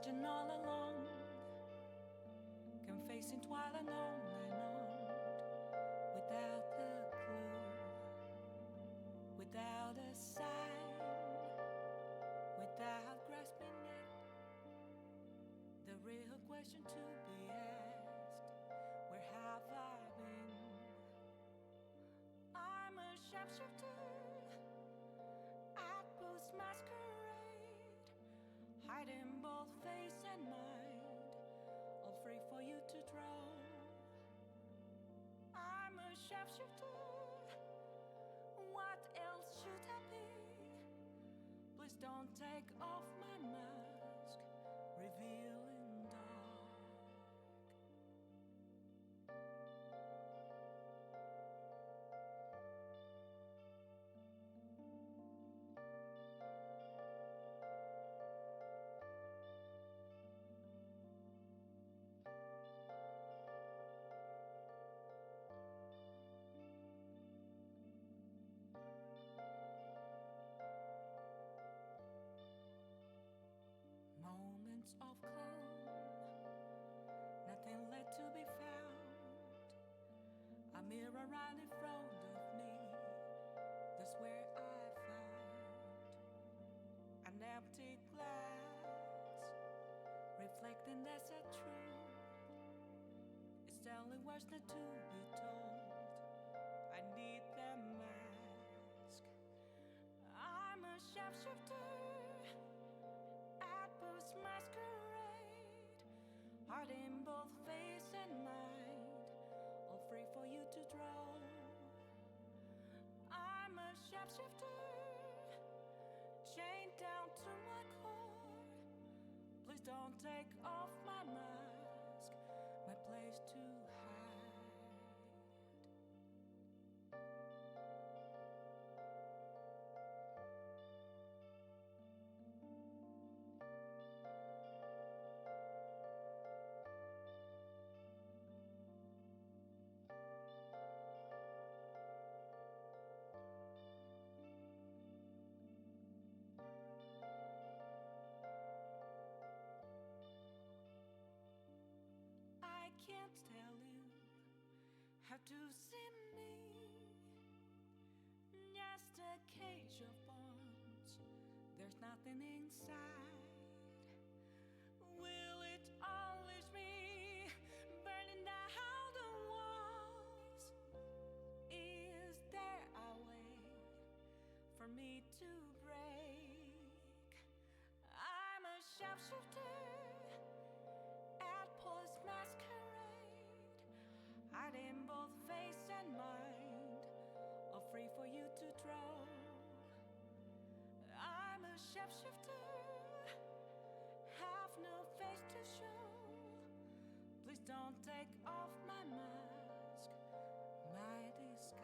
question all along, confessing while and on, without a clue, without a sign, without grasping it. The real question to be asked: where have I been? I'm a sharpshooter at post masquerade, hiding both face and mind, all free for you to draw. I'm a sharpshooter, what else should I be? Please don't take off my mask, revealing dark. Moments of calm, nothing left to be found. A mirror right in front of me, that's where I found an empty glass, reflecting that's a truth. It's telling words not to be told. I need the mask. I'm a sharpshooter, masquerade, heart in both face and mind, all free for you to draw. I'm a sharpshooter, chained down to my core. Please don't take off my mask, my place to hide. I can't tell you how to see me, just a cage of bones, there's nothing inside. Will it unleash me, burning down the walls? Is there a way for me to break? I'm a sharpshooter at post masquerade, hiding both face and mind, all free for you to draw. I'm a sharpshooter, have no face to show. Please don't take off my mask, my disguise.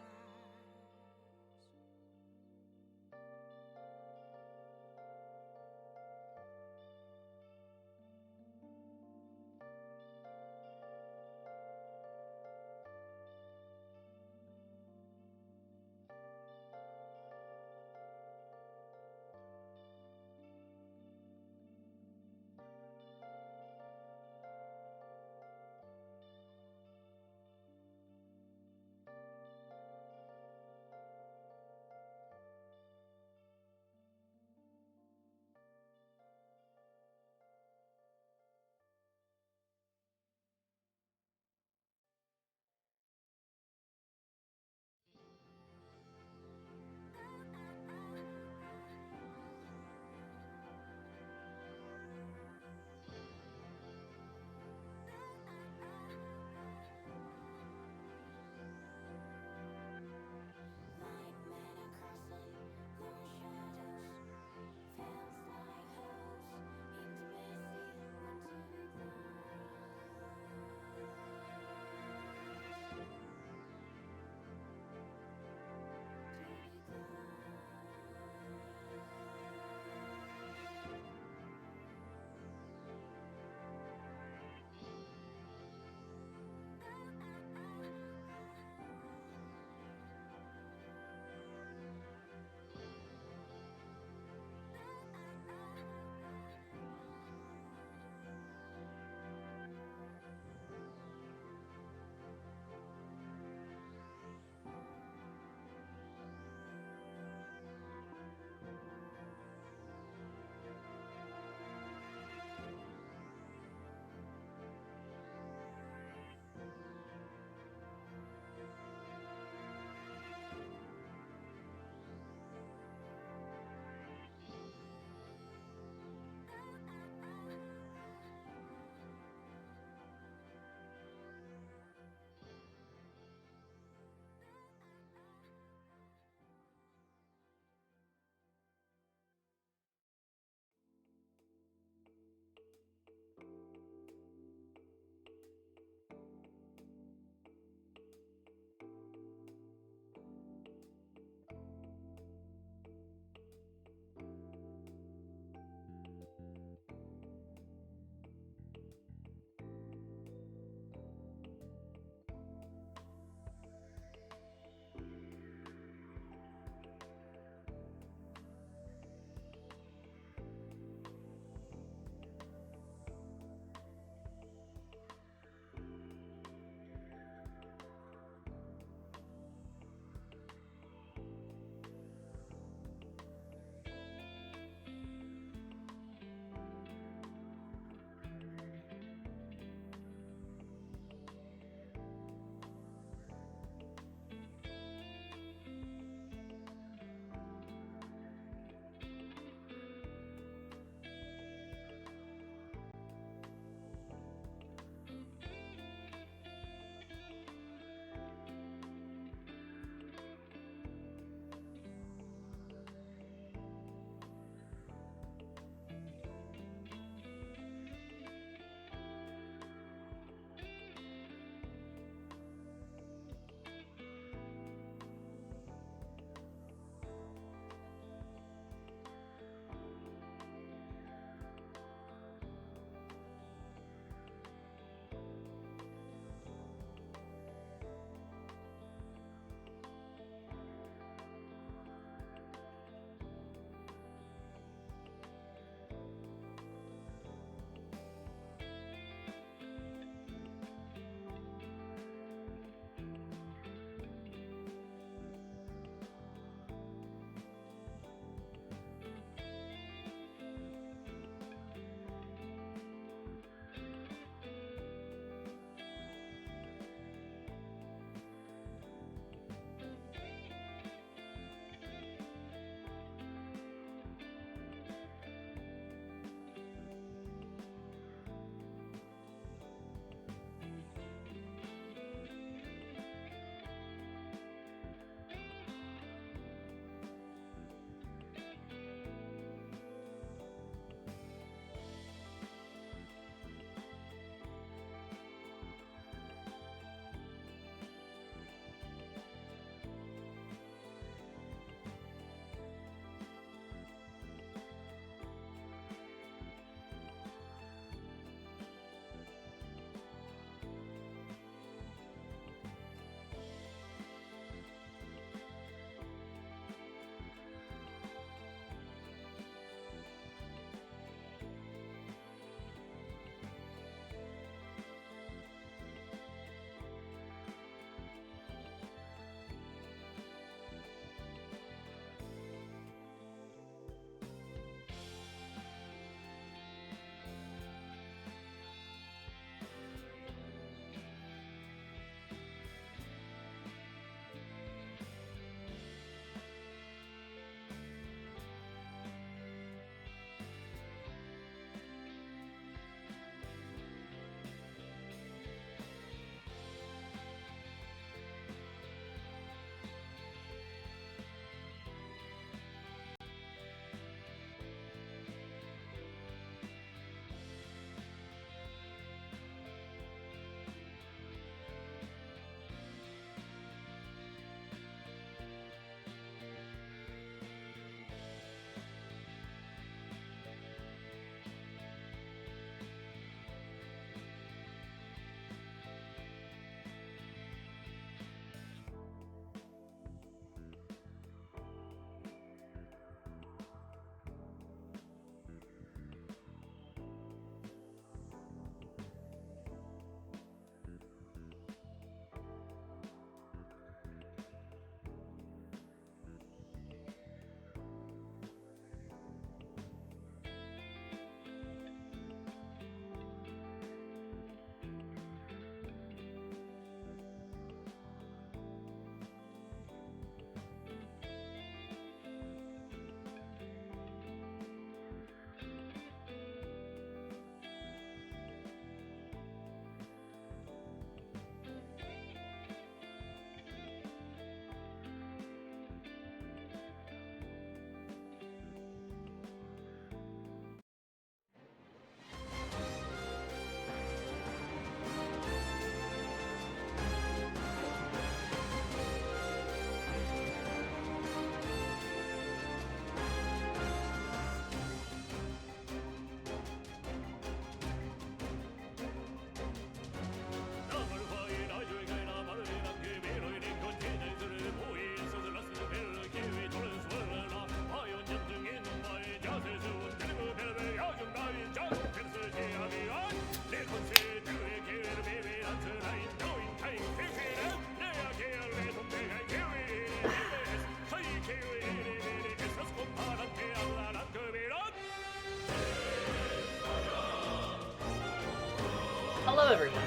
Hello, everyone.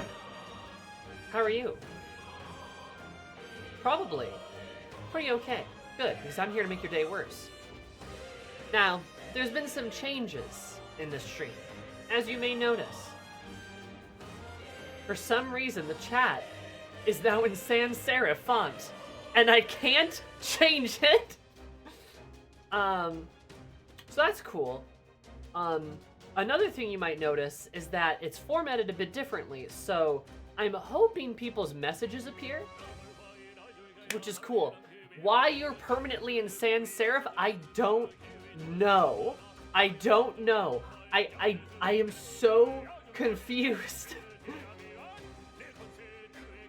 How are you? Probably. Pretty okay. Good, because I'm here to make your day worse. Now, there's been some changes in this stream, as you may notice. For some reason, the chat is now in sans serif font, and I can't change it. So that's cool. Another thing you might notice is that it's formatted a bit differently, so I'm hoping people's messages appear, which is cool. Why you're permanently in sans serif, I don't know. I don't know. I am so confused.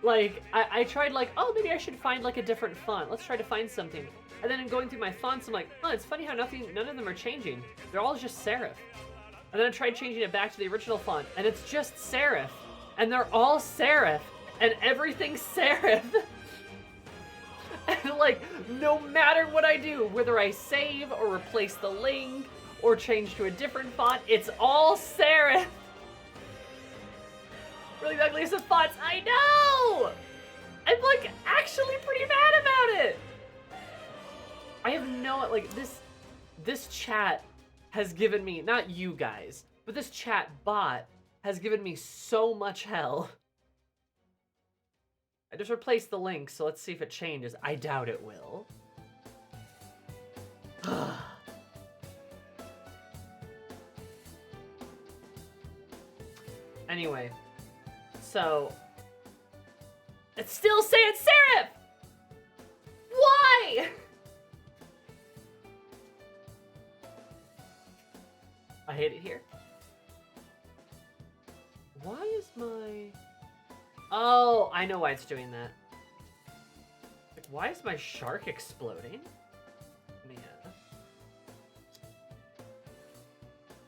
Like, I tried like, oh, maybe I should find like a different font. Let's try to find something. And then in going through my fonts, I'm like, oh, it's funny how none of them are changing. They're all just serif. And then I tried changing it back to the original font, and it's just serif. And they're all serif, and everything's serif. And like, no matter what I do, whether I save or replace the link or change to a different font, it's all serif. Really the ugliest of fonts, I know! I'm like actually pretty mad about it. I have no, like, this chat has given me, not you guys, but this chat bot has given me so much hell. I just replaced the link, so let's see if it changes. I doubt it will. Anyway, so it's still sans serif! Why? I hate it here. Why is my... Oh, I know why it's doing that. Like, why is my shark exploding? Man.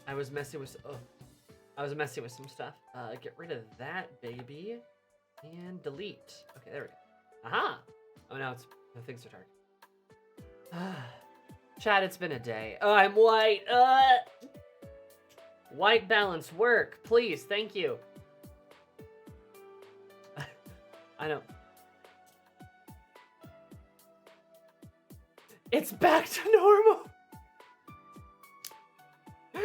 I was messing with... Oh. I was messing with some stuff. Get rid of that, baby. And delete. Okay, there we go. Aha! Oh, now it's... The things are dark. Chat, it's been a day. Oh, I'm white. White balance work, please. Thank you. I know. It's back to normal. What?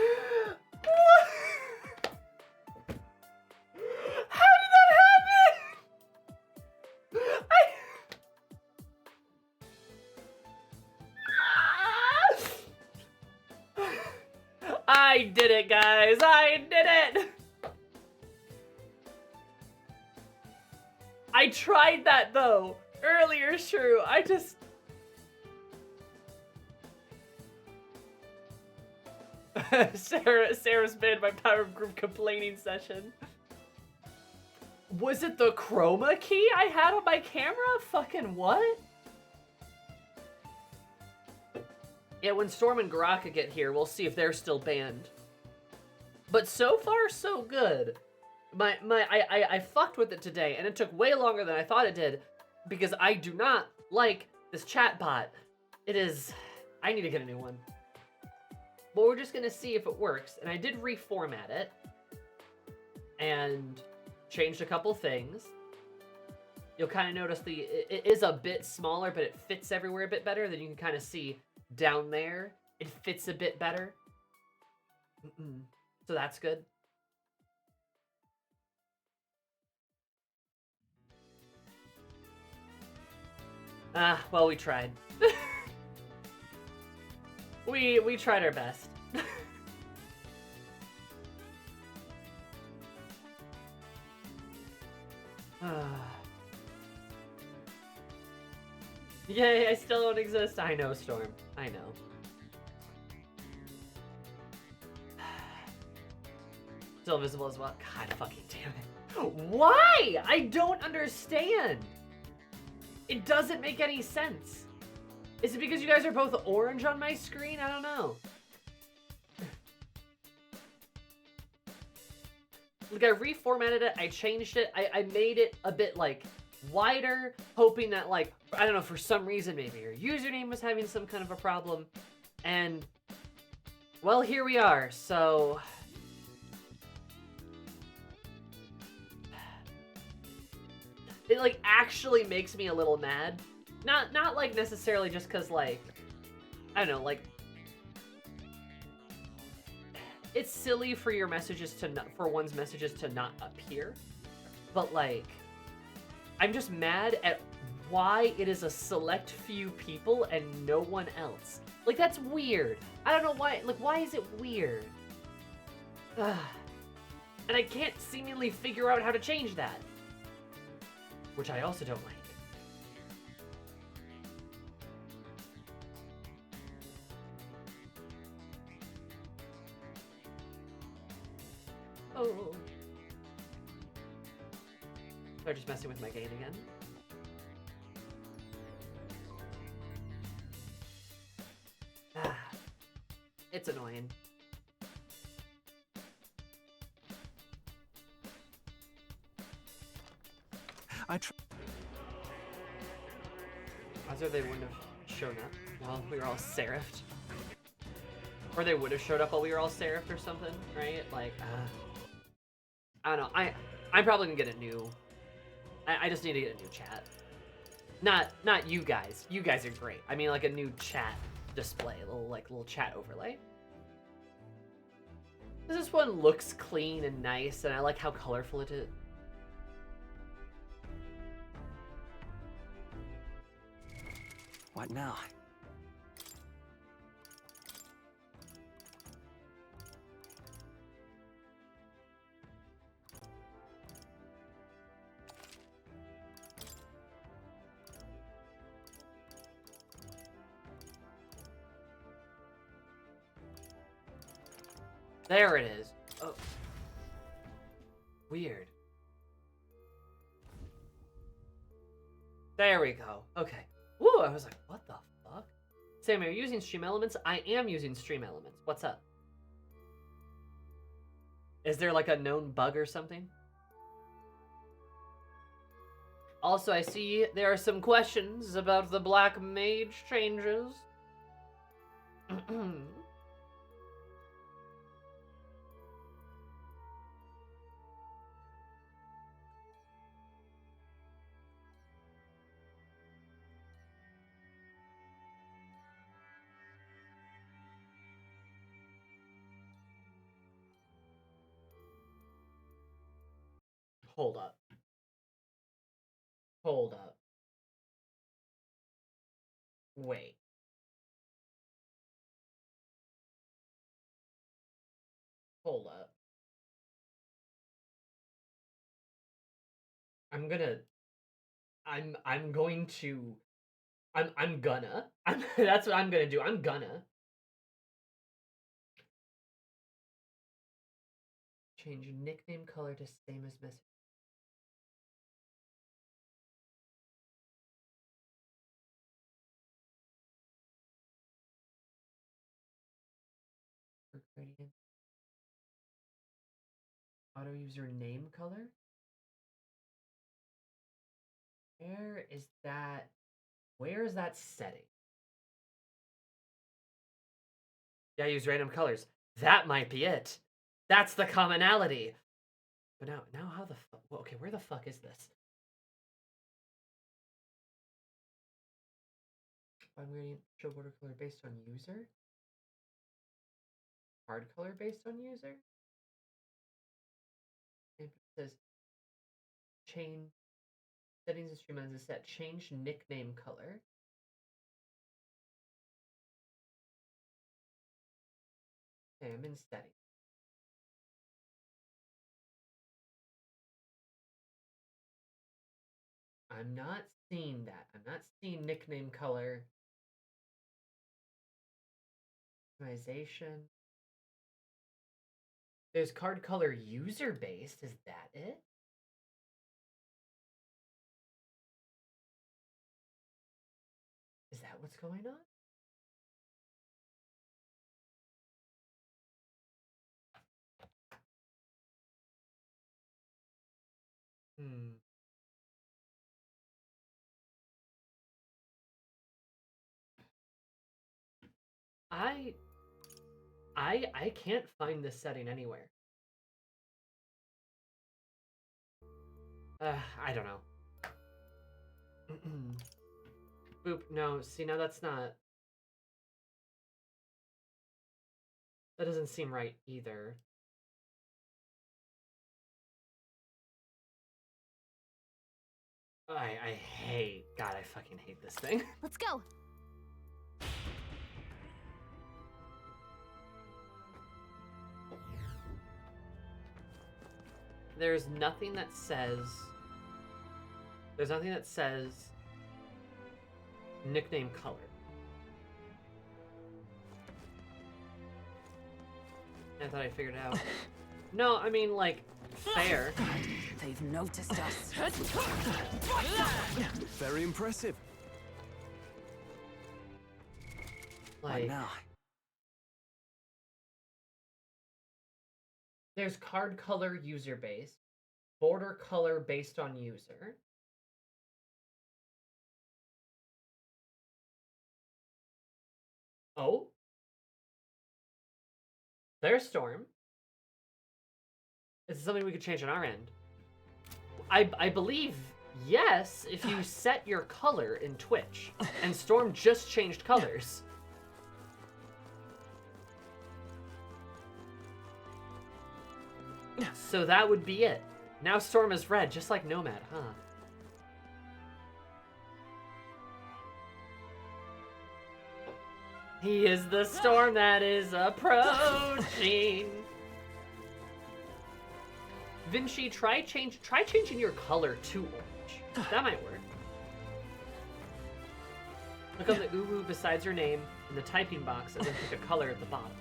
How did that happen? I did it, guys. I did it. I tried that though earlier, Shrew. I just... Sarah's banned my power group complaining session. Was it the chroma key I had on my camera? Fucking what? Yeah, when Storm and Garaka get here, we'll see if they're still banned. But so far, so good. I fucked with it today, and it took way longer than I thought it did, because I do not like this chat bot. It is... I need to get a new one. But we're just gonna see if it works, and I did reformat it, and changed a couple things. You'll kind of notice it is a bit smaller, but it fits everywhere a bit better. Then you can kind of see down there, it fits a bit better. So that's good. Well, we tried. we tried our best. Yay, I still don't exist. I know, Storm. I know. Still visible as well. God fucking damn it. Why? I don't understand. It doesn't make any sense. Is it because you guys are both orange on my screen? I don't know. Like, I reformatted it, I changed it, I made it a bit, like, wider, hoping that, like, I don't know, for some reason, maybe your username was having some kind of a problem, and, well, here we are, so... It like actually makes me a little mad. Not like necessarily just because like, I don't know, like it's silly for your messages to not, for one's messages to not appear, but like I'm just mad at why it is a select few people and no one else. Like that's weird. I don't know why. Like why is it weird? Ugh. And I can't seemingly figure out how to change that. Which I also don't like. Oh. They're just messing with my gain again. Ah. It's annoying. Either they wouldn't have shown up while we were all serifed. Or they would have showed up while we were all serifed or something, right? Like, I don't know. I'm probably gonna get a new... I just need to get a new chat. Not you guys. You guys are great. I mean like a new chat display. A little chat overlay. This one looks clean and nice, and I like how colorful it is. What now? There it is. Oh. Weird. There we go. Okay. Woo, I was like, what the fuck? Sam, are you using Stream Elements? I am using Stream Elements. What's up? Is there like a known bug or something? Also, I see there are some questions about the Black Mage changes. Hold up. Hold up. Wait. Hold up. I'm gonna that's what I'm gonna do. I'm gonna change nickname color to same as message. Gradient. Auto user name color. Where is that? Where is that setting? Yeah, I use random colors. That might be it. That's the commonality. But now how the fuck? Well, okay, where the fuck is this? Find gradient, show border color based on user. Hard color based on user. And it says change settings and stream as a set. Change nickname color. Okay, I'm in settings. I'm not seeing that. I'm not seeing nickname color. Customization. There's card color user based. Is that it? Is that what's going on? Hmm. I can't find this setting anywhere. I don't know. Boop. No, see, now that's not... That doesn't seem right either. I hate... God, I fucking hate this thing. Let's go. There's nothing that says... There's nothing that says... nickname color. I thought I figured it out. No, I mean, like, fair. They've noticed us. Very impressive. Like, What now? there's card color user base, border color based on user. Oh? There's Storm. Is this something we could change on our end? I believe yes, if you set your color in Twitch. And Storm just changed colors. So that would be it. Now Storm is red, just like Nomad, huh? He is the storm that is approaching. Vinci, try changing your color to orange. That might work. Look on the uwu besides your name in the typing box and then pick a color at the bottom.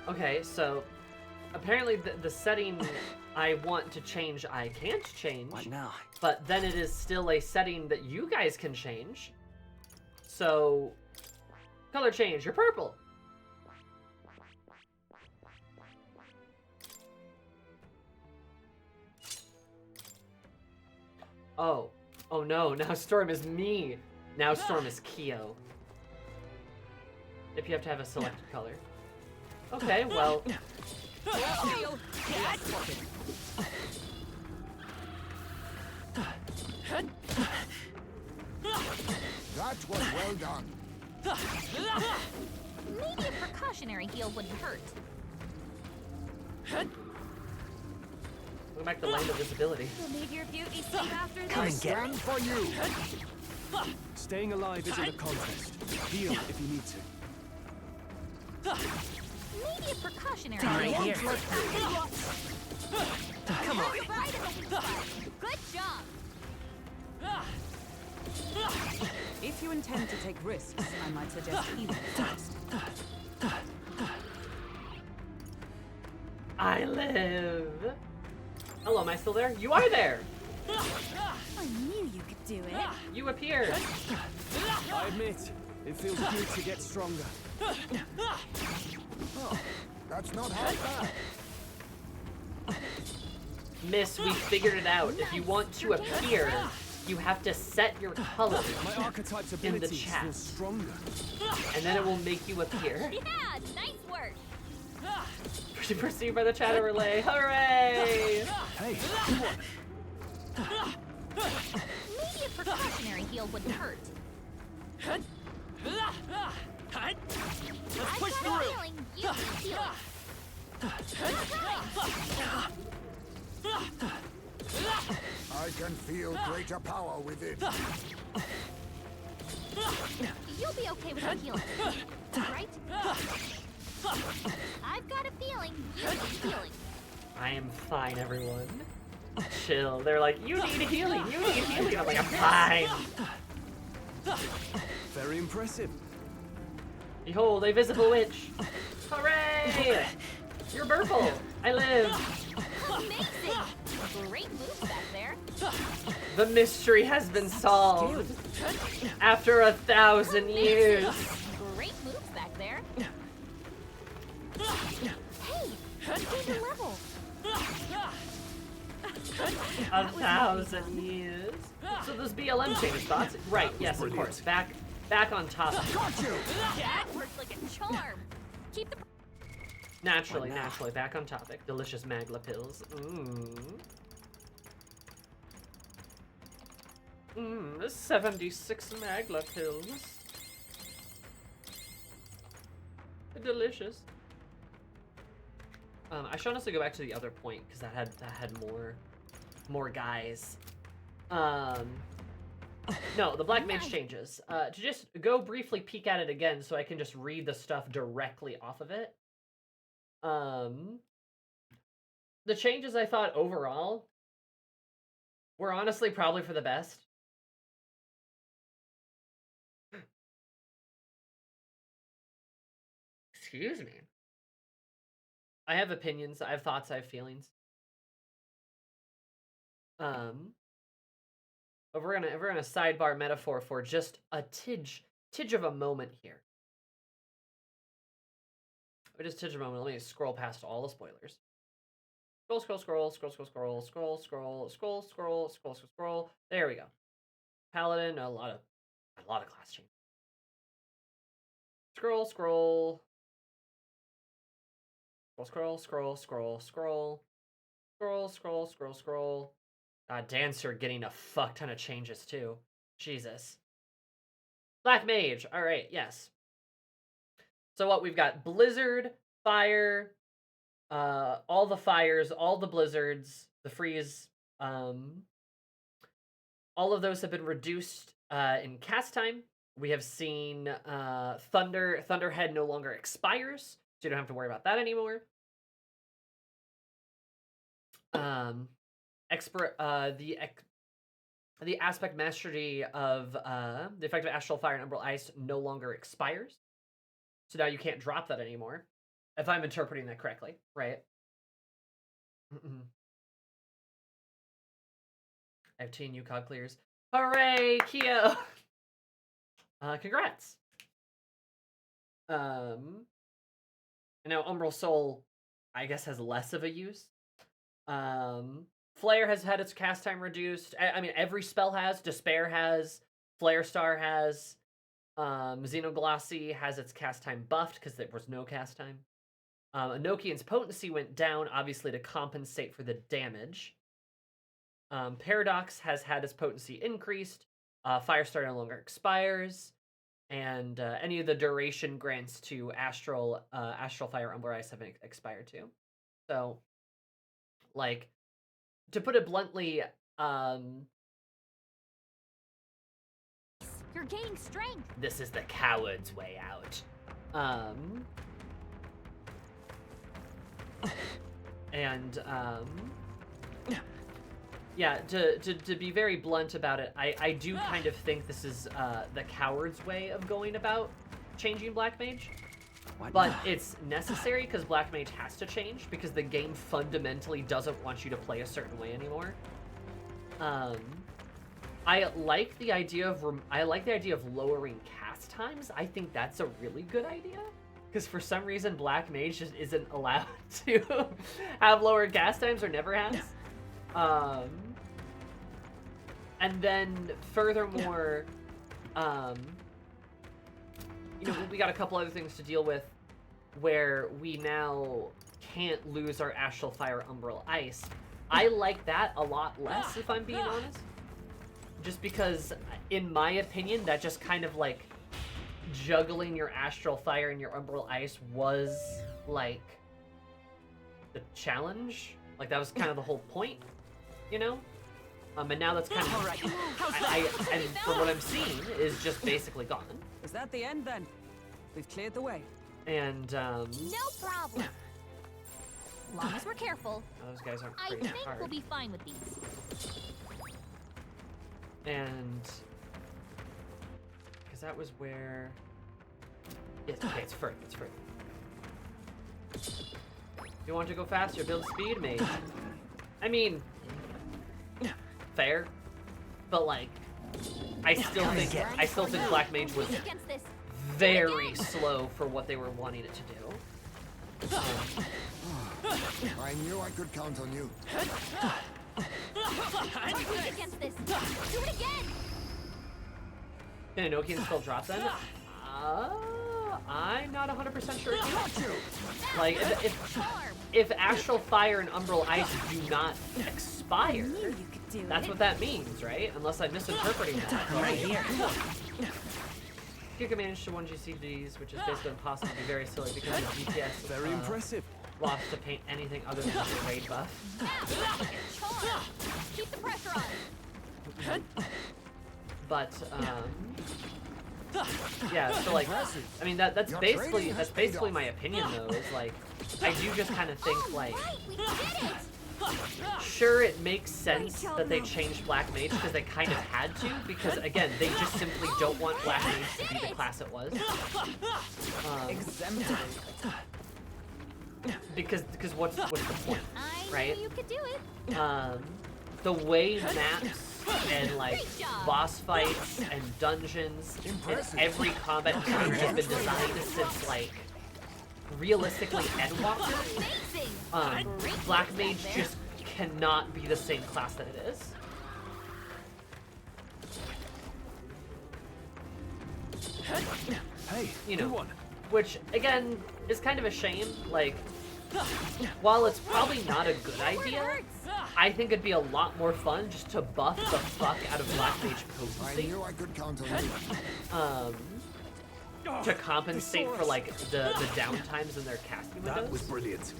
Okay, so apparently the setting I want to change I can't change. What now? But then it is still a setting that you guys can change. So, color change, you're purple. Oh. Oh no, now Storm is me. Now Storm is Kyo. If you have to have a selected color. Okay, well... That was well done. Maybe a precautionary heal wouldn't hurt. Look back the land of visibility. Will leave your beauty sleep after Come this. and get me. Stand for you. Staying alive isn't a contest. Heal if you need to. Maybe a precautionary Right heal. here. Come on. Right in the weak spot. Good job. If you intend to take risks, I might suggest healing first. I live. Hello, am I still there? You are there. I knew you could do it. You appeared. I admit, it feels good to get stronger. Oh, that's not half bad. Miss, we figured it out. If you want to appear, you have to set your color My archetype's in the abilities chat, feel stronger. and then it will make you appear. Yeah, nice work. Perceived by the chat relay. Hooray! Hey, Maybe a precautionary heal wouldn't hurt. Let's push through. Healing, you need healing. I can feel greater power within. You'll be okay without healing, right? I've got a feeling you need healing. I am fine, everyone. Chill. They're like, you need healing. You need healing. I'm like, I'm fine. very impressive. Behold, a visible witch. Hooray! You're purple. I live. Amazing. Great moves back there. The mystery has been solved. After 1,000 years. Great moves back there. Hey, you gained a level. 1,000 years. So those BLM change spots, right? Yes, of course. Back on top. Got you! That worked like a charm. Keep the Naturally, What now? naturally, back on topic. Delicious Magla pills. Mmm. 76 Magla pills. Delicious. I should honestly go back to the other point because that had more guys. No, the Black Mage changes. To just go briefly peek at it again so I can just read the stuff directly off of it. The changes I thought overall were honestly probably for the best. Excuse me. I have opinions, I have thoughts, I have feelings. If we're gonna sidebar metaphor for just a tidge of a moment here. Just tidge of a moment. Let me scroll past all the spoilers. Scroll. There we go. Paladin, a lot of class change. Scroll. Dancer getting a fuck ton of changes too. Jesus. Black Mage. All right, yes. So what we've got: Blizzard, Fire, all the fires, all the blizzards, the freeze. All of those have been reduced in cast time. We have seen Thunderhead no longer expires, so you don't have to worry about that anymore. The aspect mastery of the effective Astral Fire and Umbral Ice no longer expires, so now you can't drop that anymore, if I'm interpreting that correctly, right? I have 10 UCOG clears. Hooray, Keo! Congrats. And now Umbral Soul, I guess, has less of a use. Flare has had its cast time reduced. I mean, every spell has. Despair has. Flare Star has. Xenoglossy has its cast time buffed because there was no cast time. Enochian's potency went down, obviously, to compensate for the damage. Paradox has had its potency increased. Firestar no longer expires. And any of the duration grants to Astral Fire, Umbral Ice have expired too. So, like, to put it bluntly, You're gaining strength. this is the coward's way out. Yeah, to be very blunt about it, I do kind of think this is the coward's way of going about changing Black Mage. But it's necessary because Black Mage has to change because the game fundamentally doesn't want you to play a certain way anymore. I like the idea of lowering cast times. I think that's a really good idea because for some reason Black Mage just isn't allowed to have lower cast times or never has. And then furthermore, we got a couple other things to deal with where we now can't lose our Astral Fire Umbral Ice. I like that a lot less, if I'm being honest. Just because, in my opinion, that just kind of, like, juggling your Astral Fire and your Umbral Ice was, like, the challenge. Like, that was kind of the whole point, you know? And now that's kind of... Alright, and from what I'm seeing, is just basically gone. Is that the end then? We've cleared the way. And, No problem. As long as we're careful, those guys aren't I pretty think hard. we'll be fine with these. And... because that was where... Yes, okay, it's further, You want to go faster, build speed, mate. I mean... fair. But, like... I still think Black Mage was Against this. very slow for what they were wanting it to do. I knew I could count on you. Weak against this. Do it again. Can Enochian still drop then? I'm not 100% sure. Got you! Like, if Astral Fire and Umbral Ice do not expire, You could do that's it. what that means, right? Unless I'm misinterpreting that. Right here. You can manage to 1 GCDs, which is basically impossible to be very silly because of GPS. Very impressive. Lost to paint anything other than the raid buff. Charm. Keep the pressure on. But yeah, so like, I mean that's Your basically training has paid basically off. my opinion though. Is like, I do just kind of think like, Right, we did it. sure it makes sense that they changed Black Mage because they kind of had to, because again they just simply don't want Black Mage to be the class it was. Exemplary. Because what's the point, I right? knew you could do it. The way maps and like boss fights and dungeons and Impressive. every combat genre has been designed since like realistically Endwalker, Amazing. Black Mage just cannot be the same class that it is. Hey, You good know, one. which again is kind of a shame. Like, while it's probably not a good idea, I think it'd be a lot more fun just to buff the fuck out of Black Mage I potency, knew I could count on you. to compensate for like the downtimes in their casting That was windows. brilliant.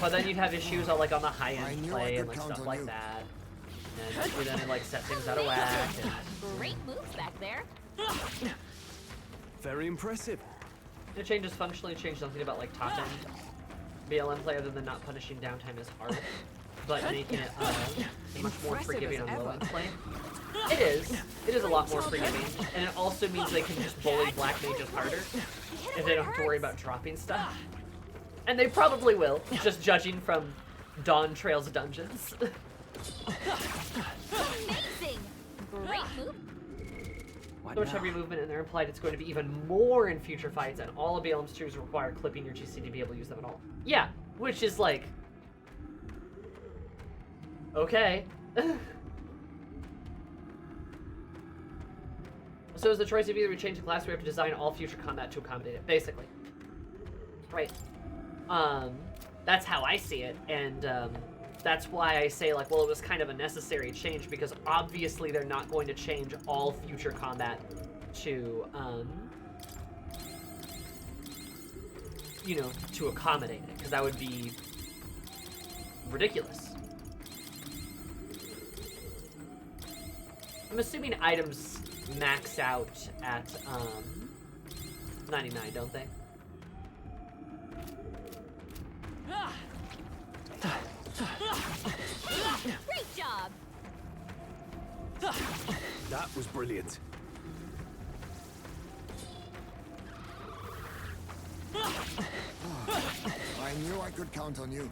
But then you'd have issues on like on the high I end knew play I and could like count stuff on like you. that. And you then like set things out of whack. And Great moves back there. Very impressive. it changes functionally, changed nothing about like top end BLM play other than not punishing downtime as hard, but making it much more Impressive forgiving as on low ever. end play. It is. It is a lot more forgiving, and it also means they can just bully Black Mages harder if they don't have to worry about dropping stuff. And they probably will, just judging from Dawn Trail's dungeons. Amazing. Great move. So much heavy movement, and they're implied it's going to be even more in future fights, and all of BLM's tiers require clipping your GC to be able to use them at all. Yeah, which is like, okay. So is the choice of either we change the class or we have to design all future combat to accommodate it, basically. Right. That's how I see it, and that's why I say, like, well, it was kind of a necessary change, because obviously they're not going to change all future combat to, you know, to accommodate it, because that would be ridiculous. I'm assuming items max out at 99, don't they? Great job. That was brilliant. I knew I could count on you.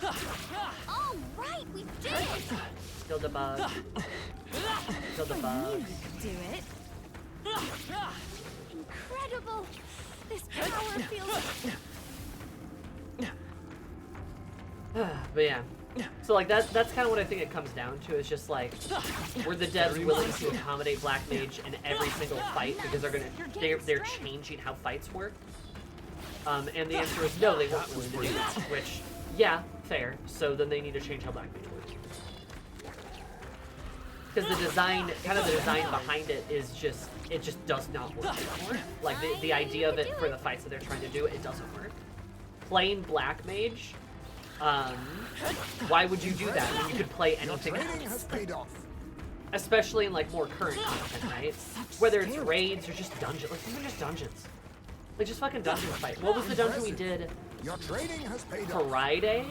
All right, we did it. Still the bug. Still the bug. Do it. Incredible. This power feels. But yeah. So like that's kind of what I think it comes down to. Is just like, were the devs willing to accommodate Black Mage in every single fight because they're changing how fights work? And the answer is no, they weren't willing to do that. Which, yeah, fair. So then they need to change how Black Mage works. Because the design behind it is just, it just does not work anymore. Like the idea of it for the fights that they're trying to do, it doesn't work. Plain Black Mage. Why would you do that when you could play anything Training else? has paid off. Especially in like more current content, right? Whether it's raids or just dungeons, like even just dungeons. Like just fucking dungeon fight. What was the dungeon we did Your training has paid off. Friday?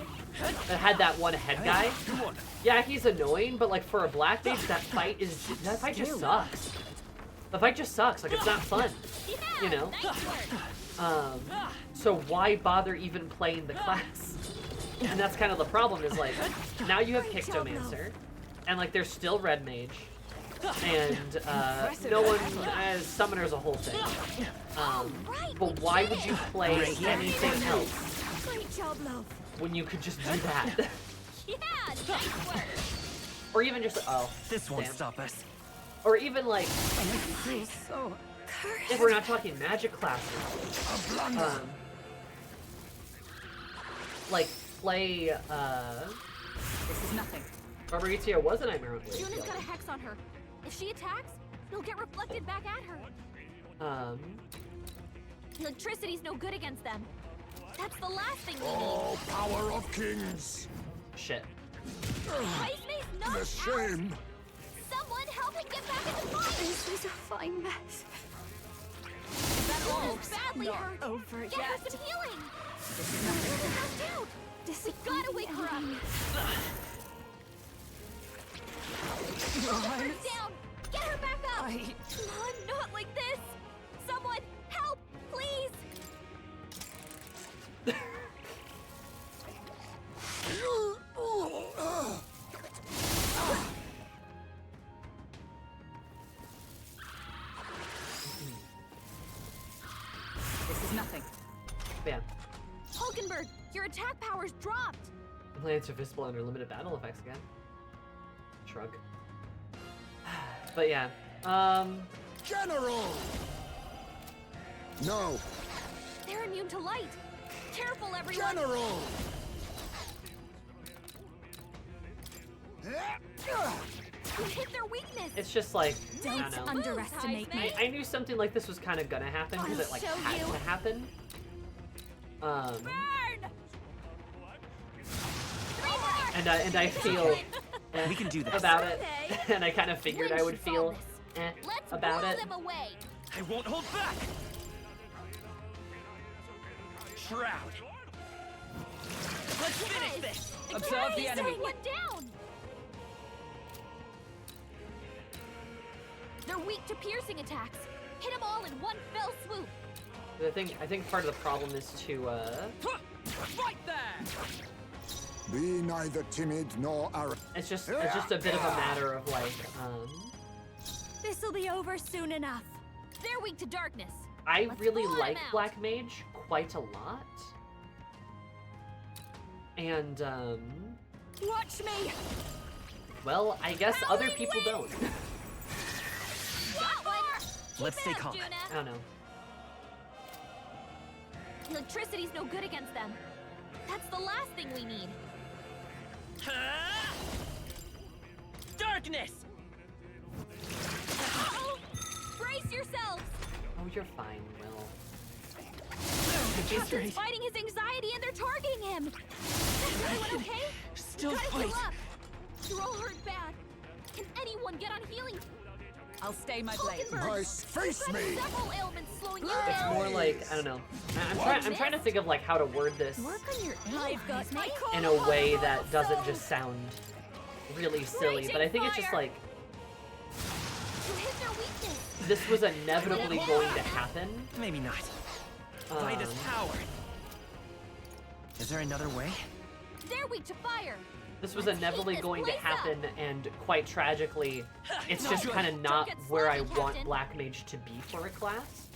That had that one head guy? Good one. Yeah, he's annoying, but like for a Black Mage, that fight just sucks. The fight just sucks. Like it's not fun. You know? Nice work. So why bother even playing the class? And that's kind of the problem, is like, now you have Pictomancer, and like there's still Red Mage, and no one, Summoner's a whole thing. But why would you play anything else Great job, love. when you could just do that? Yeah, nice work. Or even just, oh, This won't damn. stop us. Or even like, So if we're not talking magic classes, A blunder. like play, this is nothing. Fabrizio was a Nightmare on Blade. Juna's got a hex on her. If she attacks, it'll get reflected back at her. Electricity's no good against them. That's the last thing we need. Oh, power of kings. Shit. Ice Mace knocked The out. shame. Someone help him get back in the fight. This is a fine mess. That Juna's badly hurt. Over Get her yet. some healing. This is nothing. Juna's knocked out. We gotta wait for her. Hold her down. Get her back up. Come on, not like this. Someone help, please. This is nothing. Yeah. Hulkenberg, your attack power's dropped. Lands are visible under limited battle effects again. Shrug. But yeah. General. No. They're immune to light. Careful, everyone. General. You hit their weakness. It's just like, I Don't don't know. underestimate me. I knew something like this was kind of gonna happen because it like I'll show had you. to happen. Burn. And I feel We can do this. about it, Someday. and I kind of figured I would feel Let's about blow it. them away. I won't hold back. Shroud. Let's finish this. Observe the enemy. One down. They're weak to piercing attacks. Hit them all in one fell swoop. I think part of the problem is to Right there. Be neither timid nor arrogant. it's just a bit of a matter of like This'll be over soon enough. They're weak to darkness. I Let's really blow like them out. Black Mage quite a lot. And Watch me. well, I guess other people don't. Got one. Let's stay Keep out, calm. Juna. I don't know. Electricity's no good against them. That's the last thing we need. Darkness. Uh-oh. Brace yourselves. Oh, you're fine, Will. Captain's fighting his anxiety and they're targeting him. Is everyone okay? Still Gotta fight. heal up. You're all hurt bad. Can anyone get on healing? I'll stay my blade. Hulkenberg, Nice, face you've got me. several ailments slowing you It's down. more like I don't know. I'm trying to think of like how to word this Work on your I've got my in a way that doesn't just sound really silly. But I think it's just fire. like You hit their weakness. this was inevitably going to happen. Maybe not. Fight is Um, power. Is there another way? They're weak to fire. This was Let's inevitably heat this going to place happen, and quite tragically, it's just kind of not get where I sloppy, want Captain. Black Mage to be for a class.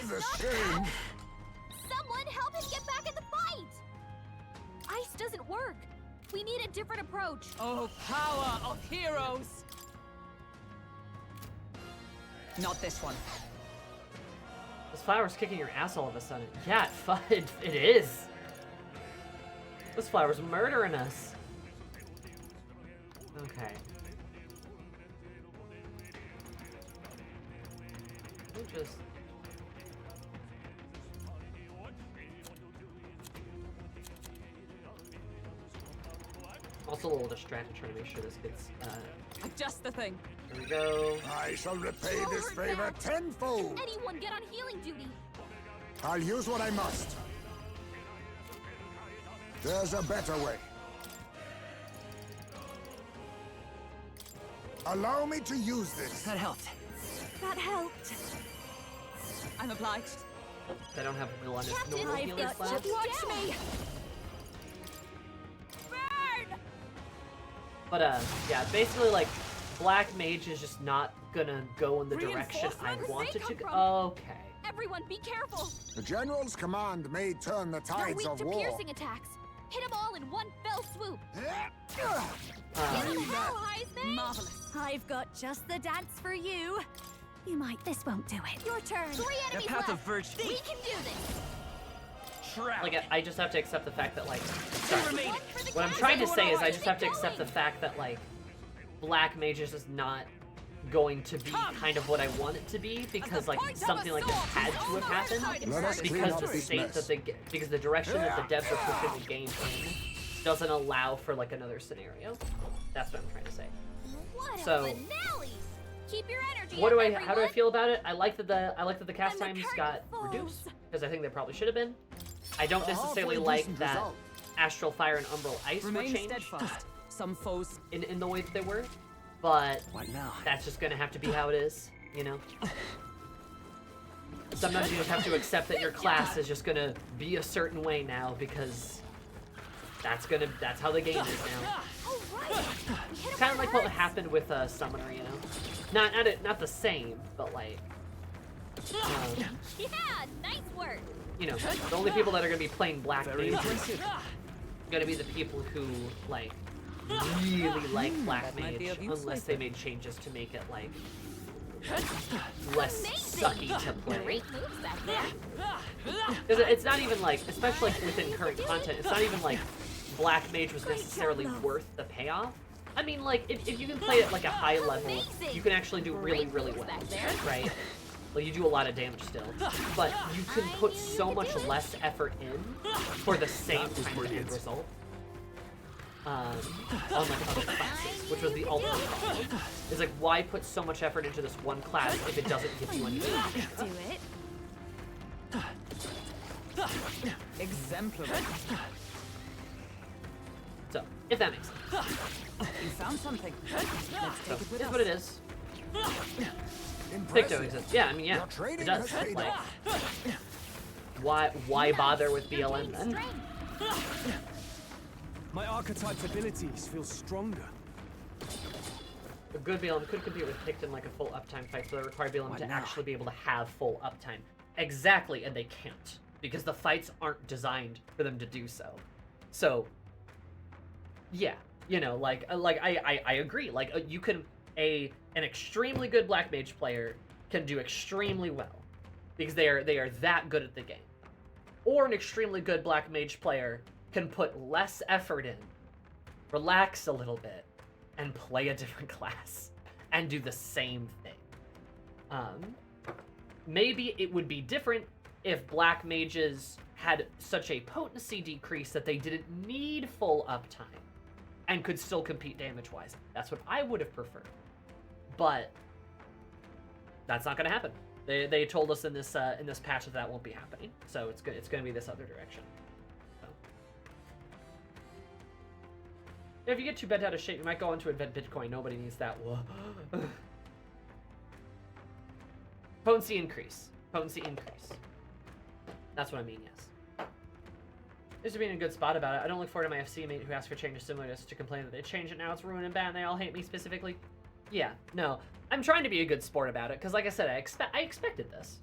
The shame. Someone help him get back in the fight. Ice doesn't work. We need a different approach. Oh, power of heroes. Not this one. This flower's kicking your ass all of a sudden. Yeah, it is. This flower's murdering us. Okay. We'll just... Also a little distracted trying to make sure this gets, Just the thing. there we go. I shall repay You're all this hurt favor bad. tenfold. Anyone get on healing duty. I'll use what I must. There's a better way. Allow me to use this. That helped. That helped. I'm obliged. They don't have real honest Captain, normal I've healing got class. to watch me. Burn! But yeah, basically like Black Mage is just not gonna go in the direction I Reinforcements? want They it to come go. Okay. Everyone be careful. The general's command may turn the They're tides weak of to war. piercing attacks. Hit them all in one fell swoop. Give them hell, Heisman. Marvelous. I've got just the dance for you. You might. This won't do it. Your turn. 3 The enemies path of left. virtue. We can do this. Trap. Like, I just have to accept the fact that, like, sorry. Remaining. One for the What I'm cat. trying to Everyone say is I alright? just have to Keep accept the going. fact that, like, Black Mages is not going to be kind of what I want it to be, because, like, something like this had to have happened. Let us clean Because up the this state mess. that because the direction that the devs are pushing the game in doesn't allow for, like, another scenario. That's what I'm trying to say. What So- a finale! Keep your energy What do up, I? How do I everyone. feel about it? I like that the cast And the times got curtain reduced falls. because I think they probably should have been. I don't necessarily Halfway like decent that result. Astral Fire and Umbral Ice were Remain changed steadfast. Some foes. in the way that they were, but What now? that's just gonna have to be how it is, you know. Sometimes you just have to accept that your class is just gonna be a certain way now because that's how the game is now. All right. Hit 'em Kind of where like it what hurts. happened with Summoner, you know. Not the same, but like. Yeah, nice work. You know, the only people that are gonna be playing Black Very Mage impressive. gonna be the people who like really like Black that might be Mage, of use unless later. they made changes to make it like less Amazing. sucky to play. Great moves back there. Because it's not even like, especially like, within current content, it's not even like Black Mage was necessarily worth the payoff. I mean, like if you can play it at like a high level, Amazing. you can actually do really, really well, Back there. right? Like you do a lot of damage still, but you can put so much less effort in for the same That was kind of end brilliant. result. Unlike other classes, which was the ultimate problem. Is like, why put so much effort into this one class if it doesn't give you anything? Do it. Exemplary. So, if that makes sense. You found something. Let's So, take it with it's us. what it is. Picto Impressive. exists. Yeah, I mean, yeah, Your it training does. has paid Like, off. why bother with You're BLM gaining then? strength. My archetype's abilities feel stronger. A good BLM could compete with Picton like a full uptime fight, so they require BLM What to now? actually be able to have full uptime. Exactly, and they can't. Because the fights aren't designed for them to do so. So, yeah, you know, like I agree. Like, you can, an extremely good Black Mage player can do extremely well. Because they are that good at the game. Or an extremely good Black Mage player can put less effort in, relax a little bit, and play a different class and do the same thing. Maybe it would be different if Black Mages had such a potency decrease that they didn't need full uptime and could still compete damage-wise. That's what I would have preferred. But that's not going to happen. They told us in this patch that won't be happening. So it's going to be this other direction. So. If you get too bent out of shape, you might go on to invent Bitcoin. Nobody needs that. Whoa. Potency increase. Potency increase. That's what I mean, yes. This would be in a good spot about it. I don't look forward to my FC mate who asked for changes similar to this to complain that they changed it, now it's ruined and bad, and they all hate me specifically. Yeah, no. I'm trying to be a good sport about it, because like I said, I expected this.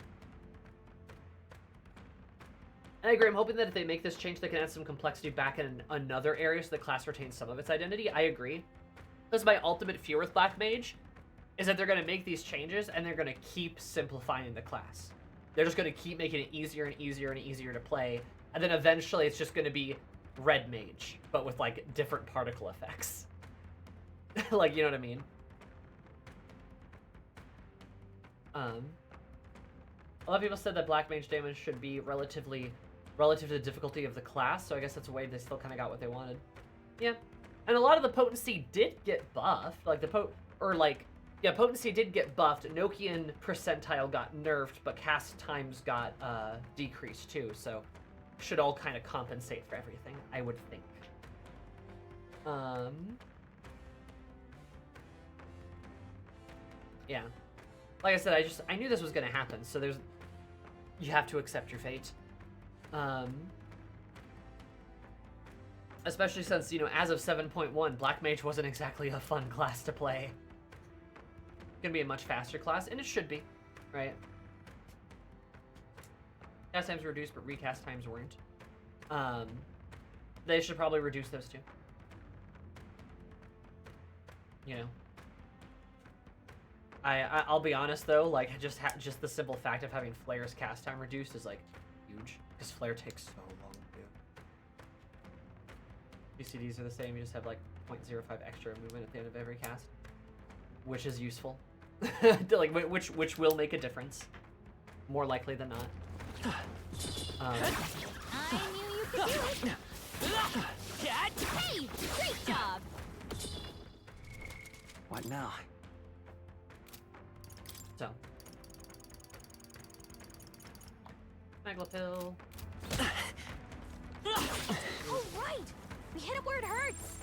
I agree, I'm hoping that if they make this change, they can add some complexity back in another area so the class retains some of its identity. I agree. That's my ultimate fear with Black Mage, is that they're going to make these changes, and they're going to keep simplifying the class. They're just going to keep making it easier and easier and easier to play, and then eventually it's just going to be Red Mage, but with, like, different particle effects. Like, you know what I mean? A lot of people said that Black Mage damage should be relative to the difficulty of the class, so I guess that's a way they still kind of got what they wanted. Yeah. And a lot of the potency did get buffed, like potency did get buffed. Nokian percentile got nerfed, but cast times got decreased too, so should all kind of compensate for everything, I would think. Yeah. Like I said, I knew this was gonna happen, so you have to accept your fate. Especially since, you know, as of 7.1, Black Mage wasn't exactly a fun class to play. Gonna be a much faster class, and it should be, right? Cast times were reduced, but recast times weren't. They should probably reduce those two. You know. I'll be honest though, like just the simple fact of having Flare's cast time reduced is like huge, because Flare takes so long to do. BCDs are the same. You just have like 0.05 extra movement at the end of every cast, which is useful. Like which will make a difference, more likely than not. I knew you could do it. Hey, great job. What now? So, Maglepill. All right, we hit it where it hurts.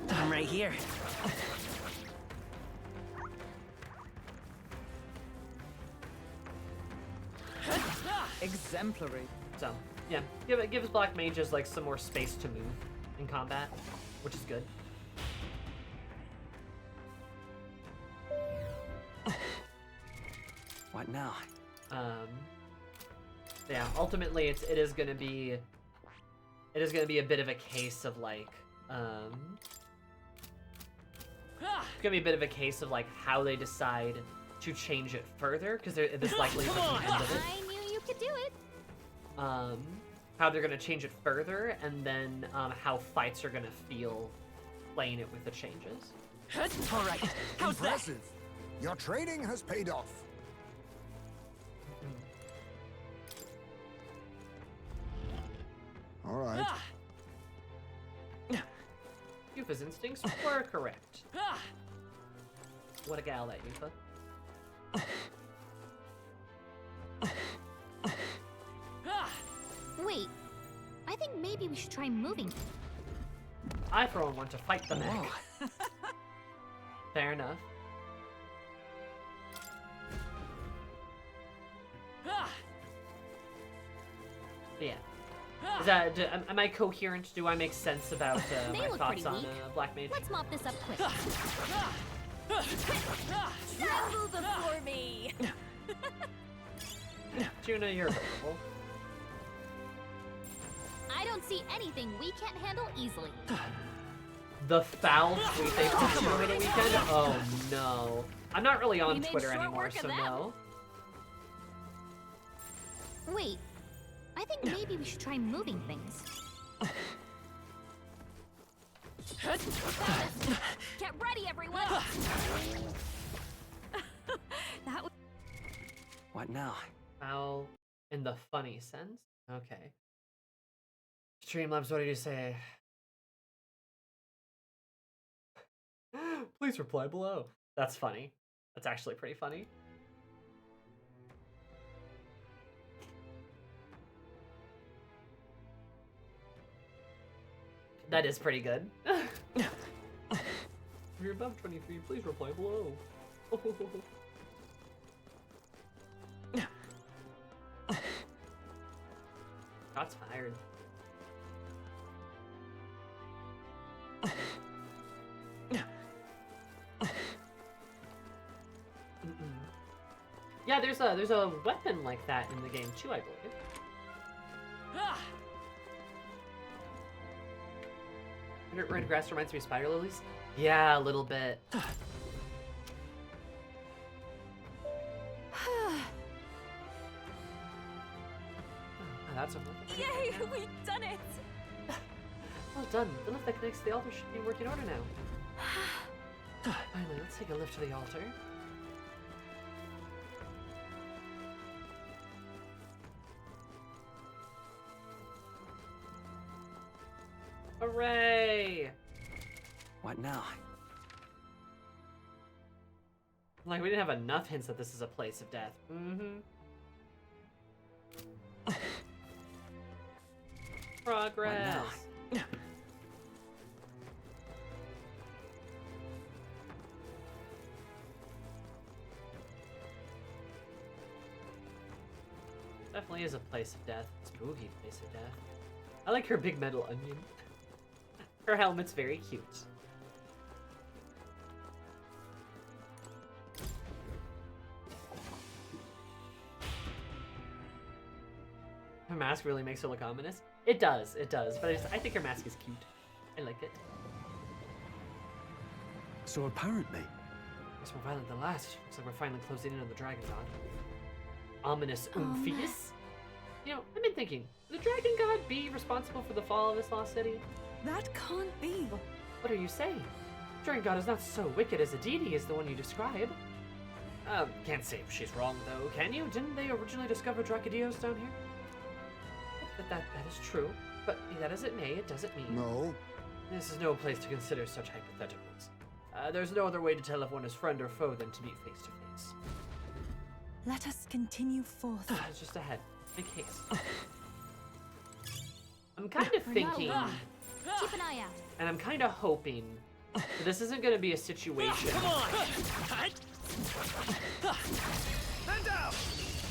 I'm right here. Exemplary. So, yeah, gives black mages like some more space to move in combat, which is good. What now? Yeah, ultimately it is gonna be a bit of a case of like it's gonna be a bit of a case of like how they decide to change it further, because this likely is the end of it. I knew you could do it. How they're gonna change it further, and then how fights are gonna feel playing it with the changes. All right. How's that? Impressive. Your training has paid off. All right. Yufa's instincts were correct. What a gal, that Yufa. Wait, I think maybe we should try moving. I, for one, want to fight the mech. Fair enough. But yeah. Is that, am I coherent? Do I make sense about They my look thoughts pretty on weak. Black Mage? Let's mop this up quick. Tremble before me. Juna, you're adorable. I don't see anything we can't handle easily. The foul tweet they put over the weekend? Oh no. I'm not really on We made Twitter short anymore, work of so them. no. Wait, I think maybe we should try moving things. Get ready, everyone! That was What now? Foul in the funny sense? Okay. Streamlabs, what did you say? Please reply below. That's funny. That's actually pretty funny. That is pretty good. If you're above 23, please reply below. Shots fired. Yeah, there's a weapon like that in the game too, I believe. Red grass reminds me of spider lilies. Yeah, a little bit. Oh, that's a Yay, we've done it! well done. The lift that connects to the altar should be in working order now. Finally, let's take a lift to the altar. Hooray! What now? Like, we didn't have enough hints that this is a place of death. Progress. Definitely is a place of death. Spooky place of death. I like her big metal onion. Her helmet's very cute. mask really makes her look ominous. It does, but I think her mask is cute. I like it. So apparently, It's more violent than last. Looks like we're finally closing in on the Dragon God. Ominous Umphis. You know, I've been thinking, would the Dragon God be responsible for the fall of this lost city? That can't be. What are you saying? Dragon God is not so wicked as a deity as the one you describe. Can't say if she's wrong though, can you? Didn't they originally discover Dracodios down here? That is true, but be that as it may, it doesn't mean... No. This is no place to consider such hypotheticals. There's no other way to tell if one is friend or foe than to meet face to face. Let us continue forth. It's just ahead. Make haste. I'm kind of thinking, Keep an eye out. and I'm kind of hoping, that this isn't going to be a situation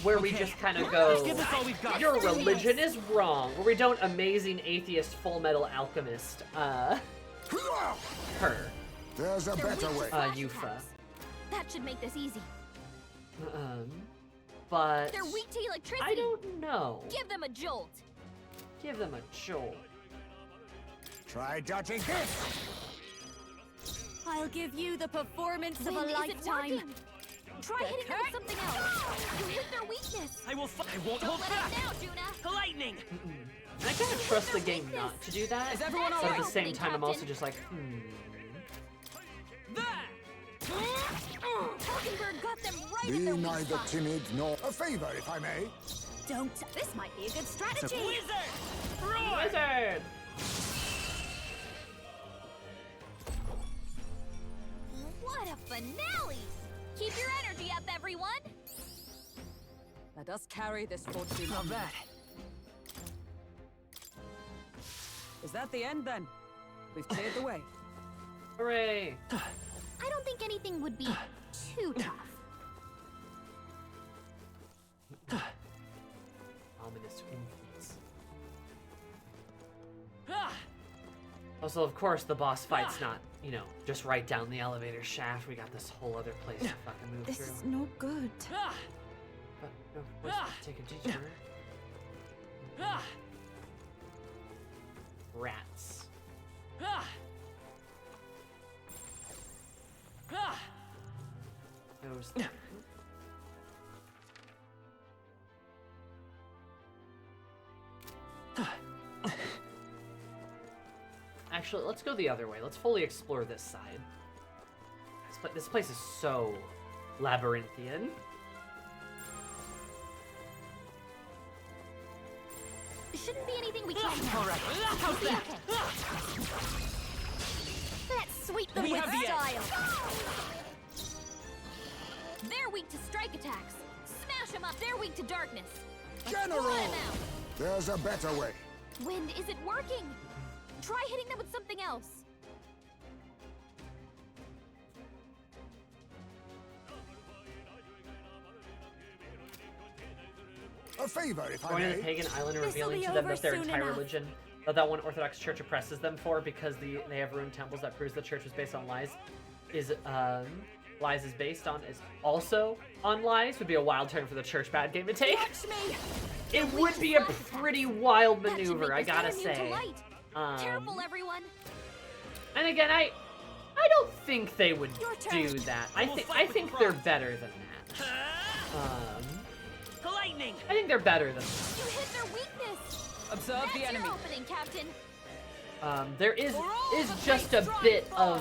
where we just kind of go, Give us all we've got. your religion is wrong, where we don't Amazing Atheist Full Metal Alchemist, her, There's a better way. Yufa. That should make this easy. But They're weak to electricity. I don't know. Give them a jolt. Give them a jolt. Try dodging this. I'll give you the performance of Wind a isn't lifetime. working. Try hitting them with something else. You hit their weakness. I won't Don't hold let back. up now, Juna. Lightning. I kind of trust the game not to do that. Is everyone But at the alright? same time, I'm also just like, Hulkenberg got them right Be in their weak neither spot. timid nor a favor, if I may. Don't. This might be a good strategy. Wizard. Roar. Wizard! What a finale! Keep your energy up, everyone. Let us carry this fortune. Not bad. Is that the end then? We've cleared the way. Hooray! I don't think anything would be too tough. Ominous Umphis. Ah. Also, of course, the boss fight's not, you know, just right down the elevator shaft. We got this whole other place to fucking move This through. is no good. Ah. But no, let's take a detour. Ah. Rats. Ah. Ah. Those. Actually, let's go the other way. Let's fully explore this side. This place is so labyrinthian. Shouldn't be anything we can't All right. How's be that? okay. Let's sweep them We with have the edge. style. They're weak to strike attacks. Smash them up. They're weak to darkness. Let's General! blot 'em out. There's a better way. Wind isn't working. Try hitting them with something else. A favor, if I Going to the may. pagan island and This'll revealing be to them over that their soon entire enough. religion, that one Orthodox Church oppresses them for because they have ruined temples that proves the church was based on lies, is based on is also on lies, would be a wild turn for the church bad game to take. Watch me. It would be a pretty wild That should maneuver, make I this gotta immune to say. light. Careful, everyone. And again, I don't think they would Your turn. do that. We'll I fight with think pride. they're better than that. Lightning. I think they're better than You hit their weakness. Observe That's the enemy. your opening, Captain. that. There is all just the a great bit strong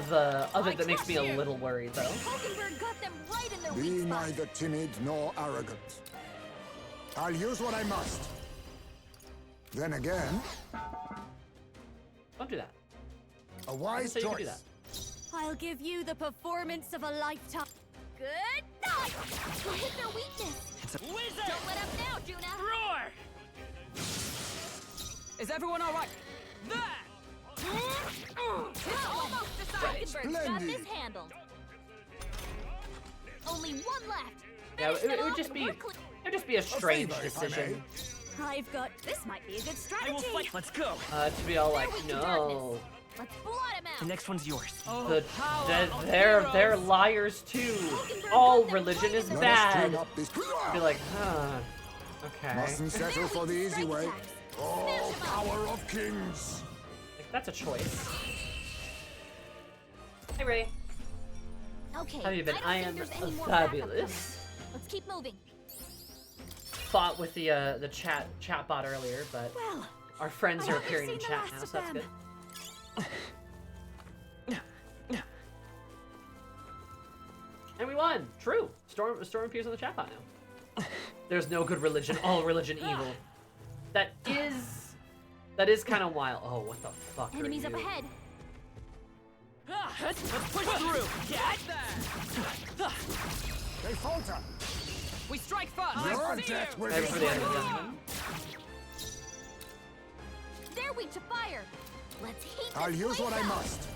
of it that makes me a little worried though. Hulkenberg got them right in their Be weak spot. neither timid nor arrogant. I'll use what I must. Then again, Don't do that. a I wise say you can do choice. that. I'll give you the performance of a lifetime. Good night. You hit their weakness. Wizard. Don't let up now, Juna. Roar. Is everyone all right? That. It's almost decided. Hulkenberg's got Splendid. this handled. Only one left. Yeah, Finish it them would off just and be we're it clear. would just be a strange favor, if I decision I've got. This might be a good I strategy. will fight. Let's go. to be all like, They're weak to no. darkness. Let's blot him The out. next one's yours. The, power of they're heroes. liars too. Hulkenberg All got them religion right is in their Let us bad. clean up this. Be like, huh. Okay. Mustn't settle for the easy way. Strike attacks. Oh, Smash 'em up. power of kings! That's a choice. Hey, Ray. Okay. How have you been? I don't I think am there's any more backup fabulous. coming. Let's keep moving. Fought with the chat bot earlier, but Well, our friends I are haven't appearing in seen the chat last now, of so that's them. good. And we won! True! Storm appears in the chat bot now. There's no good religion, all religion evil. That is kind of wild. Oh, what the fuck Enemies are up you? ahead. Let's push through. Get that. They falter! We strike first. Your See death you. will Ready be for the end of the swift. dungeon. They're weak to fire. Let's heat I'll this use place what I up. must.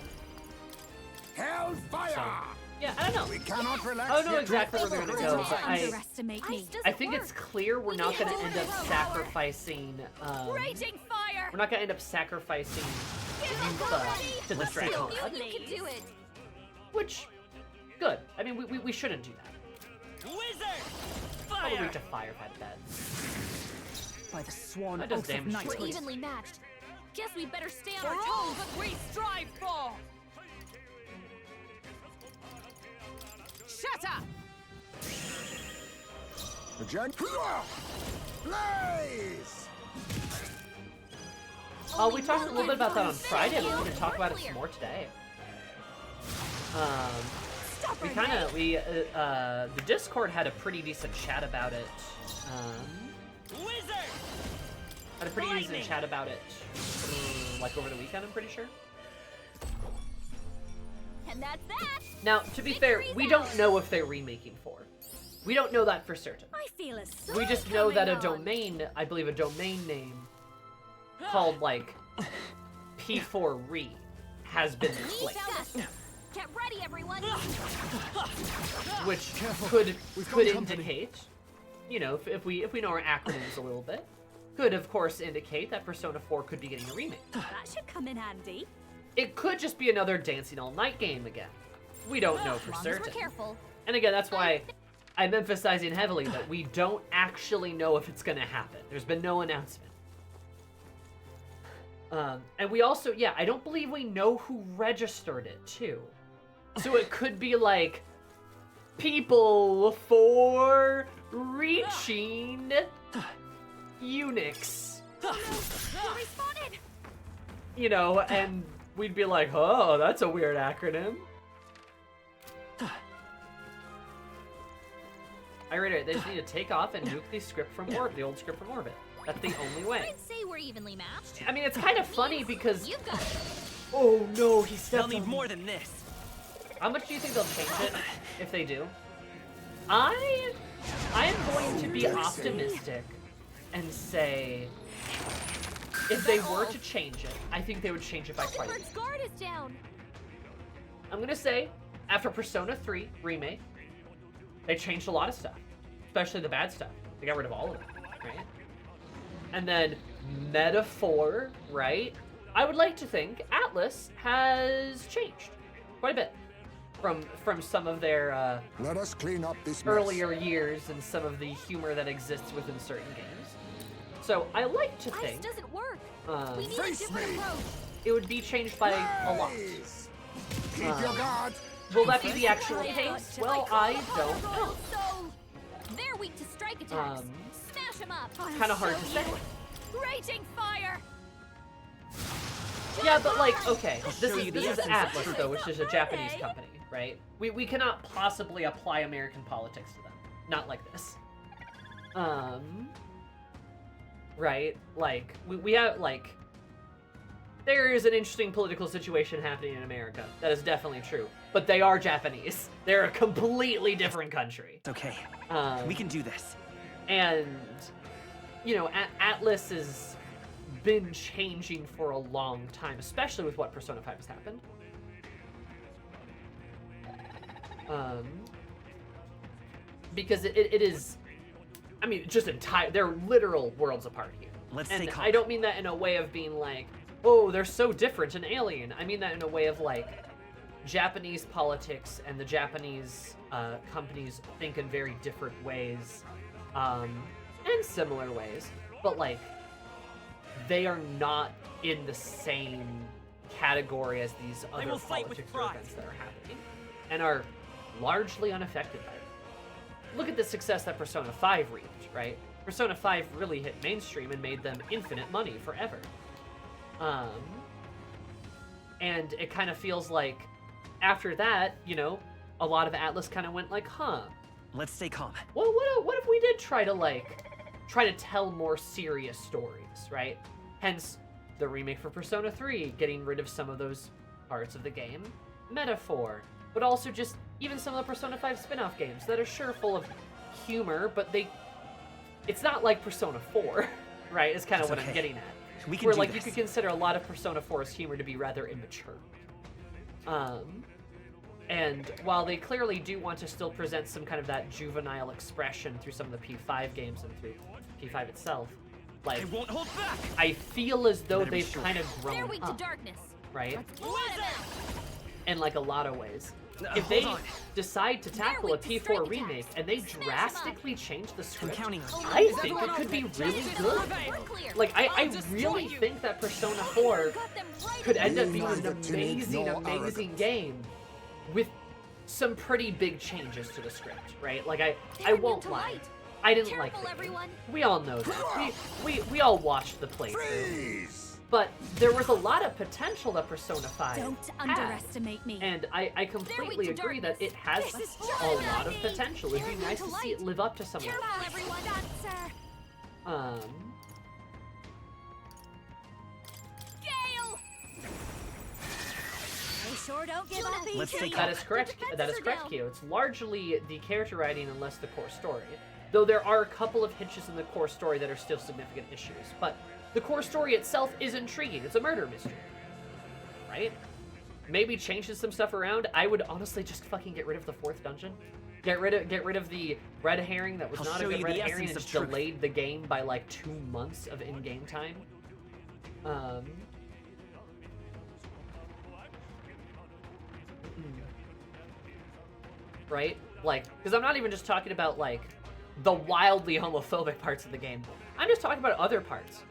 Hellfire! Yeah, I don't know. We cannot relax I don't know yet. exactly where they're gonna go, don't but I underestimate me. Ice doesn't I think work. it's clear we're We not need gonna to end do up it. sacrificing. Raging fire. We're not gonna end up sacrificing Yufa to the You Draco, knew you could do it. which good. I mean, we shouldn't do that. Wizard. Probably Fire. to firefight that. By the sworn That does oath of damage to We're it. knighthood. evenly matched. Guess we better stay on For our all toes. that we strive for. Shatter. The gen- Blaze! Oh, we talked a little bit about that on Finish Friday. you. We're gonna talk about it Clear. some more today. Stop We her, kind of May. the Discord had a pretty decent chat about it. Wizard. Had a pretty decent Lightning. chat about it, like over the weekend. I'm pretty sure. And that's that. Now, to be fair, we don't know if they're remaking 4. We don't know that for certain. I feel a surge We just know that a coming on. domain, I believe a domain name called like P4Re has been We displayed, found us. Get ready, everyone. which Careful. could We've got could company. indicate, you know, if we know our acronyms a little bit, could of course indicate that Persona 4 could be getting a remake. That should come in handy. It could just be another Dancing All Night game again. We don't know for As long as we're certain. careful. And again, that's why I'm emphasizing heavily that we don't actually know if it's going to happen. There's been no announcement. And we also, yeah, I don't believe we know who registered it, too. So it could be like, people for reaching Unix. We're respawted. You know, and we'd be like, oh, that's a weird acronym. I reiterate, they just need to take off and nuke the script from orbit, the old script from orbit. That's the only way. I'd say we're evenly matched. I mean, it's kind of funny because, You've got it. oh no, he They'll stepped need on more me. than this. How much do you think they'll change it if they do? I am going to be optimistic and say if they were to change it, I think they would change it by quite a bit. Edward's guard is down. I'm gonna say, after Persona 3 remake, they changed a lot of stuff, especially the bad stuff. They got rid of all of it, right? And then Meta 4, right? I would like to think Atlas has changed quite a bit from some of their Let us clean up this mess. earlier years and some of the humor that exists within certain games. So I like to Ice think doesn't work. um, We need a Face different me. approach. it would be changed by a lot. Blaze! Keep your guard! Will that be the actual I case? got Well, I don't know. Royal Soul. They're weak to strike attacks. Smash them up. Kind of hard to say. Raging fire. Yeah, but like, okay, this show is you the this is essence of Atlas truth. though, which is a Japanese company, right? We cannot possibly apply American politics to them. Not like this. Right? Like we have like there is an interesting political situation happening in America. That is definitely true. But they are Japanese. They're a completely different country. It's okay. Um, We can do this. And, you know, Atlas has been changing for a long time, especially with what Persona 5 has happened. Because it is, I mean, just they're literal worlds apart here. Let's And stay calm. I don't mean that in a way of being like, oh, they're so different and alien. I mean that in a way of like, Japanese politics and the Japanese companies think in very different ways. in similar ways, but like they are not in the same category as these other will fight with politics or pride. events that are happening, and are largely unaffected by it. Look at the success that Persona 5 reaped, right? Persona 5 really hit mainstream and made them infinite money forever. And it kind of feels like after that, you know, a lot of Atlas kind of went like, huh, Let's stay calm. well, what if we did try to tell more serious stories, right? Hence, the remake for Persona 3, getting rid of some of those parts of the game. Metaphor, but also just even some of the Persona 5 spin-off games that are sure full of humor, but it's not like Persona 4, right? Is kind of It's what okay. I'm getting at. We can Where do like this. you could consider a lot of Persona 4's humor to be rather immature. And while they clearly do want to still present some kind of that juvenile expression through some of the P5 games and through P5 itself, like I won't hold back. I feel as though Better be they've sure. kind of They're grown weak to up, darkness. right? Blood 'em out. In like a lot of ways. If hold they on. decide to tackle a weak to P4 strike remake attacks. and they Smash 'em up. drastically change the I'm script, counting on you. I Is think everyone it could be okay? really Justice good. prevail. We're clear. Like I I'll destroy really you. think that Persona 4 Got them right could in end the up being an Neither timid amazing, nor amazing arrogant. game with some pretty big changes to the script, right? Like I They're won't new to lie. light. I didn't Careful, like the game. everyone. We all know that. We all watched the playthrough. Freeze! But there was a lot of potential that Persona 5 Don't had. underestimate me. And I completely weak to agree that darkness. it has This is a Johnny lot of Rodney. potential. It'd be They're nice new to to see it light. live up to some of Careful, that. everyone. Dancer. Gale! They sure don't give up easy. Let's stay That calm. is correct. defenses That is are correct, down. Kyo. It's largely the character writing and less the core story. Though there are a couple of hitches in the core story that are still significant issues. But the core story itself is intriguing. It's a murder mystery. Right? Maybe changes some stuff around. I would honestly just fucking get rid of the 4th dungeon. Get rid of the red herring that was I'll not show a good you red the herring and essence just of truth. delayed the game by like 2 months of in-game time. Right? Like, because I'm not even just talking about like the wildly homophobic parts of the game. I'm just talking about other parts.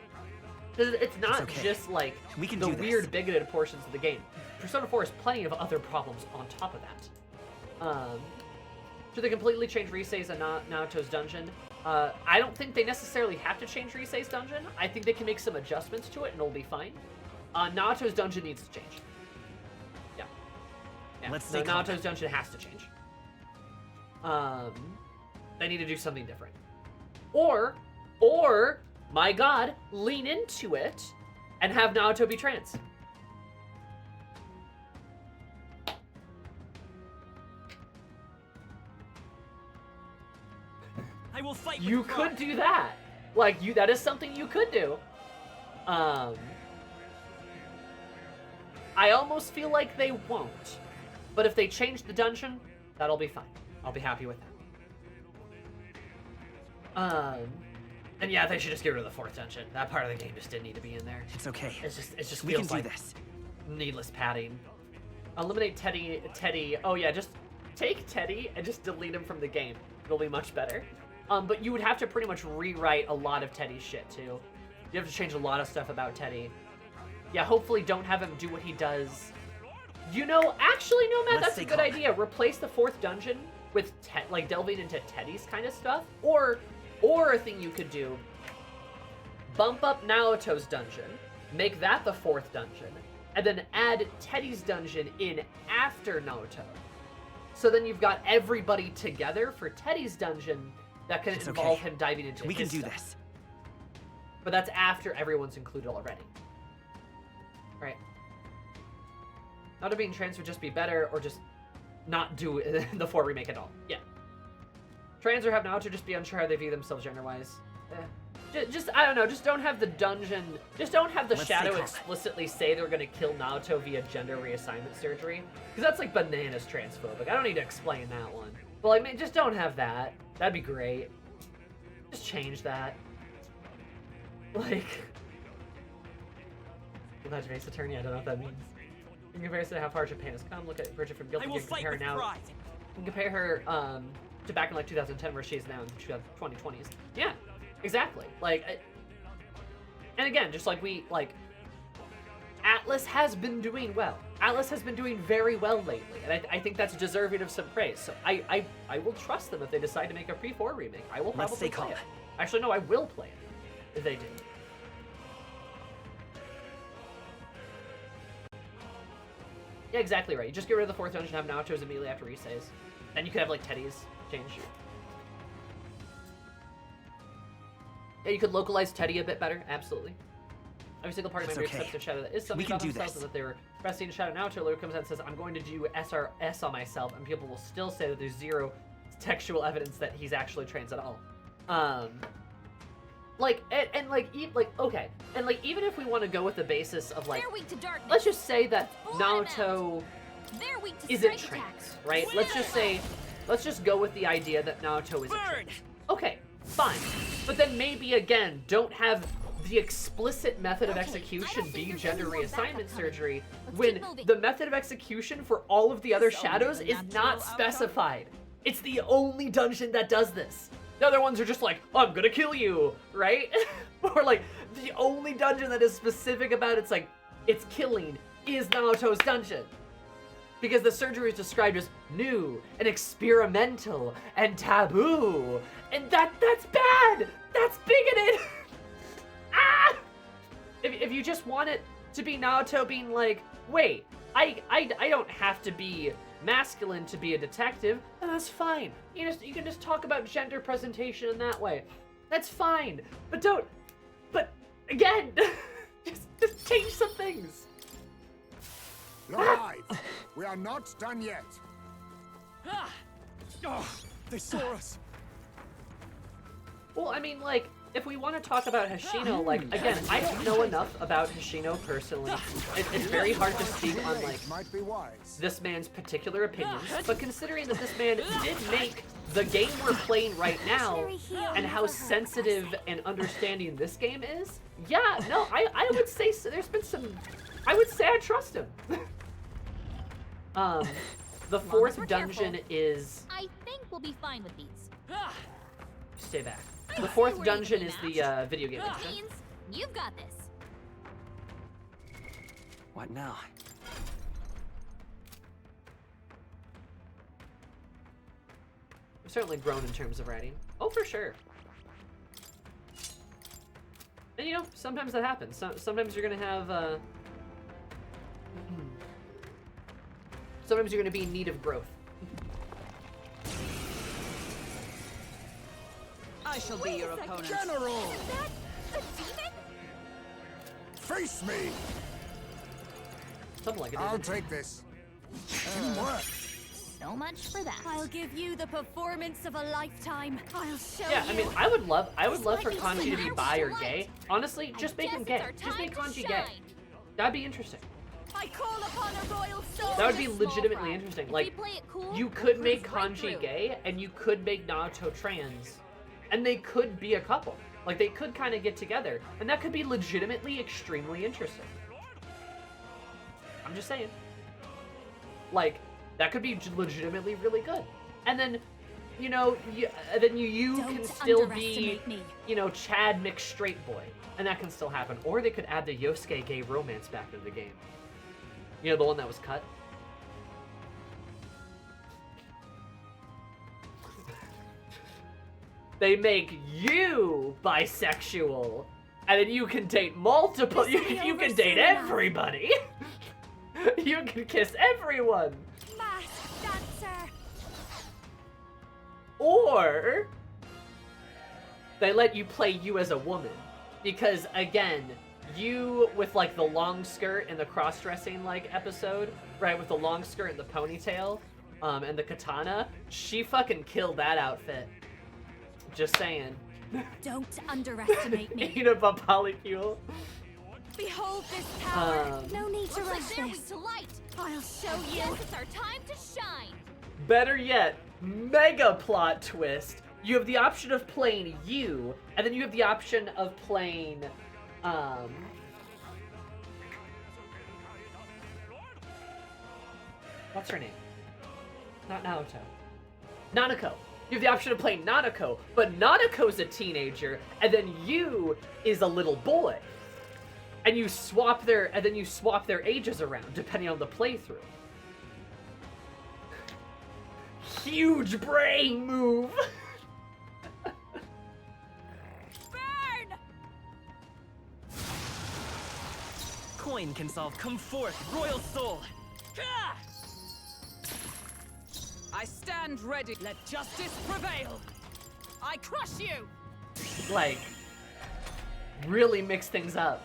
Because it's not okay. just like We can the do this. weird bigoted portions of the game. Persona 4 has plenty of other problems on top of that. Should they completely change Risei's and Naoto's dungeon? I don't think they necessarily have to change Risei's dungeon. I think they can make some adjustments to it and it'll be fine. Naoto's dungeon needs to change. Yeah. Let's stay calm. Naoto's dungeon has to change. They need to do something different. Or, my god, lean into it and have Naoto be trans. I will fight You with could pride. do that. Like, that is something you could do. I almost feel like they won't. But if they change the dungeon, that'll be fine. I'll be happy with that. And yeah, they should just get rid of the 4th dungeon. That part of the game just didn't need to be in there. It's okay. It just We can feels do like this. needless padding. Eliminate Teddy. Oh yeah, just take Teddy and just delete him from the game. It'll be much better. But you would have to pretty much rewrite a lot of Teddy's shit too. You have to change a lot of stuff about Teddy. Yeah, hopefully don't have him do what he does. You know, actually, no, Matt, Let's that's a stay good calm. idea. Replace the 4th dungeon with like delving into Teddy's kind of stuff, or a thing you could do. Bump up Naoto's dungeon, make that the 4th dungeon, and then add Teddy's dungeon in after Naoto. So then you've got everybody together for Teddy's dungeon that can It's involve okay. him diving into We can his do stuff. this. But that's after everyone's included already. Right. Not being trans would just be better, or just not do the 4 remake at all. Yeah. Trans or have Naoto just be unsure how they view themselves gender-wise. Just I don't know, just don't have the dungeon, just don't have the Let's shadow stay calm. explicitly say they're gonna kill Naoto via gender reassignment surgery. Because that's like bananas transphobic. I don't need to explain that one. But like, man, just don't have that. That'd be great. Just change that. Like... Alleged race attorney, I don't know what that means. In comparison to how far Japan has come, look at Bridget from Guilty I will Gear, fight compare with now. pride. You can compare her to back in like 2010 where she is now in the 2020s. Yeah. Exactly. Like, and again, just like Atlas has been doing well. Atlas has been doing very well lately, and I think that's deserving of some praise. So I will trust them if they decide to make a Pre-4 remake. I will probably play it. Actually, no, I will play it if they do. Yeah, exactly right. You just get rid of the 4th dungeon, have Naoto's immediately after resays. Then you could have, like, Teddy's change. Yeah, you could localize Teddy a bit better, absolutely. Every single party member accepts a shadow that is something about themselves, and that they were pressing a shadow. Naoto literally comes out and says, I'm going to do SRS on myself, and people will still say that there's zero textual evidence that he's actually trans at all. Like, okay. And, like, even if we want to go with the basis of, like, let's just say that Naoto isn't trans, right? Let's just go with the idea that Naoto isn't trans. Okay, fine. But then maybe, again, don't have the explicit method of execution be gender reassignment surgery when the method of execution for all of the other shadows is not specified. It's the only dungeon that does this. The other ones are just like, oh, I'm gonna kill you, right? Or like, the only dungeon that is specific about it's like, it's killing is Naoto's dungeon. Because the surgery is described as new and experimental and taboo. And that's bad! That's bigoted! Ah! If you just want it to be Naoto being like, wait, I don't have to be masculine to be a detective, then that's fine. You can just talk about gender presentation in that way. That's fine. But again, just change some things. Alive! We are not done yet. Oh, they saw us. Well, I mean, like, if we want to talk about Hoshino, like, again, I don't know enough about Hoshino personally. It's very hard to speak on, like, this man's particular opinions, but considering that this man did make the game we're playing right now, and how sensitive and understanding this game is, yeah, no, I would say so. There's been some, I would say I trust him. The 4th dungeon is... I think we'll be fine with these. Stay back. The 4th dungeon is the video game dungeon. You've got this. What now? I've certainly grown in terms of writing. Oh, for sure. And you know, sometimes that happens. Sometimes you're gonna have, sometimes you're gonna be in need of growth. I shall be your opponent. General! Is that a demon? Face me! Something like it. I'll take this. Teamwork. So much for that. I'll give you the performance of a lifetime. I'll show Yeah, you. I mean, I would love for Kanji to be bi or gay. Honestly, just make him gay. Just make Kanji gay. That'd be interesting. I call upon a royal soul. That would be legitimately interesting. Like, you could make Kanji gay, and you could make Naoto trans, and they could be a couple. Like, they could kind of get together, and that could be legitimately extremely interesting. I'm just saying. Like, that could be legitimately really good. And then, you know, you can still be, you know, Chad mixed straight boy, and that can still happen. Or they could add the Yosuke gay romance back into the game. You know, the one that was cut? They make you bisexual, and then you can date multiple, you can date everybody. You can kiss everyone. Masked dancer. Or they let you play you as a woman. Because again, you with like the long skirt and the cross-dressing like episode, right, with the long skirt and the ponytail, and the katana, she fucking killed that outfit. Just saying. Don't underestimate me. Eat a polycule. Behold this power. No need to rush this. To light. I'll show you. Yes, it's our time to shine. Better yet, mega plot twist. You have the option of playing you, and then you have the option of playing, what's her name? Not Naoto. Nanako. You have the option of playing Nanako, but Nanako's a teenager, and then you is a little boy. And you swap their ages around depending on the playthrough. Huge brain move. Burn! Coin can solve. Come forth, royal soul. Ah! I stand ready. Let justice prevail. I crush you. Like, really mix things up.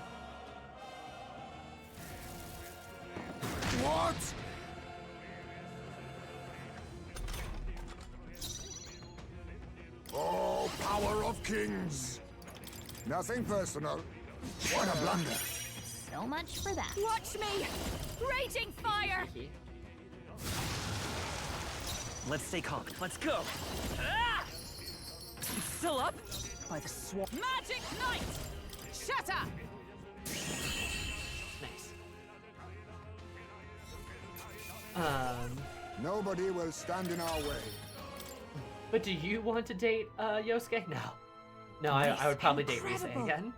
What? Oh, power of kings! Nothing personal. What a blunder. So much for that. Watch me! Raging fire! Let's stay calm. Let's go. Ah! You still up? By the swamp. Magic Knight! Shatter! Nice. Nobody will stand in our way. But do you want to date Yosuke? No. No, I would probably date Rise Incredible. again.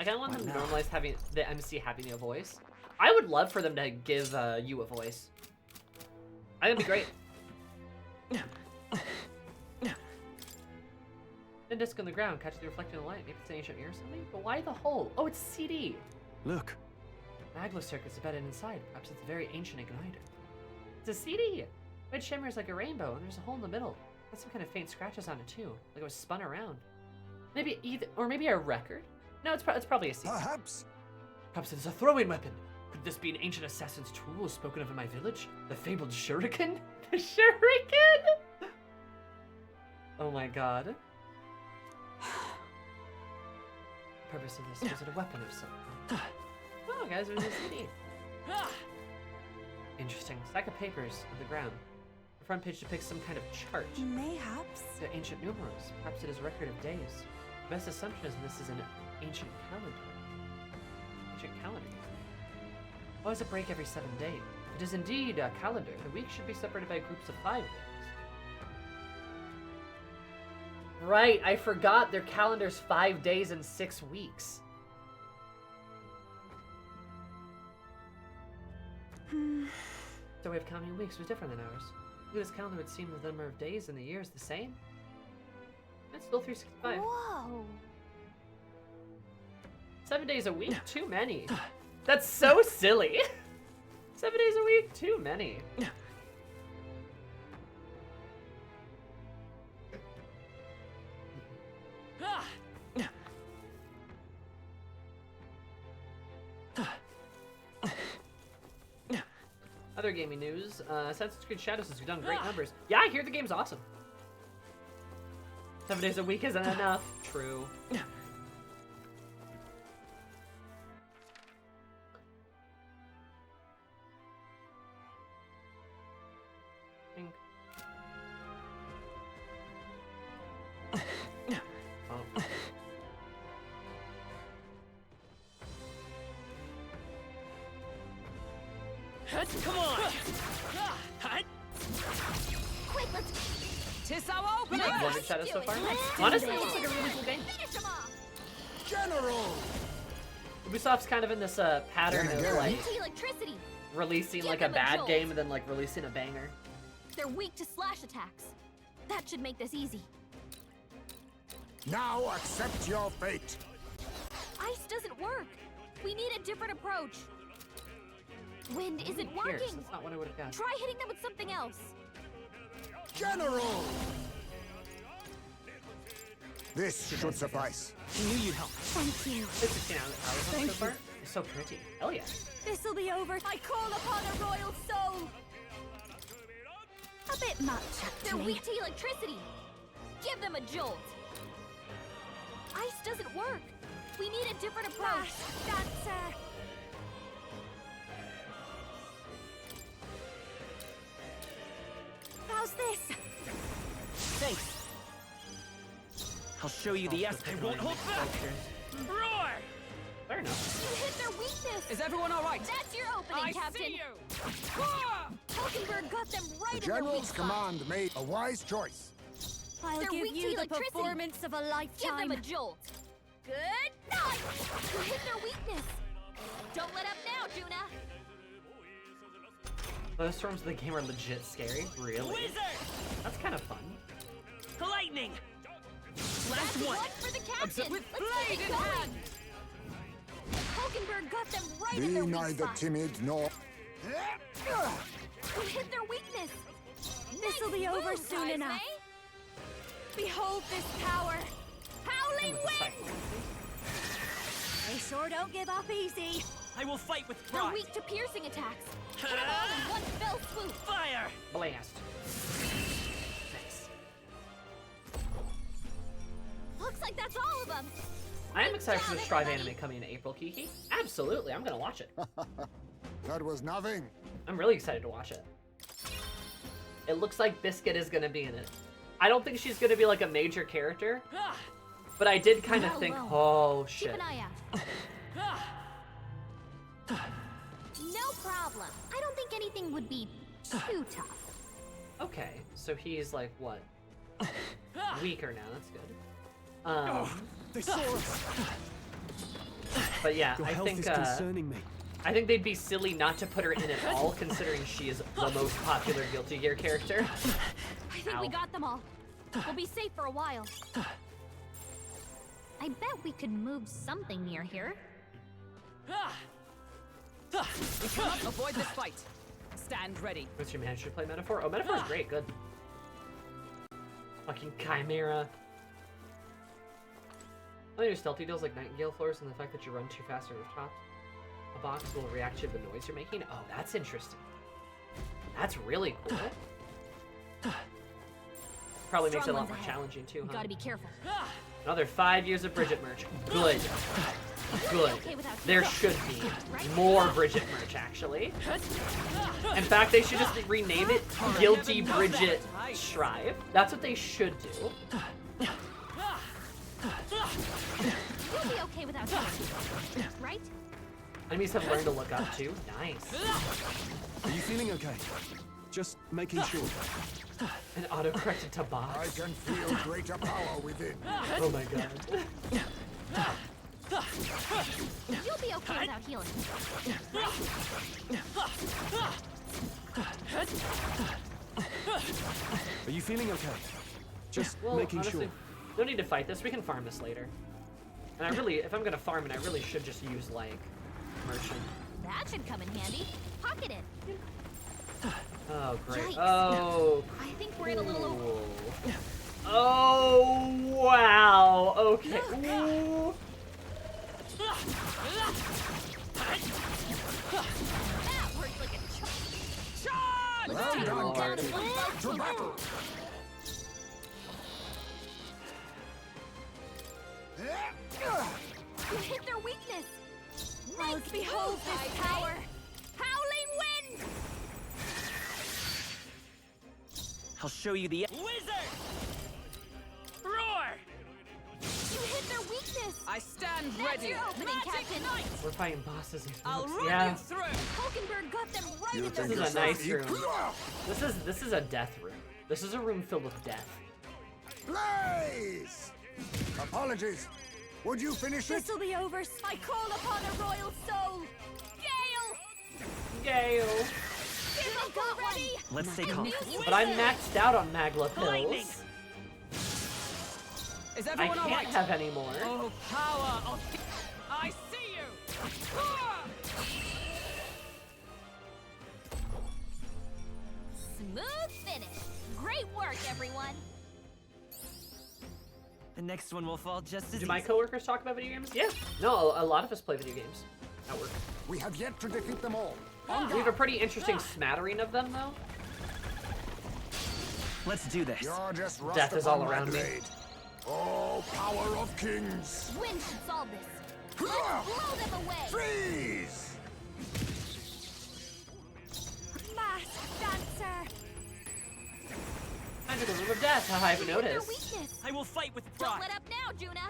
I kind of want them to normalize having the MC having a voice. I would love for them to give you a voice. I think it'd be great. Then disc on the ground, catch the reflecting light. Maybe it's an ancient mirror or something. But why the hole? Oh, it's CD. Look. Maglo circuit's embedded inside. Perhaps it's a very ancient igniter. It's a CD. It shimmers like a rainbow, and there's a hole in the middle. Got some kind of faint scratches on it too, like it was spun around. Maybe either, or maybe a record. No, it's probably a CD. Perhaps. Perhaps it's a throwing weapon. Could this be an ancient assassin's tool spoken of in my village? The fabled shuriken? The shuriken? Oh my god. Purpose of this, was it a weapon of some kind? Oh, guys, there's a CD. Ah! Interesting. Stack of papers on the ground. The front page depicts some kind of chart. Mayhaps. The ancient numerals. Perhaps it is a record of days. The best assumption is this is an ancient calendar. Ancient calendar. Why does it break every 7 days? It is indeed a calendar. The week should be separated by groups of 5 days. Right, I forgot their calendar's 5 days and 6 weeks. Their way of counting weeks was different than ours. Look at this calendar, would seem the number of days and the years the same. It's still 365. Whoa. 7 days a week? Too many. That's so silly. 7 days a week? Too many. Ah! Other gaming news, Assassin's Creed Shadows has done great numbers. Yeah, I hear the game's awesome. 7 days a week isn't enough. True. Oh. Come on! Quick, let's Tis our opening! I've loved Shadows so far. Honestly, it looks like a really cool game. finish him off. General! Ubisoft's kind of in this pattern Then of again. like To electricity. releasing Give like a them a bad jolt. game and then like releasing a banger. They're weak to slash attacks. That should make this easy. Now accept your fate. Ice doesn't work. We need a different approach. Wind isn't Pierce, working. that's not what I would have got. Try hitting them with something else. General! This should suffice. I knew you'd help. Thank you. 16 hours on so far. It's so pretty. Hell yeah. This'll be over. I call upon a royal soul. A bit much, They're actually. weak to electricity. Give them a jolt. Ice doesn't work. We need a different approach. Dancer. How's this? Thanks. I'll show you the S. I won't hold back. Roar! Fair enough. You hit their weakness. Is everyone alright? That's your opening, I Captain. see you! Ah! got them right The in their weak General's spot. command made a wise choice. I'll They're give weak to you the electricity. performance of a Give lifetime. them a jolt. Good night. You hit their weakness. Don't let up now, Juna. Those storms of the game are legit scary. Really? Wizard! That's kind of fun. Lightning! Last one. for the captain. With Let's blade keep it in going. hand. Hulkenberg got them right Be in their weak neither spot. timid nor... You hit their weakness. This'll be Nice over move, soon Guys, enough. May. Behold this power. Howling With the wind! cycle. They sure don't give up easy. I will fight with They're pride. weak to piercing attacks. Hit them all in one fell swoop. Fire! Blast. Nice. Looks like that's all of them. I am excited for job, the Strive everybody. anime coming in April, Kiki. Absolutely, I'm gonna watch it. That was nothing. I'm really excited to watch it. It looks like Biscuit is gonna be in it. I don't think she's gonna be like a major character, Ah! but I did kind of Well, think, well. oh Keep shit. an eye out. Ah! No problem. I don't think anything would be too tough. Okay, so he's like what? Ah! Weaker now. That's good. They saw us. But yeah, Your I health think is concerning me. I think they'd be silly not to put her in at all, considering she is the most popular Guilty Gear character. I think we Ow. got them all. We'll be safe for a while. I bet we could move something near here. Ah! We cannot avoid this fight. Stand ready. What's your manager to play Metaphor? Oh, Metaphor's great. Good. Fucking Chimera. All your stealthy deals like Nightingale floors and the fact that you run too fast on the top. A box will react to the noise you're making. Oh, that's interesting. That's really cool. Probably makes it a lot Strong more ones ahead. challenging too, huh? Gotta be careful. Another 5 years of Bridget merch. Good. Good. Okay without you. There should be more Bridget merch, actually. In fact, they should just rename it Guilty Bridget Strive. That's what they should do. We'll be okay without you. Right? Enemies have learned to look up too. Nice. Are you feeling okay? Just making sure. And auto-corrected to I box. can feel greater power within. Oh my god. You'll be okay without healing. Are you feeling okay? Just Well, making honestly, sure. don't need to fight this. We can farm this later. And I really, if I'm gonna farm it, I really should just use, like, merchant. That should come in handy. Pocket it. Oh, great. Yikes. Oh, I think we're in a little over. cool. Oh, wow. Okay. Ooh. That worked like a Charge! Well take done, them down Captain. in one fell To swoop. battle. You hit their weakness. I'll Nice behold move, this Guys, power. Howling wind. I'll show you the wizard! Roar! You hit their weakness. I stand That's ready. your opening, Magic Captain. Knight. We're fighting bosses and I'll folks. run Yeah. you through. Hulkenberg got them right You in their think This is a yourself nice room. equal? This is a death room. This is a room filled with death. Blaze! Apologies. Would you finish it? This'll be over. I call upon a royal soul. Gale. Gale. Give got ready. Let's stay calm. But I'm maxed out on Magla Lightning. pills. Is I everyone all can't right? have any more. Oh, power of... I see you! Ah! Smooth finish. Great work, everyone. The next one will fall just as Do my easy. coworkers talk about video games? Yeah. No, a lot of us play video games at work. We have yet to defeat them all. We have a pretty interesting smattering of them, though. Let's do this. You're just rust Death is upon all my around me. blade. Oh, power of kings! Wind should solve this. Let's blow them away. Freeze! Masked dancer. Enter the room of death. How I've You hit their noticed. weakness. I will fight with Don't pride. let up now, Juna.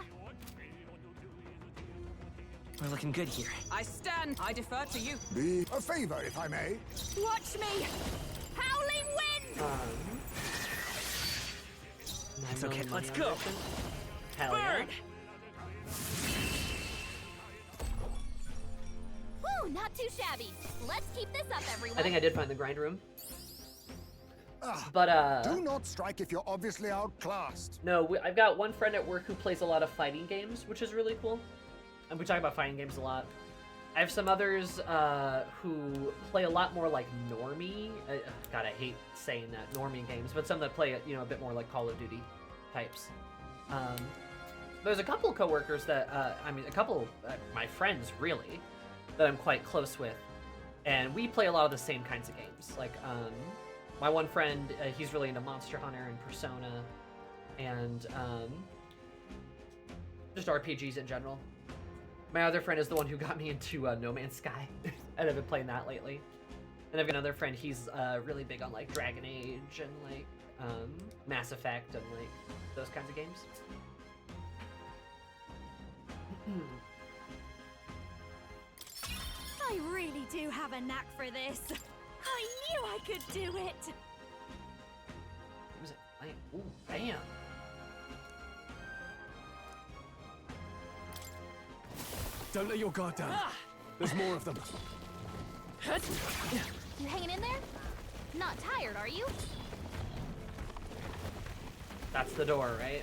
We're looking good here. I stand. I defer to you. Be a favor, if I may. Watch me. Howling no okay. money Let's on go. merchant. Hell yeah. Burn! Whew, not too shabby. Let's keep this up, everyone. I think I did find the grind room. Ah, But, do not strike if you're obviously outclassed. no, I've got one friend at work who plays a lot of fighting games, which is really cool. And we talk about fighting games a lot. I have some others who play a lot more like normie. God, I hate saying that, normie games, but some that play, you know, a bit more like Call of Duty types. There's a couple coworkers that, I mean, a couple, my friends really, that I'm quite close with. And we play a lot of the same kinds of games. Like, my one friend, he's really into Monster Hunter and Persona, and just RPGs in general. My other friend is the one who got me into No Man's Sky, and I've been playing that lately. And I've got another friend, he's really big on like Dragon Age and like Mass Effect and like those kinds of games. I really do have a knack for this. I knew I could do it. What was it? Ooh, bam! Don't let your guard down. There's more of them. You hanging in there? Not tired, are you? That's the door, right?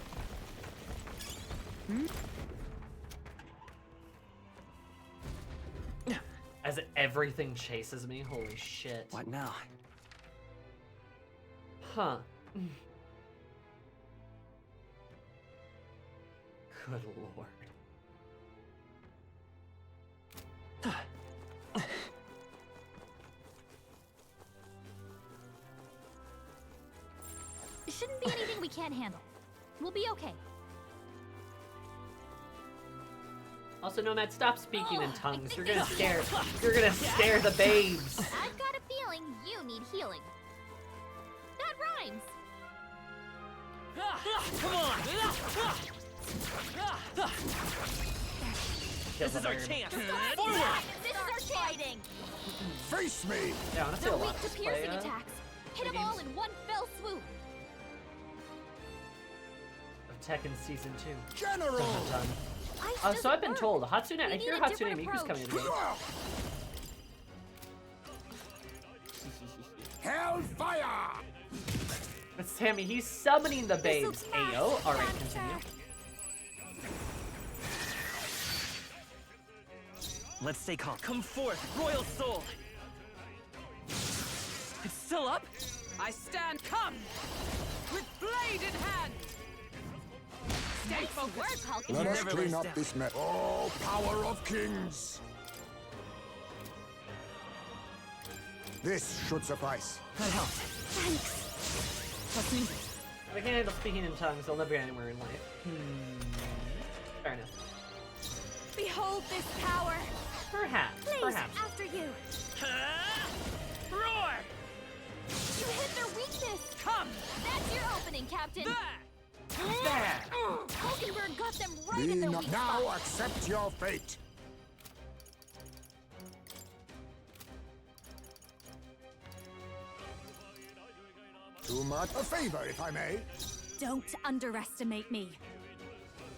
As everything chases me, holy shit. What now? Huh. Good lord. It shouldn't be anything we can't handle. We'll be okay. Also, Nomad, stop speaking in I tongues. think You're they gonna got scare. me. You're gonna scare the babes. I've got a feeling you need healing. That rhymes. Come on! Kill This the is our nerd. chance! Forward! Forward! This is our fighting. Face me! Yeah, honestly, They're a weak lot to of piercing play, attacks. Hit the them all games. in one fell swoop. of Tekken Season 2. General! Dun, dun, dun. Ice So I've been doesn't told, work. Hatsune, We I need hear a Hatsune different Miku's coming to the game. Hellfire! But Sammy, he's summoning the babes. smash, Ayo. Alright, Dancer. continue. Let's stay calm. Come forth, Royal Soul! It's still up? I stand. Come! With blade in hand! Stay Nice focused. work, Hulk. Let us never clean lays up down. this mess. Oh, power of kings! This should suffice. That helped. That's me. If I can't handle speaking in tongues, I'll never get anywhere in life. Fair enough. Behold this power. Perhaps. Please, Perhaps. after you. Roar! You hit their weakness. Come! That's your opening, Captain. There! Hulkenberg got them right Be in their not weak now, spot. accept your fate. Too much? A favor, if I may. Don't underestimate me.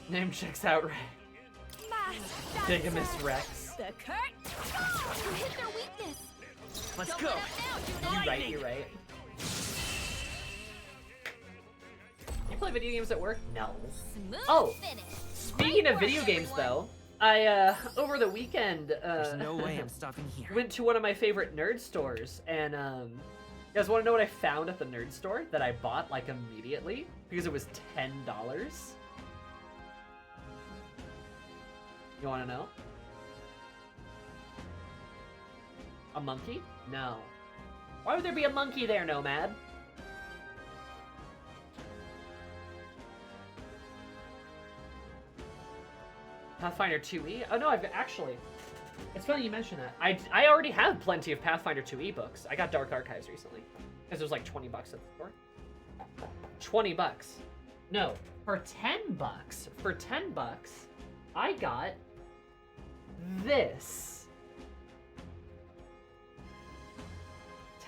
Name checks out right. Mass Bigamous dancer. Rex. The Kurt. You hit their weakness. Let's Don't go! let up now, You're Juno. right, you're right. You play video games at work? No. Smooth Oh. finish. Speaking Great of video work, games, everyone. though, I, over the weekend, There's no way I'm stopping here. went to one of my favorite nerd stores, and, you guys want to know what I found at the nerd store that I bought, like, immediately? Because it was $10. You want to know? A monkey? No. Why would there be a monkey there, Nomad? Pathfinder 2e? Oh no, I've actually... It's funny you mention that. I already have plenty of Pathfinder 2e books. I got Dark Archives recently. Because it was like 20 bucks at the store. 20 bucks. No, for 10 bucks. For 10 bucks, I got this.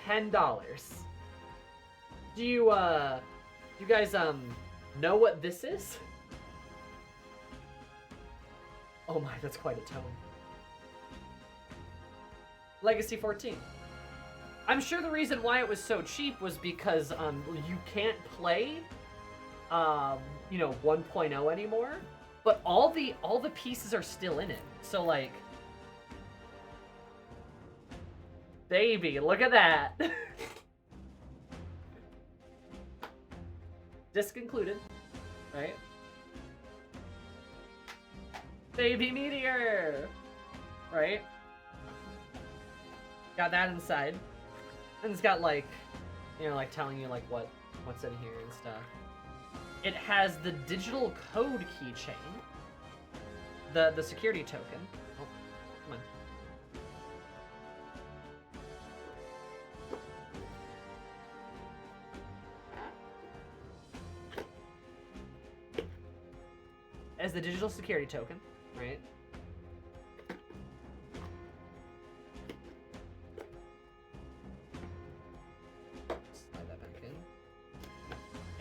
$10. Do you guys, know what this is? Oh my, that's quite a tome. Legacy 14. I'm sure the reason why it was so cheap was because you can't play 1.0 anymore, but all the pieces are still in it. So like, baby, look at that. Disc included, right? Baby meteor, right? Got that inside, and it's got like, like telling you like what's in here and stuff. It has the digital code keychain, the security token. Oh, come on. As the digital security token, right? Slide that back in.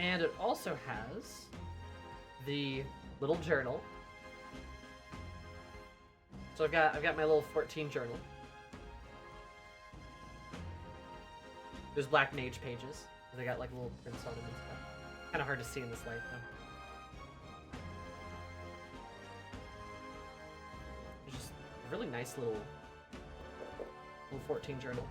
And it also has the little journal. So I've got my little 14 journal. There's black mage pages. They got like little prints on them and stuff. Kind of hard to see in this light though. It's just a really nice little 14 journal.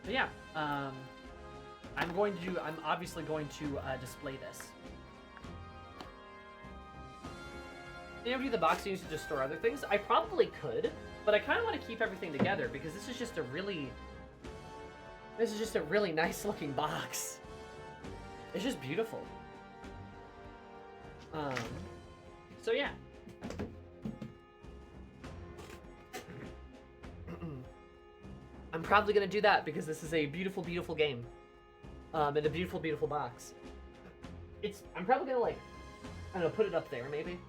But yeah, I'm obviously going to display this. You empty the box and use it to store other things? I probably could, but I kind of want to keep everything together because this is just a really nice looking box. It's just beautiful. So yeah. I'm probably gonna do that because this is a beautiful, beautiful game. And a beautiful, beautiful box. I'm probably gonna like, I don't know, put it up there maybe.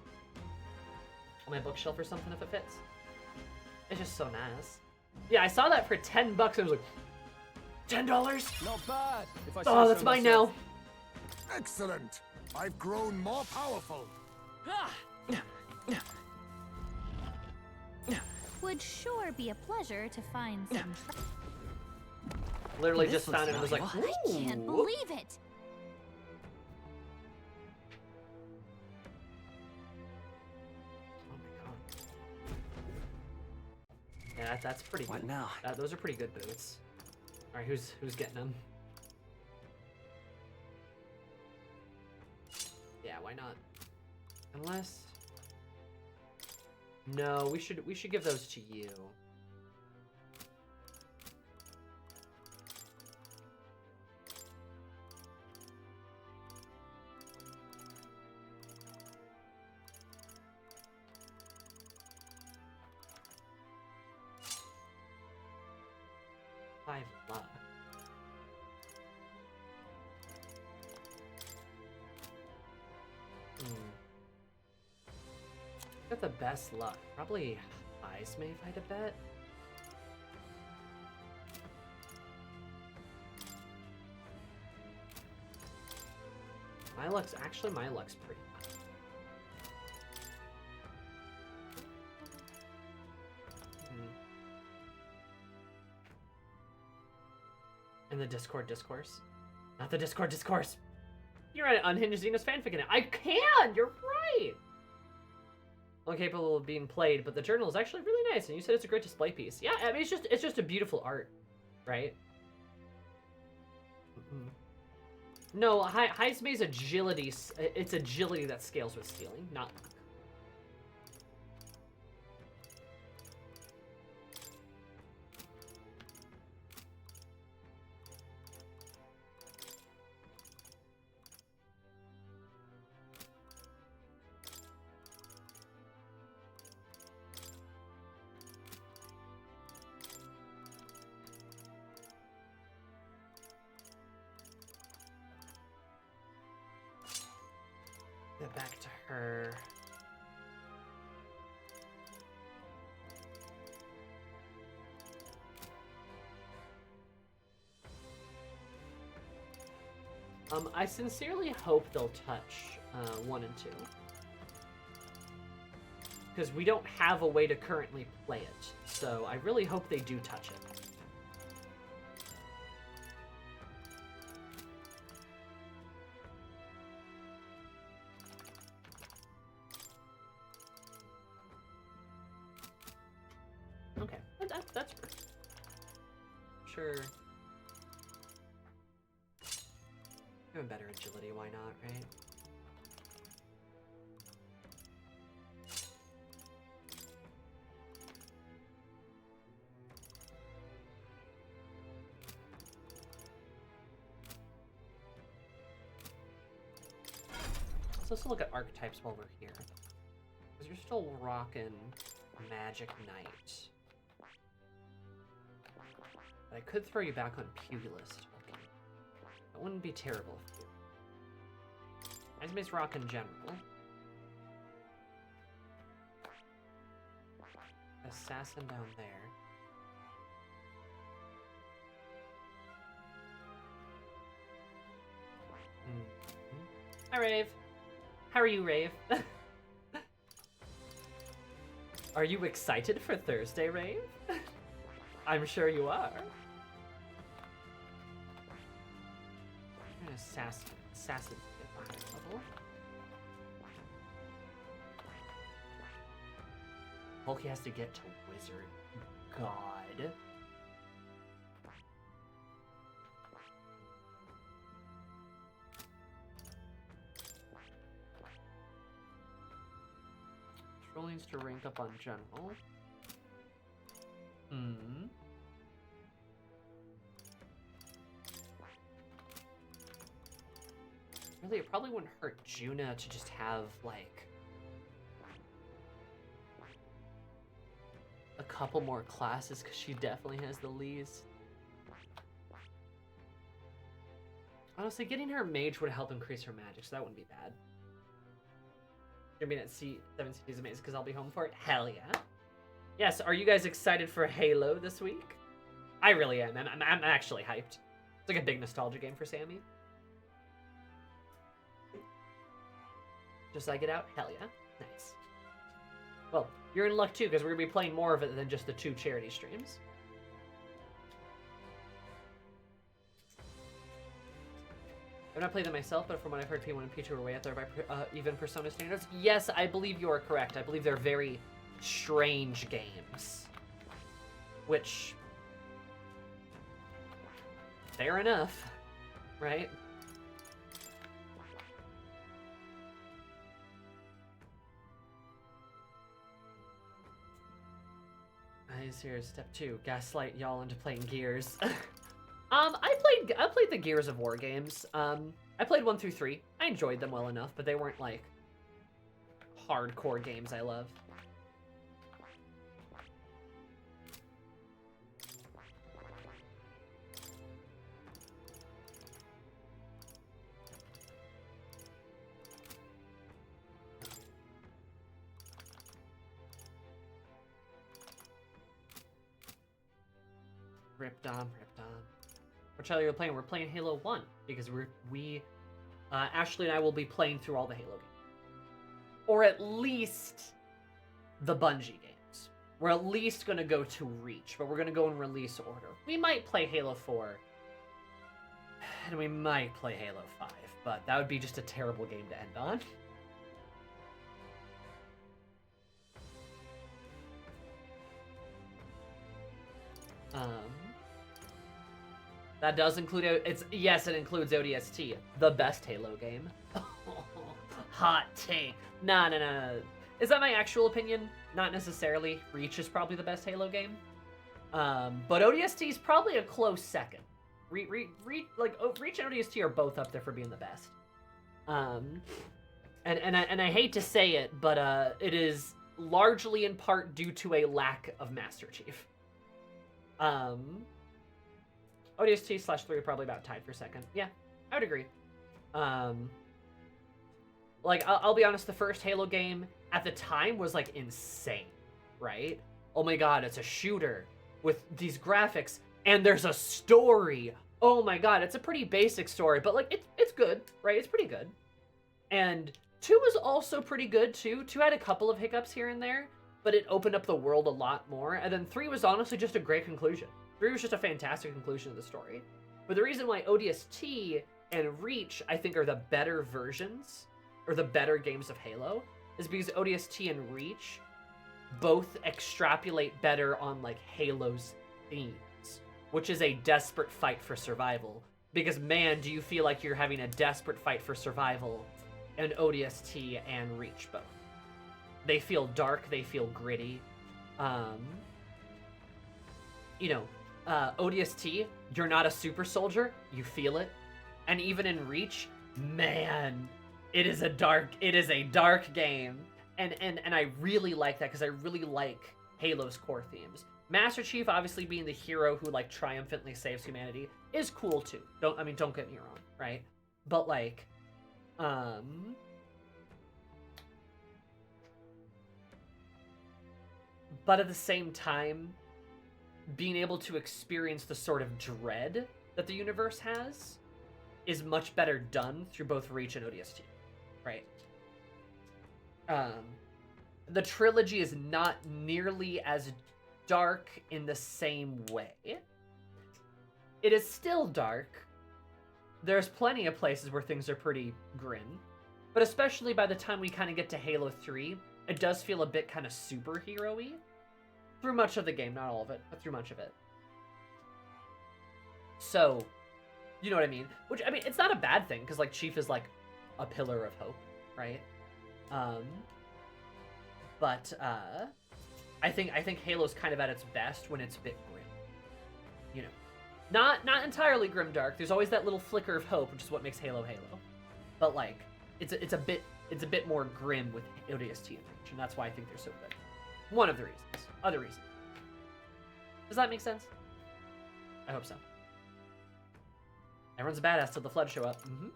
On my bookshelf or something if it fits. It's just so nice. Yeah, I saw that for $10 I was like, $10? Not bad. If I say Oh, so that's mine myself. now. Excellent. I've grown more powerful. Would sure be a pleasure to find some. Literally This just found it and was like, valuable. I can't ooh. believe it. Oh my god. Yeah, that's pretty What good. now? Those are pretty good boots. All right, who's getting them? Yeah, why not? Unless. No, we should give those to you. Five luck. Got the best luck. Probably Eyes May if I had to bet. My luck's pretty high. In the Discord discourse. Not the Discord discourse. You're at Unhinged Xenos fanfic in it. I can! You're right! Only capable of being played, but the journal is actually really nice, and you said it's a great display piece. Yeah, I mean, it's just a beautiful art, right? No, Heismay's agility, it's agility that scales with stealing, not luck. get back to her. I sincerely hope they'll touch 1 and 2. Because we don't have a way to currently play it. So I really hope they do touch it. Okay, that's fair. Sure. Having better agility, why not, right? Let's also look at archetypes while we're here. Because you're still rocking Magic Knight. But I could throw you back on Pugilist. Okay. That wouldn't be terrible for you. Nice rock in general. Assassin down there. Hi, Rave. How are you, Rave? Are you excited for Thursday, Rave? I'm sure you are. An assassin. Assassin's at the high level. Hulky has to get to Wizard. God. Troll needs to rank up on General. Really, it probably wouldn't hurt Juna to just have, like, a couple more classes, because she definitely has the least. Honestly, getting her mage would help increase her magic, so that wouldn't be bad. You're being at C7 CT is amazing, because I'll be home for it. Hell yeah. Yes, are you guys excited for Halo this week? I really am. I'm actually hyped. It's like a big nostalgia game for Sammy. Just like it out? Hell yeah. Nice. Well, you're in luck too, because we're going to be playing more of it than just the 2 charity streams. I've not played them myself, but from what I've heard, P1 and P2 are way out there by even Persona standards. Yes, I believe you are correct. I believe they're very strange games. Which... fair enough, right? Here's step 2. Gaslight y'all into playing Gears. I played the Gears of War games. I played 1 through 3. I enjoyed them well enough, but they weren't like hardcore games I love. Ripped on. Which Halo you're playing? We're playing Halo 1 because Ashley and I will be playing through all the Halo games, or at least the Bungie games. We're at least gonna go to Reach, but we're gonna go in release order. We might play Halo 4, and we might play Halo 5, but that would be just a terrible game to end on. That does include yes, it includes ODST, the best Halo game. Hot take. No. Is that my actual opinion? Not necessarily. Reach is probably the best Halo game. But ODST is probably a close second. Reach and ODST are both up there for being the best. And I hate to say it, but it is largely in part due to a lack of Master Chief. ODST/3 are probably about tied for second. Yeah, I would agree. Like, I'll be honest, the first Halo game at the time was, like, insane, right? Oh my god, it's a shooter with these graphics, and there's a story. Oh my god, it's a pretty basic story, but, like, it's good, right? It's pretty good. And 2 was also pretty good, too. 2 had a couple of hiccups here and there, but it opened up the world a lot more. And then 3 was honestly just a great conclusion. 3 was just a fantastic conclusion of the story. But the reason why ODST and Reach, I think, are the better versions, or the better games of Halo, is because ODST and Reach both extrapolate better on, like, Halo's themes, which is a desperate fight for survival. Because, man, do you feel like you're having a desperate fight for survival in ODST and Reach both. They feel dark, they feel gritty. ODST, you're not a super soldier, you feel it. And even in Reach, man, it is a dark game. And I really like that because I really like Halo's core themes. Master Chief obviously being the hero who like triumphantly saves humanity is cool too. Don't get me wrong, right? But like but at the same time, being able to experience the sort of dread that the universe has is much better done through both Reach and ODST, right? The trilogy is not nearly as dark in the same way. It is still dark. There's plenty of places where things are pretty grim, but especially by the time we kind of get to Halo 3, it does feel a bit kind of superhero-y. Through much of the game, not all of it, but through much of it. So, you know what I mean? Which, I mean, it's not a bad thing, because, like, Chief is, like, a pillar of hope, right? I think Halo's kind of at its best when it's a bit grim. You know. Not entirely grimdark. There's always that little flicker of hope, which is what makes Halo Halo. But, like, it's a bit more grim with ODST and Reach, and that's why I think they're so good. One of the reasons. Other reasons. Does that make sense? I hope so. Everyone's a badass till the Flood show up. Mm-hmm.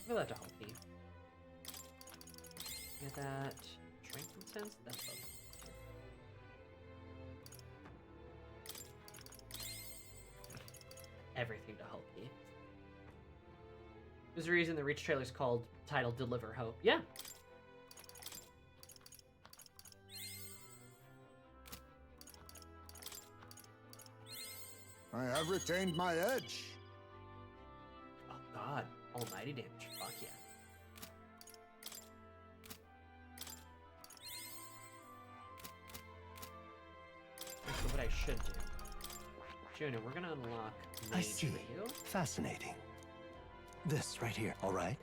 Look at that doll thief. Get that strength and sense. That's both. Everything to help me. There's a reason the Reach trailer's called titled Deliver Hope. Yeah. I have retained my edge. Oh god. Almighty damage. Fuck yeah. Actually, what I should do. Juno, we're gonna unlock Mage I see. for you. Fascinating. This right here, all right?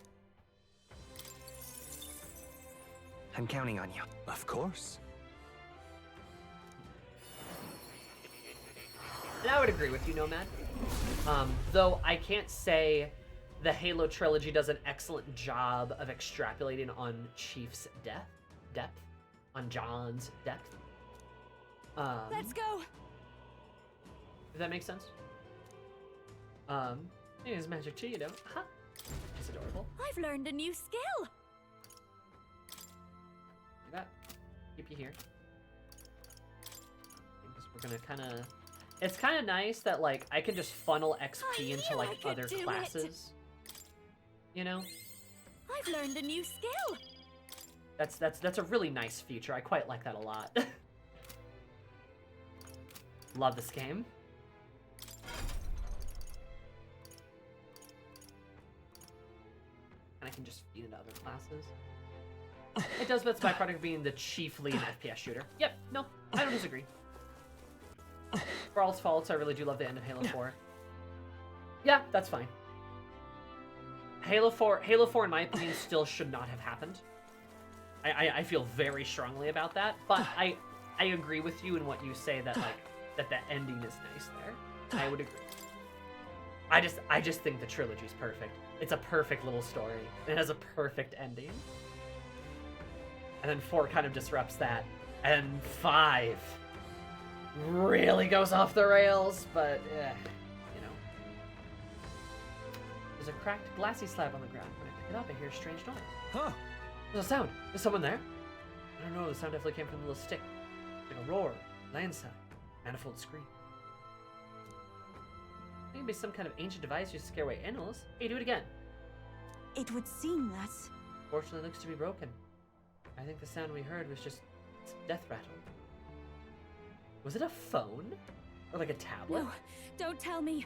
I'm counting on you. Of course. And I would agree with you, Nomad. Though I can't say the Halo trilogy does an excellent job of extrapolating on Chief's depth, on John's depth. Let's go. If that makes sense. It is magic too, you know. Aha. It's adorable. I've learned a new skill. Like that. Keep you here. Because we're gonna kind of. It's kind of nice that like I can just funnel XP into like other classes. You know. I've learned a new skill. That's a really nice feature. I quite like that a lot. Love this game. And I can just feed into other classes. It does, but it's byproduct of being the chief lead FPS shooter. Yep, no, I don't disagree. For all its faults, I really do love the end of Halo 4. Yeah, that's fine. Halo 4, in my opinion, still should not have happened. I feel very strongly about that, but I agree with you in what you say that like that ending is nice there. I would agree. I just think the trilogy's perfect. It's a perfect little story. It has a perfect ending. And then 4 kind of disrupts that. And 5 really goes off the rails, but you know. There's a cracked, glassy slab on the ground. When I pick it up, I hear a strange noise. Huh. There's a sound. Is someone there? I don't know. The sound definitely came from the little stick. Like a roar, landslide, manifold scream. Maybe some kind of ancient device used to scare away animals. Hey, do it again. It would seem that... Fortunately, it looks to be broken. I think the sound we heard was just death rattle. Was it a phone? Or like a tablet? No, don't tell me.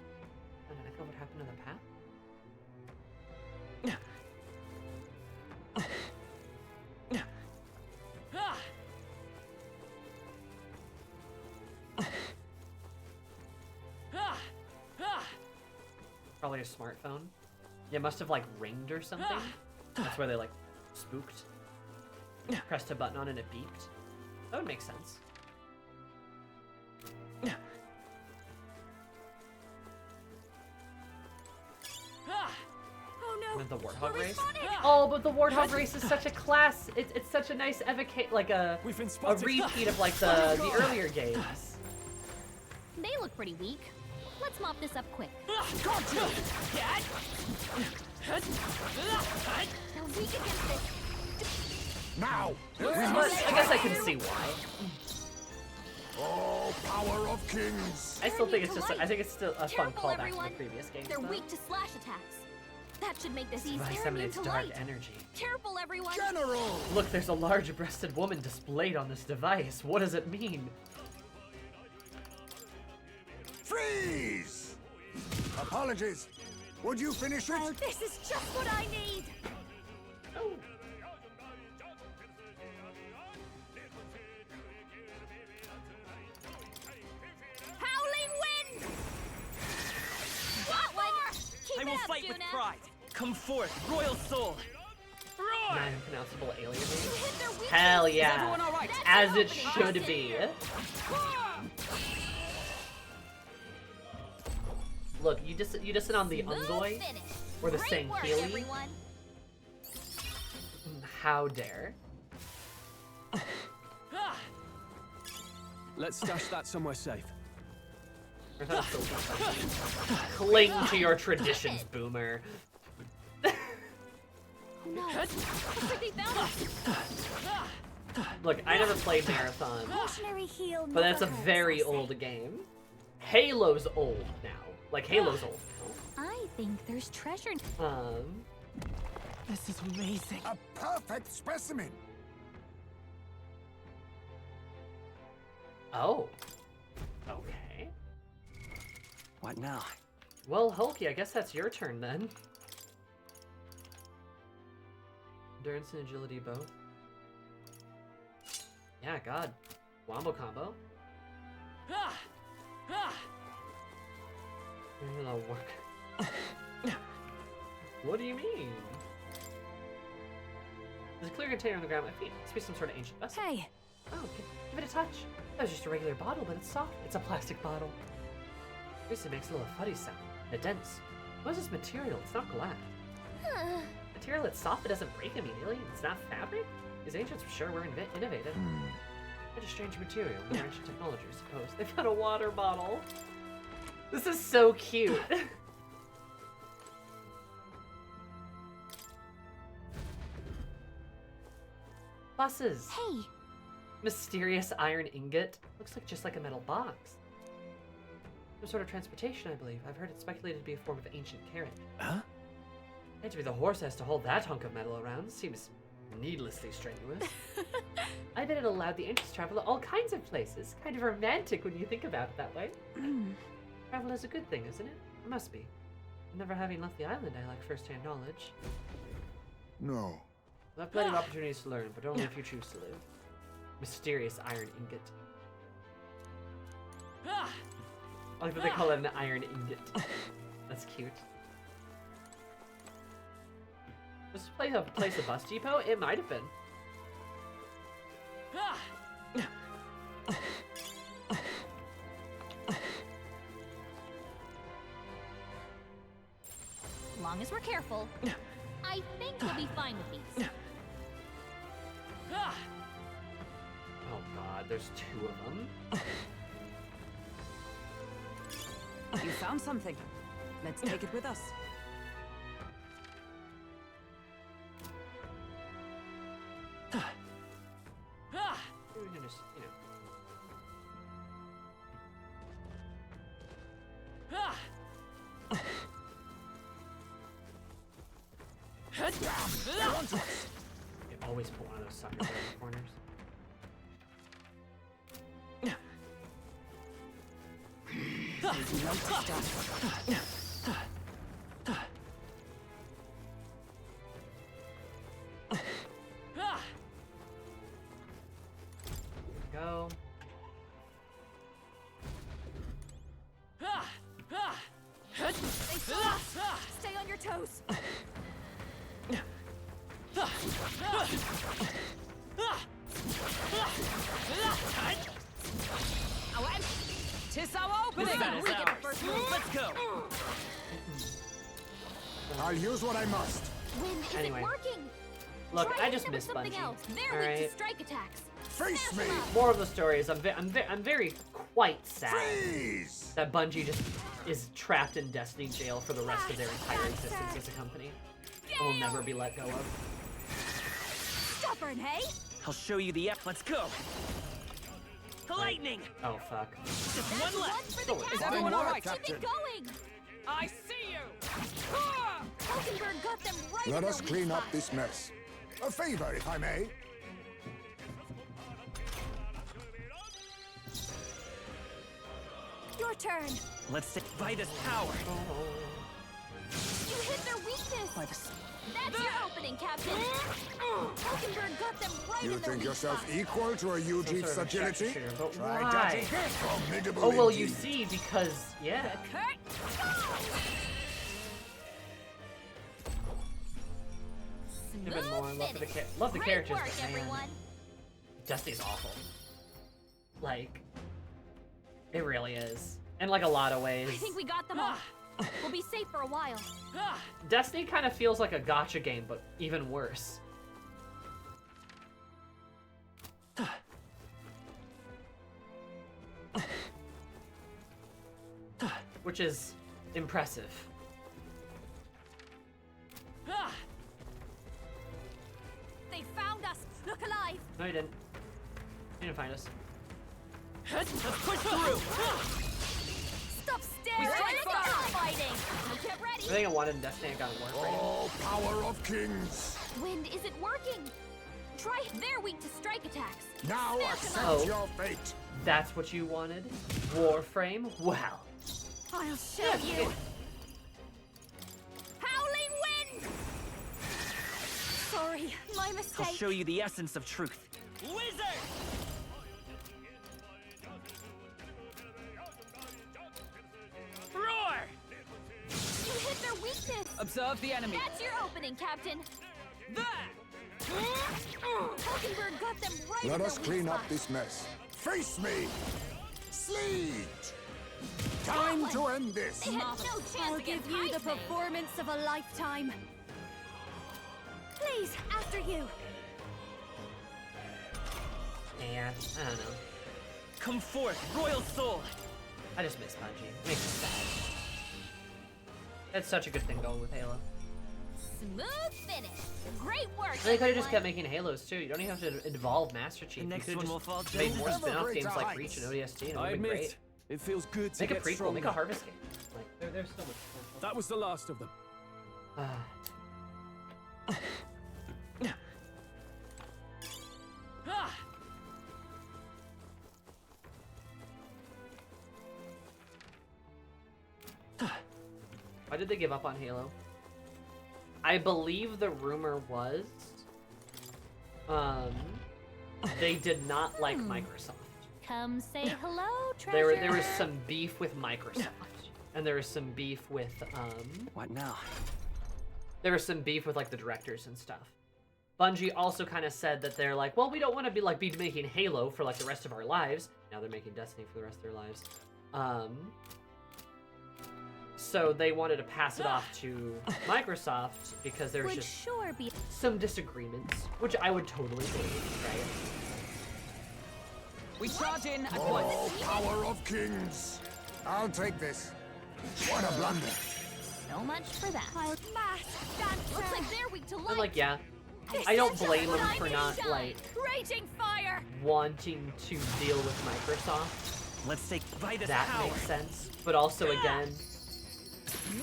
An echo of what happened in the path? Probably a smartphone. Yeah, it must have like ringed or something. That's where they like spooked. Pressed a button on and it beeped. That would make sense. Oh no! And the warthog We're race. spotted! Oh, but the warthog race is such a class. It's such a nice like We've been a spotted. repeat of like the earlier games. They look pretty weak. Let's mop this up quick. Gotcha! They're weak against this. Now! But I guess I can see why. Oh, power of kings! I still think it's just. I think it's still a fun Careful, callback to everyone. the previous games. They're though. weak to slash attacks. That should make this easier. Device They're immune emanates to dark light. energy. Careful, everyone. General! Look, there's a large-breasted woman displayed on this device. What does it mean? Freeze! Apologies. Would you finish Oh, it? this is just what I need! Oh. Howling wind! Got one. Keep I it will up, fight Juna. with pride. Come forth, royal soul. Non-pronounceable alien name. Hit their weakness. Hell Is yeah. everyone all right? That's As an it opening. should be. Look, you just on the Smooth Ungoy finish. or the Great work, Sanghili? everyone. How dare. Let's stash that somewhere safe. Cling to your traditions, boomer. Oh no. Looks like they found us. Look, I never played Marathon, Cautionary heal but that's a never hurts, very I say. old game. Halo's old now. Like, Halo's old I think there's treasure. now. This is amazing. A perfect specimen. Oh. Okay. What now? Well, Hulky, I guess that's your turn then. Endurance and agility both. Yeah, God. Wombo combo. It'll work. What do you mean? There's a clear container on the ground at my feet. Must be some sort of ancient vessel. Hey, Oh, give it a touch. That was just a regular bottle, but it's soft. It's a plastic bottle. This makes a little fuddy sound. It dents. What is this material? It's not glass. Material that's soft but doesn't break immediately. It's not fabric? These ancients sure were innovative. What a strange material. More ancient technology, I suppose. They've got a water bottle. This is so cute. Buses. Hey, Mysterious iron ingot. Looks like just like a metal box. Some sort of transportation, I believe. I've heard it speculated to be a form of ancient carriage. Huh? Hate to be the horse has to hold that hunk of metal around. Seems needlessly strenuous. I bet it allowed the ancients to travel to all kinds of places. Kind of romantic when you think about it that way. Travel is a good thing, isn't it? It must be. Never having left the island, I lack first-hand knowledge. No. I'll have plenty of opportunities to learn, but only if you choose to live. Mysterious iron ingot. I like that they call it an iron ingot. That's cute. Was this place a bus depot? It might have been. as long as we're careful, I think we'll be fine with these. Oh god, there's 2 of them. You found something. Let's take it with us. We can just, you know. You always put one of those suckers in the corners. Go. They saw us. Stay on your toes. Tis our opening! That We is get the ours. first move. Let's go! I'll use what I must. Wind isn't Anyway. working. Look, Try I just hitting miss them with something Bungie. else. They're weak Alright. to strike attacks. Face Smash me! 'em up. Moral of the story is I'm very quite sad Freeze! that Bungie just is trapped in Destiny jail for the rest of their entire existence as a company. And will never be let go of. Stubborn, hey? I'll show you the Let's go! Lightning! Oh fuck. Just That's one one left! for the Is captain. everyone all right, Keep Captain? it going. I see you! Hulkenberg got them right Let in us their clean weak up spot. this mess. A favor, if I may. Your turn. Let's sit by this power! You hit their weakness. That's your opening, Captain. Hulkenberg got them right You in their think weak yourself spot. equal to a Ujeep's sort of a agility? sharpshooter, but Try why? that again. Formidable Oh well, you indeed. see, because yeah. Even more in love for the love the Great characters, work, but man, everyone. Destiny's awful. Like, it really is. In like a lot of ways. I think we got them all. We'll be safe for a while. Destiny kind of feels like a gacha game, but even worse. Which is impressive. They found us. Look alive. No, you didn't. You didn't find us. Let's push through! Stop staring. Ready to Stop go. fighting. Now get ready. Everything I wanted in Destiny I got in Warframe. Oh, power of kings! Wind isn't working. Try. They're weak to strike attacks. Now Smash 'em accept up. your fate. That's what you wanted? Warframe? Wow. I'll show you. Howling wind. Sorry, my I'll mistake. show you the essence of truth. Wizard! Roar! You hit their weakness. Observe the enemy. That's your opening, Captain. There! Hulkenberg got them right Let in us their clean weak up spot. this mess. Face me! Sleet! Time to end this! They had no chance I'll against give you the Heisman. performance of a lifetime. Please, after you. And I don't know. Come forth, royal soul! I just miss Bungie. It makes me sad. That's such a good thing going with Halo. Smooth finish. Great work. They could have just everyone. kept making Halos too. You don't even have to involve Master Chief. The next you one could will just fall made just more as spin-off great games like heights. Reach and ODST and it I would have been admit, great. it feels good to Make a get prequel, stronger. make a Harvest game. Like, there's so much potential. That was the last of them. Why did they give up on Halo? I believe the rumor was, they did not like Microsoft. Come say hello, treasure. There was some beef with Microsoft, and there was some beef with What now? there was some beef with like the directors and stuff. Bungie also kind of said that they're like, well, we don't want to be making Halo for like the rest of our lives. Now they're making Destiny for the rest of their lives. So they wanted to pass it off to Microsoft because there was Would just sure be. some disagreements, which I would totally believe, right? We charge in at Oh, once. power of kings! I'll take this. What a blunder. So much for that. Mask dancer. Looks like they're weak to light. And like, yeah, This I don't is blame what them I for need. not like Raging fire. wanting to deal with Microsoft. Let's take Vitus That power. makes sense. But also, again,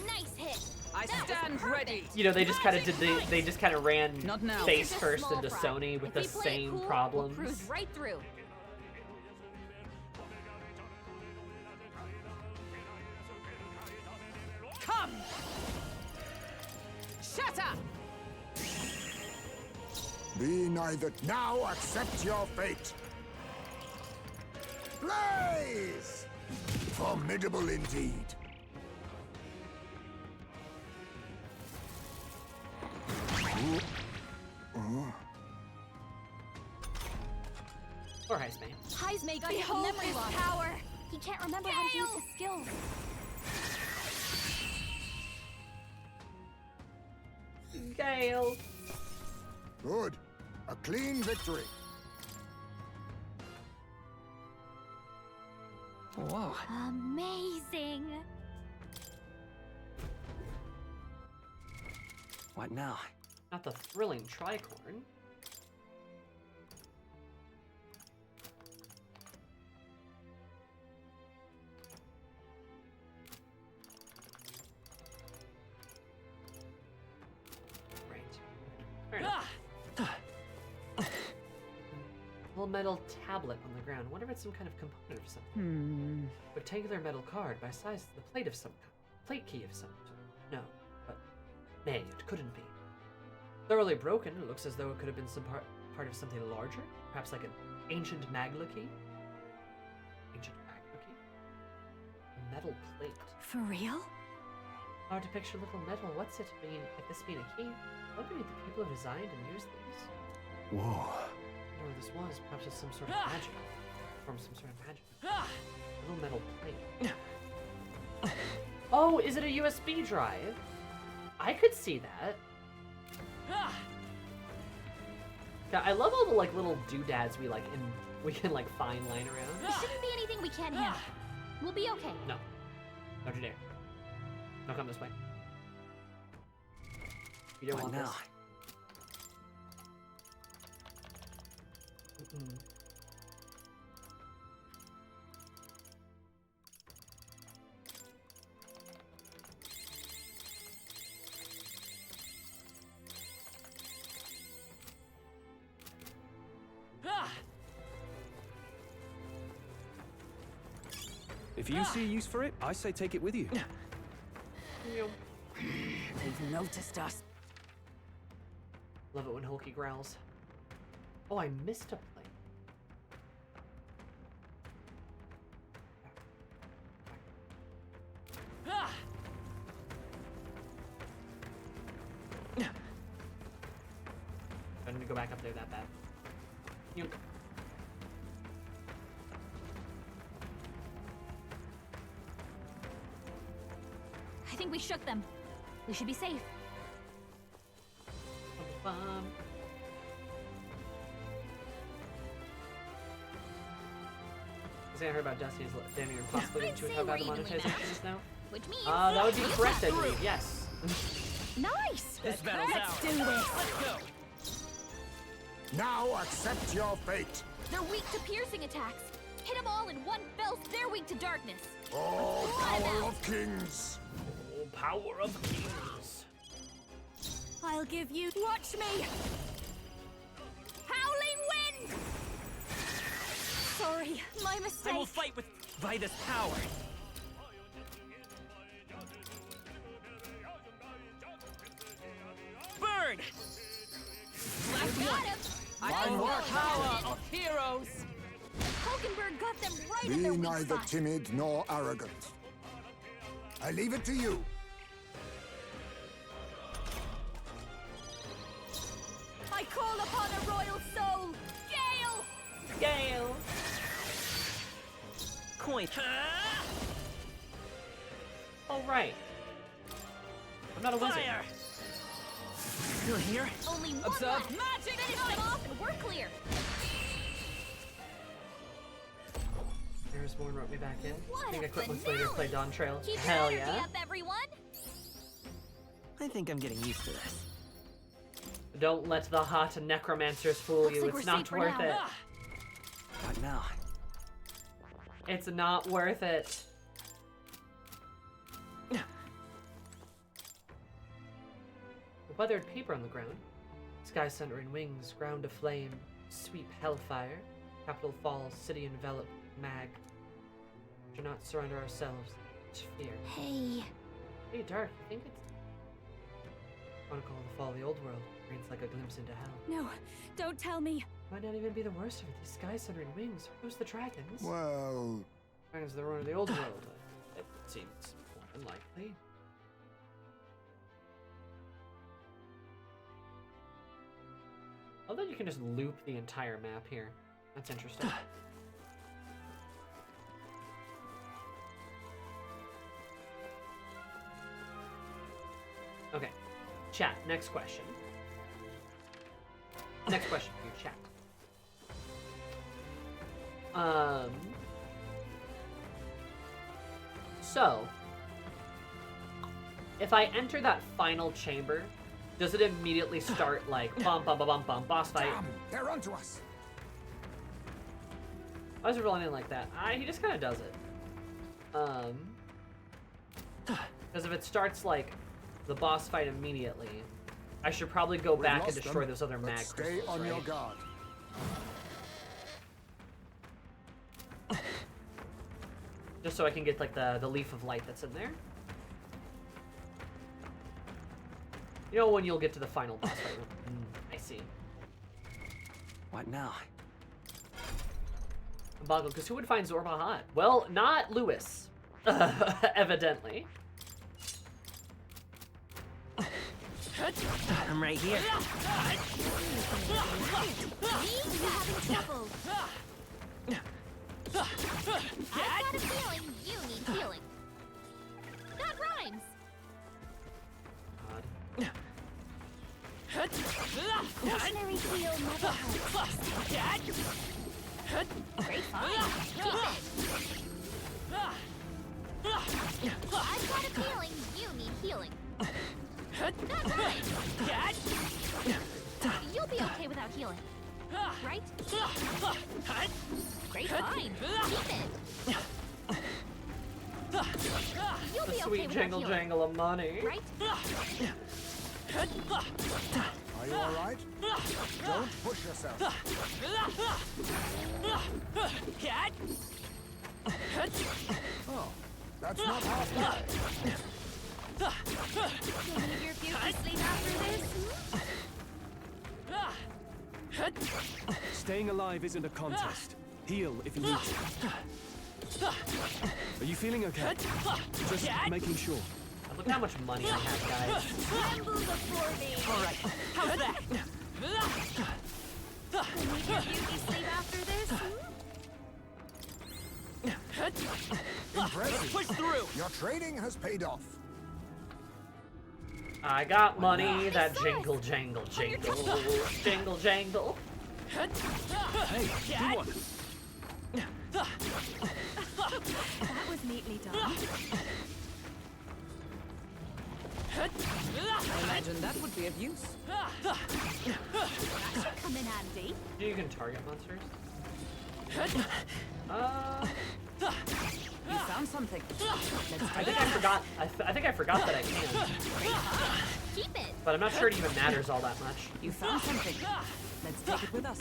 Nice hit. I That was stand perfect. ready. you know, they just kind of did they just kind of ran Not now. face Just first small into fry. Sony with the If we play it same cool, problems. We'll cruise right through. Come. Shatter. Be neither. Now accept your fate. Blaze! Formidable indeed. Or Heisman. Heismay got Behold memory his loss. power. He can't remember how to use his skills. Gale. Good. A clean victory. Whoa. Amazing. What now? Not the thrilling tricorn. Right. Fair enough. Little metal tablet on the ground. I wonder if it's some kind of component of something. Rectangular metal card by size the plate of some kind. Plate key of some sort. No, but nay, it couldn't be. Thoroughly broken, it looks as though it could have been some part of something larger. Perhaps like an ancient magla key. Ancient magla key? A metal plate. For real? Hard to picture little metal. What's it mean? If this being a key, what do the people have designed and used these? Whoa. I don't know what this was. Perhaps it's some sort of magic. From some sort of magic. Little metal plate. Oh, is it a USB drive? I could see that. Yeah, I love all the like little doodads we can like find lying around. There shouldn't be anything we can't handle. We'll be okay. No. Don't you dare. Don't come this way. You don't What want now? this. Mm-mm. If you see a use for it, I say take it with you. They've noticed us. Love it when Hulky growls. Oh, I missed a plate. I need to go back up there that bad. Yoink. I think we shook them. We should be safe. Bum. I heard about Destiny's damn near impossible I'd to say how bad the we're evenly monetization matched. is now. Which means That would be you correct, I got believe. through. Yes. Nice. This battle's Let's ours. do this. Let's go. Now accept your fate. They're weak to piercing attacks. Hit them all in one fell. They're weak to darkness. Oh, What power about- of kings. Oh, power of kings. I'll give you. Watch me. Howling wind. Sorry, my I mistake. will fight with Vitus power. Burn! Last Got one. him. Fine work. Power of heroes. Hulkenberg got them right in Be their weak neither spot. timid nor arrogant. I leave it to you. I call upon a royal soul. Gale. Gale. Coin. All right. I'm not a wizard. Fire! Still here? Only one Observe left. magic Finish them off and we're clear. Erisborn wrote me back in. What I think a I quit months later to finale. play Dawn Trail. Keep Hell your energy yeah. up, everyone. I think I'm getting used to this. Don't let the hot necromancers fool Looks you. like It's we're not safe for worth now. it. What now? It's not worth it. The weathered paper on the ground. Sky centering wings, ground aflame, sweep hellfire, capital falls, city envelop, mag. Do not surrender ourselves to fear. Hey. Hey, Dark, you think it's... Chronicle of the fall of the old world. Reads like a glimpse into hell. No, don't tell me. Might not even be the worst of it. These sky centering wings. Who's the dragons? Well, Dragons that run of the old world. It seems more unlikely. Although you can just loop the entire map here. That's interesting. Okay. Chat, next question. Next question for you, chat. So, if I enter that final chamber, does it immediately start like bum bum bum bum bum boss fight? damn, they're onto us. Why is it rolling in like that? He just kind of does it. Because if it starts like the boss fight immediately, I should probably go We've back and lost destroy them, those other but mag stay crystals, on your right? guard. Just so I can get like the leaf of light that's in there. You know when you'll get to the final boss fight. I see. What now? Boggle, because who would find Zorba hot? Well, not Lewis. Evidently. I'm right here. Me? You having trouble? I've got a feeling you need healing. That rhymes. God. Ordinary heal never hurts. Great find. Keep it. I've got a feeling you need healing. That rhymes. You'll be okay without healing. Right? Great find. Keep it. You'll The be okay sweet without jangle healing. jangle of money. Right? Are you all right? Don't push yourself. Oh, that's not half bad. You'll need your beauty sleep after this? Staying alive isn't a contest. Heal if you need to. Are you feeling okay? Just making sure. Look how much money I have, guys. Tremble before me. All right. How's that? You'll need your beauty sleep after this? Impressive. Push through. Your trading has paid off. I got money that jingle jangle jingle. Jingle jangle. Hey, do one. That was neatly done. I imagine that would be of use. That should come in handy. You can target monsters. You found something. Let's I take think I forgot. I think I forgot that I can, Keep it. but I'm not sure it even matters all that much. You found something. Let's take it with us.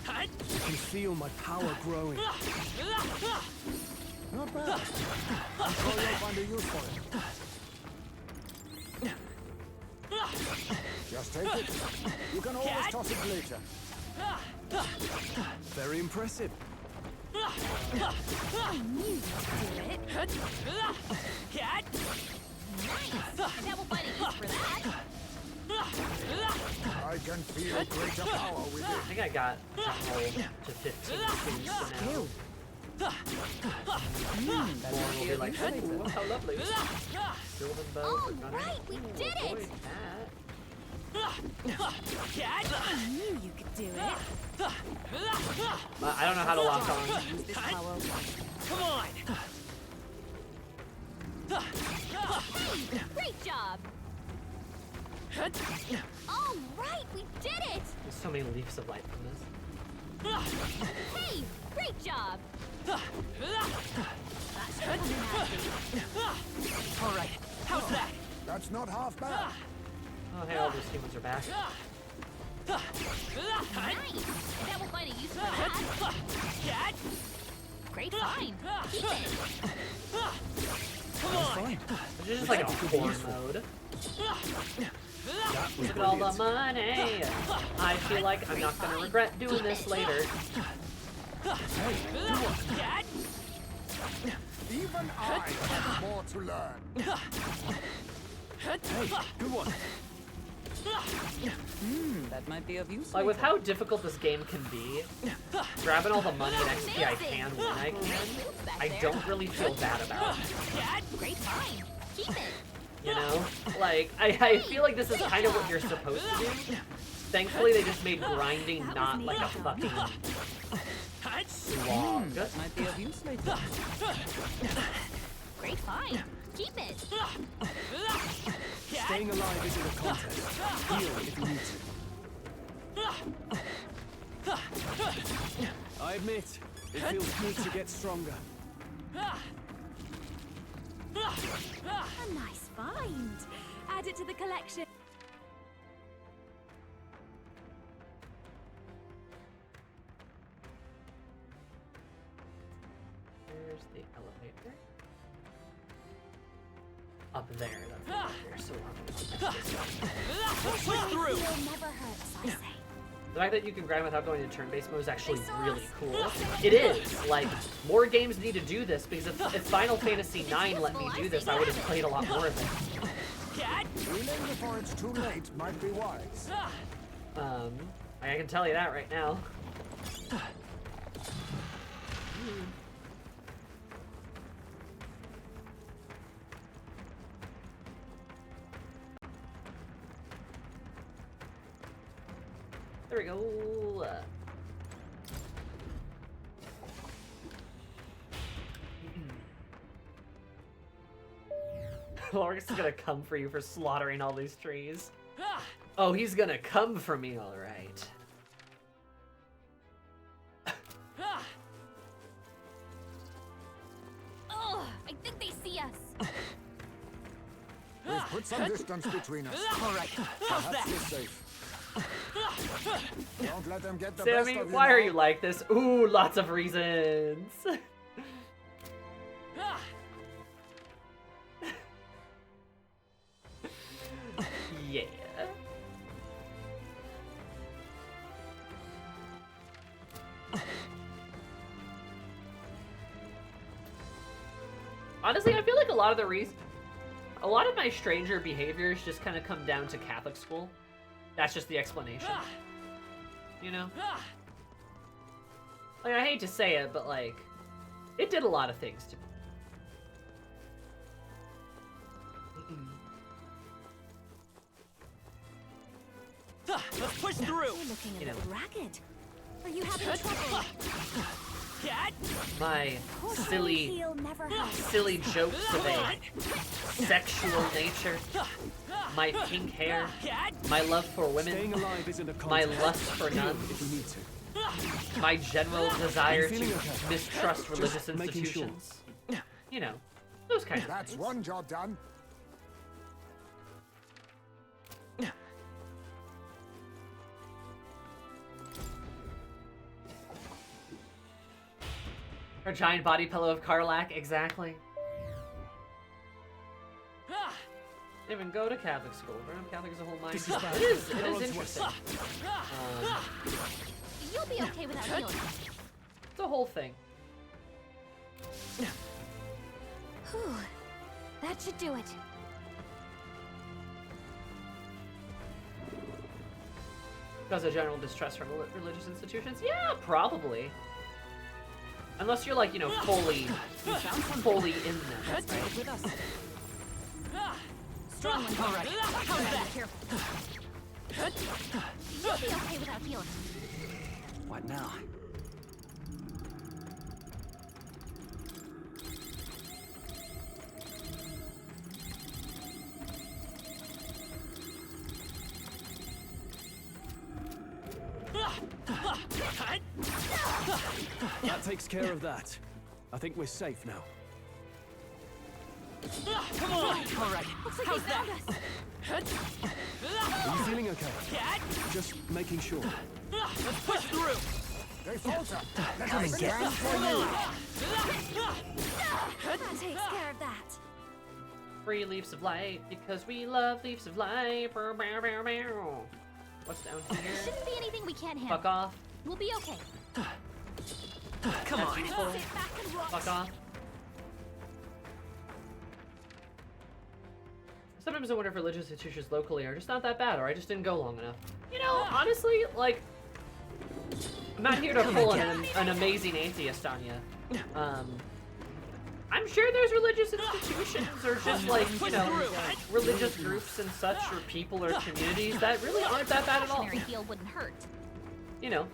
I can feel my power growing. Not bad. I'm sure you'll find a use for it. Just take it. You can always toss it later. Very impressive. I knew you'd do it. Nice. I bet we'll find a use for that. I can feel greater power with I it. think I got to roll to 15 for now. More will be like, oh, how lovely. Golden bow All for gunning. right, we did it. Avoid that. I knew you could do it. I don't know how to lock on. Use this power. Come on! Hey, great job. All right, we did it. There's so many leaps of light from this. Hey, great job. All right, how's that? That's not half bad. Oh, hey, all these humans are back. Nice. I bet we'll find a use for that. Great find. Keep it. Come on! It's just like a porn mode. Look at all the money. I feel like I'm not gonna regret doing this later. Even I have more to learn. Hey, good one. That might be of use. Like, with how difficult this game can be, grabbing all the money and XP I can when I can, I don't really feel bad about it. Great find. Keep it. You know? Like, I feel like this is kind of what you're supposed to do. Thankfully, they just made grinding not like a fucking slog. That might be of use later. Great find. Keep it. Staying alive isn't a contest. Heal if you need to. I admit, it feels good to get stronger. A nice find. Add it to the collection. Where's the elevator? Up there. That's the elevator. So Push through! Heal never hurts, I say. the fact that you can grind without going to turn-based mode is actually really cool. It is. Like, more games need to do this, because if Final Fantasy IX let me do this, I would have played a lot more of it. Healing before it's too late might be wise. I can tell you that right now. There we go. Lorik's gonna come for you for slaughtering all these trees. Oh, he's gonna come for me, alright. Oh, I think they see us. We've put some distance between us. All right, how's Perhaps that? you're safe. Don't let them get the best Sammy, of you why are now. you like this? Ooh, lots of reasons. Yeah. Honestly, I feel like a lot of my stranger behaviors just kind of come down to Catholic school. That's just the explanation. You know? Like, I hate to say it, but like, it did a lot of things to me. Let's push through! You're looking a little ragged. Are you having trouble? My silly, Heal never hurts. silly jokes of a sexual nature, my pink hair, my love for Staying women, alive isn't a my contest. lust for Heal nuns, if you need to. my general desire feeling to okay? mistrust religious Just making sure. institutions. You know, those kind of That's things. one job done. Or giant body pillow of Karlak, exactly. Didn't even go to Catholic school. Roman Catholic is a whole mind. This is bad. It is Everyone's interesting. You'll be okay without healing. It's a whole thing. Whew. That should do it. Because of general distrust from religious institutions? Yeah, probably. Unless you're like, you know, fully in them, right? With us. Strong one. All right. How's that? Careful. You'll be okay without healing. What now? That takes care of that. I think we're safe now. Come on. All right. Looks like How's they found that? us. Are you feeling okay? Just making sure. Let's push through. They falter. Let Come us and get stand for you. That takes care of that. Free leaves of light because we love leaves of light. What's down There here? shouldn't be anything we can't handle. Fuck off. We'll be okay. Come on. Sit back and rot. Fuck off. Sometimes I wonder if religious institutions locally are just not that bad, or I just didn't go long enough. You know, honestly, like, I'm not here to pull an amazing atheist on you. I'm sure there's religious institutions or just like, you know, religious groups and such, or people or communities that really aren't that bad at all. Cautionary heal wouldn't hurt. You know,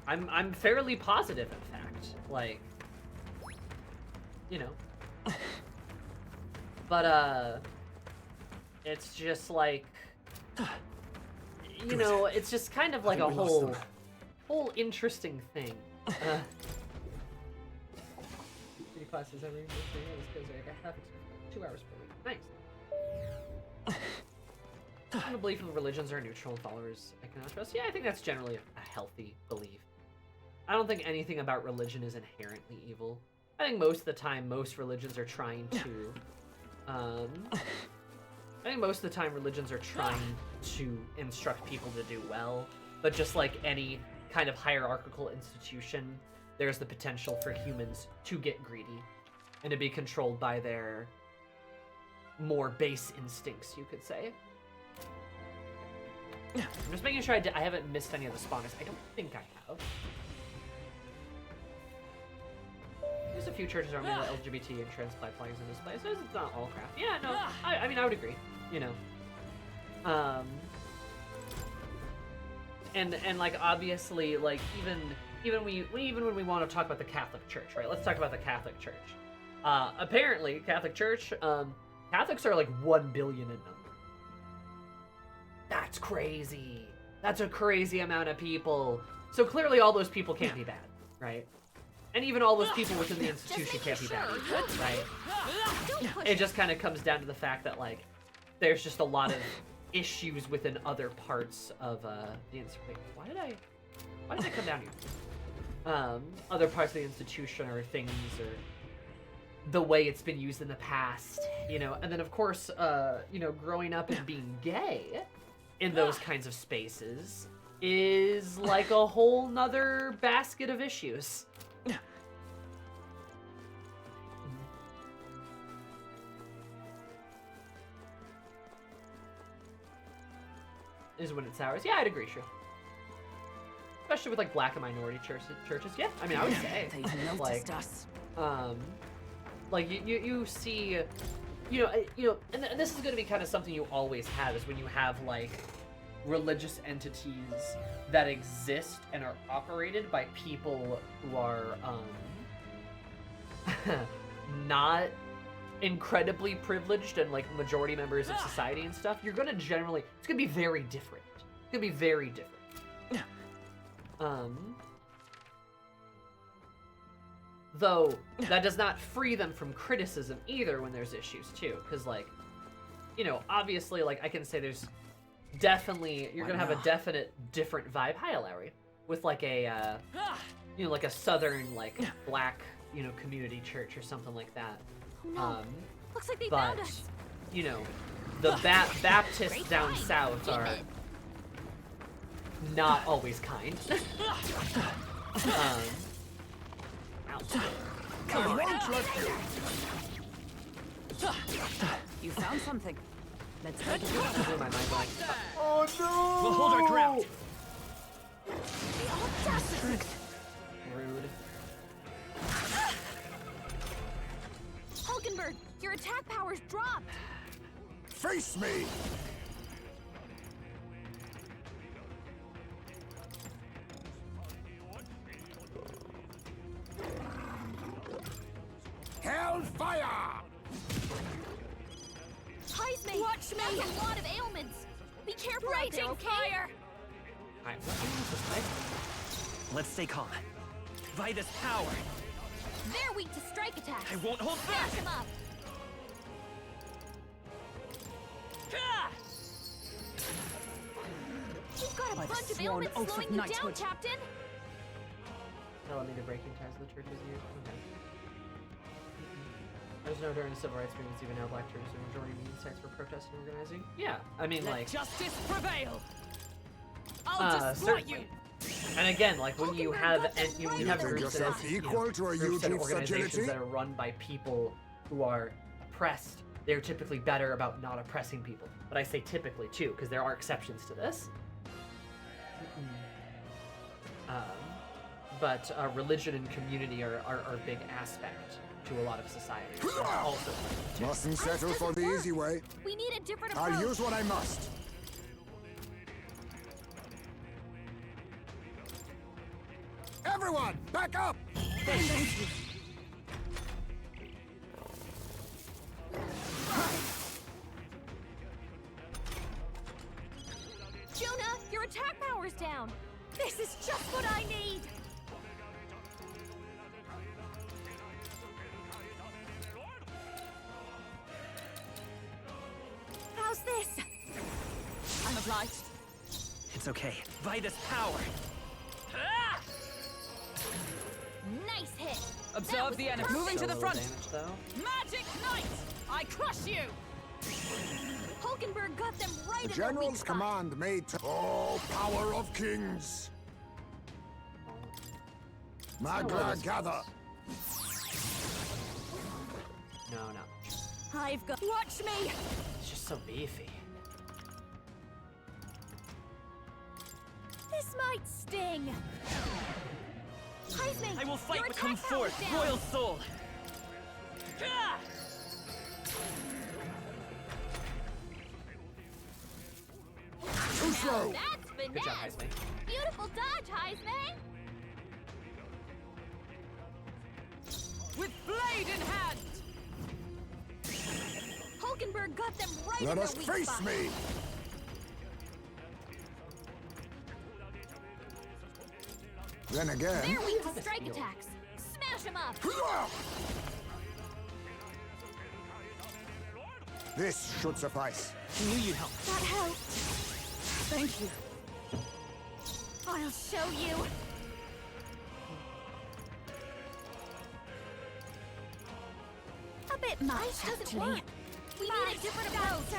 I'm fairly positive, in fact. Like, you know, but it's just like, you know, it's just kind of like a whole interesting thing. Classes every week. I have 2 hours per week. Nice. The belief of religions are neutral and followers I cannot trust. Yeah, I think that's generally a healthy belief. I don't think anything about religion is inherently evil. I think most of the time, most religions are trying to. I think most of the time, religions are trying to instruct people to do well. But just like any kind of hierarchical institution, there's the potential for humans to get greedy and to be controlled by their more base instincts, you could say. I'm just making sure I haven't missed any of the spawners. I don't think I have. There's a few churches around the LGBT and trans flags in this place. It's not all crap. Yeah, no, I mean, I would agree, you know. And like, obviously, like, even when we want to talk about the Catholic Church, right? Let's talk about the Catholic Church. Apparently, Catholic Church, Catholics are like 1 billion in number. That's crazy. That's a crazy amount of people. So clearly all those people can't be bad, right? And even all those people within the institution can't be bad either, right? It just kind of comes down to the fact that, like, there's just a lot of issues within other parts of the institution. Wait, why did I come down here? Other parts of the institution or things, or the way it's been used in the past, you know. And then of course, you know, growing up and being gay in those kinds of spaces is like a whole nother basket of issues. Is when it sours. Yeah, I'd agree, sure. Especially with like black and minority churches. Yeah, I mean, I would say, They've like, noticed us. like you see, you know, and this is going to be kind of something you always have, is when you have like religious entities that exist and are operated by people who are not incredibly privileged and like majority members of society and stuff. You're gonna generally, it's gonna be very different. It's gonna be very different. Though that does not free them from criticism either when there's issues too, because like, you know, obviously, like, I can say there's definitely, you're gonna have a definite different vibe. Hi, Larry. With like a you know, like a southern, like, black, you know, community church or something like that. Looks like they But found us. you know, the Baptists Great down find. south are Demon. not always kind. Come on. Won't let you. You found something. Let's go to Blew my mind blank. Oh no! We'll hold our ground. The audacity! Rude. Hulkenberg, your attack powers dropped. Face me! Hellfire! Heisman, watch me. That's a lot of ailments. Be careful out there, okay? Fire. Alright, what's this fight? Let's stay calm. By this power, They're weak to strike attacks. I won't hold back! Smash them up. Ah! You've got a By the bunch of sworn ailments oath of slowing you down, knighthood. Captain. They'll let me to breaking ties of the churches here. Okay. There's no during the civil rights movements, even now black churches are majority meeting sites for protesting and organizing. Yeah, I mean, Let like, justice prevail. I'll destroy you. certainly. And again, like when you have You have think groups yourself that, equal to a groups and huge organizations fragility? that are run by people who are oppressed, they're typically better about not oppressing people. But I say typically too, because there are exceptions to this. But religion and community are a big aspect to a lot of societies. That's also too. Mustn't settle for the easy way. We need a different approach. I'll use what I must. Everyone, back up! Jonah, your attack power's down. This is just what I need. How's this? I'm obliged. It's okay. By this power. Ah! Nice hit. That Observe was the enemy. perfect. Moving to the Little front. damage, though. Magic Knight! I crush you! Hulkenberg got them right The in their weak general's spot. command made to... Oh, power of kings! Magra gather! No, no. I've got. Watch me! It's just so beefy. This might sting. Heisman, I will fight your but come attack power's forth, down. royal soul. Ah! Too slow! That's finesse. Good job, Heisman. Beautiful dodge, Heisman. With blade in hand! Hulkenberg got them right Let in us their weak face spot. me! Then again... They're weak to strike attacks. Smash them up. This should suffice. I knew you'd help. That helped. Thank you. I'll show you. A bit much, Doesn't actually. work. We need a different approach.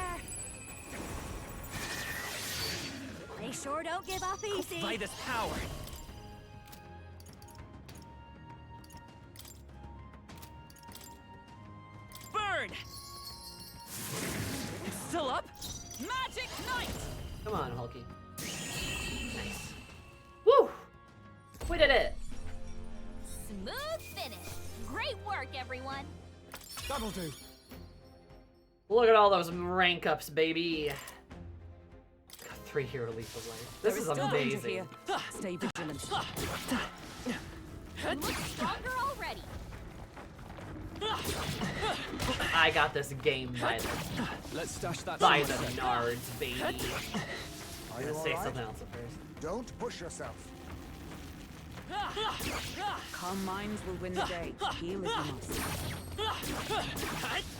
They sure don't give up easy. By this power. Burn! It's still up? Magic Knight! Come on, Hulky. Nice. Woo! We did it! Smooth finish. Great work, everyone. That'll do. Look at all those rank ups, baby. Got 3 hero lethal life. This There is still danger amazing. here. Stay vigilant. You look stronger already. I got this game by Let's stash that the somewhere. nards, baby. Are I'm you gonna say alright? something else at first. Don't push yourself. Calm minds will win the day. Heal if you must.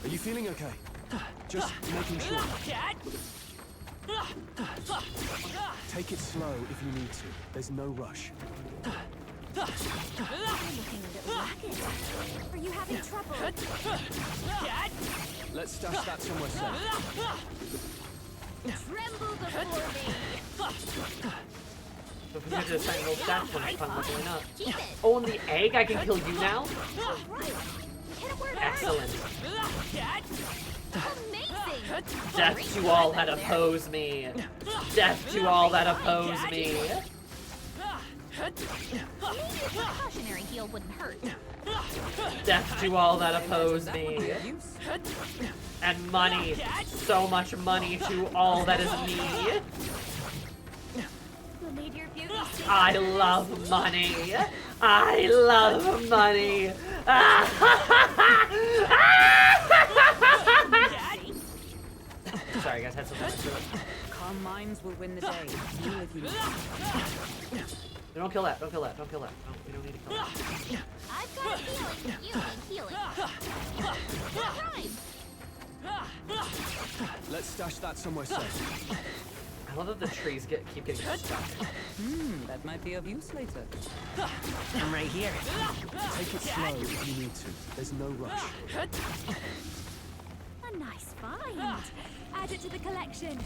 Are you feeling okay? Just making sure. Take it slow if you need to. There's no rush. You're looking a little ragged. Are you having trouble? Let's stash that somewhere safe. Tremble before me. So if we get to the second roll stats, then it's fun leveling up. Keep it. Oh, and the egg? I can kill you now? Right. Hit it where it hurts. Excellent. Amazing. Death to all that oppose me. Death to all that oppose me. Maybe a precautionary heal wouldn't hurt. Death to all that oppose me. And money. So much money to all that is me. You'll need your beauty sleep. I love money. I love money. Sorry guys, had something to do. Calm minds will win the day. Heal if you need. Don't kill that, don't kill that, don't kill that. No, we don't need to kill that. I've got a feeling you need healing. That rhymes. Let's stash that somewhere safe. I love that the trees keep getting stuck. That might be of use later. I'm right here. Take it slow if you need to. There's no rush. A nice find. Add it to the collection.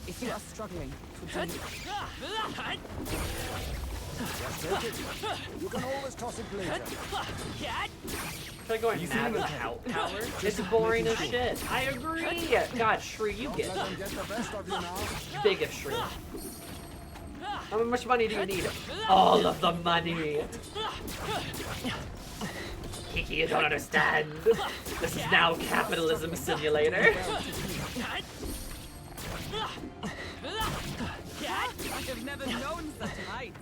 If you are struggling, to do Just take it. You can always toss it later. Try going mad with power. It's boring as shit. I agree. God, Shri, you get Let them get the best of you now. biggest Shri. How much money do you need? All of the money. Kiki, you don't understand. This is now capitalism simulator. I've never known such heights.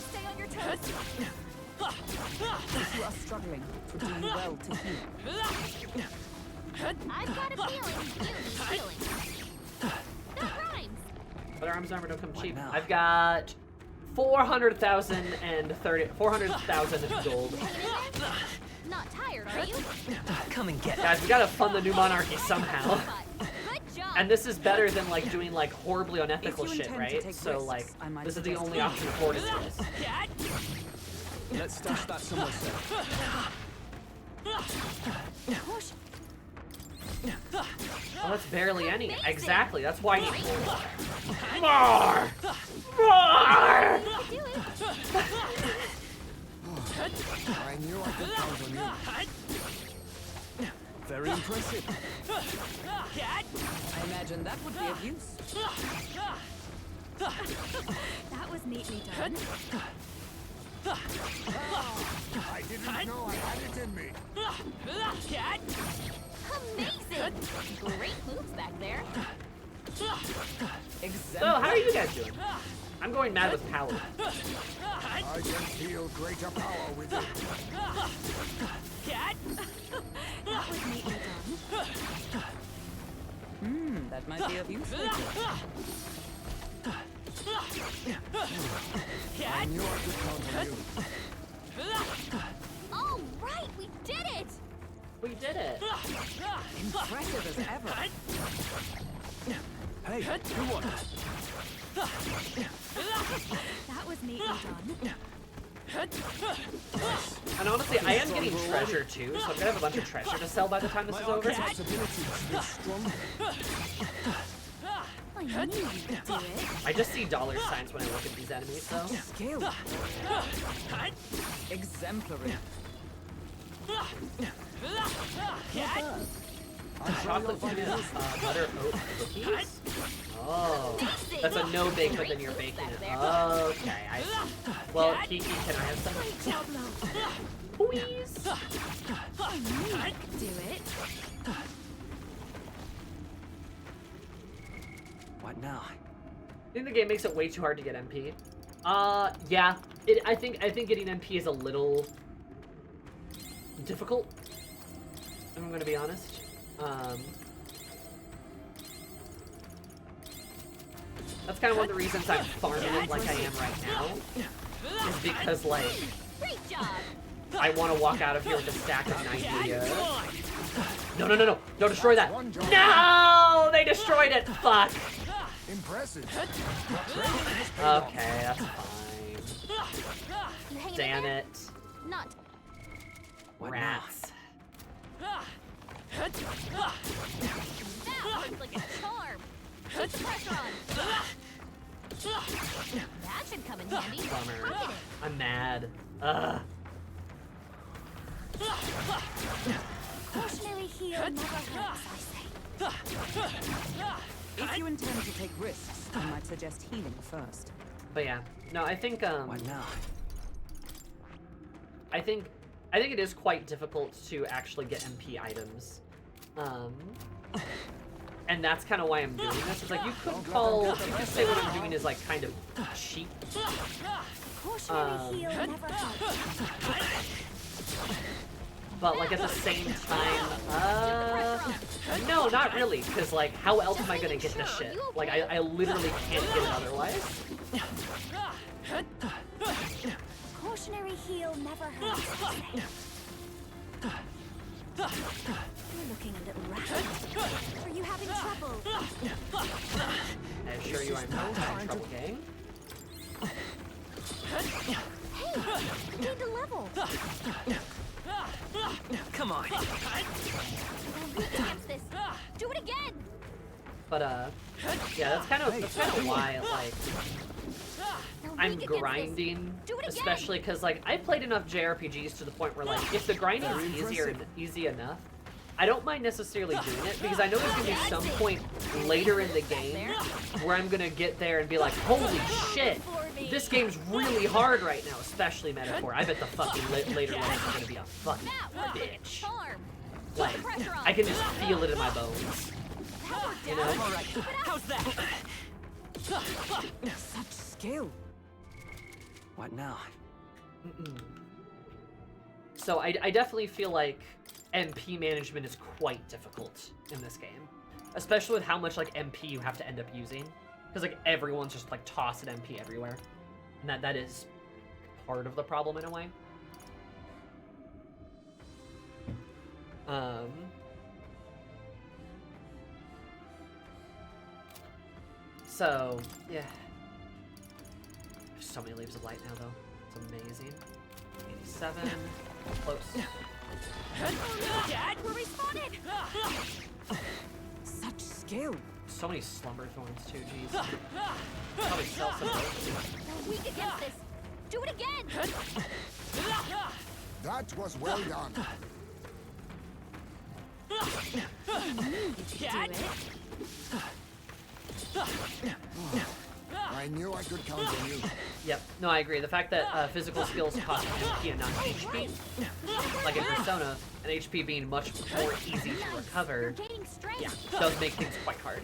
Stay on your toes. If you are struggling, to do well to heal. I've got a feeling you need healing. That rhymes. But arms armor don't come cheap. now? I've got 400,000 and 400,000 gold. Not tired, are you? Come and get it. Guys, we gotta fund the new monarchy somehow. Good job. And this is better than like doing like horribly unethical If you shit, intend to right? take So risks, like, I might this is the suggest only you- option afforded to us. Let's stash that somewhere safe. Push. Well, that's barely any. Exactly. That's why you need more. More. Do it. I knew I could count on you. Very impressive. I imagine that would be of use. That was neatly done. I didn't know I had it in me. Amazing. Great moves back there. So, how are you guys doing? I'm going mad with power. I can feel greater power with it. That was neatly done. That might be of use later. I knew I could count on you. All right, we did it. We did it. Impressive as ever. Hey, who won? That was neatly done. And honestly, I am getting treasure too, so I'm gonna have a bunch of treasure to sell by the time this is over. Archetype's ability is stronger. I knew you could do it. I just see dollar signs when I look at these enemies, though. Skill. Exemplary. Chocolate butter oat cookies? Oh, that's a no bake, but then you're baking it. Okay, I see. Well, Kiki, can I have some? Great job, love. Please. I knew you could do it. What now? I think the game makes it way too hard to get MP. Yeah. I think getting MP is a little difficult. If I'm gonna be honest. That's kind of one of the reasons I'm farming it like I am right now. Is because like Great job. I want to walk out of here with a stack of 90. No! Don't destroy that! No! They destroyed it! Fuck! Impressive. Okay, that's fine. You hanging in Damn there? it. Not. What now? Rats. That looks like a charm. Put the pressure on. That should come in handy. Bummer. Look at it. I'm mad. Ugh. Cautionary heal never hurts, I say. If you intend to take risks, I might suggest healing first. But yeah, no, I think What now? I think it is quite difficult to actually get MP items. And that's kind of why I'm doing this. It's like you could say what I'm doing is like kind of cheap. Cautionary heal never helps. But like at the same time, no, not really, because like how else am I gonna get this shit? Like I literally can't get it otherwise. Cautionary heal never hurts. You're looking a little rattled. Are you having trouble? I assure you I'm not having trouble, gang. Hey, you gained a level. Come on. You're weak against this. Do it again. But yeah, that's kind of why like I'm grinding, especially because like I played enough JRPGs to the point where like if the grinding is easy enough, I don't mind necessarily doing it because I know there's gonna be some point later in the game where I'm gonna get there and be like, holy shit, this game's really hard right now, especially Metaphor. I bet the fucking later one is gonna be a fucking bitch. Like I can just feel it in my bones. You know? All right. How's that? Such skill. What now? So I definitely feel like MP management is quite difficult in this game, especially with how much like MP you have to end up using, because like everyone's just like tossing MP everywhere, and that is part of the problem in a way. So yeah, there's so many leaves of light now though. It's amazing. 87, close. We're respawning. Such skill. So many slumber thorns too, jeez. Probably sell some of those. You're weak against this. Do it again. That was well done. I knew I could count on you. Yep, no, I agree. The fact that physical skills cost HP and not HP, like in Persona, and HP being much more easy to recover, yeah, does make things quite hard.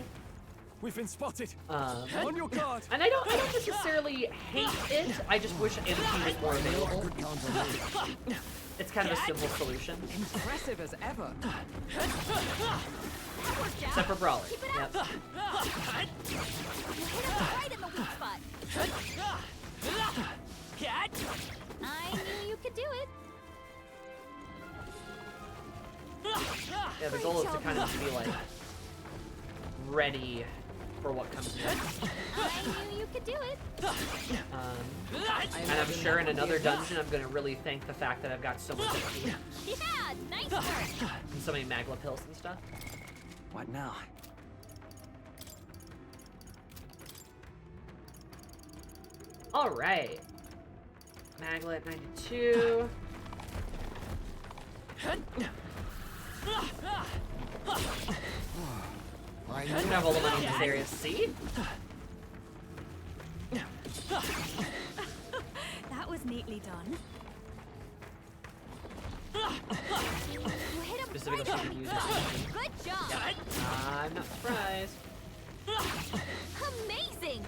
We've been spotted. On your guard. And I don't necessarily hate it. I just wish MP was more available. Could count on you. It's kind of a simple solution, Impressive as ever. except for Brawler. Yep. You hit him right in the weak spot. I knew you could do it. Yeah, the goal is to kind of just be like ready for what comes next. I knew you could do it. And I'm sure in another dungeon, I'm gonna really thank the fact that I've got so much HP Yeah, nice work. and so many Magla pills and stuff. What now? All right, Magla at 92. I I knew don't have all the money in this area. See? That was neatly done. You hit him Specifically right for on the users. gut. Good job. I'm not surprised. Amazing.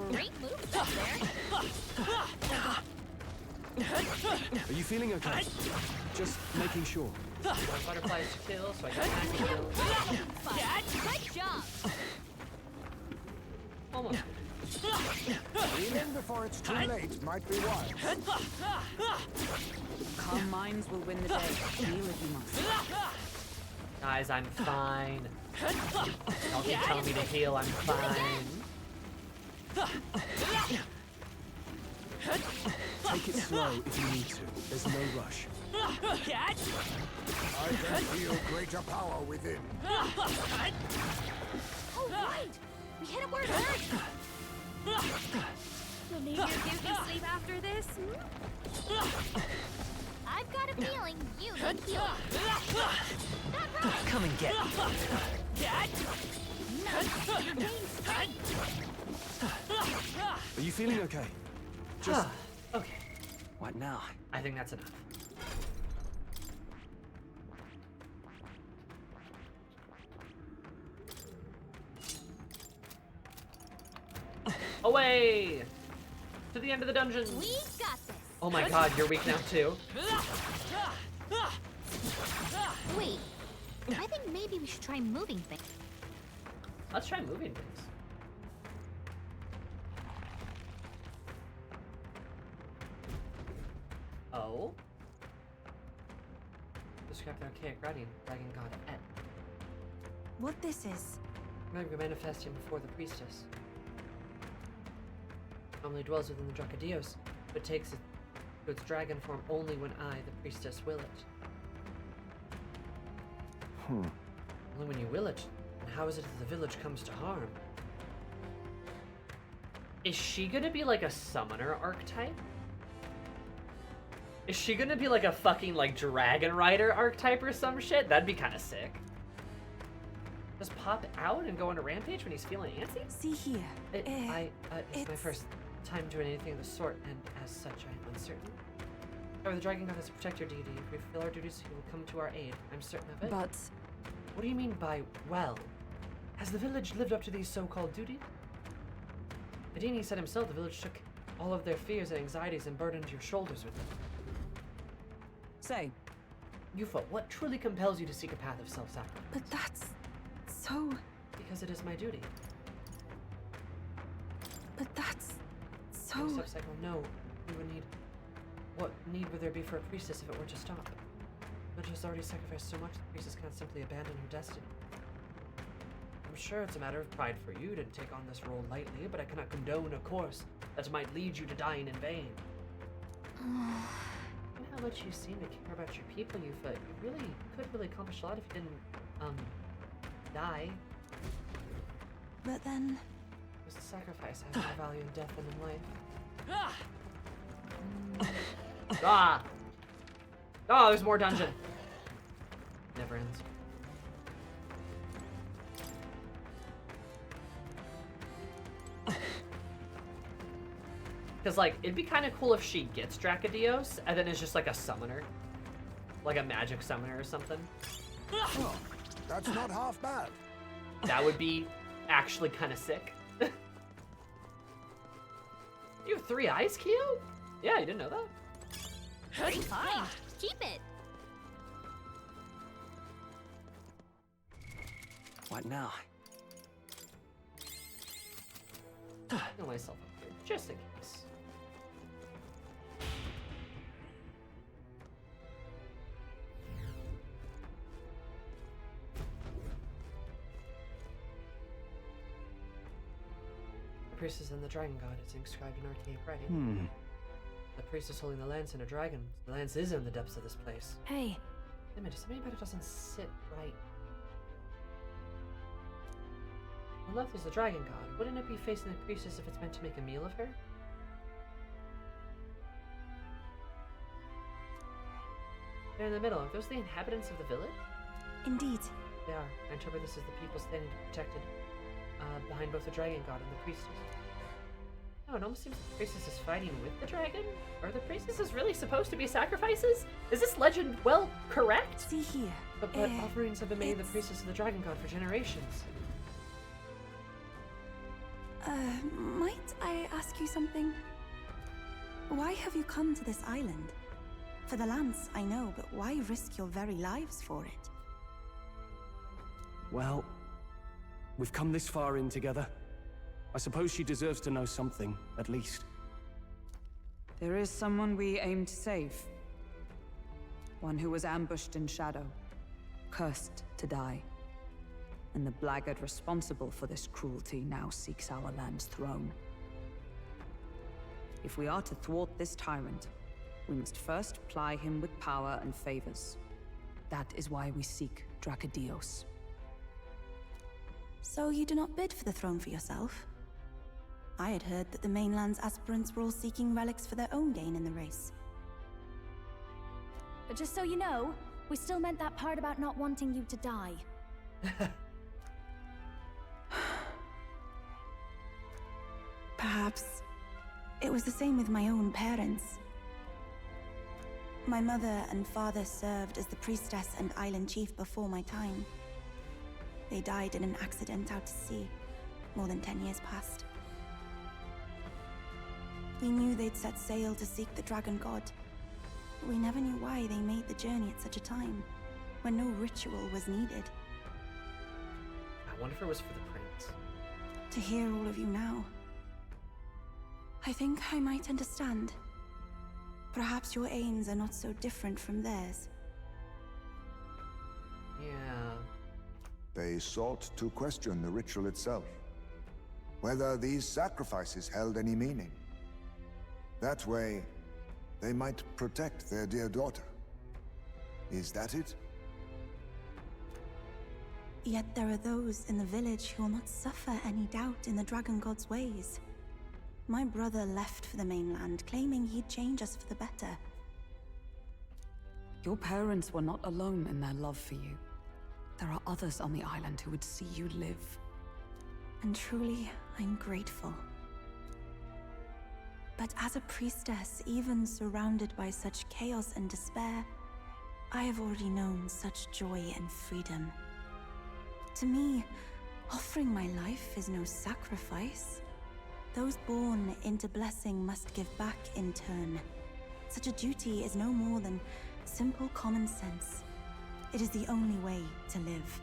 Great moves up there. Are you feeling okay? Just making sure. Butterflies to kill, so I got Magla kills. Good job. Almost. healing before it's too late might be wise. Calm minds will win the day. Heal if you must. Guys, I'm fine. Y'all keep telling me to heal, I'm fine. Take it slow if you need to. There's no rush. I can feel greater power within. Oh, right. We hit him where it hurts. You'll need your beauty sleep after this. I've got a feeling you need healing. Not right. Come and get me. Are you feeling okay? Just Okay, What now? I think that's enough. Away! To the end of the dungeon! We got this. Oh my god, you're weak now too. Wait, I think maybe we should try moving things. Let's try moving things. Oh? Describe the archaic writing, dragon god Et. What this is? Remember manifesting before the priestess. Normally dwells within the Dracadios, but takes it to its dragon form only when I, the priestess, will it. Only when you will it. And how is it that the village comes to harm? Is she gonna be like a summoner archetype? Is she gonna be like a fucking like dragon rider archetype or some shit? That'd be kind of sick. Just pop out and go on a rampage when he's feeling antsy? See here. It's my it's- first time doing anything of the sort, and as such, I am uncertain. However, the dragon god is a protector deity. If we fulfill our duties, he will come to our aid. I'm certain of it. But What do you mean by well? Has the village lived up to these so-called duties? Adini said himself the village took all of their fears and anxieties and burdened your shoulders with them. Say, Yufa, what truly compels you to seek a path of self-sacrifice? but that's so. Because it is my duty. But that's so. No sub-cycle, no. We would need... What need would there be for a priestess if it were to stop? The village has already sacrificed so much, the priestess can't simply abandon her destiny. I'm sure it's a matter of pride for you to take on this role lightly, but I cannot condone a course that might lead you to dying in vain. And how much you seem to care about your people, Yufa. You could really accomplish a lot if you didn't, die. But then. Because the sacrifice has more value in death than in life. Ah! Oh, there's more dungeon. Never ends. Because, like, it'd be kind of cool if she gets Dracadios, and then is just, like, a summoner. Like a magic summoner or something. Oh, that's not half bad. That would be actually kind of sick. You have 3 eyes, Kyo? Yeah, you didn't know that? Fine, keep it. What now? Heal myself up here, just in case. The priestess and the dragon god is inscribed in archaic writing. The priestess holding the lance and a dragon. The lance is in the depths of this place. Hey, Wait a minute, something about it doesn't sit right. On the left is the dragon god. Wouldn't it be facing the priestess if it's meant to make a meal of her? They're in the middle. Are those the inhabitants of the village? indeed. They are. I interpret this as the people standing protected behind both the dragon god and the priestess. Oh, it almost seems like the priestess is fighting with the dragon? Are the priestesses really supposed to be sacrifices? Is this legend, well, correct? See here. But offerings have been made to the priestess of the dragon god for generations. Might I ask you something? Why have you come to this island? For the lance, I know, but why risk your very lives for it? Well, we've come this far in together. I suppose she deserves to know something, at least. there is someone we aim to save. One who was ambushed in shadow, cursed to die. And the blackguard responsible for this cruelty now seeks our land's throne. If we are to thwart this tyrant, we must first ply him with power and favors. That is why we seek Dracadios. So you do not bid for the throne for yourself? I had heard that the mainland's aspirants were all seeking relics for their own gain in the race. But just so you know, we still meant that part about not wanting you to die. Perhaps it was the same with my own parents. My mother and father served as the priestess and island chief before my time. They died in an accident out to sea, more than 10 years past. We knew they'd set sail to seek the dragon god, but we never knew why they made the journey at such a time, when no ritual was needed. I wonder if it was for the prince. To hear all of you now, I think I might understand. Perhaps your aims are not so different from theirs. Yeah. They sought to question the ritual itself, whether these sacrifices held any meaning. That way, they might protect their dear daughter. Is that it? Yet there are those in the village who will not suffer any doubt in the dragon god's ways. My brother left for the mainland, claiming he'd change us for the better. Your parents were not alone in their love for you. There are others on the island who would see you live. And truly, I'm grateful. But as a priestess, even surrounded by such chaos and despair, I have already known such joy and freedom. To me, offering my life is no sacrifice. Those born into blessing must give back in turn. Such a duty is no more than simple common sense. It is the only way to live.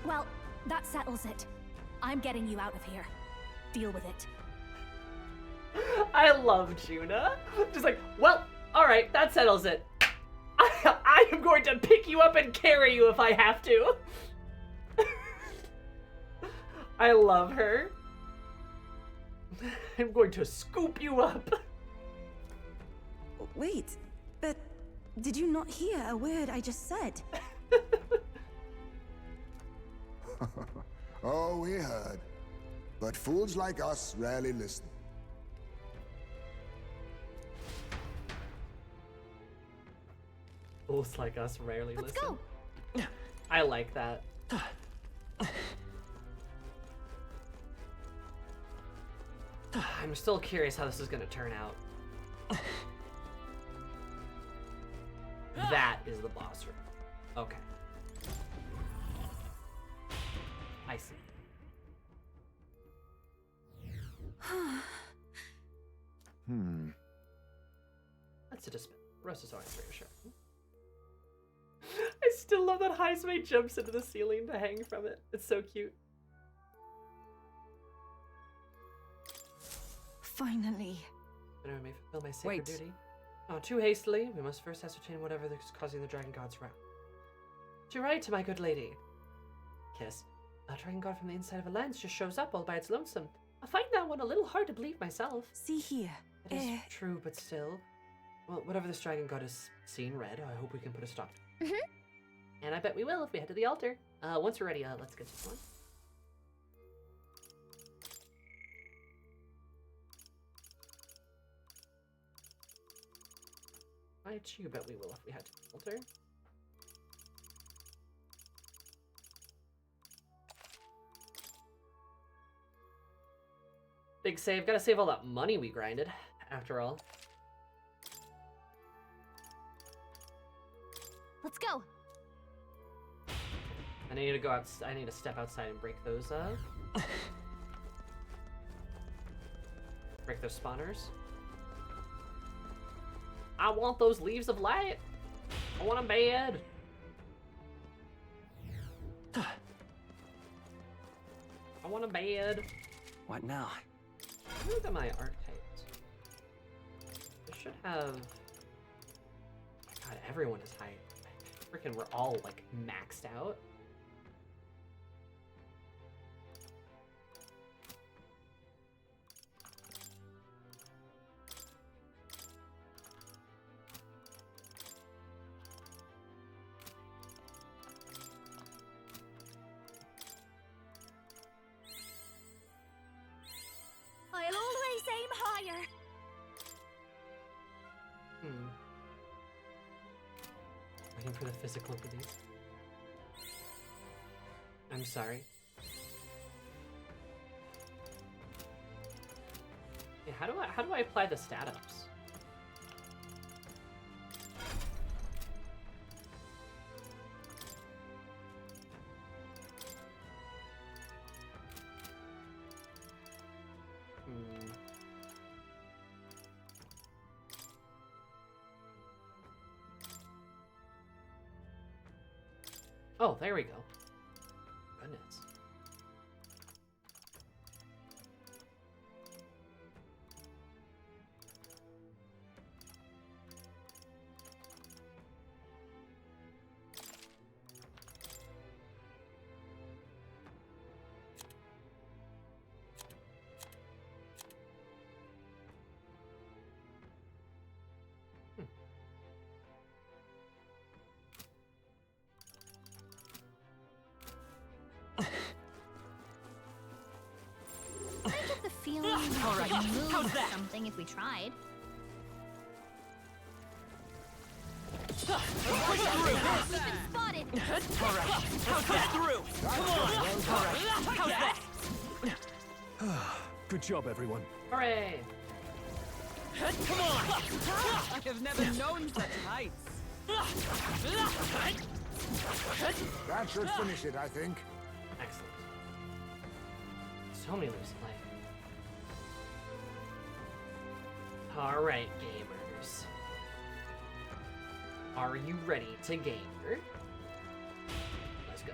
Well, that settles it. I'm getting you out of here. Deal with it. I love Juna. Just like, well, alright, that settles it. I am going to pick you up and carry you if I have to. I love her. I'm going to scoop you up. Wait, but did you not hear a word I just said? Oh, we heard. But fools like us rarely listen. Fools like us rarely Let's listen. go. I like that. I'm still curious how this is going to turn out. That is the boss room. Okay. I see. That's a dispenser. Rest is always reassuring. I still love that Heismay jumps into the ceiling to hang from it. It's so cute. Finally. But I may fulfill my sacred Wait. duty. Not too hastily. We must first ascertain whatever is causing the dragon god's wrath. To right, my good lady. Kiss. A dragon god from the inside of a lens just shows up all by its lonesome. I find that one a little hard to believe myself. See here. It is true, but still. Well, whatever this dragon god is seeing red, I hope we can put a stop to it. And I bet we will if we head to the altar. Once we're ready, let's get to one. I too bet we will if we head to the altar. Big save. Gotta save all that money we grinded, after all. Let's go. I need to go out. I need to step outside and break those. Break those spawners. I want those leaves of light. I want them bad. I want them bad. What now? Look at my archetypes. I should have. God, everyone is high. Freaking, we're all like maxed out. I'll always aim higher. Waiting for the physical release. I'm sorry. Yeah, how do I apply the stat ups? Oh, there we go. Goodness. I get the feeling we could move something if we tried. Push through! We've been spotted! Alright, push through! Come on! Alright, how's that? Good job, everyone. Hooray! Come on! I have never known such heights. That should finish it, I think. Excellent. So many loose life. Alright, gamers. Are you ready to gamer? Let's go.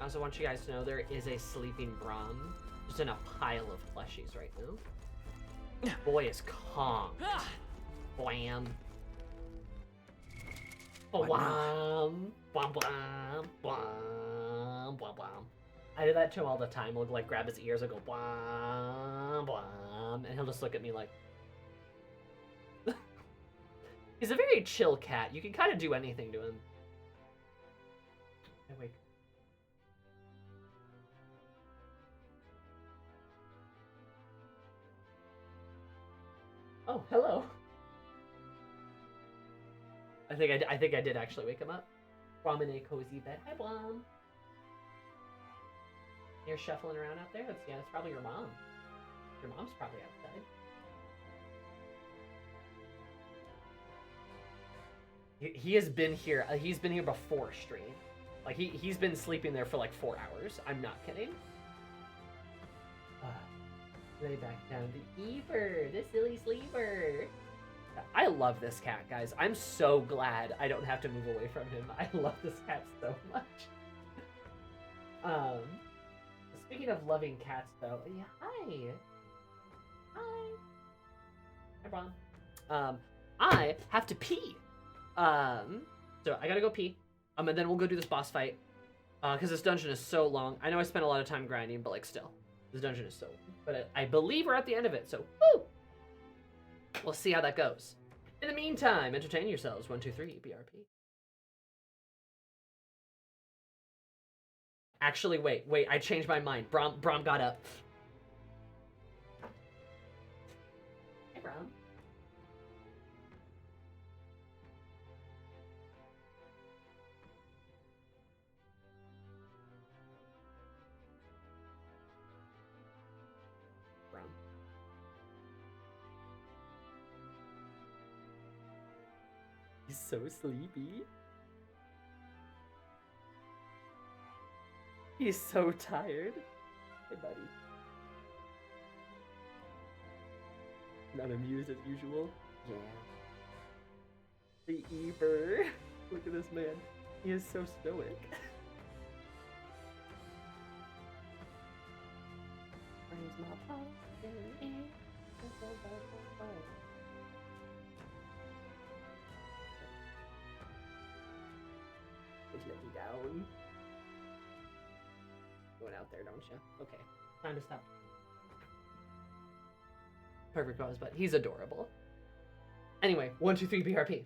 I also want you guys to know there is a sleeping Braum just in a pile of plushies right now. Boy is calm. Blam. Blam. Blam blam. Blam. Blam blam. I do that to him all the time. He'll like grab his ears and go blam blam, and he'll just look at me like. He's a very chill cat. You can kind of do anything to him. Hey, wait. Oh, hello. I think I did actually wake him up. Blom in a cozy bed. Hi, Blom. You're shuffling around out there? That's probably your mom. Your mom's probably outside. He has been here. He's been here before stream. Like he's been sleeping there for like 4 hours. I'm not kidding. Lay back down to Eber, the silly sleeper. I love this cat, guys. I'm so glad I don't have to move away from him. I love this cat so much. Speaking of loving cats, though, yeah, hi. Hi, Bron. I have to pee. So I gotta go pee. And then we'll go do this boss fight. Because this dungeon is so long. I know I spent a lot of time grinding, but like still, this dungeon is so long. But I believe we're at the end of it, so woo! We'll see how that goes. In the meantime, entertain yourselves. 1, 2, 3, BRP. Actually, wait, I changed my mind. Brom got up. Hey, Brom. He's so sleepy. He's so tired. Hey, buddy. Not amused as usual? Yeah. The Eber. Look at this man. He is so stoic. Raise my paw in the air. Just let me down. Going out there, don't you? Okay, time to stop. Perfect pose, but he's adorable. Anyway, 1, 2, 3, BRP.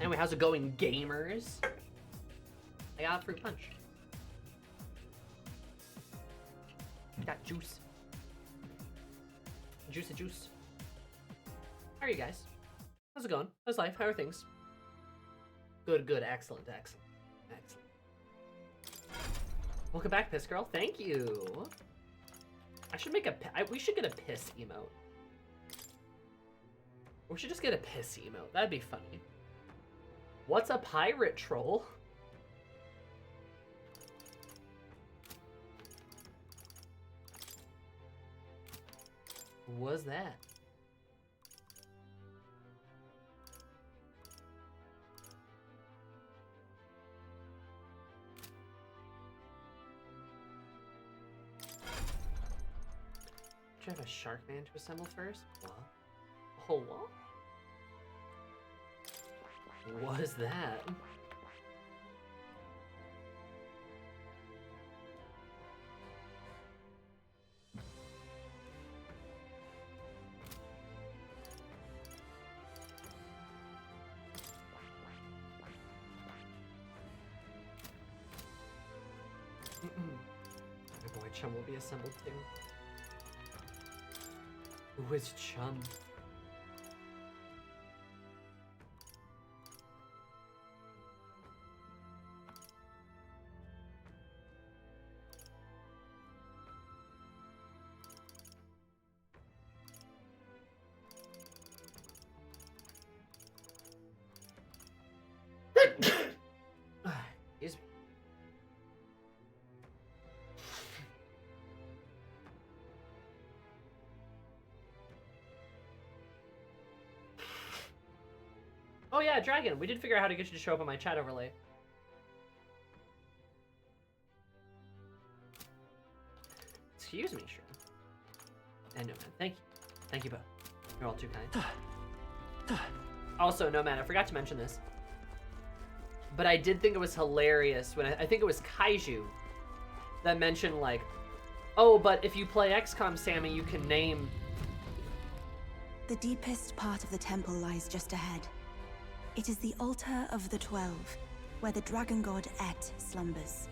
Anyway, how's it going, gamers? I got a fruit punch. Got juice. Juicy juice. How are you guys? How's it going? How's life? How are things? Good, good, excellent, excellent, excellent. Welcome back, Piss Girl. Thank you. I should make we should get a piss emote. We should just get a piss emote. That'd be funny. What's a pirate troll? What's that? Do you have a shark man to assemble first? What? Oh, what? What is that? My boy Chum will be assembled too. Who is Chum? Excuse me. Oh yeah, Dragon, we did figure out how to get you to show up on my chat overlay. Excuse me, sure. And Nomad, thank you. Thank you both. You're all too kind. Also, Nomad, I forgot to mention this, but I did think it was hilarious when I think it was Kaiju that mentioned, like, oh, but if you play XCOM, Sammy, you can name... The deepest part of the temple lies just ahead. It is the altar of the 12, where the dragon god Et slumbers.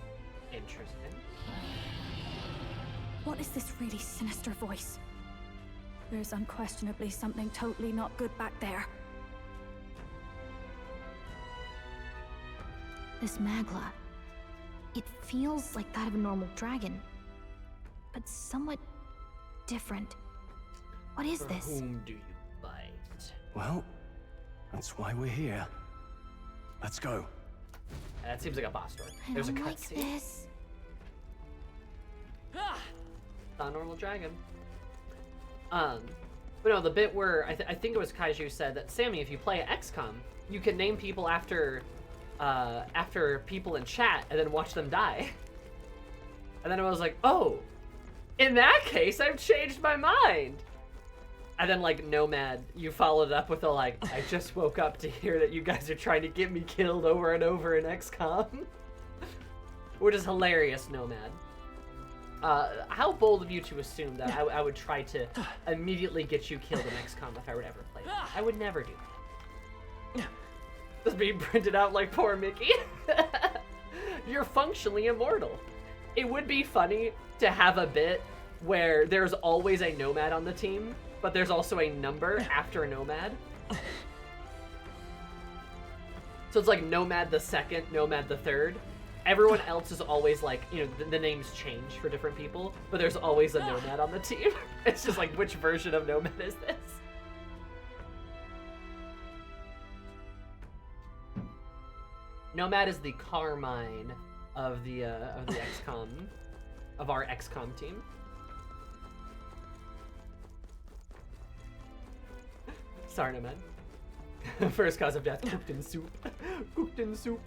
Interesting. What is this really sinister voice? There's unquestionably something totally not good back there. This Magla, it feels like that of a normal dragon, but somewhat different. What is this? For whom do you fight? Well, that's why we're here. Let's go. That seems like a boss door. I There's a don't like cutscene. this. Not a normal dragon. But no, the bit where I think it was Kaiju said that, Sammy, if you play XCOM, you can name people after people in chat and then watch them die. And then I was like, oh, in that case, I've changed my mind. And then, like, Nomad, you followed it up with a, like, I just woke up to hear that you guys are trying to get me killed over and over in XCOM. Which is hilarious, Nomad. How bold of you to assume that I would try to immediately get you killed in XCOM if I were to ever play that. I would never do that. Just being printed out like poor Mickey. You're functionally immortal. It would be funny to have a bit where there's always a Nomad on the team, but there's also a number after Nomad. So it's like Nomad the second, Nomad the third. Everyone else is always like, you know, the names change for different people, but there's always a Nomad on the team. It's just like, which version of Nomad is this? Nomad is the Carmine of the XCOM, of our XCOM team. Sorry, Nomad. First cause of death, cooked in soup. Cooked in soup.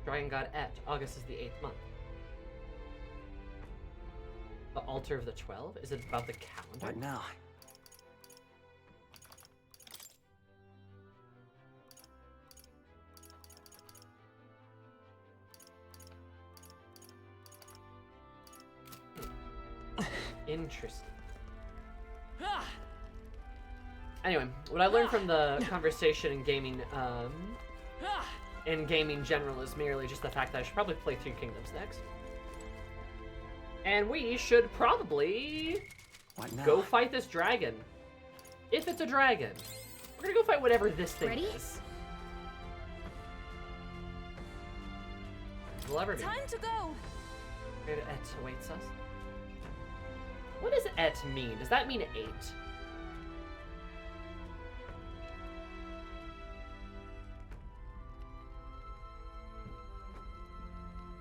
Dragon God Et. August is the 8th month. The altar of the 12? Is it about the calendar? Right now. Interesting. Anyway, what I learned from the conversation in gaming general is merely just the fact that I should probably play Three Kingdoms next. And we should probably go fight this dragon. If it's a dragon. We're gonna go fight whatever this thing is. We'll ever be. Time to go. Et awaits us. What does et mean? Does that mean 8?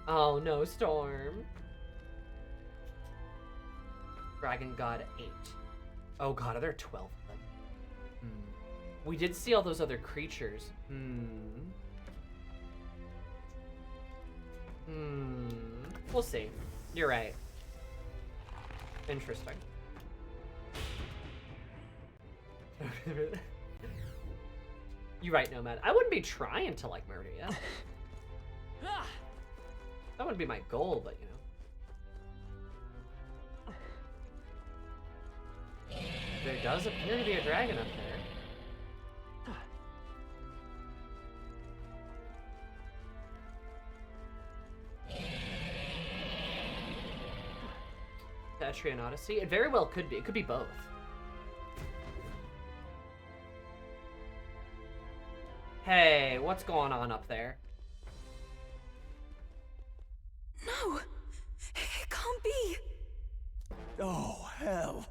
Oh no, Storm. Dragon God 8. Oh god, are there 12 of them? We did see all those other creatures. We'll see. You're right. Interesting. You're right, Nomad. I wouldn't be trying to, like, murder you. That wouldn't be my goal, but, you know. There does appear to be a dragon up there. The Etrian Odyssey? It very well could be. It could be both. Hey, what's going on up there? No! It can't be! Oh, hell.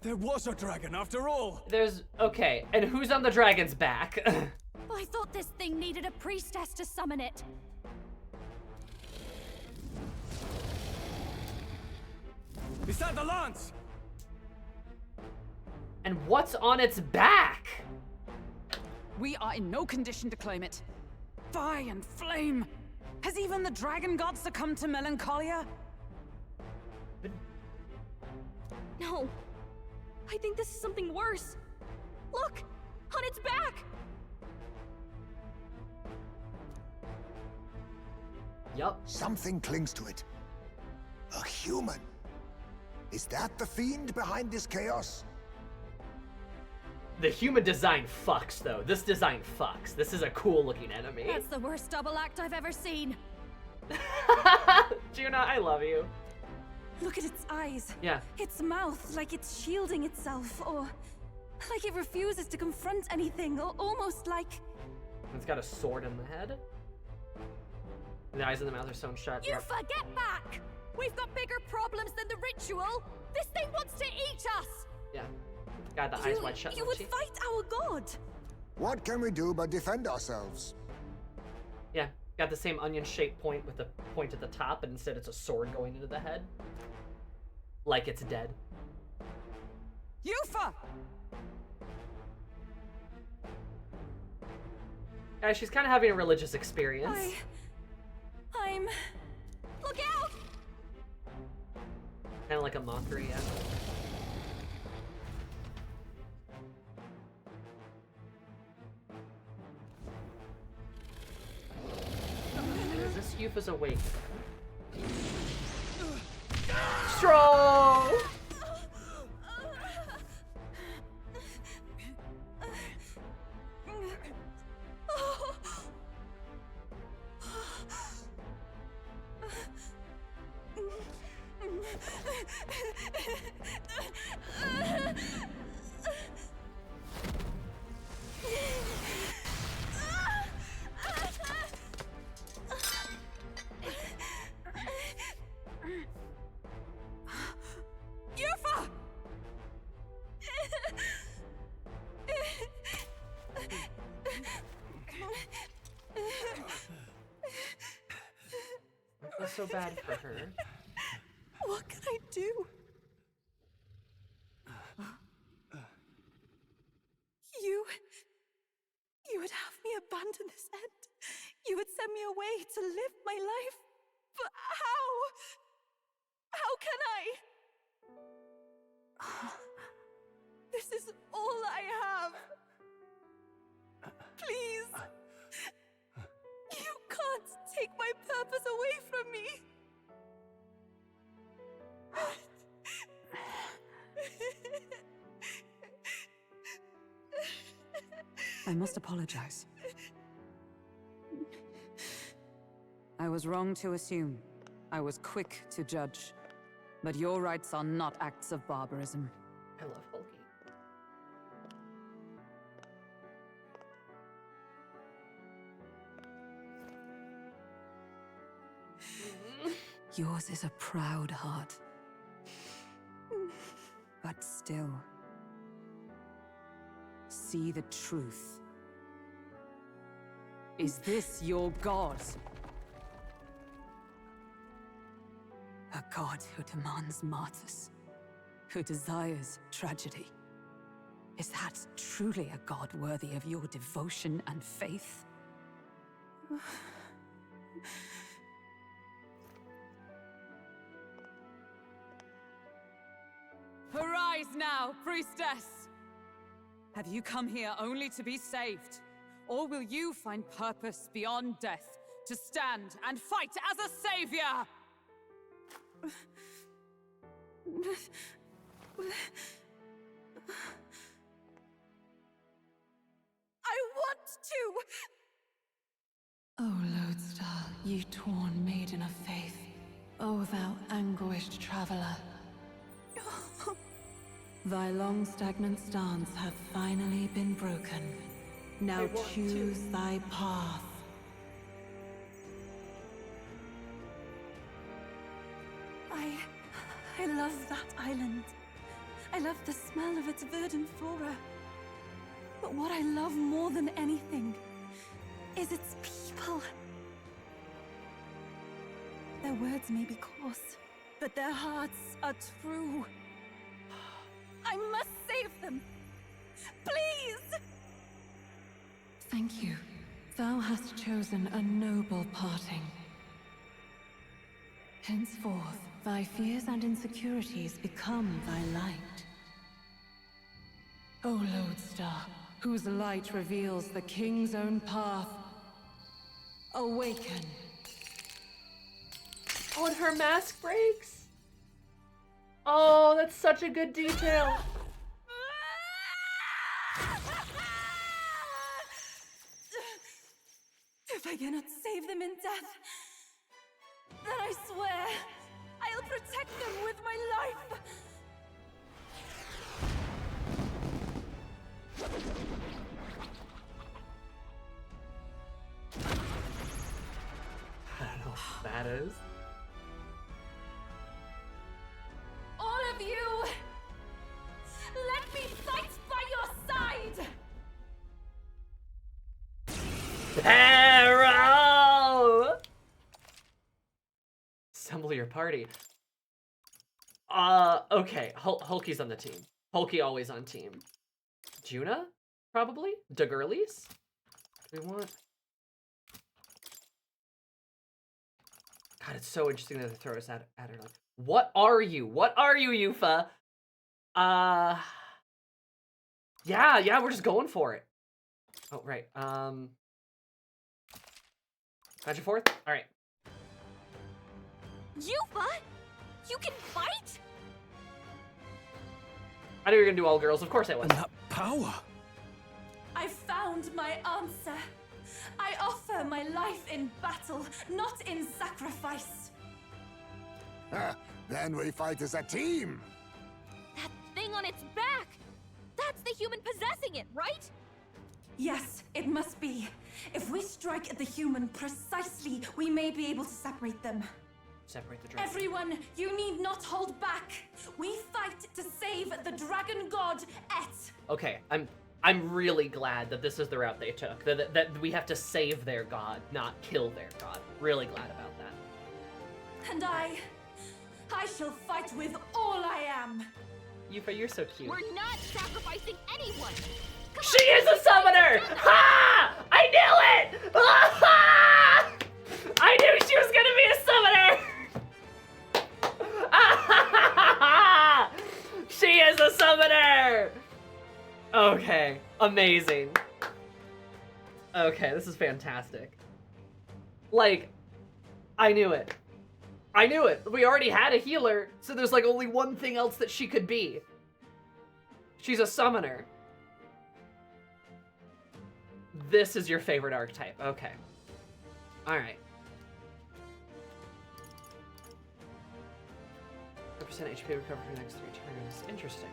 There was a dragon after all! Okay, and who's on the dragon's back? I thought this thing needed a priestess to summon it. Is that the lance? And what's on its back? We are in no condition to claim it. Fire and flame! Has even the dragon god succumbed to melancholia? No. I think this is something worse. Look! On its back! Yup. Something clings to it. A human. Is that the fiend behind this chaos? The human design fucks, though. This design fucks. This is a cool-looking enemy. That's the worst double act I've ever seen. Juna, I love you. Look at its eyes. Yeah. Its mouth, like it's shielding itself, or like it refuses to confront anything, or almost like... It's got a sword in the head. The eyes and the mouth are sewn shut. You forget back! We've got bigger problems than the ritual! This thing wants to eat us! Yeah. Got the eyes wide shut. You would fight our god! What can we do but defend ourselves? Yeah. Got the same onion-shaped point with the point at the top, but instead it's a sword going into the head. Like it's dead. Yufa! Guys, she's kind of having a religious experience. I'm... Look out! Kind of like a mockery, yeah. Is this Yufa's awake? Strong! That's so bad for her. What can I do? You would have me abandon this end. You would send me away to live my life. But how? How can I? This is all I have. Please. You can't take my purpose away from me. I must apologize. I was wrong to assume. I was quick to judge. But your rites are not acts of barbarism. I love Hulky. Yours is a proud heart. But still, see the truth. Is this your god? A god who demands martyrs, who desires tragedy. Is that truly a god worthy of your devotion and faith? Arise now, priestess! Have you come here only to be saved? Or will you find purpose beyond death, to stand and fight as a savior? I want to! O Lodestar, ye torn maiden of faith, O thou anguished traveler. Thy long stagnant stance hath finally been broken. Now choose thy path. I love that island. I love the smell of its verdant flora. But what I love more than anything is its people. Their words may be coarse, but their hearts are true. I must save them. Please! Thank you. Thou hast chosen a noble parting. Henceforth, thy fears and insecurities become thy light. O Lodestar, whose light reveals the king's own path, awaken. Oh, and her mask breaks? Oh, that's such a good detail. If I cannot save them in death, then I swear I'll protect them with my life. I don't know what that is. All of you, let me fight by your side. Arrow! Assemble your party. Okay. Hulky's on the team. Hulky always on team. Juna? Probably? Dagurlis? Do we want... God, it's so interesting that they throw us at her. Like, what are you? What are you, Yufa? Yeah, we're just going for it. Oh, right. Got you fourth? Alright. Yufa? You can fight? I knew you were gonna do all girls. Of course I was. And that power! I found my answer. I offer my life in battle, not in sacrifice. Then we fight as a team! That thing on its back! That's the human possessing it, right? Yes, it must be. If we strike at the human precisely, we may be able to separate them. Separate the dragon. Everyone, you need not hold back. We fight to save the dragon god, Et. Okay, I'm really glad that this is the route they took. That we have to save their god, not kill their god. Really glad about that. And I shall fight with all I am. Yufa, you're so cute. We're not sacrificing anyone! Come She on, is a summoner! Ha! I knew it! Ah! I knew she was gonna be a summoner! Ah! She is a summoner! Okay, amazing. Okay, this is fantastic. Like, I knew it. I knew it. We already had a healer, so there's like only one thing else that she could be. She's a summoner. this is your favorite archetype. Okay. Alright. 100% HP recovered for the next 3 turns. Interesting.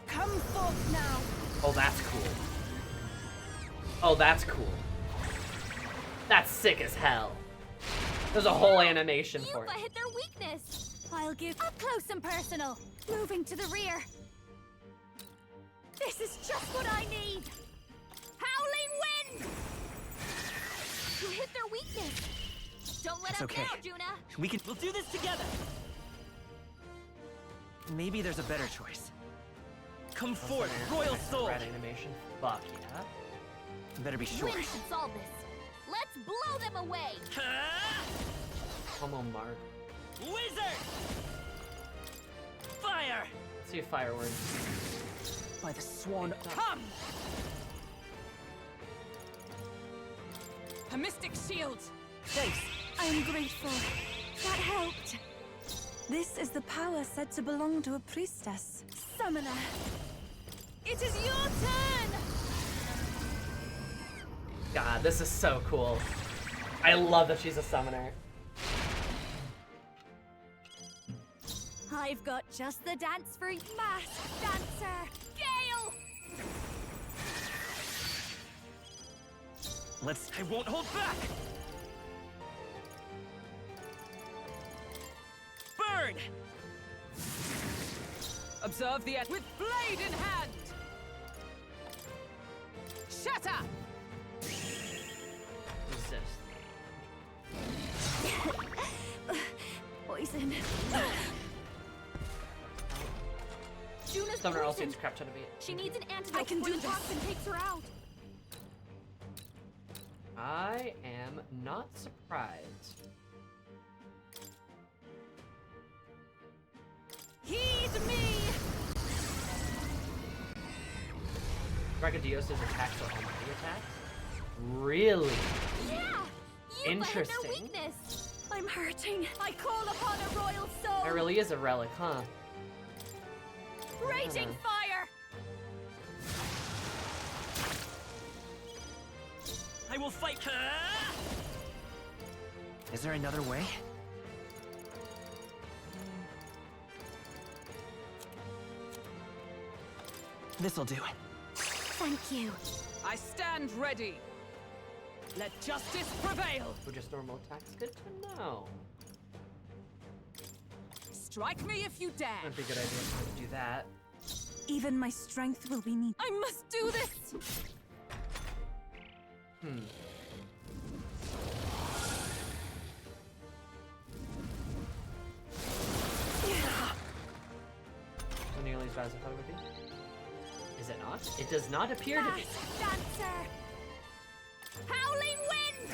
Come forth now. Oh, that's cool. Oh, that's cool. That's sick as hell. There's a whole animation for it. Yuba hit their weakness. I'll give up close and personal. Moving to the rear. This is just what I need. Howling wind. You hit their weakness. Don't let It's up okay. now, Juna. We'll do this together. Maybe there's a better choice. Come forth, Royal Soul! Red animation. Fuck yeah. Better be sure. Wind should solve this. Let's blow them away. Come on, Mark. Wizard! Fire! Let's see a fireworks. By the swan, come! A mystic shield. Thanks. I am grateful. That helped. This is the power said to belong to a priestess. Summoner. It is your turn. God, this is so cool. I love that she's a summoner. I've got just the dance for you. Masked dancer, Gale! I won't hold back! Burn! Observe the end with blade in hand. Shatter! Resist. Poison. Juna's Summoner also poisoned. needs a crap ton of it. She needs an antidote I can before do the toxin takes her out. I am not surprised. Heed me! Refantazio's attacks are only attacks? Really? Yeah! You Interesting. their weakness. I'm hurting. I call upon a royal soul. That really is a relic, huh? Raging fire! I will fight. Is there another way? This'll do. Thank you. I stand ready. Let justice prevail. Or just normal attacks? Good to know. Strike me if you dare. That'd be a good idea to do that. Even my strength will be needed. I must do this. So nearly as bad as I thought it would be. Is it not? It does not appear to be. Masked dancer. Howling wind.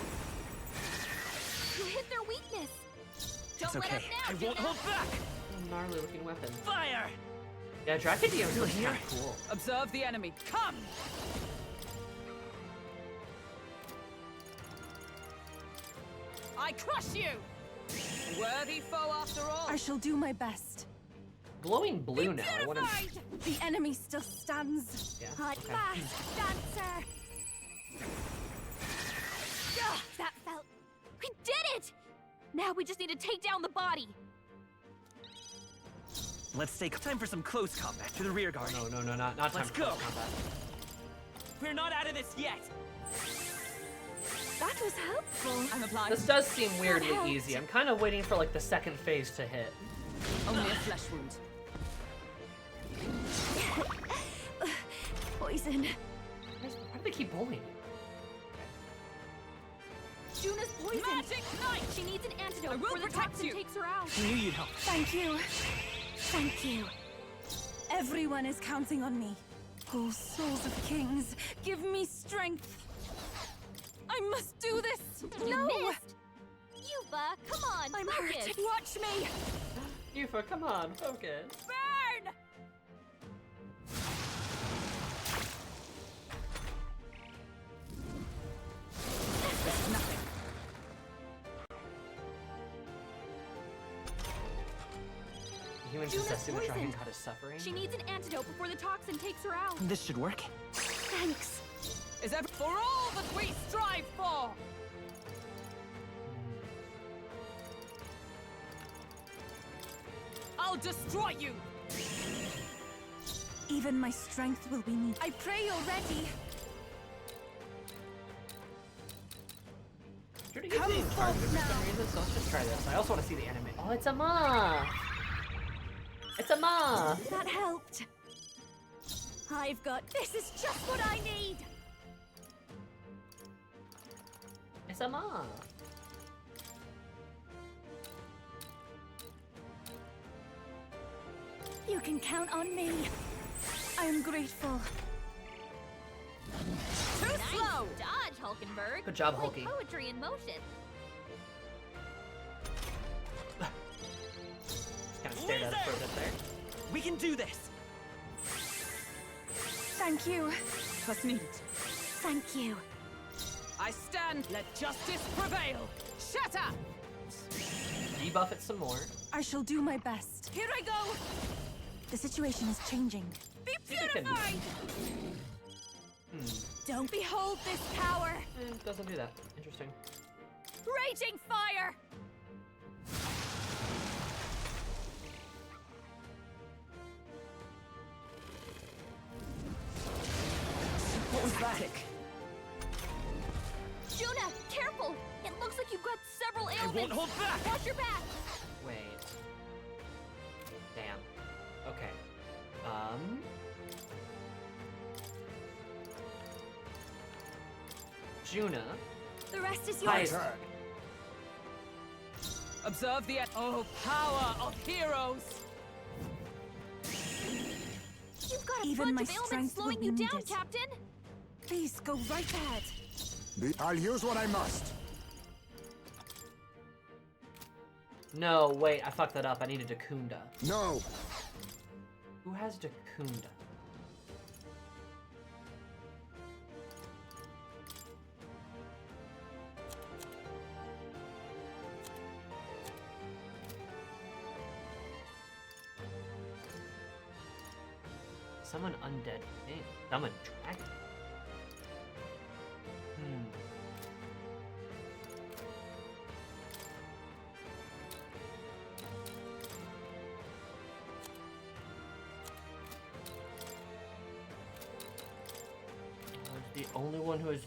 You hit their weakness. Don't It's okay. let up now, I won't Juna. hold back. A gnarly looking weapon. Fire! Yeah, Refantazio looks kind of cool. Observe the enemy. Come! I crush you! A worthy foe after all. I shall do my best. Glowing blue now. What am Purified. The enemy still stands. Yeah. Hot Okay. masked dancer. Ugh, that felt. We did it! Now we just need to take down the body. Let's take time for some close combat to the rear guard. No, not time Let's for close go. combat. We're not out of this yet. That was helpful. I'm applying. This does seem weirdly helped. easy. I'm kind of waiting for like the second phase to hit. Only a flesh wound. Poison. Why do they keep bullying you? Juna's poisoned. Magic Knight! She needs an antidote I will before the protect toxin you. takes her out. I knew you'd help. Thank you. Thank you. Everyone is counting on me. Oh, souls of kings, give me strength. I must do this. You No. missed. Yuba, come on. I'm focus. hurting. Watch me. Yufa, come on, focus. Burn! even Juna's possessing the dragon poisoned. god is suffering. She needs an antidote before the toxin takes her out. This should work. Thanks. Is ever for all that we strive for? I'll destroy you! Even my strength will be needed. I pray you're ready. Judy gets me in charge for some reason, so let's just try this. I also want to see the anime. Oh, it's a moth! It's a moth! That helped. I've got... This is just what I need! It's a moth. You can count on me. I am grateful. Too slow! Dodge, Hulkenberg. Good job, Like Hulky. poetry in motion. Just kind of stared at it for a bit there. We can do this. Thank you. Twas neat. Thank you. I stand. Let justice prevail. Shatter! Debuff it some more. I shall do my best. Here I go! The situation is changing. Be See if it can- purified! Don't behold this power! It doesn't do that. Interesting. Raging fire! What was that? Juna, careful! It looks like you've got several I ailments. won't hold back. Watch your back! Wait. Damn. Okay. Juna. The rest is Hi. yours. Turn. Observe the power of heroes! You've got a Even bunch my of ailments strength will slowing be you down, needed. Captain! Please go right ahead. I'll use what I must. No, wait, I fucked that up. I needed Dakunda. No. Who has Dakunda? Summon undead thing. Summon dragon. The only one who is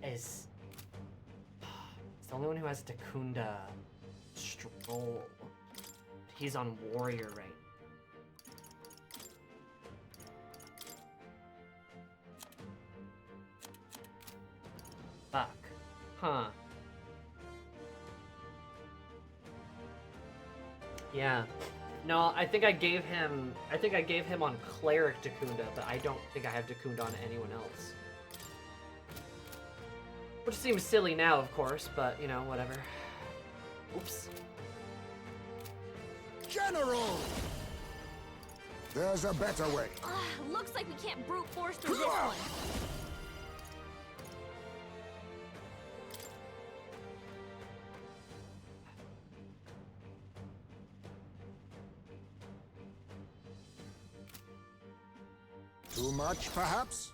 it's the only one who has Dakunda Stroll. He's on warrior right. Fuck. Huh. Yeah. No, I think I gave him on Cleric Dakunda, but I don't think I have Dakunda on anyone else. Which seems silly now, of course, but, you know, whatever. Oops. General! There's a better way. Looks like we can't brute force through this one. Too much, perhaps?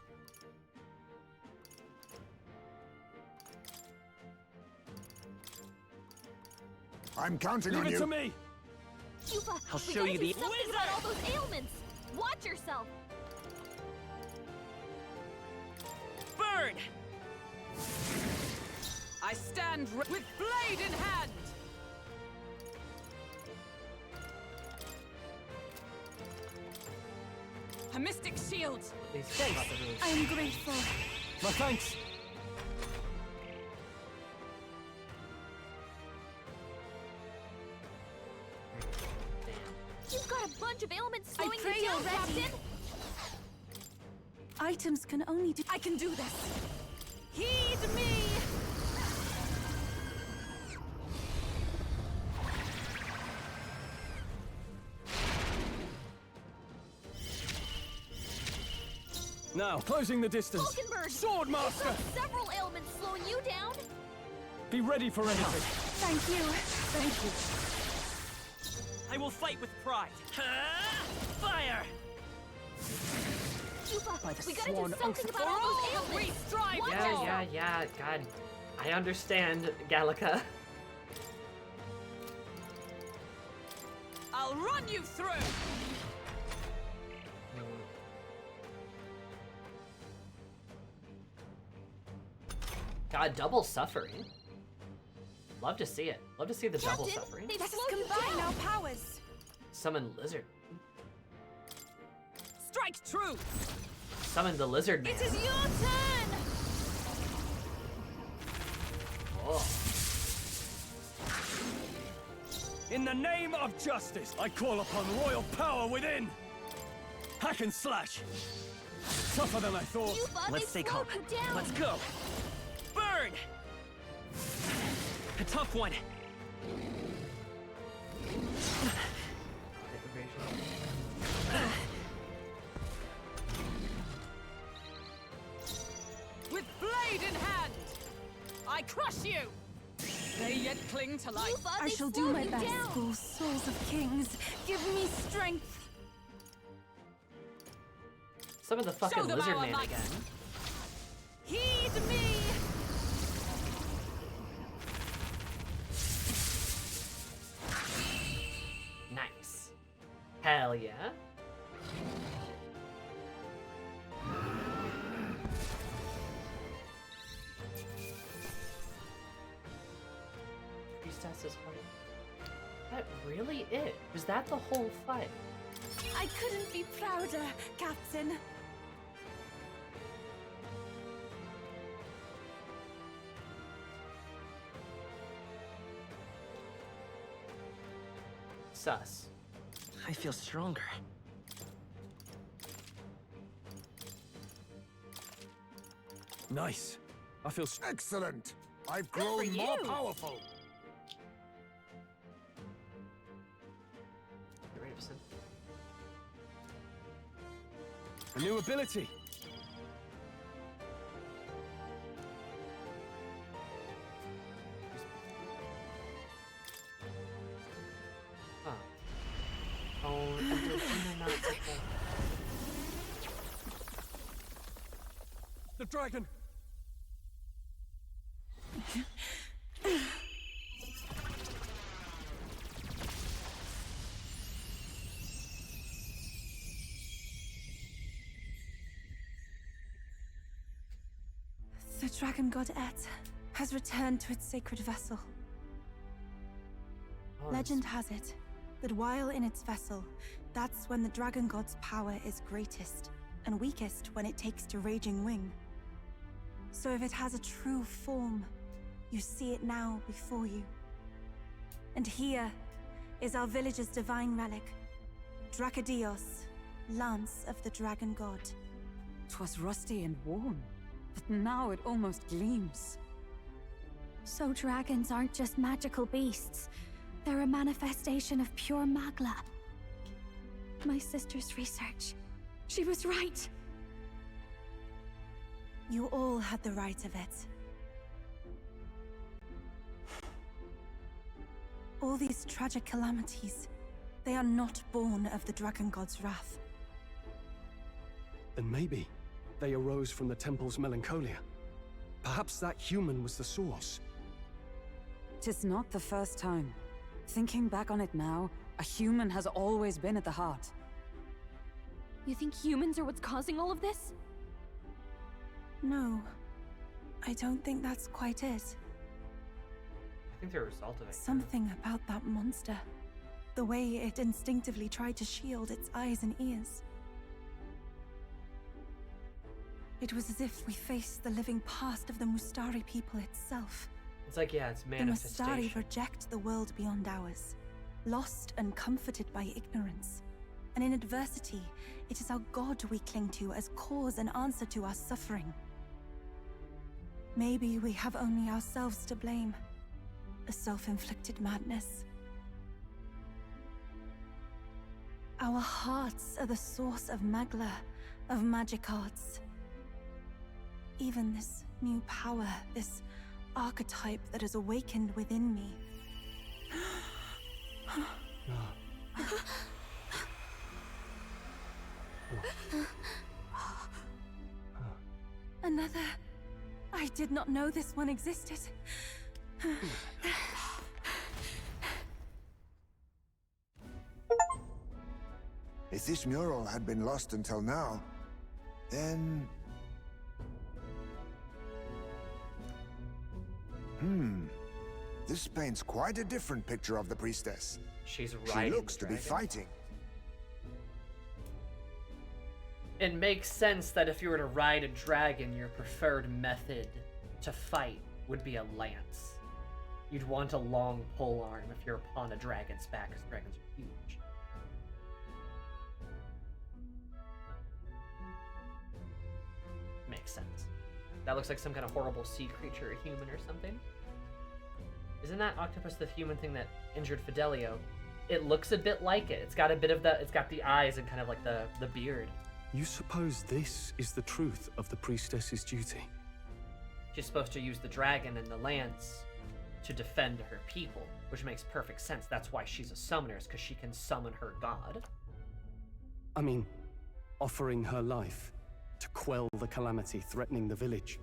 I'm counting Leave on it you. to me! Cuba, I'll we show gotta you do the- something about all those ailments. Watch yourself. Burn! I stand with blade in hand! A mystic shield! These things are really- I am grateful. My thanks! You've got a bunch of ailments I slowing pray you down, you're ready. Captain. Items can only do. I can do this! Heed me! Now, closing the distance. Hulkenberg, Swordmaster! you've got several ailments slowing you down. Be ready for anything. Thank you. Thank you. I will fight with pride. Fire! By the We gotta do sworn something oath about all those ailments. We strive Watch for! Yeah. God, I understand, Gallica. I'll run you through! God, double suffering. Love to see it. Love to see the double Captain, suffering. they've Let us slowed you combine down. our powers. Summon lizard. Strike true! Summon the lizard man. It is your turn! Oh. In the name of justice, I call upon royal power within. Hack and slash. Tougher than I thought. Yuba, Let's they've stay calm. slowed you down. Let's go. Burn! A tough one. With blade in hand! I crush you! They yet cling to life. Yuba, I they've shall do slowed my you best, down. O souls of kings. Give me strength. Summon the fucking Show them lizard our man might. again. Heed me! Nice. Hell yeah. Priestess's heart. That really it? Was that the whole fight? I couldn't be prouder, Captain. Sus. I feel stronger. Nice. I feel Excellent! I've for grown more you. powerful. Get rid of some. a new ability. Huh. Oh, not The dragon. The dragon god Et has returned to its sacred vessel. Legend has it that while in its vessel, that's when the dragon god's power is greatest, and weakest when it takes to raging wing. So if it has a true form, you see it now before you. And here is our village's divine relic, Dracadios, Lance of the Dragon God. 'Twas rusty and worn, but now it almost gleams. So dragons aren't just magical beasts. They're a manifestation of pure magla. My sister's research. She was right. You all had the right of it. All these tragic calamities, they are not born of the dragon god's wrath. Then maybe they arose from the temple's melancholia. Perhaps that human was the source. 'Tis not the first time. Thinking back on it now, a human has always been at the heart. You think humans are what's causing all of this? No, I don't think that's quite it. I think they're a result of it. Something about that monster. The way it instinctively tried to shield its eyes and ears. It was as if we faced the living past of the Mustari people itself. It's like, yeah, it's The Mustari manifestation. reject the world beyond ours, lost and comforted by ignorance. And in adversity, it is our God we cling to as cause and answer to our suffering. Maybe we have only ourselves to blame. A self-inflicted madness. Our hearts are the source of Magla, of magic arts. Even this new power, this archetype that has awakened within me. Another. I did not know this one existed. If this mural had been lost until now, then... This paints quite a different picture of the priestess. She's She riding looks the to be dragon. fighting. It makes sense that if you were to ride a dragon, your preferred method to fight would be a lance. You'd want a long pole arm if you're upon a dragon's back, because dragons are huge. Makes sense. That looks like some kind of horrible sea creature, a human or something. Isn't that octopus the human thing that injured Fidelio? It looks a bit like it. It's got a bit of the, it's got the eyes and kind of like the beard. You suppose this is the truth of the priestess's duty? She's supposed to use the dragon and the lance to defend her people, which makes perfect sense. That's why she's a summoner, is because she can summon her god. I mean, offering her life to quell the calamity threatening the village.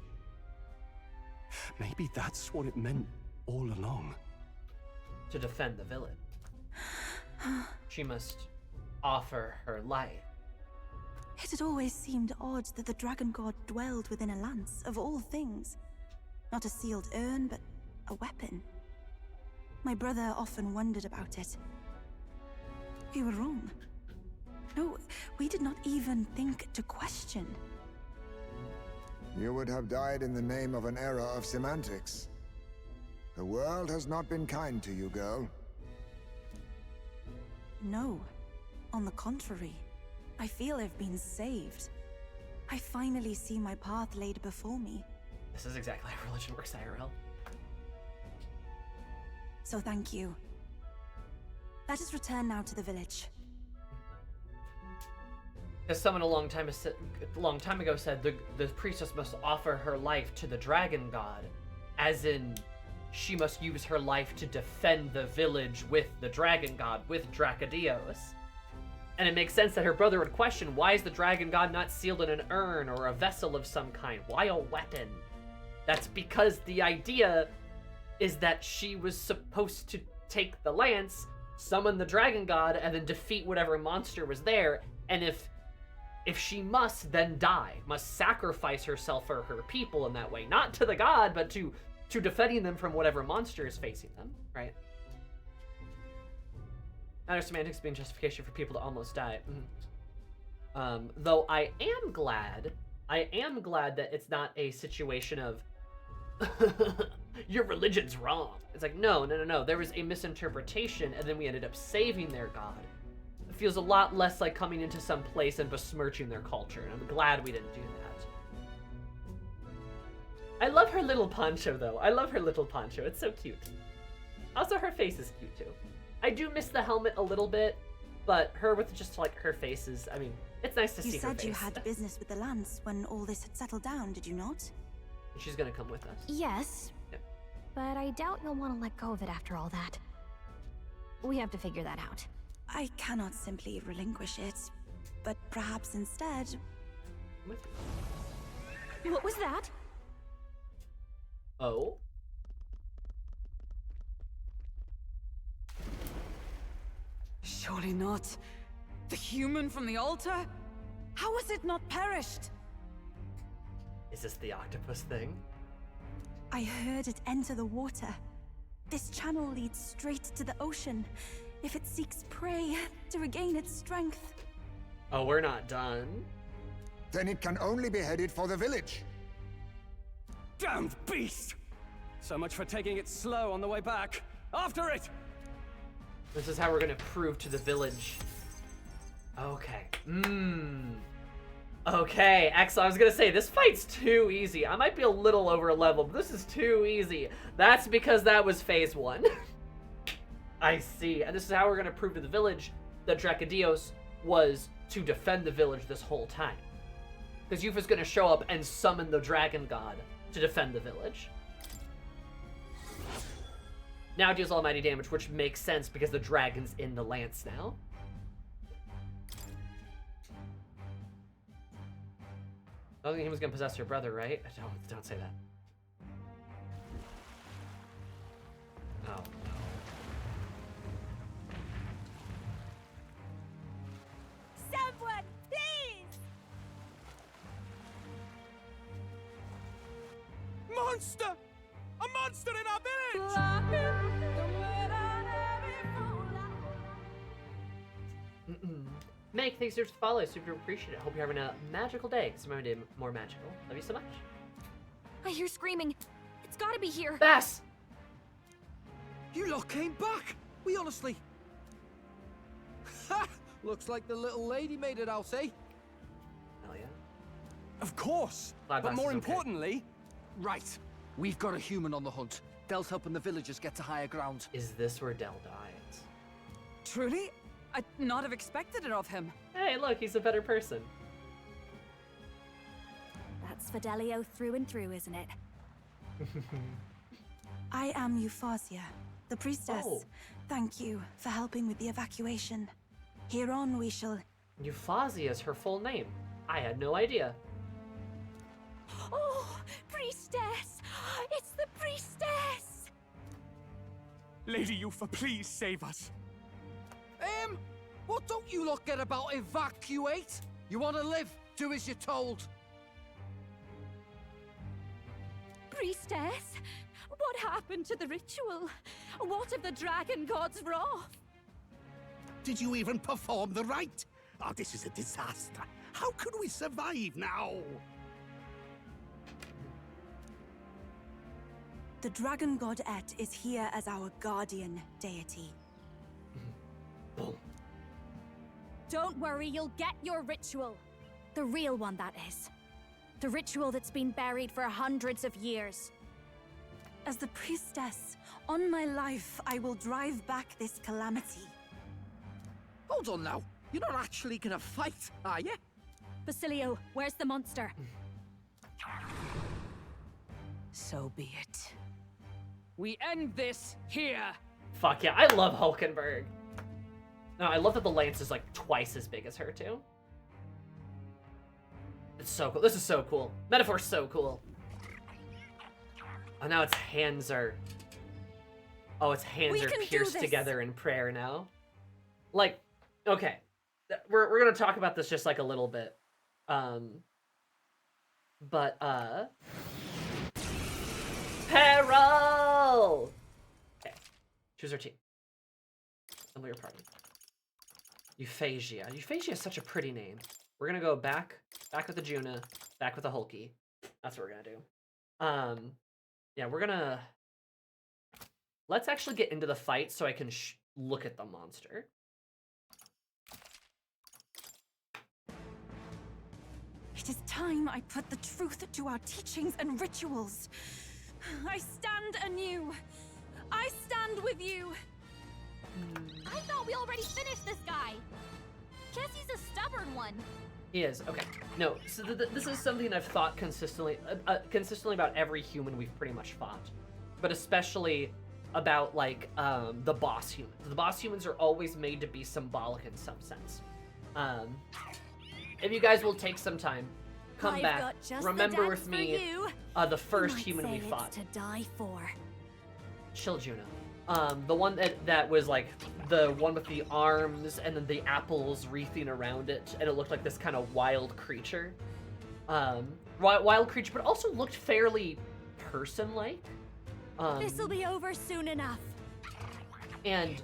Maybe that's what it meant all along. To defend the village. She must offer her life. It had always seemed odd that the dragon god dwelled within a lance, of all things. Not a sealed urn, but a weapon. My brother often wondered about it. We were wrong. No, we did not even think to question. You would have died in the name of an era of semantics. The world has not been kind to you, girl. No. On the contrary. I feel I've been saved. I finally see my path laid before me. This is exactly how religion works, IRL. So thank you. Let us return now to the village. As someone a long time ago said, the priestess must offer her life to the dragon god, as in she must use her life to defend the village with the dragon god, with Dracodios. And it makes sense that her brother would question, why is the dragon god not sealed in an urn or a vessel of some kind? Why a weapon? That's because the idea is that she was supposed to take the lance, summon the dragon god, and then defeat whatever monster was there. And if she must, then die, must sacrifice herself for her people in that way. Not to the god, but to defending them from whatever monster is facing them, right? Matter semantics being justification for people to almost die. Though I am glad that it's not a situation of your religion's wrong. It's like, no. There was a misinterpretation, and then we ended up saving their god. It feels a lot less like coming into some place and besmirching their culture, and I'm glad we didn't do that. I love her little poncho, though. I love her little poncho. It's so cute. Also, her face is cute, too. I do miss the helmet a little bit, but her with just, like, her face is, I mean, it's nice to see her face. You said you had business with the lance when all this had settled down, did you not? She's gonna come with us. Yes. Yep. But I doubt you'll want to let go of it after all that. We have to figure that out. I cannot simply relinquish it, but perhaps instead... What was that? Oh? Surely not. The human from the altar? How has it not perished? Is this the octopus thing? I heard it enter the water. This channel leads straight to the ocean. If it seeks prey, to regain its strength. Oh, we're not done. Then it can only be headed for the village. Damned beast! So much for taking it slow on the way back. After it! This is how we're gonna prove to the village. Okay. Okay, excellent. I was gonna say, this fight's too easy. I might be a little over level, but this is too easy. That's because that was phase 1. I see. And this is how we're gonna prove to the village that Dracodios was to defend the village this whole time. Because Yufa's gonna show up and summon the dragon god to defend the village. Now it deals almighty damage, which makes sense because the dragon's in the lance now. I don't think he was gonna possess your brother, right? Don't say that. Oh no. Someone, please! Monster! A monster in our village! Meg, thanks for the follow. Super appreciate it. Hope you're having a magical day. Because remember to more magical. Love you so much. I hear screaming. It's gotta be here. Bass! You lot came back! We honestly... Ha! Looks like the little lady made it out, eh? Hell yeah. Of course! Glad But Bass more is okay. importantly... Right. We've got a human on the hunt. Del's helping the villagers get to higher ground. Is this where Del dies? Truly? I'd not have expected it of him. Hey, look, he's a better person. That's Fidelio through and through, isn't it? I am Euphausia, the priestess. Oh. Thank you for helping with the evacuation. Hereon we shall... Euphausia is her full name. I had no idea. Oh, priestess! It's the priestess! Lady Eupha, please save us. What don't you lot get about evacuate? You want to live? Do as you're told. Priestess? What happened to the ritual? What of the dragon god's wrath? Did you even perform the rite? Oh, this is a disaster. How can we survive now? The dragon god Et is here as our guardian deity. Boom. Don't worry, you'll get your ritual. The real one, that is. The ritual that's been buried for hundreds of years. As the priestess, on my life, I will drive back this calamity. Hold on now. You're not actually gonna fight, are you? Basilio, where's the monster? So be it. We end this here. Fuck yeah, I love Hulkenberg. No, I love that the lance is like twice as big as her too. It's so cool. This is so cool. Metaphor's so cool. Oh, now its hands are... Oh, its hands are pierced together in prayer now. Like, okay. We're gonna talk about this just like a little bit. Peril! Okay. Choose our team. Assemble your party. Euphausia. Euphausia is such a pretty name. We're gonna go back with the Juna, back with the Hulky. That's what we're gonna do. Yeah, we're gonna... Let's actually get into the fight so I can look at the monster. It is time I put the truth to our teachings and rituals. I stand anew. I stand with you. I thought we already finished this guy. Guess he's a stubborn one. He is. Okay. No, so this is something I've thought consistently about every human we've pretty much fought. But especially about, like, the boss humans. The boss humans are always made to be symbolic in some sense. If you guys will take some time, come back, remember with me the first human we fought. To die for. Chill, Juno. The one that was like the one with the arms and then the apples wreathing around it, and it looked like this kind of wild creature. Wild creature, but also looked fairly person-like. This'll be over soon enough. And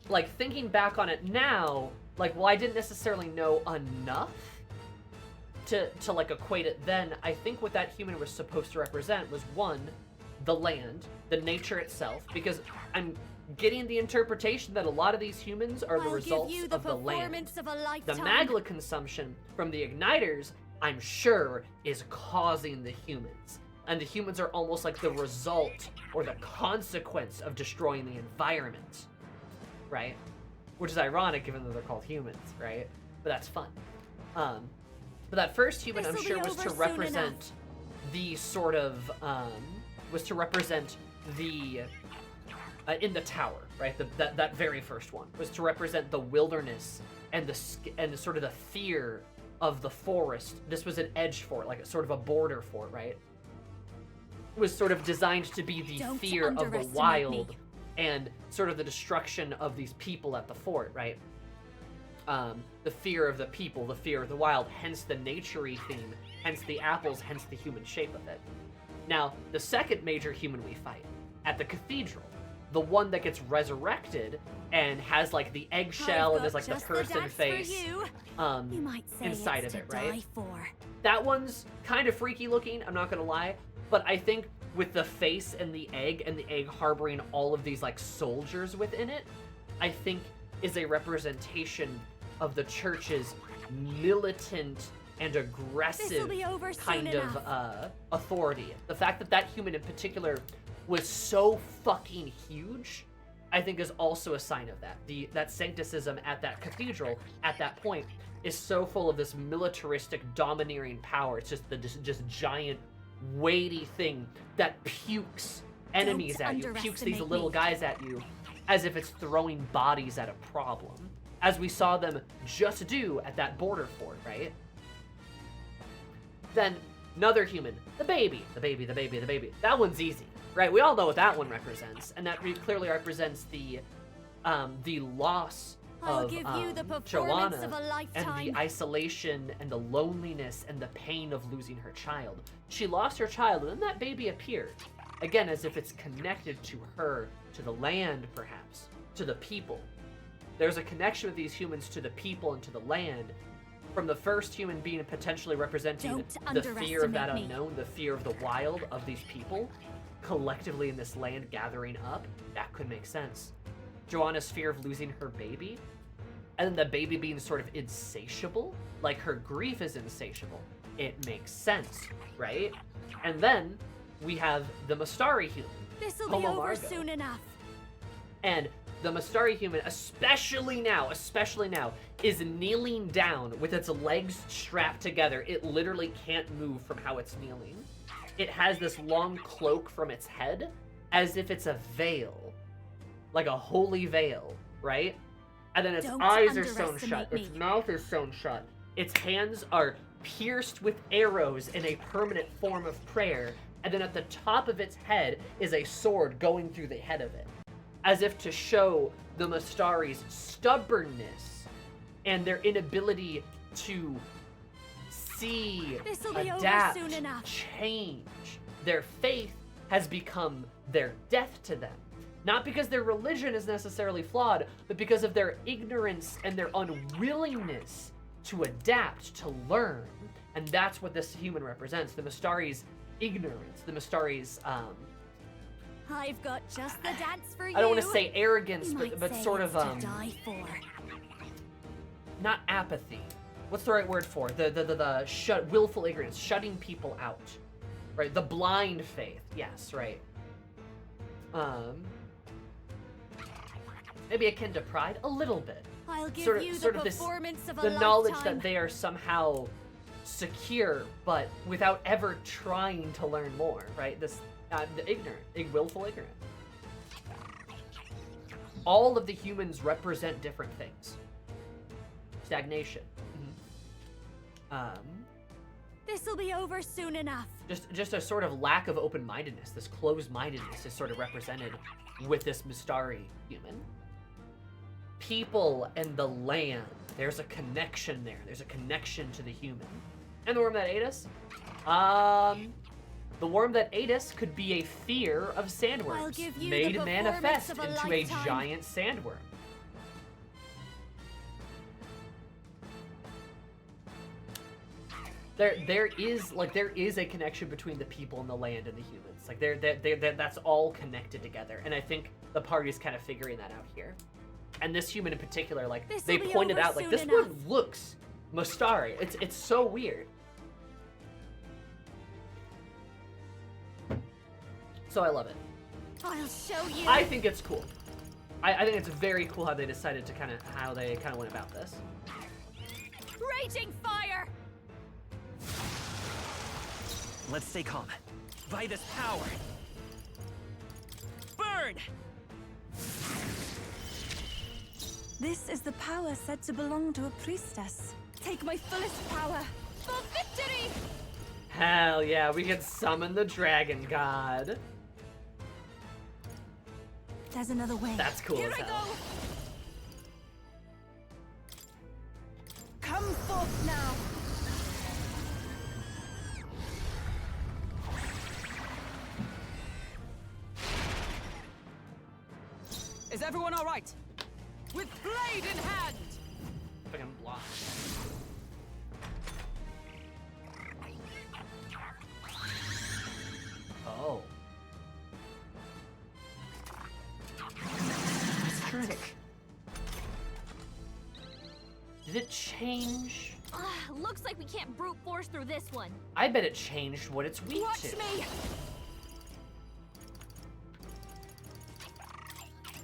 like thinking back on it now, like, well, I didn't necessarily know enough to like equate it then. I think what that human was supposed to represent was, one, the land, the nature itself, because I'm getting the interpretation that a lot of these humans are the results of the land. The magla consumption from the igniters, I'm sure, is causing the humans. And the humans are almost like the result or the consequence of destroying the environment, right? Which is ironic given that they're called humans, right? But that's fun. But that first human, I'm sure, was to represent the sort of, was to represent the in the tower, right? That very first one was to represent the wilderness and the sort of the fear of the forest. This was an edge fort, like a sort of a border fort, right? It was sort of designed to be the fear of the wild and sort of the destruction of these people at the fort, right? The fear of the people, the fear of the wild, hence the nature-y theme, hence the apples, hence the human shape of it. Now, the second major human we fight, at the cathedral, the one that gets resurrected and has like the eggshell and is like the person face inside of it, right? That one's kind of freaky looking, I'm not gonna lie, but I think with the face and the egg harboring all of these like soldiers within it, I think is a representation of the church's militant and aggressive kind of authority. The fact that that human in particular was so fucking huge, I think is also a sign of that. That sancticism at that cathedral at that point is so full of this militaristic domineering power. It's just just giant weighty thing that pukes enemies at you, pukes these little guys at you as if it's throwing bodies at a problem, as we saw them just do at that border fort, right? Then another human, the baby. That one's easy, right? We all know what that one represents, and that clearly represents the loss of Joanna and the isolation and the loneliness and the pain of losing her child. She lost her child, and then that baby appeared. Again, as if it's connected to her, to the land, perhaps, to the people. There's a connection with these humans to the people and to the land, from the first human being potentially representing the fear of that unknown, the fear of the wild, of these people, collectively in this land gathering up. That could make sense. Joanna's fear of losing her baby, and then the baby being sort of insatiable, like her grief is insatiable. It makes sense, right? And then we have the Mustari human. This'll be over soon enough. And the Mustari human, especially now, is kneeling down with its legs strapped together. It literally can't move from how it's kneeling. It has this long cloak from its head, as if it's a veil, like a holy veil, right? And then its eyes are sewn shut, its mouth is sewn shut, its hands are pierced with arrows in a permanent form of prayer, and then at the top of its head is a sword going through the head of it, as if to show the Mustari's stubbornness and their inability to see, adapt, change. Their faith has become their death to them. Not because their religion is necessarily flawed, but because of their ignorance and their unwillingness to adapt, to learn. And that's what this human represents, the Mustari's ignorance, the Mustari's, I've got just the dance for you. I don't want to say arrogance, but sort of, not apathy. What's the right word for it? The willful ignorance, shutting people out, right? The blind faith, yes, right. Maybe akin to pride, a little bit. I'll give you the performance of a lifetime. The knowledge that they are somehow secure, but without ever trying to learn more, right? The ignorant, willful ignorant. All of the humans represent different things. Stagnation. This'll be over soon enough. Just a sort of lack of open-mindedness. This closed-mindedness is sort of represented with this Mustari human. People and the land. There's a connection there. There's a connection to the human. And the worm that ate us? The worm that ate us could be a fear of sandworms, made manifest into a giant sandworm. There is a connection between the people and the land and the humans. Like that's all connected together, and I think the party's kind of figuring that out here. And this human in particular, like they pointed out, like this one looks Mustari. It's so weird. So I love it. I'll show you. I think it's cool. I think it's very cool how they decided to how they went about this. Raging fire. Let's stay calm. By this power. Burn! This is the power said to belong to a priestess. Take my fullest power. For victory! Hell yeah, we can summon the dragon god. There's another way. That's cool Here as I hell. go! Come forth now. Is everyone all right? With blade in hand! Fucking block. Oh. Trick. Did it change? Looks like we can't brute force through this one. I bet it changed what it's weak Watch to. me!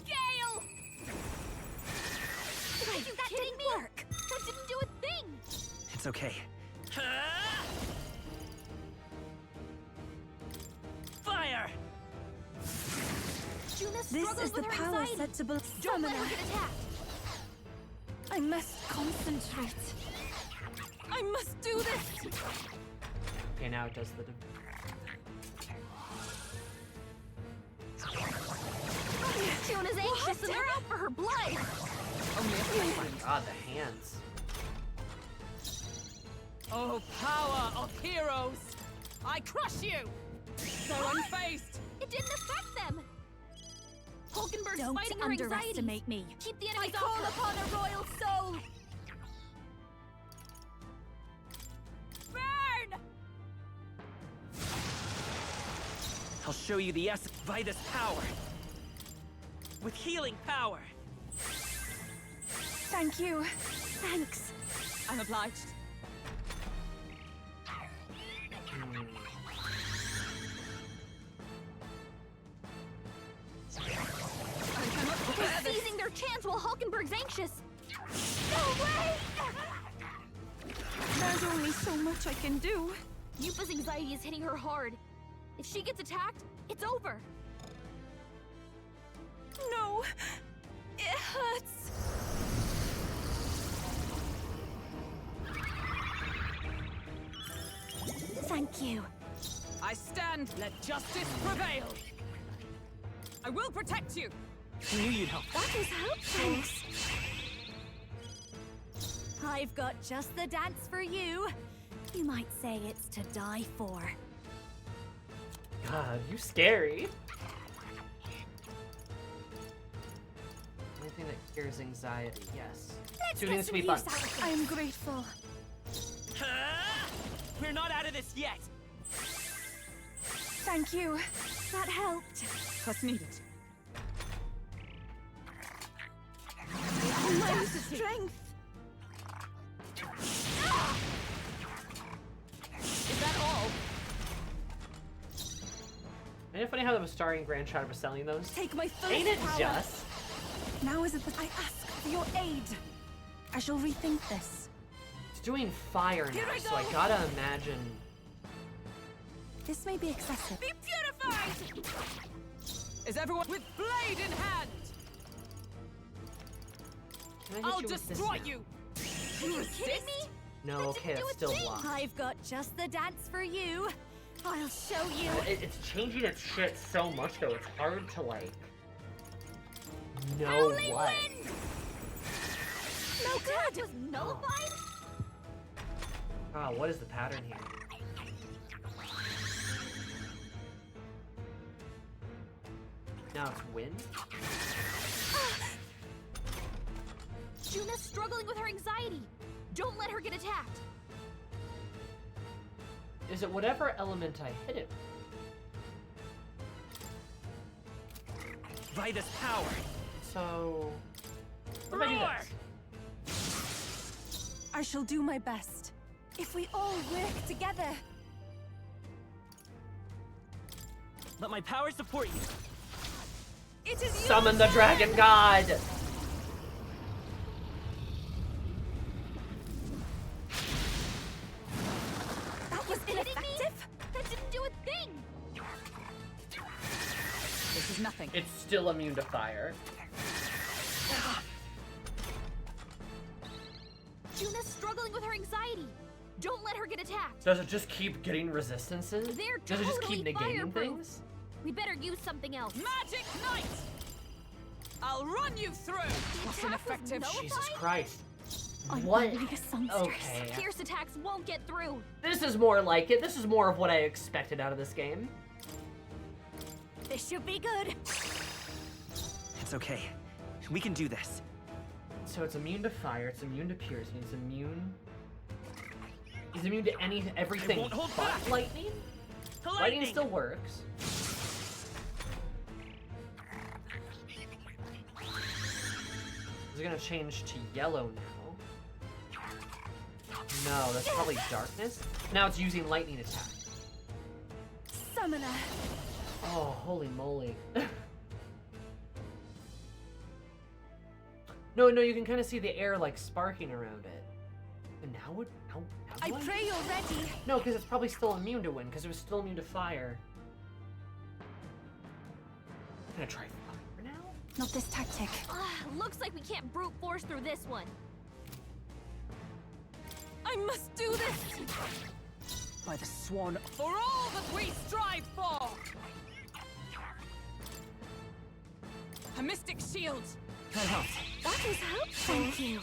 Gale! That didn't work! That didn't do a thing! It's okay. Fire! Juna's This struggling is the with her power anxiety. said to belong. Don't let her get attacked! I must concentrate. I must do this. Okay, now it does the. Juna's anxious and they're out for her blood! Oh my god, the hands. Oh, power of heroes! I crush you! They're unfazed! It didn't affect them! Hulkenberg's Don't fighting her anxiety. underestimate me. Keep the enemies off her. upon a royal soul! Burn! I'll show you the essence by this power. With healing power. Thank you. Thanks. I'm obliged. They're seizing their chance while Hulkenberg's anxious! No way! There's only so much I can do. Yupa's anxiety is hitting her hard. If she gets attacked, it's over. No. It hurts. Thank you. I stand, let justice prevail! I will protect you! I knew you'd help. That is helpful. Thanks. I've got just the dance for you. You might say it's to die for. God, you scary. Anything that cures anxiety, yes. Let's Shooting get sweet some use buttons. out of I am grateful. We're not out of this yet. Thank you. That helped. What's needed? My strength. Is that all? Ain't it funny how the Mustari and Grandchild were selling those? Take my full Ain't it power. just? Now is it that I ask for your aid. I shall rethink this. It's doing fire Here now, I so I go. gotta imagine. This may be excessive. Be purified! Is everyone with blade in hand? Can I hit I'll you with this destroy now? you! Are you kidding me? No, okay, do that's a still thing. blocked. I've got just the dance for you. I'll show you. It's changing its shit so much though, it's hard to like know Howling what. wind! No good! Was nullified? Ah, what is the pattern here? Now it's wind? Juna's struggling with her anxiety. Don't let her get attacked. Is it whatever element I hit it? By this power. So what if I do Roar! this? I shall do my best. If we all work together. Let my power support you. It is Summon the dragon god! That was Kidding me? ineffective. That didn't do a thing. This is nothing. It's still immune to fire. Juna's struggling with her anxiety. Don't let her get attacked. Does it just keep getting resistances? They're Does it just keep totally negating fireproof. things? We better use something else. Magic Knight! I'll run you through! What's ineffective? Jesus Christ. I'm What? only a songstress. Okay. Fierce attacks won't get through. This is more like it. This is more of what I expected out of this game. This should be good. It's okay. We can do this. So it's immune to fire, it's immune to piercing, it's immune... He's immune to everything won't hold but back. lightning? Lightning still works. Is it gonna change to yellow now? No, that's probably darkness. Now it's using lightning attack. Summoner. Oh, holy moly. No, you can kind of see the air like sparking around it. And now what? Now I pray you're ready. No, because it's probably still immune to wind, because it was still immune to fire. I'm gonna try fire now. Not this tactic. Looks like we can't brute force through this one. I must do this! By the swan. For all that we strive for! A mystic shield! That is help. Thank you.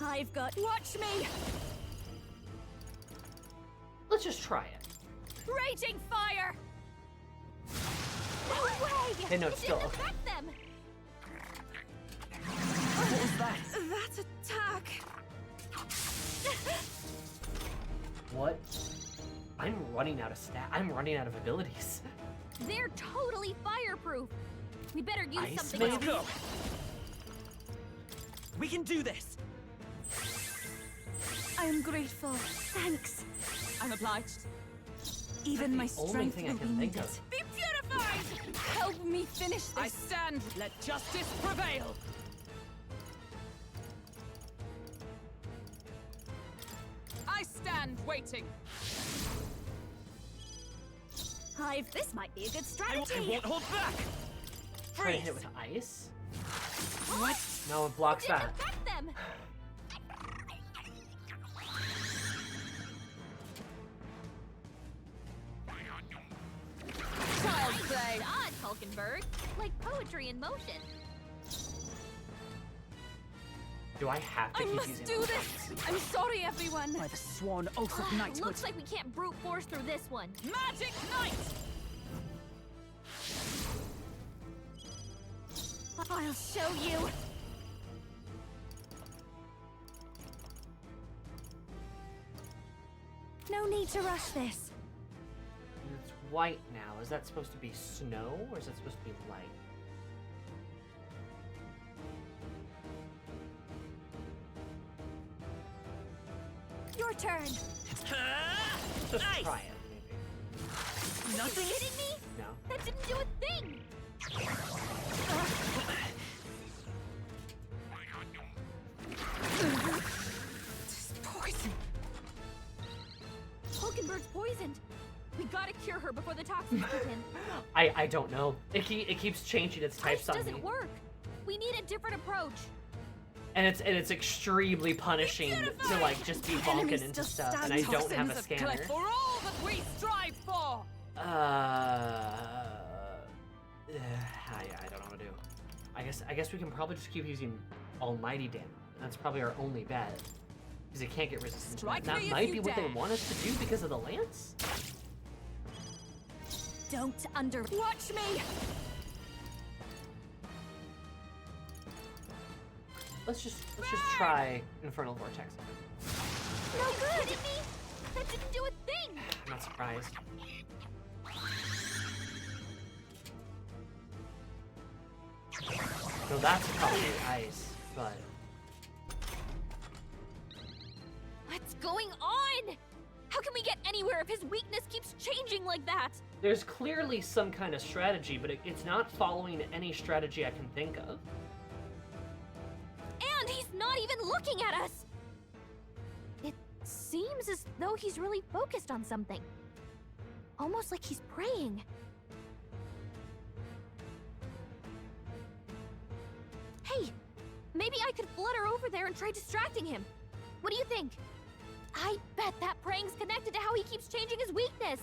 I've got. Watch me! Let's just try it. Raging fire! No way! Hey, no, it's It still didn't okay. affect them! What was that? That attack! What? I'm running out of I'm running out of abilities. They're totally fireproof. We better use Ice something maybe? else. We can do this. I'm grateful. Thanks. I'm obliged. Even my Only strength thing I will can be think needed. of. Be purified! Help me finish this. I stand. Let justice prevail. I stand waiting. This might be a good I strategy. won't hold back. Try to hit it with ice? What? No, it blocks Didn't that. affect them. Child's play. Odd, Hulkenberg. Like poetry in motion. Do I have to I keep must using do it? this. I'm sorry, everyone. By the swan oath of knighthood. Looks like we can't brute force through this one. Magic Knight! I'll show you. No need to rush this. It's white now. Is that supposed to be snow, or is that supposed to be light? Your turn. Just Nice. try it, maybe. Nothing? Are you kidding me? No. That didn't do a thing. This poison. Hulkenberg's poisoned. We gotta cure her before the toxins kick in. I don't know. It keeps changing its types Ice on me. doesn't work. We need a different approach. And it's extremely punishing to like just be bonking Enemies into still stuff, and I stand don't have a Toxins of scanner. Cliff for all that we strive for! I don't know what to do. I guess we can probably just keep using almighty damage. That's probably our only bet. Because it can't get resistance. to Strike that me if might you be what they dare. want us to do because of the lance? Don't watch me. Let's just try Infernal Vortex. No good. Me? That didn't do a thing. I'm not surprised. No, that's probably ice, but What's going on? How can we get anywhere if his weakness keeps changing like that? there's clearly some kind of strategy, but it's not following any strategy I can think of. And he's not even looking at us. It seems as though he's really focused on something. Almost like he's praying. Maybe I could flutter over there and try distracting him. What do you think? I bet that praying's connected to how he keeps changing his weakness.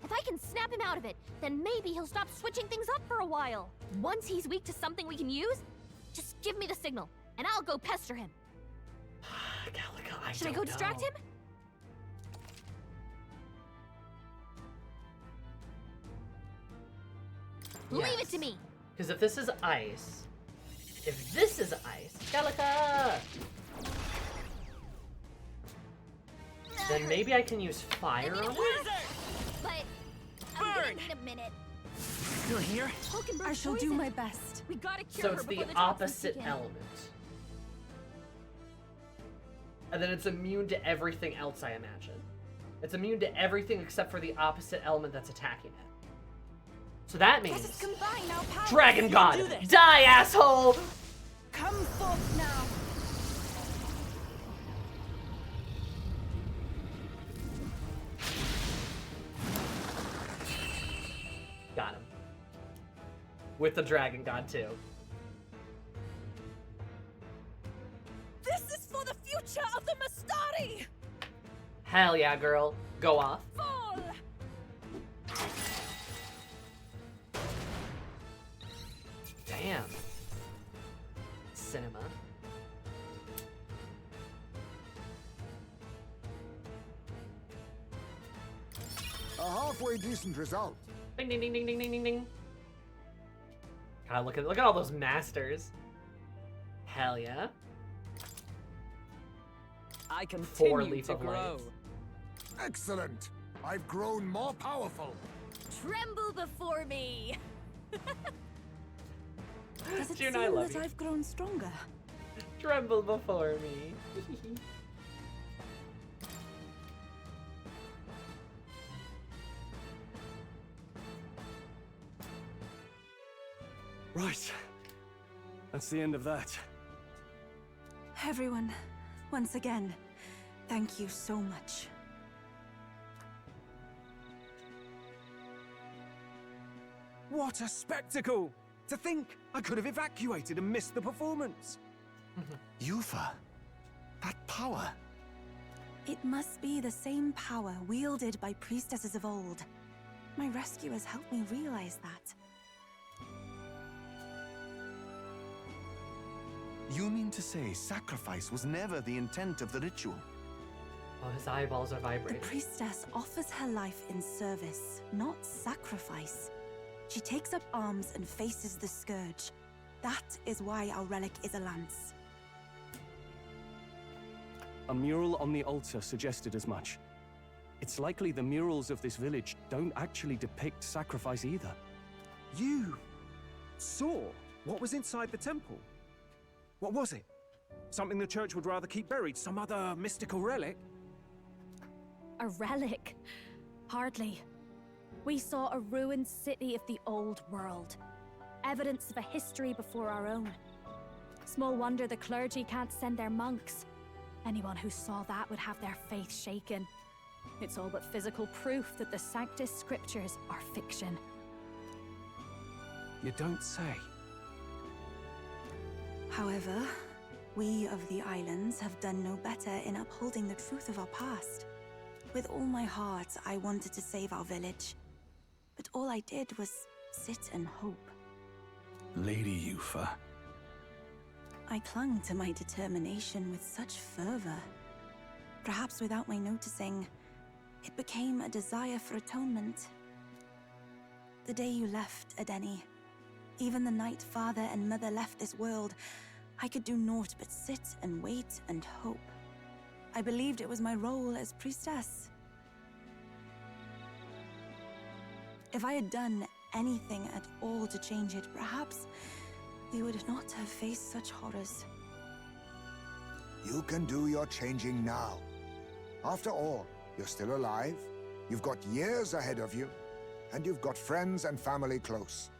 If I can snap him out of it, then maybe he'll stop switching things up for a while. Once he's weak to something we can use, just give me the signal, and I'll go pester him. Should I go distract him? Yes. Leave it to me. Because if this is ice, Calica! Then maybe I can use fire on it? But I'm gonna need a minute. Still here? I shall do my best. We gotta cure So her it's the before the toxins opposite begin. element. And then it's immune to everything else, I imagine. It's immune to everything except for the opposite element that's attacking it. So that means... Dragon God! Die, asshole! Come forth now. Got him. With the Dragon God, too. This is for the future of the Mustari! Hell yeah, girl. Go off. Fall! Damn. Cinema. A halfway decent result. Ding ding ding ding ding ding ding ding. God, look at all those masters. Hell yeah. I continue 4 leaf to of grow. light. Excellent. I've grown more powerful. Tremble before me. Does it June, seem I love that you. I've grown stronger? Tremble before me. Right. That's the end of that. Everyone, once again, thank you so much. What a spectacle! To think I could have evacuated and missed the performance. Yufa, that power. It must be the same power wielded by priestesses of old. My rescuers helped me realize that. You mean to say sacrifice was never the intent of the ritual? Oh, his eyeballs are The vibrating. priestess offers her life in service, not sacrifice. She takes up arms and faces the scourge. That is why our relic is a lance. A mural on the altar suggested as much. It's likely the murals of this village don't actually depict sacrifice either. You saw what was inside the temple? What was it? Something the church would rather keep buried? Some other mystical relic? A relic? Hardly. We saw a ruined city of the old world. Evidence of a history before our own. Small wonder the clergy can't send their monks. Anyone who saw that would have their faith shaken. It's all but physical proof that the Sanctus Scriptures are fiction. You don't say. However, we of the islands have done no better in upholding the truth of our past. With all my heart, I wanted to save our village. But all I did was sit and hope. Lady Yufa. I clung to my determination with such fervor. Perhaps without my noticing, it became a desire for atonement. The day you left, Adeni, even the night Father and Mother left this world, I could do naught but sit and wait and hope. I believed it was my role as priestess. If I had done anything at all to change it, perhaps we would not have faced such horrors. You can do your changing now. After all, you're still alive, you've got years ahead of you, and you've got friends and family close.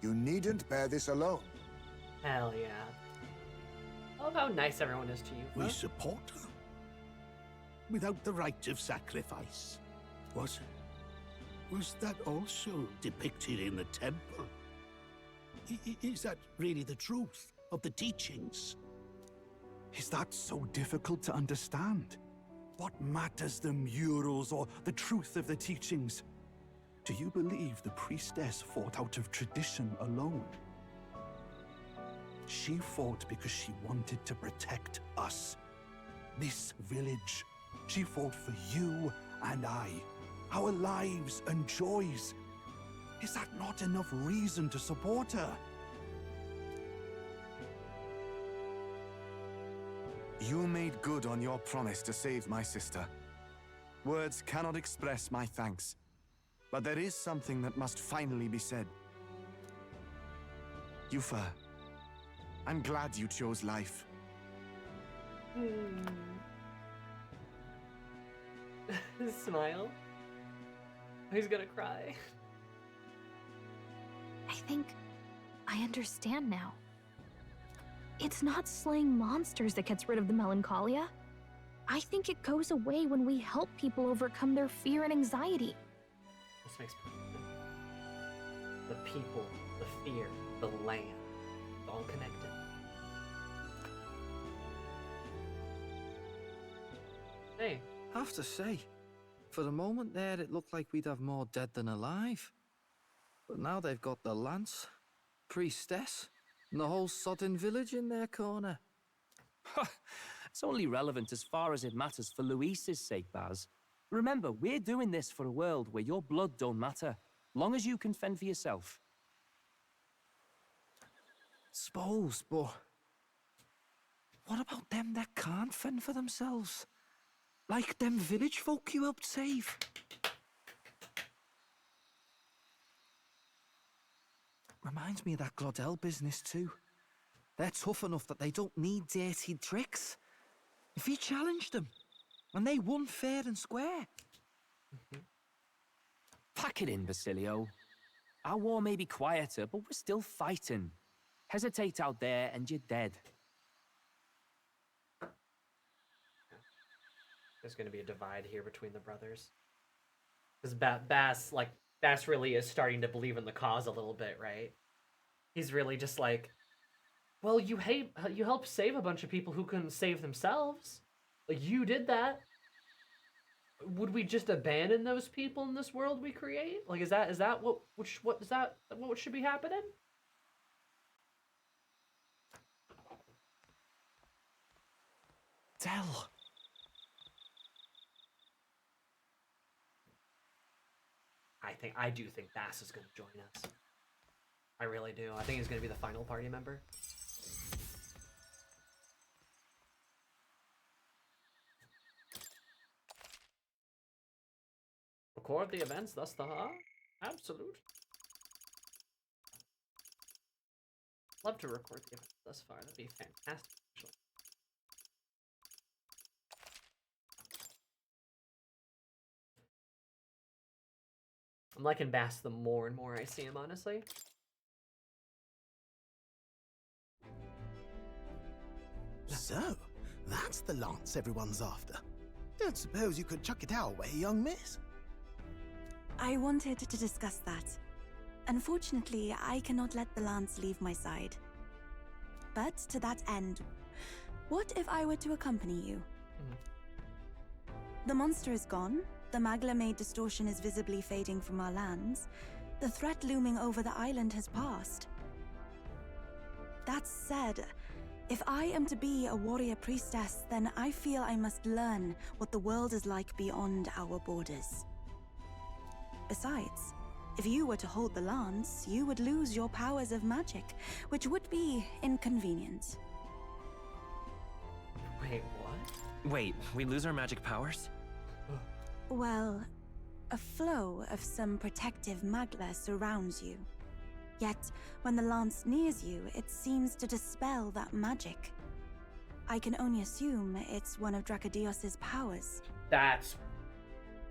You needn't bear this alone. Hell yeah. I love how nice everyone is to you. We support her. Without the rite of sacrifice. Was that also depicted in the temple? Is that really the truth of the teachings. Is that so difficult to understand? What matters the murals or the truth of the teachings? Do you believe the priestess fought out of tradition alone? She fought because she wanted to protect us. This village. She fought for you and I. Our lives and joys. Is that not enough reason to support her? You made good on your promise to save my sister. Words cannot express my thanks. But there is something that must finally be said. Yufa, I'm glad you chose life. Smile. He's gonna cry. I think I understand now. It's not slaying monsters that gets rid of the melancholia. I think it goes away when we help people overcome their fear and anxiety. This makes perfect sense. The people, the fear, the land, all connected. Hey. I have to say, for the moment there, it looked like we'd have more dead than alive. But now they've got the lance, priestess, and the whole sodden village in their corner. It's only relevant as far as it matters for Luis's sake, Baz. Remember, we're doing this for a world where your blood don't matter, long as you can fend for yourself. Suppose, but what about them that can't fend for themselves? Like them village folk you helped save? Reminds me of that Glodell business too. They're tough enough that they don't need dirty tricks. If you challenged them, and they won fair and square. Pack it in, Basilio. Our war may be quieter, but we're still fighting. Hesitate out there and you're dead. There's going to be a divide here between the brothers. Because Bass really is starting to believe in the cause a little bit, right? He's really just like, well, you helped save a bunch of people who couldn't save themselves. Like, you did that. Would we just abandon those people in this world we create? Like, is that what should be happening? Del. I do think Bass is going to join us. I really do. I think he's going to be the final party member. Record the events thus far? Absolute. Love to record the events thus far. That'd be fantastic, actually. I'm liking Bass the more and more I see him, honestly. So, that's the lance everyone's after. Don't suppose you could chuck it our way, young miss? I wanted to discuss that. Unfortunately, I cannot let the lance leave my side. But to that end, what if I were to accompany you? The monster is gone. The Magla-made distortion is visibly fading from our lands. The threat looming over the island has passed. That said, if I am to be a warrior priestess, then I feel I must learn what the world is like beyond our borders. Besides, if you were to hold the lance, you would lose your powers of magic, which would be inconvenient. Wait, what? Wait, we lose our magic powers? Well, a flow of some protective magla surrounds you. Yet, when the lance nears you, it seems to dispel that magic. I can only assume it's one of Dracodios's powers.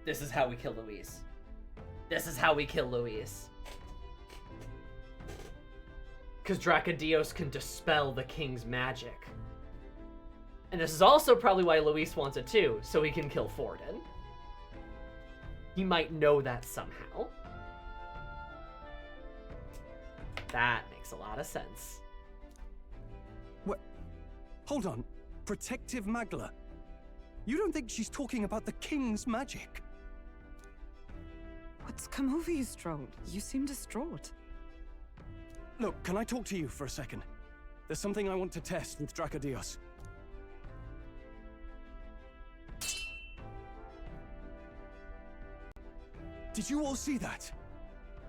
This is how we kill Luis. This is how we kill Luis. Because Dracodios can dispel the king's magic. And this is also probably why Luis wants it too, so he can kill Forden. He might know that somehow. That makes a lot of sense. Hold on. Protective Magla? You don't think she's talking about the king's magic? What's come over you, Strode? You seem distraught. Look, can I talk to you for a second? There's something I want to test with Dracodios. Did you all see that?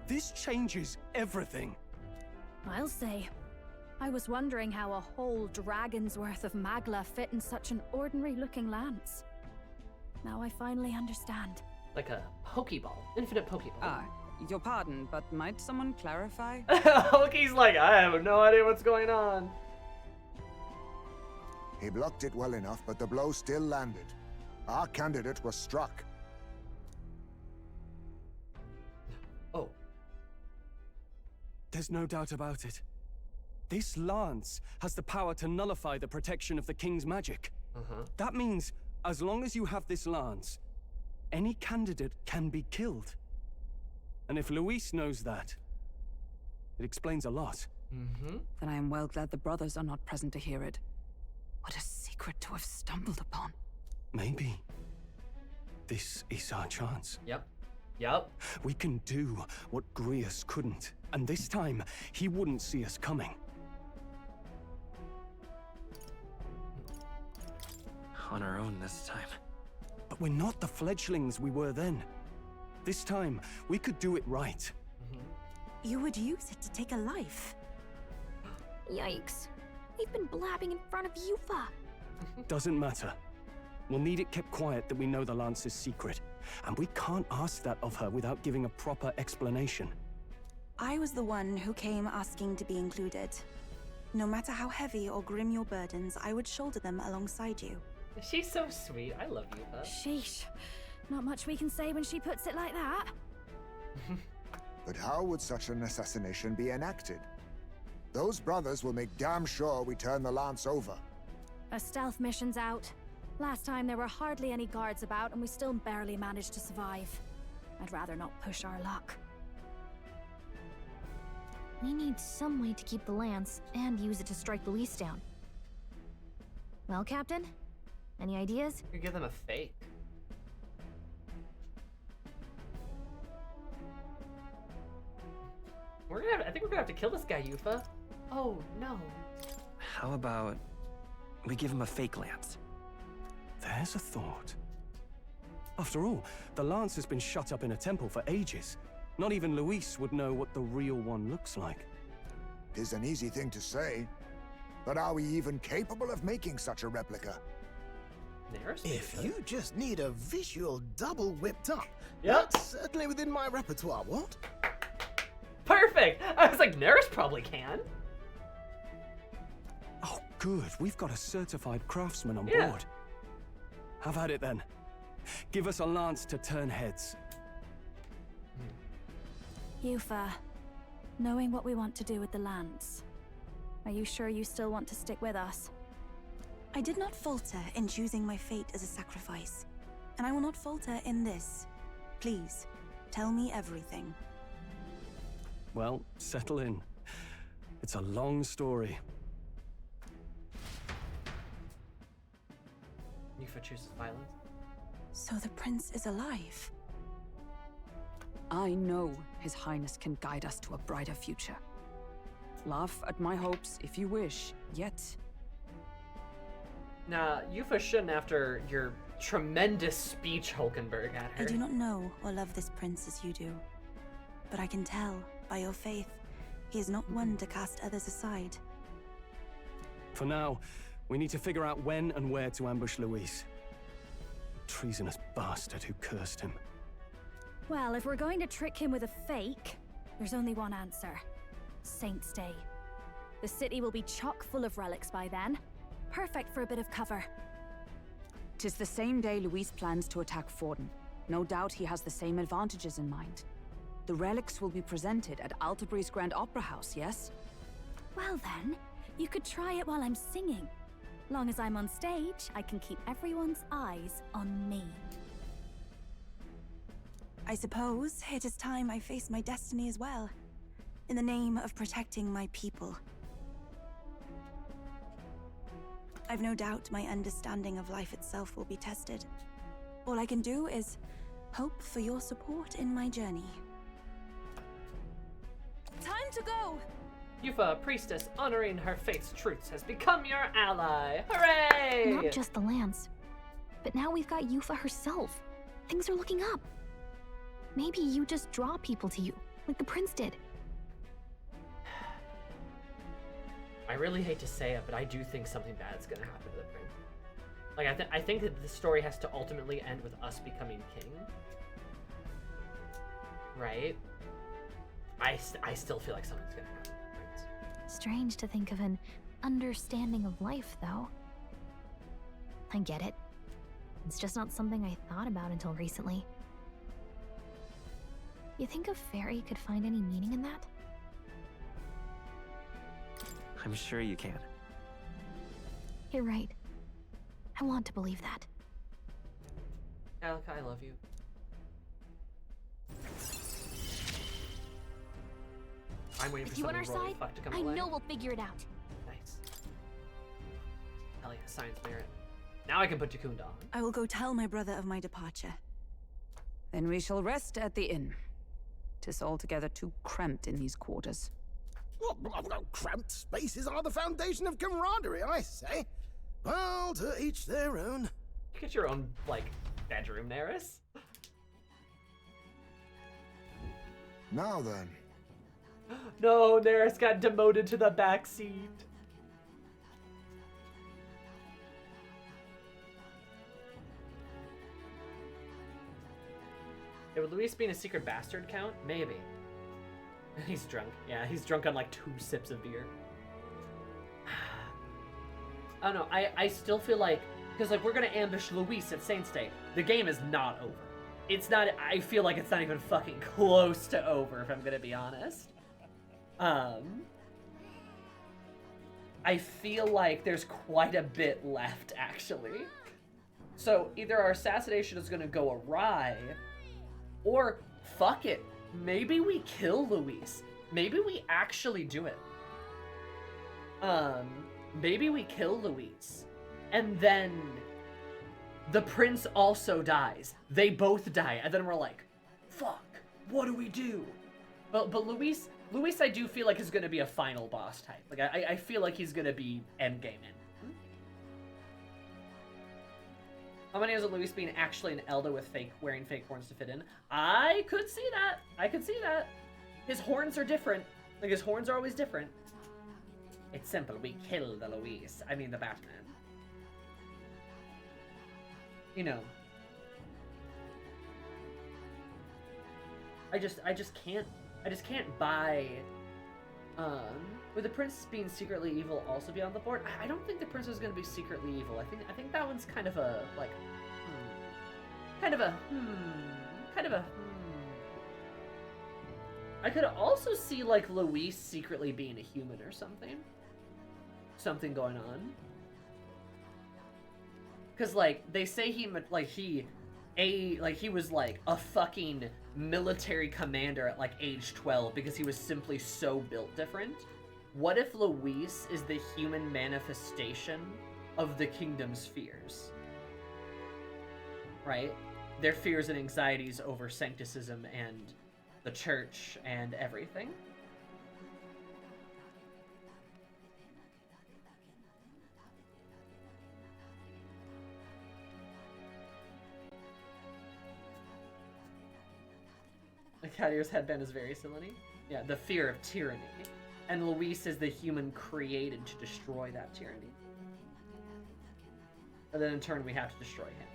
This changes everything. I'll say. I was wondering how a whole dragon's worth of Magla fit in such an ordinary-looking lance. Now I finally understand. Like a Pokeball. Infinite Pokeball. Your pardon, but might someone clarify? Hoki's like, I have no idea what's going on. He blocked it well enough, but the blow still landed. Our candidate was struck. Oh. There's no doubt about it. This lance has the power to nullify the protection of the king's magic. That means, as long as you have this lance, any candidate can be killed. And if Luis knows that, it explains a lot. Then I am well glad the brothers are not present to hear it. What a secret to have stumbled upon. Maybe this is our chance. Yep. We can do what Grius couldn't. And this time, he wouldn't see us coming. On our own this time. But we're not the fledglings we were then. This time, we could do it right. You would use it to take a life. Yikes. We've been blabbing in front of Yufa. Doesn't matter. We'll need it kept quiet that we know the lance is secret. And we can't ask that of her without giving a proper explanation. I was the one who came asking to be included. No matter how heavy or grim your burdens, I would shoulder them alongside you. She's so sweet. I love Yufa. Sheesh. Not much we can say when she puts it like that. But how would such an assassination be enacted? Those brothers will make damn sure we turn the lance over. A stealth mission's out. Last time there were hardly any guards about and we still barely managed to survive. I'd rather not push our luck. We need some way to keep the lance and use it to strike Luis down. Well, Captain? Any ideas? You could give them a fake. I think we're gonna have to kill this guy, Yufa. Oh, no. How about we give him a fake lance? There's a thought. After all, the lance has been shut up in a temple for ages. Not even Luis would know what the real one looks like. 'Tis an easy thing to say, but are we even capable of making such a replica? If you just need a visual double whipped up, Yep. that's certainly within my repertoire, what? Perfect! I was like, Neris probably can. Oh, good. We've got a certified craftsman on Yeah. board. Have at it then. Give us a lance to turn heads. Yufa, knowing what we want to do with the lance, are you sure you still want to stick with us? I did not falter in choosing my fate as a sacrifice, and I will not falter in this. Please, tell me everything. Well, settle in. It's a long story. Yufa chooses violence. So the prince is alive. I know His Highness can guide us to a brighter future. Laugh at my hopes if you wish, yet... Nah, Yufa shouldn't after your tremendous speech, Hulkenberg, at her. I do not know or love this prince as you do, but I can tell by your faith, he is not one to cast others aside. For now, we need to figure out when and where to ambush Luis. Treasonous bastard who cursed him. Well, if we're going to trick him with a fake, there's only one answer. Saint's Day. The city will be chock full of relics by then. Perfect for a bit of cover. 'Tis the same day Luis plans to attack Forden. No doubt he has the same advantages in mind. The relics will be presented at Altabri's Grand Opera House, yes? Well then, you could try it while I'm singing. Long as I'm on stage, I can keep everyone's eyes on me. I suppose it is time I face my destiny as well, in the name of protecting my people. I've no doubt my understanding of life itself will be tested. All I can do is hope for your support in my journey. Time to go! Yufa, priestess honoring her faith's truths, has become your ally. Hooray! Not just the lance, but now we've got Yufa herself. Things are looking up. Maybe you just draw people to you, like the prince did. I really hate to say it, but I do think something bad's gonna happen to the prince. Like, I think that the story has to ultimately end with us becoming king. Right? I still feel like something's gonna happen to the prince. Strange to think of an understanding of life, though. I get it. It's just not something I thought about until recently. You think a fairy could find any meaning in that? I'm sure you can. You're right. I want to believe that. Alka, I love you. I'm waiting With for you on our something really side, fucked to come I away. know we'll figure it out. Nice. Hell yeah, science merit. Now I can put Jakunda on. I will go tell my brother of my departure. Then we shall rest at the inn. 'Tis altogether too cramped in these quarters. Well, cramped spaces are the foundation of camaraderie, I say. Well, to each their own. You get your own, like, bedroom, Neris. Now then. No, Neris got demoted to the back seat. Yeah, would Luis being a secret bastard count? Maybe. He's drunk. Yeah, he's drunk on like 2 sips of beer. I don't know. I still feel like, because like we're gonna ambush Luis at Saint's Day. The game is not over. It's not. I feel like it's not even fucking close to over, if I'm gonna be honest. I feel like there's quite a bit left, actually. So either our assassination is gonna go awry, or fuck it. Maybe we kill Luis. Maybe we actually do it. Maybe we kill Luis. And then the prince also dies. They both die. And then we're like, fuck, what do we do? But Luis I do feel like is going to be a final boss type. Like, I feel like he's going to be endgame in. How many is it Luis being actually an Elder with wearing fake horns to fit in? I could see that. I could see that. His horns are different. Like, his horns are always different. It's simple. We kill the Luis. I mean, the Batman. You know. I just can't buy, would the prince being secretly evil also be on the board? I don't think the prince is going to be secretly evil. I think that one's kind of a, like, I could also see, like, Luis secretly being a human or something. Something going on. Because, like, they say he was, like, a fucking military commander at, like, age 12 because he was simply so built different. What if Luis is the human manifestation of the kingdom's fears? Right? Their fears and anxieties over sancticism and the church and everything. Cadier's headband is very silly. Yeah, the fear of tyranny. And Luis is the human created to destroy that tyranny. And then in turn, we have to destroy him.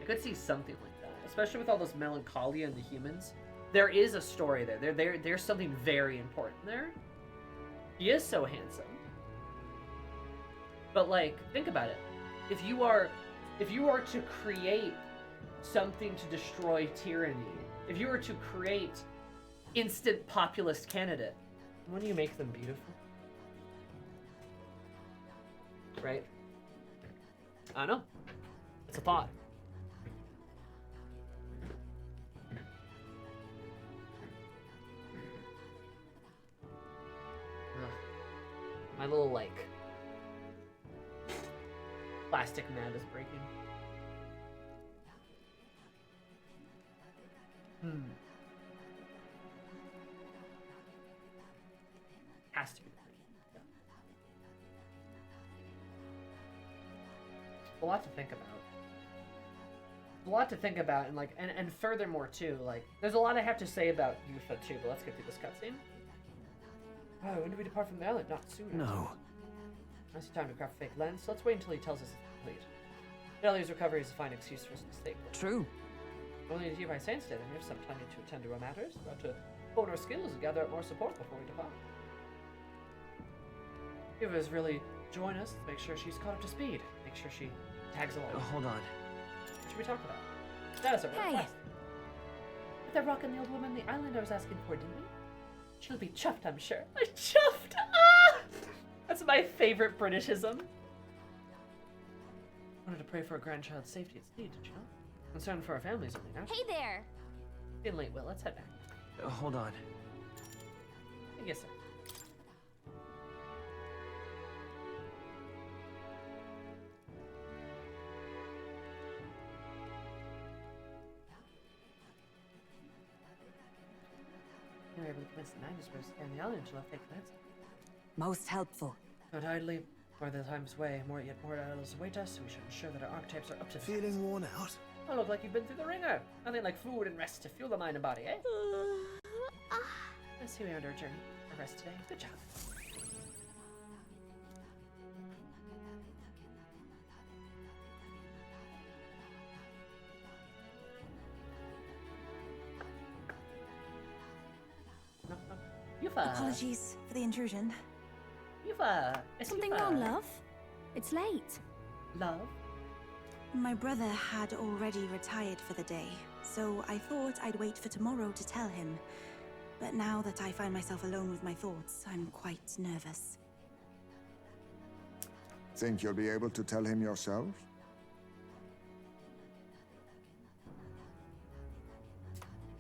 I could see something like that, especially with all this melancholia in the humans. There is a story there. There's something very important there. He is so handsome. But, like, think about it. If you are to create something to destroy tyranny, if you were to create instant populist candidate, wouldn't you make them beautiful? Right? I don't know. It's a thought. My little, like, plastic mat is breaking. Has to be. Yeah. A lot to think about. A lot to think about, and like, and furthermore too, like, there's a lot I have to say about Yufa too. But let's get through this cutscene. Oh, when do we depart from the island? Not soon. No. Nice time to craft a fake lens. Let's wait until he tells us it's complete. Delia's recovery is a fine excuse for his mistake. True. Only to you by Saints Day, then we have some time to attend to our matters. We're about to hone our skills and gather up more support before we depart. Yufa is really join us. Make sure she's caught up to speed. Make sure she tags along. Hold on. What should we talk about? That is a request. With that rock and the old woman, the island I was asking for, didn't we? She'll be chuffed, I'm sure. Chuffed! Ah! That's my favorite Britishism. Wanted to pray for a grandchild's safety at sea, did you know? Concerned for our families only now. Hey there! Getting late, Will. Let's head back. Hold on. Yes, sir. We were able to convince the manuscripts to scan the island to left fake lands. Most helpful. Not idly, for the time's way, more idols await us. We should ensure that our archetypes are up to the Feeling worn out? I look like you've been through the ringer. Nothing like food and rest to fuel the mind and body, eh? Let's see we under a journey. A rest today. Good job. Yufa. Apologies for the intrusion. Yufa. Something wrong, love? It's late. Love? My brother had already retired for the day, so I thought I'd wait for tomorrow to tell him. But now that I find myself alone with my thoughts, I'm quite nervous. Think you'll be able to tell him yourself?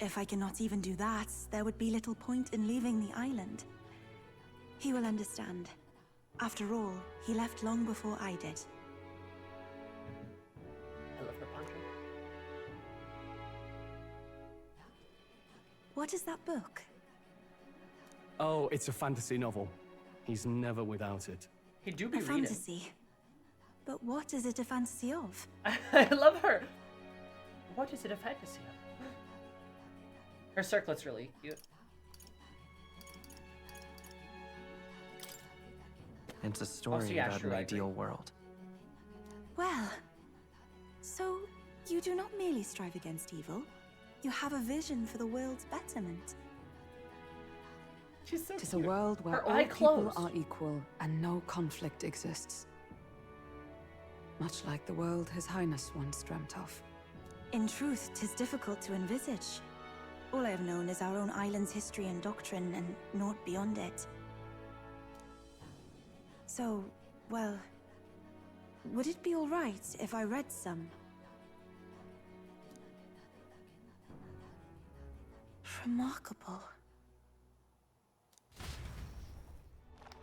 If I cannot even do that, there would be little point in leaving the island. He will understand. After all, he left long before I did. I love her poncho. What is that book? Oh, it's a fantasy novel. He's never without it. He do be A reading. fantasy. But what is it a fantasy of? I love her. What is it a fantasy of? Her circlet's really cute. It's a story yeah, about sure, an I ideal agree. world. Well, so you do not merely strive against evil. You have a vision for the world's betterment. She's so It is a world where Her all eye people closed. are equal and no conflict exists. Much like the world His Highness once dreamt of. In truth, 'tis difficult to envisage. All I have known is our own island's history and doctrine, and naught beyond it. So, well, would it be all right if I read some? Remarkable.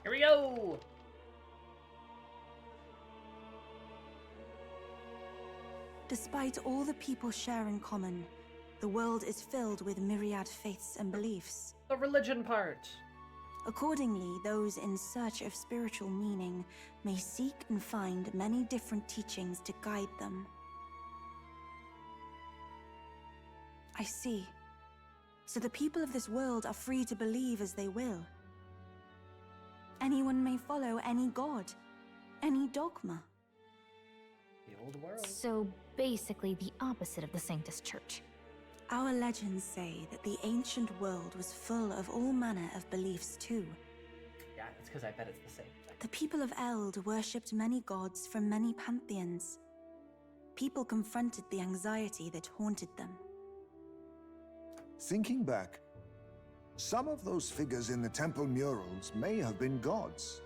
Here we go. Despite all the people share in common, the world is filled with myriad faiths and beliefs. The religion part. Accordingly, those in search of spiritual meaning may seek and find many different teachings to guide them. I see. So the people of this world are free to believe as they will. Anyone may follow any god, any dogma. The old world. So basically the opposite of the Sanctus Church. Our legends say that the ancient world was full of all manner of beliefs too. Yeah, it's because I bet it's the same thing. The people of Eld worshipped many gods from many pantheons. People confronted the anxiety that haunted them. Thinking back, some of those figures in the temple murals may have been gods.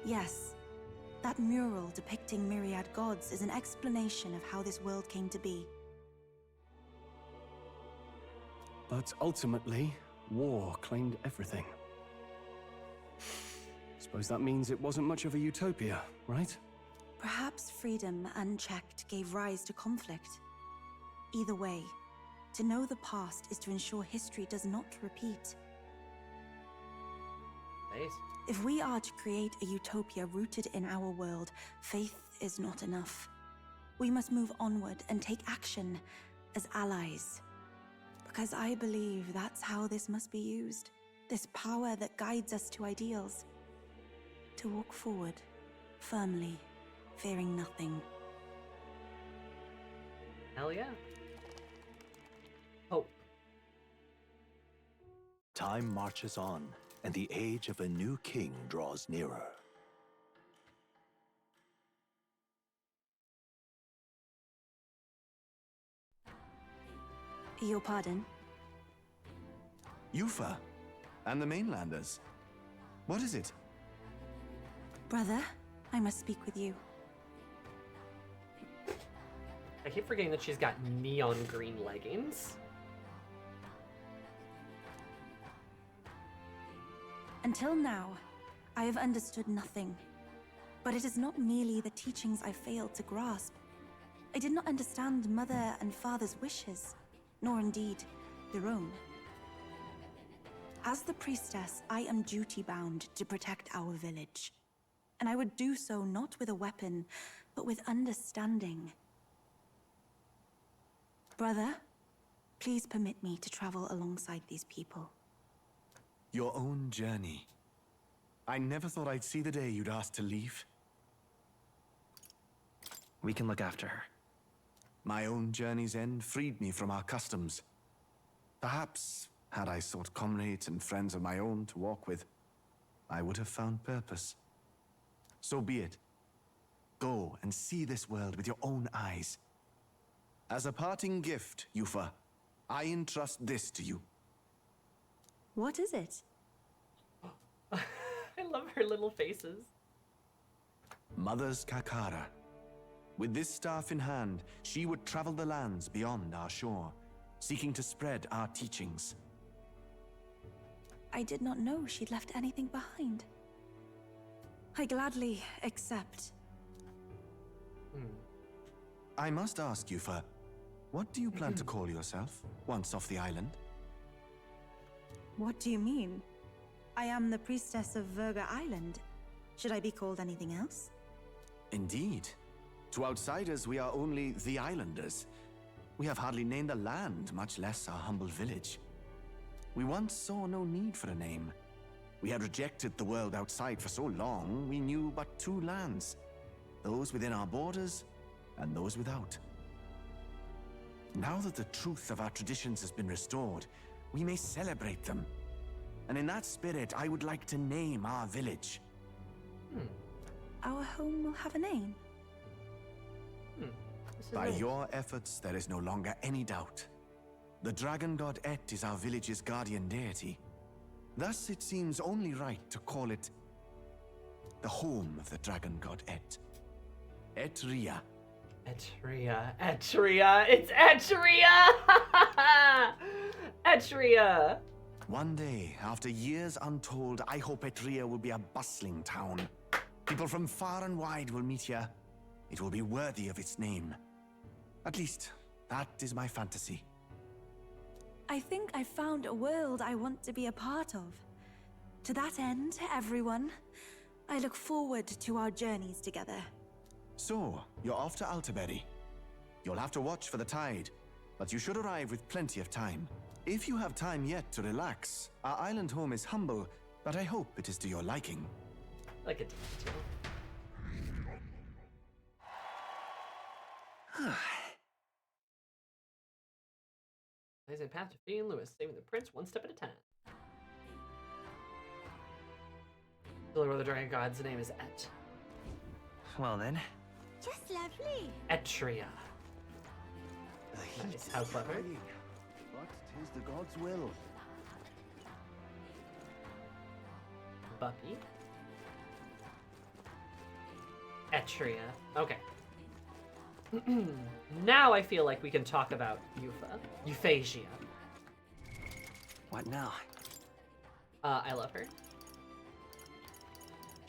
Yes, that mural depicting myriad gods is an explanation of how this world came to be. But ultimately, war claimed everything. Suppose that means it wasn't much of a utopia, right? Perhaps freedom unchecked gave rise to conflict. Either way, to know the past is to ensure history does not repeat. Nice. If we are to create a utopia rooted in our world, faith is not enough. We must move onward and take action as allies. Because I believe that's how this must be used. This power that guides us to ideals. To walk forward, firmly, fearing nothing. Hell yeah. Oh. Time marches on, and the age of a new king draws nearer. Your pardon? Yufa, and the mainlanders. What is it? Brother, I must speak with you. I keep forgetting that she's got neon green leggings. Until now, I have understood nothing. But it is not merely the teachings I failed to grasp. I did not understand Mother and Father's wishes, nor indeed their own. As the priestess, I am duty-bound to protect our village. And I would do so not with a weapon, but with understanding. Brother, please permit me to travel alongside these people. Your own journey. I never thought I'd see the day you'd ask to leave. We can look after her. My own journey's end freed me from our customs. Perhaps, had I sought comrades and friends of my own to walk with, I would have found purpose. So be it. Go and see this world with your own eyes. As a parting gift, Yufa, I entrust this to you. What is it? I love her little faces. Mother's Kakara. With this staff in hand, she would travel the lands beyond our shore, seeking to spread our teachings. I did not know she'd left anything behind. I gladly accept. I must ask, Yufa, what do you plan to call yourself, once off the island? What do you mean? I am the priestess of Verga Island. Should I be called anything else? Indeed. To outsiders, we are only the islanders. We have hardly named the land, much less our humble village. We once saw no need for a name. We had rejected the world outside for so long, we knew but two lands. Those within our borders, and those without. Now that the truth of our traditions has been restored, we may celebrate them. And in that spirit, I would like to name our village. Our home will have a name. By your efforts, there is no longer any doubt. The dragon god Et is our village's guardian deity. Thus, it seems only right to call it the home of the dragon god Et. Etria. Etria. Etria. It's Etria! Etria! One day, after years untold, I hope Etria will be a bustling town. People from far and wide will meet here. It will be worthy of its name. At least, that is my fantasy. I think I found a world I want to be a part of. To that end, everyone, I look forward to our journeys together. So, you're off to Alterberry. You'll have to watch for the tide, but you should arrive with plenty of time. If you have time yet to relax, our island home is humble, but I hope it is to your liking. Like a detail. Blazing path to Fee and Lewis, saving the prince one step at a time. The Lord of the Dragon God's name is Et. Well then. Just lovely. Etria. Nice, how clever. But 'tis the god's will. Buppy. Etria. Okay. Now I feel like we can talk about Euphrasia. What now? I love her.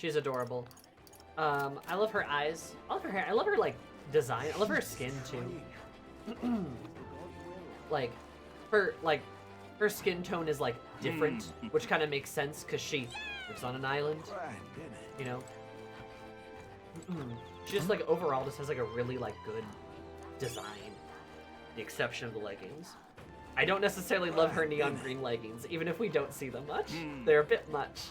She's adorable. I love her eyes. I love her hair. I love her, like, design. I love her skin, too. Her skin tone is, like, different, which kind of makes sense, because she lives on an island, you know? She just, like, overall just has, like, a really, like, good design. The exception of the leggings. I don't necessarily love her neon green leggings, even if we don't see them much. They're a bit much.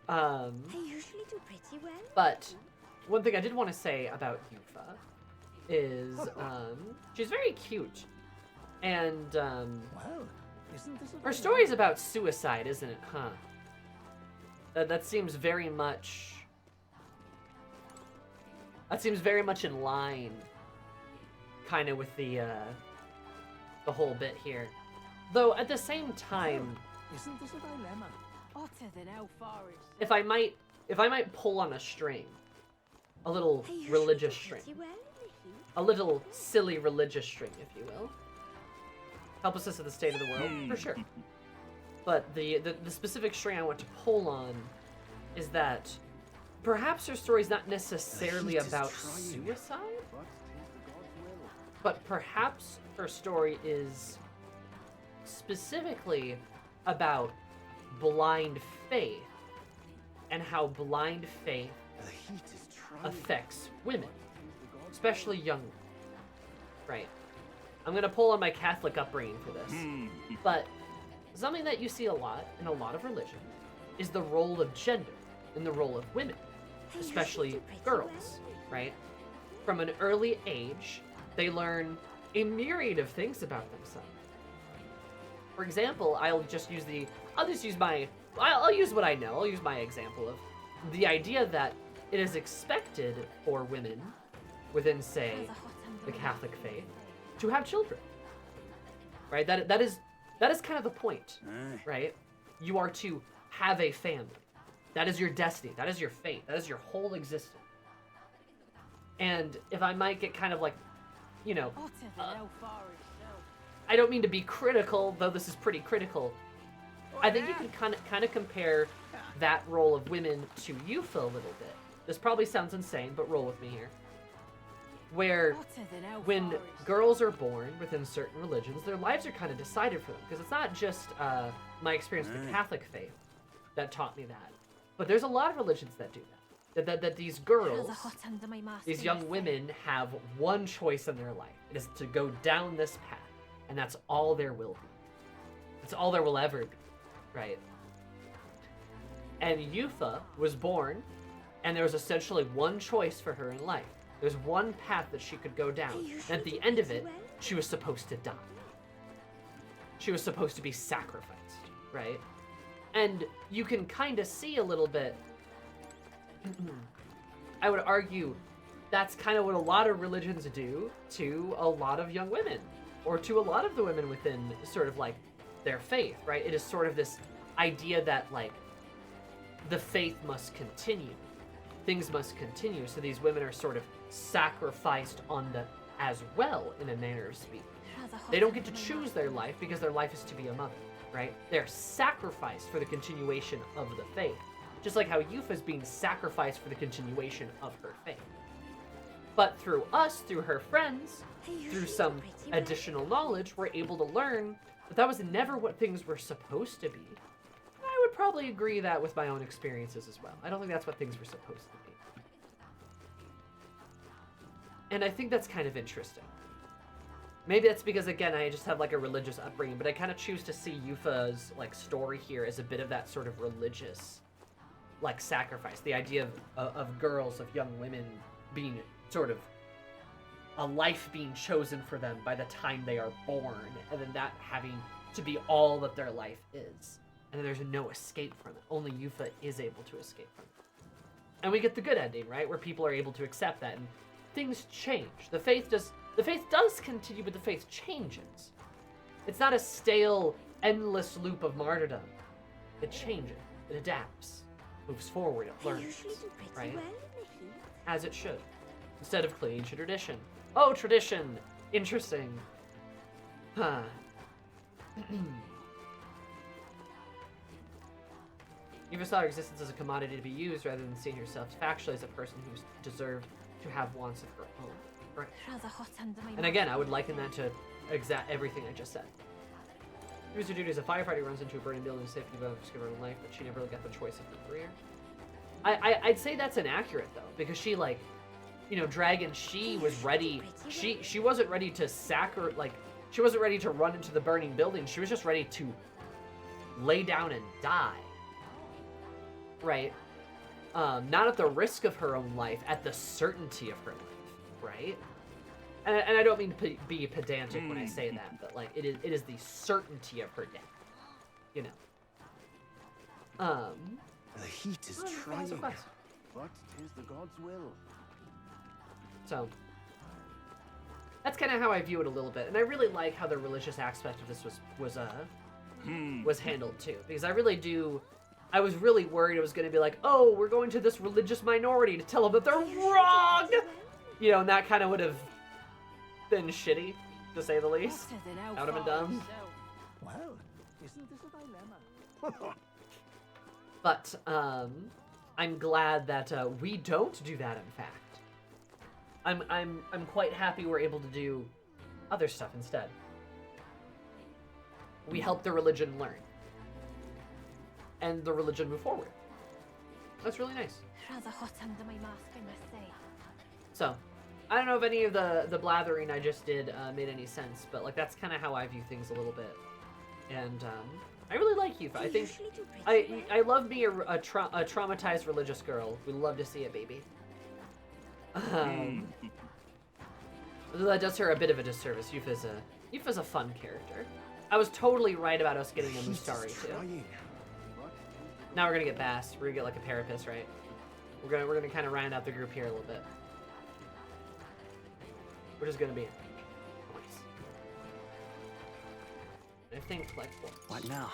I usually do pretty well. But one thing I did want to say about Yufa is she's very cute. And her story is about suicide, isn't it? Huh? That seems very much... That seems very much in line, kind of with the whole bit here. Though at the same time, Isn't this a dilemma? Otter than how far is... if I might pull on a string, a little religious string, a little silly religious string, if you will, help us assess the state of the world, for sure. But the specific string I want to pull on is that perhaps her story is not necessarily about suicide, but perhaps her story is specifically about blind faith and how blind faith affects women, especially young women, right? I'm gonna pull on my Catholic upbringing for this, but something that you see a lot in a lot of religions is the role of gender and the role of women, especially girls, right? From an early age, they learn a myriad of things about themselves. For example, I'll use what I know. I'll use my example of the idea that it is expected for women within, say, the Catholic faith to have children, right? That is kind of the point, right? You are to have a family. That is your destiny. That is your fate. That is your whole existence. And if I might get kind of like, you know, I don't mean to be critical, though this is pretty critical. I think you can kind of compare that role of women to Yufa a little bit. This probably sounds insane, but roll with me here. Where when girls are born within certain religions, their lives are kind of decided for them. Because it's not just my experience with the Catholic faith that taught me that. But there's a lot of religions that do that. That these girls, these young women, have one choice in their life. It is to go down this path. And that's all there will be. That's all there will ever be, right? And Yufa was born, and there was essentially one choice for her in life. There's one path that she could go down. And at the end of it, she was supposed to die. She was supposed to be sacrificed, right? And you can kind of see a little bit, I would argue, that's kind of what a lot of religions do to a lot of young women. Or to a lot of the women within sort of like their faith, right? It is sort of this idea that like the faith must continue. Things must continue. So these women are sort of sacrificed on the as well, in a manner of speaking. They don't get to choose their life because their life is to be a mother, right? They're sacrificed for the continuation of the faith. Just like how Yufa is being sacrificed for the continuation of her faith. But through us, through her friends, through some additional knowledge, we're able to learn that was never what things were supposed to be. I would probably agree that with my own experiences as well. I don't think that's what things were supposed to be. And I think that's kind of interesting. Maybe that's because, again, I just have like a religious upbringing, but I kind of choose to see Yufa's like story here as a bit of that sort of religious like sacrifice. The idea of girls, of young women being sort of a life being chosen for them by the time they are born, and then that having to be all that their life is. And then there's no escape from it. Only Yufa is able to escape from it. And we get the good ending, right? Where people are able to accept that, and things change. The faith does continue, but the faith changes. It's not a stale, endless loop of martyrdom. It changes. It adapts. Moves forward. It learns. Right? As it should. Instead of clinging to tradition. Oh, tradition! Interesting. Huh. You saw her existence as a commodity to be used rather than seeing yourself factually as a person who deserved to have wants of her own. Right. And again, I would liken that to exact everything I just said. Here's her duty as a firefighter who runs into a burning building to safety of risk of her own life, but she never really got the choice of her career. I'd say that's inaccurate though, because she like, you know, Dragon, she was ready. She wasn't ready to she wasn't ready to run into the burning building. She was just ready to lay down and die. Right? Not at the risk of her own life, at the certainty of her life. Right? And I don't mean to be pedantic when I say that, but like it is the certainty of her death. You know. The heat is trying, but 'tis the god's will. So that's kind of how I view it a little bit, and I really like how the religious aspect of this was handled too, because I really do. I was really worried it was going to be like, oh, we're going to this religious minority to tell them that they're wrong, you know, and that kind of would have been shitty, to say the least. That would have been dumb. Well, isn't this a dilemma? But I'm glad that we don't do that. In fact, I'm quite happy we're able to do other stuff instead. We help the religion learn, and the religion move forward. That's really nice. Rather hot under my mask, I must say. So, I don't know if any of the blathering I just did made any sense, but like that's kind of how I view things a little bit. And I really like Yufa. I think I love being a traumatized religious girl. We love to see it, baby. That does her a bit of a disservice. Yufa's a fun character. I was totally right about us getting a Mustari too. Now we're gonna get Bass. We're gonna get like a Parapus, right? We're gonna kind of round out the group here a little bit. We're just gonna be nice. I think like what now?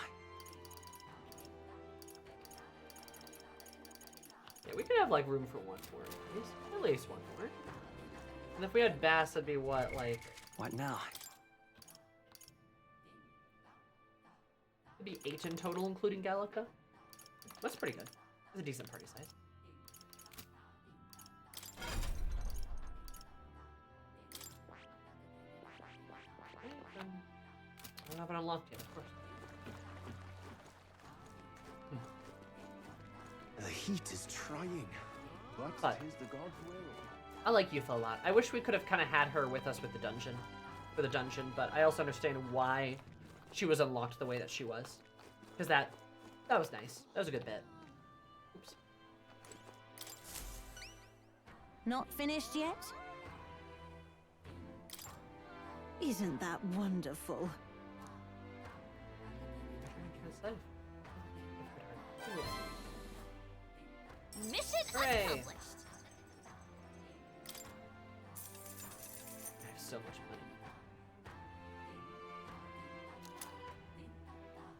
Yeah, we could have like room for one more, at least one more. And if we had Bass, that'd be what, like? What now? It'd be 8 in total, including Gallica. That's pretty good. That's a decent party size. I don't have it unlocked yet, of course. The heat is trying, but 'tis the god's will. I like Yufa a lot. I wish we could have kind of had her with us with the dungeon, but I also understand why she was unlocked the way that she was, because that was nice. That was a good bit. Oops. Not finished yet? Isn't that wonderful? Mission Hooray. accomplished. I have so much money.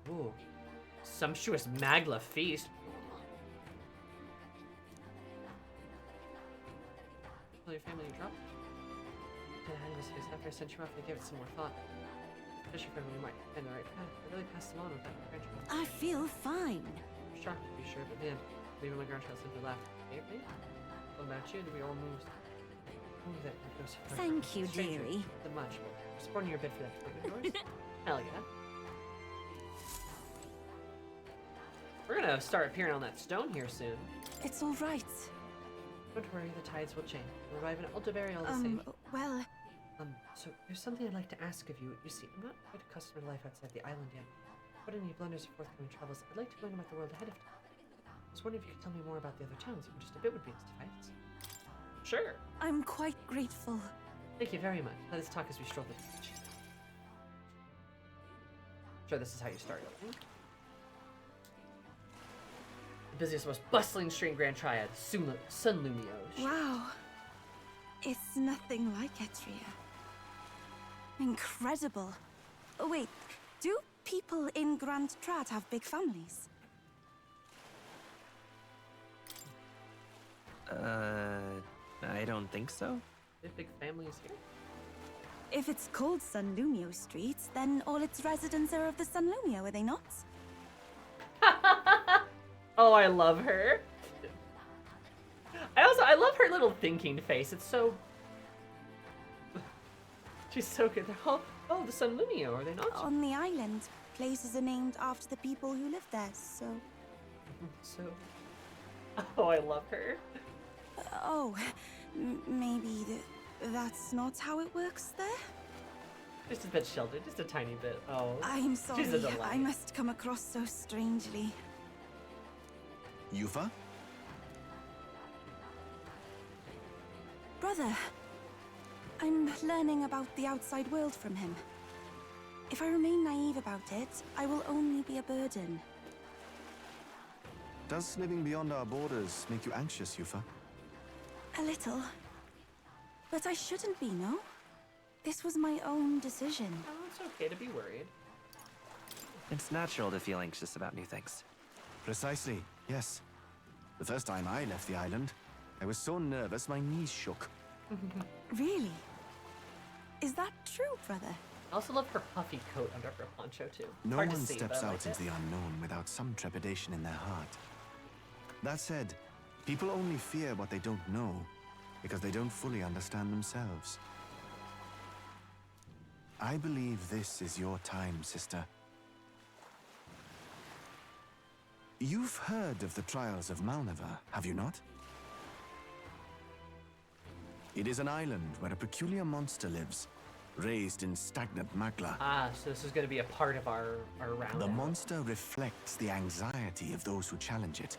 Ooh, sumptuous Magla feast. Tell your family you dropped. And I was fixed after I sent you off to give it some more thought. Especially for when you might find the right path. I really passed them on with that grandchild. I feel fine. Shocked to be sure, but man, even my grandchild simply laughed. Hey, what about you? Do we all move? Thank you, dearie. Not much, but I'm supporting your bid for that appointment of yours. Hell yeah. We're gonna start appearing on that stone here soon. It's all right. Don't worry, the tides will change. We'll arrive in Aldebaran all the same. Well... So there's something I'd like to ask of you. You see, I'm not quite accustomed to life outside the island yet. What any blunders or forthcoming travels, I'd like to learn about the world ahead of time. I was wondering if you could tell me more about the other towns. Even just a bit would be suffice. Sure. I'm quite grateful. Thank you very much. Let us talk as we stroll the beach. Sure, this is how you start. The busiest, most bustling street Grand Triad, Sunlumio. Wow. It's nothing like Etria. Incredible. Oh, wait, do people in Grand Trad have big families? I don't think so. Big families here? If it's called Sunlumio Street, then all its residents are of the Sunlumio, are they not? Oh, I love her. I love her little thinking face. It's so... She's so good. Oh, the Sunlunio, are they not? On the island, places are named after the people who live there, so... So... Oh, I love her. Oh, maybe that's not how it works there? Just a bit sheltered, just a tiny bit. Oh, I'm sorry, she's a delight. I must come across so strangely. Yufa? Brother, I'm learning about the outside world from him. If I remain naive about it, I will only be a burden. Does living beyond our borders make you anxious, Yufa? A little. But I shouldn't be, no? This was my own decision. Oh, it's okay to be worried. It's natural to feel anxious about new things. Precisely, yes. The first time I left the island, I was so nervous my knees shook. Really? Is that true, brother? I also love her puffy coat under her poncho, too. No Hard one to see, steps but I out like into it. the unknown without some trepidation in their heart. That said, people only fear what they don't know because they don't fully understand themselves. I believe this is your time, sister. You've heard of the trials of Malnever, have you not? It is an island where a peculiar monster lives, raised in stagnant magla. Ah, so this is going to be a part of our round. The monster reflects the anxiety of those who challenge it,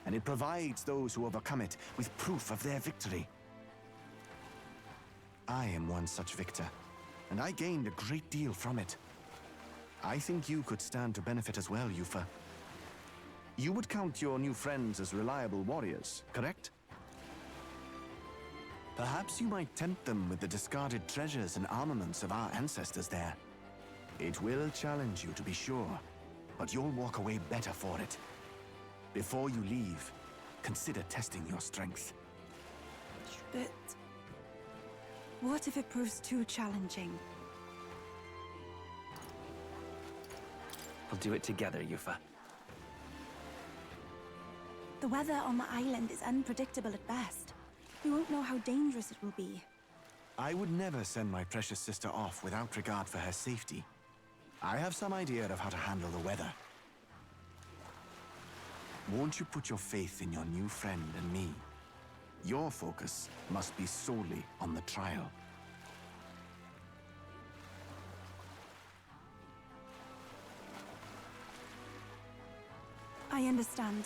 and it provides those who overcome it with proof of their victory. I am one such victor, and I gained a great deal from it. I think you could stand to benefit as well, Yufa. You would count your new friends as reliable warriors, correct? Perhaps you might tempt them with the discarded treasures and armaments of our ancestors there. It will challenge you, to be sure, but you'll walk away better for it. Before you leave, consider testing your strength. But... what if it proves too challenging? We'll do it together, Yufa. The weather on the island is unpredictable at best. We won't know how dangerous it will be. I would never send my precious sister off without regard for her safety. I have some idea of how to handle the weather. Won't you put your faith in your new friend and me? Your focus must be solely on the trial. I understand.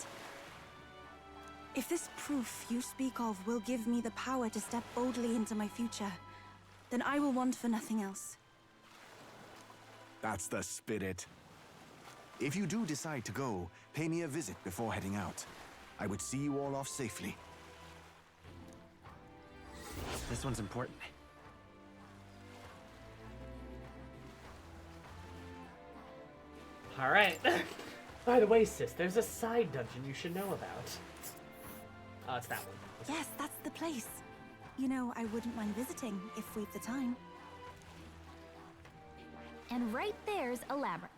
If this proof you speak of will give me the power to step boldly into my future, then I will want for nothing else. That's the spirit. If you do decide to go, pay me a visit before heading out. I would see you all off safely. This one's important. All right. By the way, sis, there's a side dungeon you should know about. Oh, it's that one. Yes, that's the place. You know, I wouldn't mind visiting if we've the time. And right there's a labyrinth.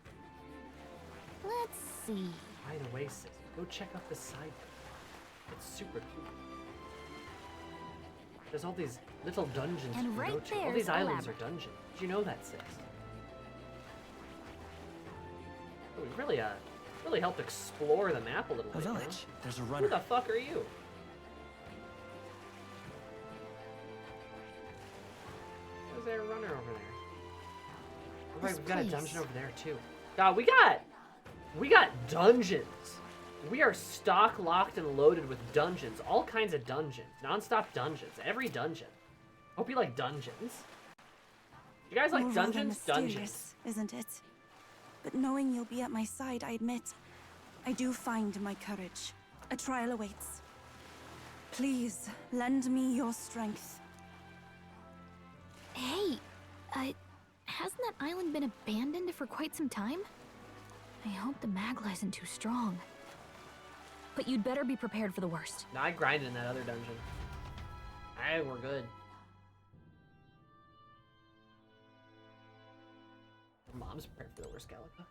Let's see. By the way, sis, go check out the side dungeon. It's super cool. There's all these little dungeons And you can right go to. All there's these a islands are labyrinth. dungeons. Did you know that, sis? Oh, we really helped explore the map a little A bit. you know? village. There's a Who runner. the fuck are you? Is there a runner over there? Oh, right, This we've got a place. dungeon over there too. God, we got dungeons. We are stock locked and loaded with dungeons. All kinds of dungeons. Non-stop dungeons. Every dungeon. Hope you like dungeons. You guys like All rather dungeons? mysterious, Dungeons. isn't it? But knowing you'll be at my side, I admit, I do find my courage. A trial awaits. Please, lend me your strength. Hey, hasn't that island been abandoned for quite some time? I hope the Magla isn't too strong. But you'd better be prepared for the worst. No, I grinded in that other dungeon. Alright, we're good. Your mom's prepared for the worst, Gallica.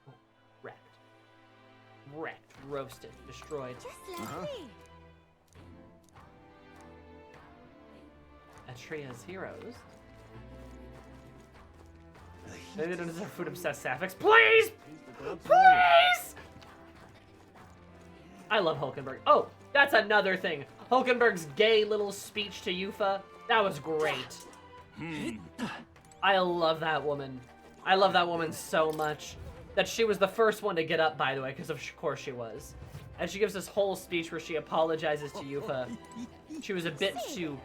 Oh, wrecked. wrecked, roasted, destroyed. Just let me. Atria's heroes. Maybe they don't deserve food-obsessed sapphics. Please! Please! I love Hulkenberg. Oh, that's another thing. Hulkenberg's gay little speech to Yufa. That was great. I love that woman. I love that woman so much. That she was the first one to get up, by the way, because of course she was. And she gives this whole speech where she apologizes to Yufa. She was a bit too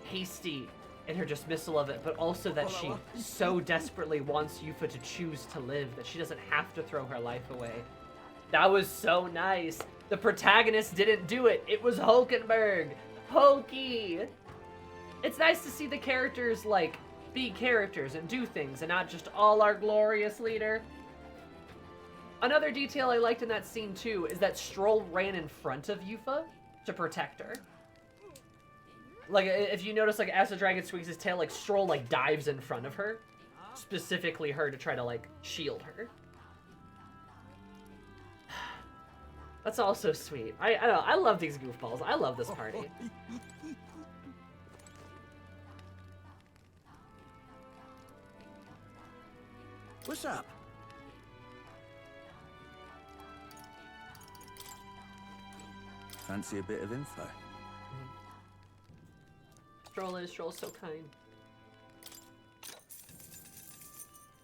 hasty in her dismissal of it, but also that she so desperately wants Yufa to choose to live that she doesn't have to throw her life away. That was so nice. The protagonist didn't do it. It was Hulkenberg. Hokey. It's nice to see the characters, like, be characters and do things and not just all our glorious leader. Another detail I liked in that scene too is that Stroll ran in front of Yufa to protect her. Like, if you notice, like, as the dragon swings his tail, like, Stroll, like, dives in front of her. Specifically her to try to, like, shield her. That's also sweet. I don't know, I love these goofballs. I love this party. What's up? Fancy a bit of info? Stroll's so kind.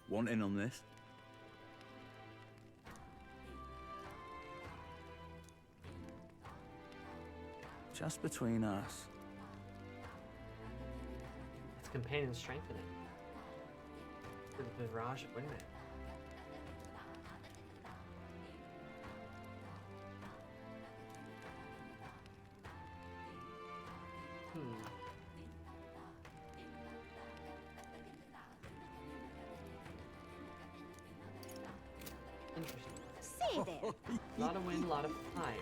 Want in on this? Just between us. Its companions strengthen it. The barrage of wingman. Interesting. Say there. A lot of wind, a lot of fire.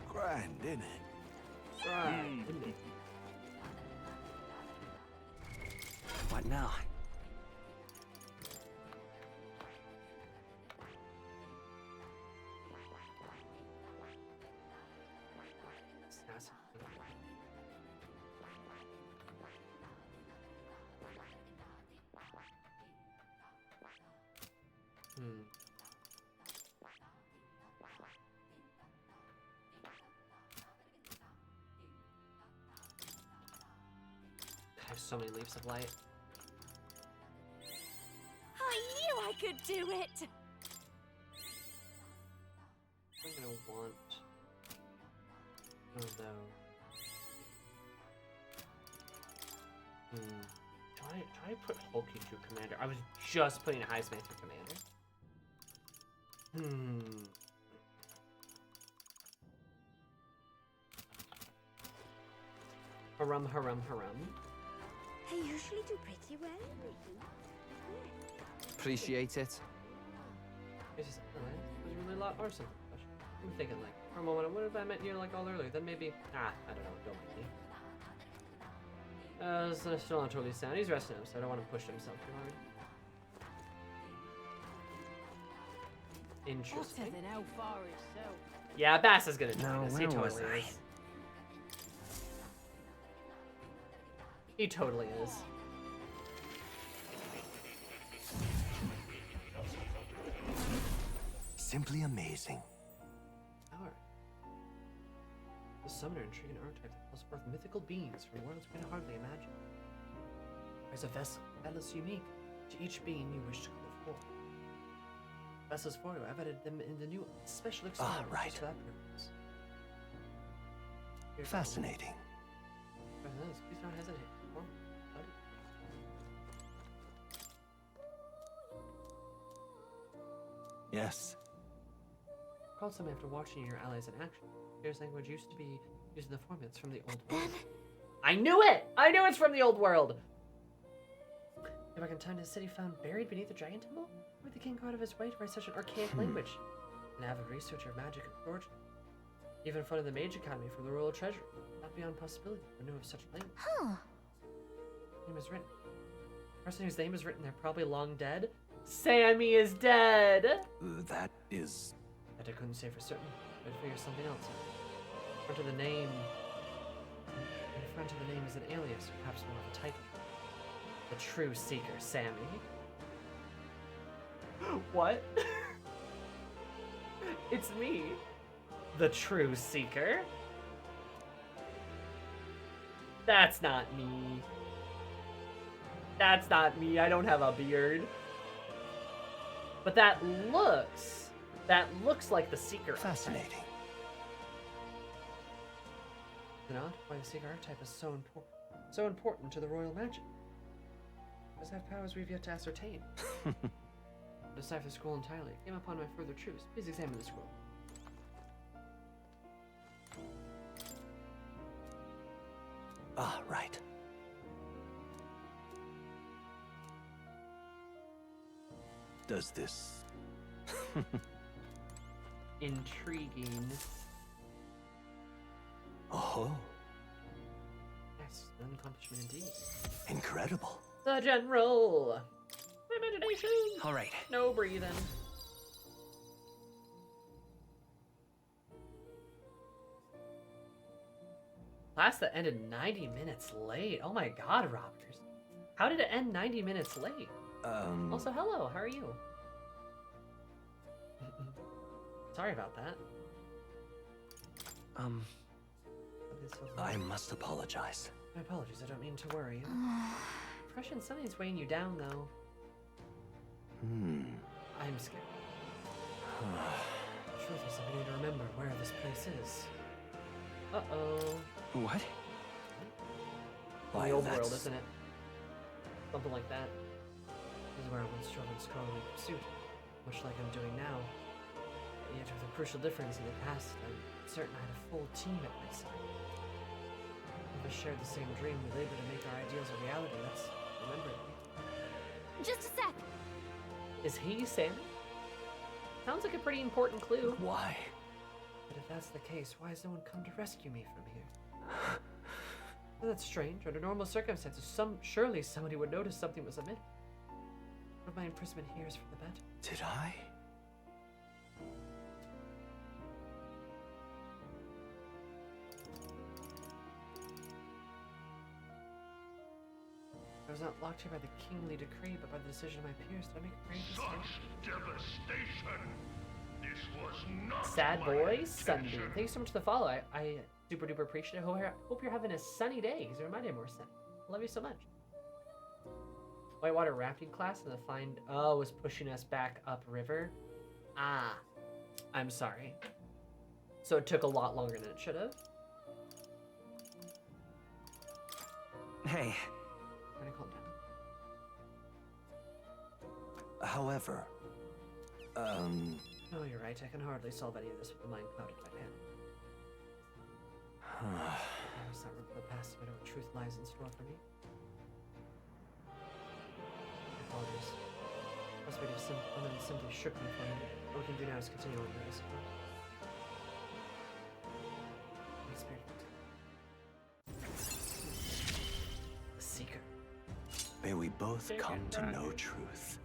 Grand, isn't it? Right. What now? I have so many leaps of light. I knew I could do it. I'm gonna want. Oh no. Do I put Hulky to commander? I was just putting Highsmith to commander. Harum, harum, harum. I usually do pretty well. Appreciate it. It's just, oh, it was really a lot or something. I'm thinking, like, for a moment, what if I met you, like, all earlier? Then maybe, I don't know, don't mind me. So still not totally sound. He's resting him, so I don't want to push himself too hard. Interesting. Hotter than how far itself. Yeah, Bass is gonna join us. He where was totally I? is. He totally is. Simply amazing. Alright. The summoner intriguing archetype that calls forth mythical beings from worlds we can hardly imagine. There's a vessel that is unique to each being you wish to call forth. Vessels for you, I've added them in the new special experiment right. for that purpose. Here Fascinating. Please don't hesitate. Yes. Called some after watching your allies in action. Here's language used to be using the formats from the old world. I knew it! I knew it's from the old world! If I can time to the city found buried beneath the dragon temple? Where'd the king go out of his way to write such an archaic language? An avid researcher of magic and forgery. Even funded the Mage Academy from the Royal Treasury. Not beyond possibility or knew of such language. Huh. name is written. The person whose name is written, they're probably long dead. Sammy is dead! That is... That I couldn't say for certain. I'd figure something else out. In front of the name... In front of the name is an alias, or perhaps more of a title. The True Seeker, Sammy. What? It's me. The True Seeker. That's not me. That's not me. I don't have a beard. But that looks like the Seeker. Fascinating. Not why the Seeker archetype is so important to the royal magic. Does have powers we've yet to ascertain. Decipher the scroll entirely. Came upon my further truths. Please examine the scroll. Ah, right. Does this... Intriguing. Oh. Yes, an accomplishment indeed. Incredible. The General! Imagination! Alright. No breathing. Class that ended 90 minutes late. Oh my god, Robbers. How did it end 90 minutes late? Also, hello, how are you? Sorry about that. I must apologize. My apologies, I don't mean to worry you. Depression, something's weighing you down, though. I'm scared. Truth is, I need to remember where this place is. Uh-oh. What? In the old world, isn't it? Something like that. This is where I once strove in scholarly pursuit, much like I'm doing now. Yet with a crucial difference in the past, I'm certain I had a full team at my side. If we shared the same dream, we labored to make our ideals a reality. Let's remember it. Just a sec. Is he Sammy? Sounds like a pretty important clue. Why? But if that's the case, why has no one come to rescue me from here? That's strange. Under normal circumstances, surely somebody would notice something was amiss. What if my imprisonment here is for the better? Did I? I was not locked here by the kingly decree, but by the decision of my peers. Did I make a great mistake? Devastation! This was not Sad boy, Sunbeam. Thank you so much for the follow. I super duper appreciate it. Hope you're having a sunny day, because it reminded me more sunny. Love you so much. Whitewater rafting class and the find was pushing us back upriver. Ah, I'm sorry. So it took a lot longer than it should have. Hey. I'm gonna calm down. However, No, you're right. I can hardly solve any of this with a mind clouded by panic. I must not remember the past if I know what truth lies in store for me. Apologies. Must be simply shook me for you. What we can do now is continue on with this. The Seeker. May we both come to know truth.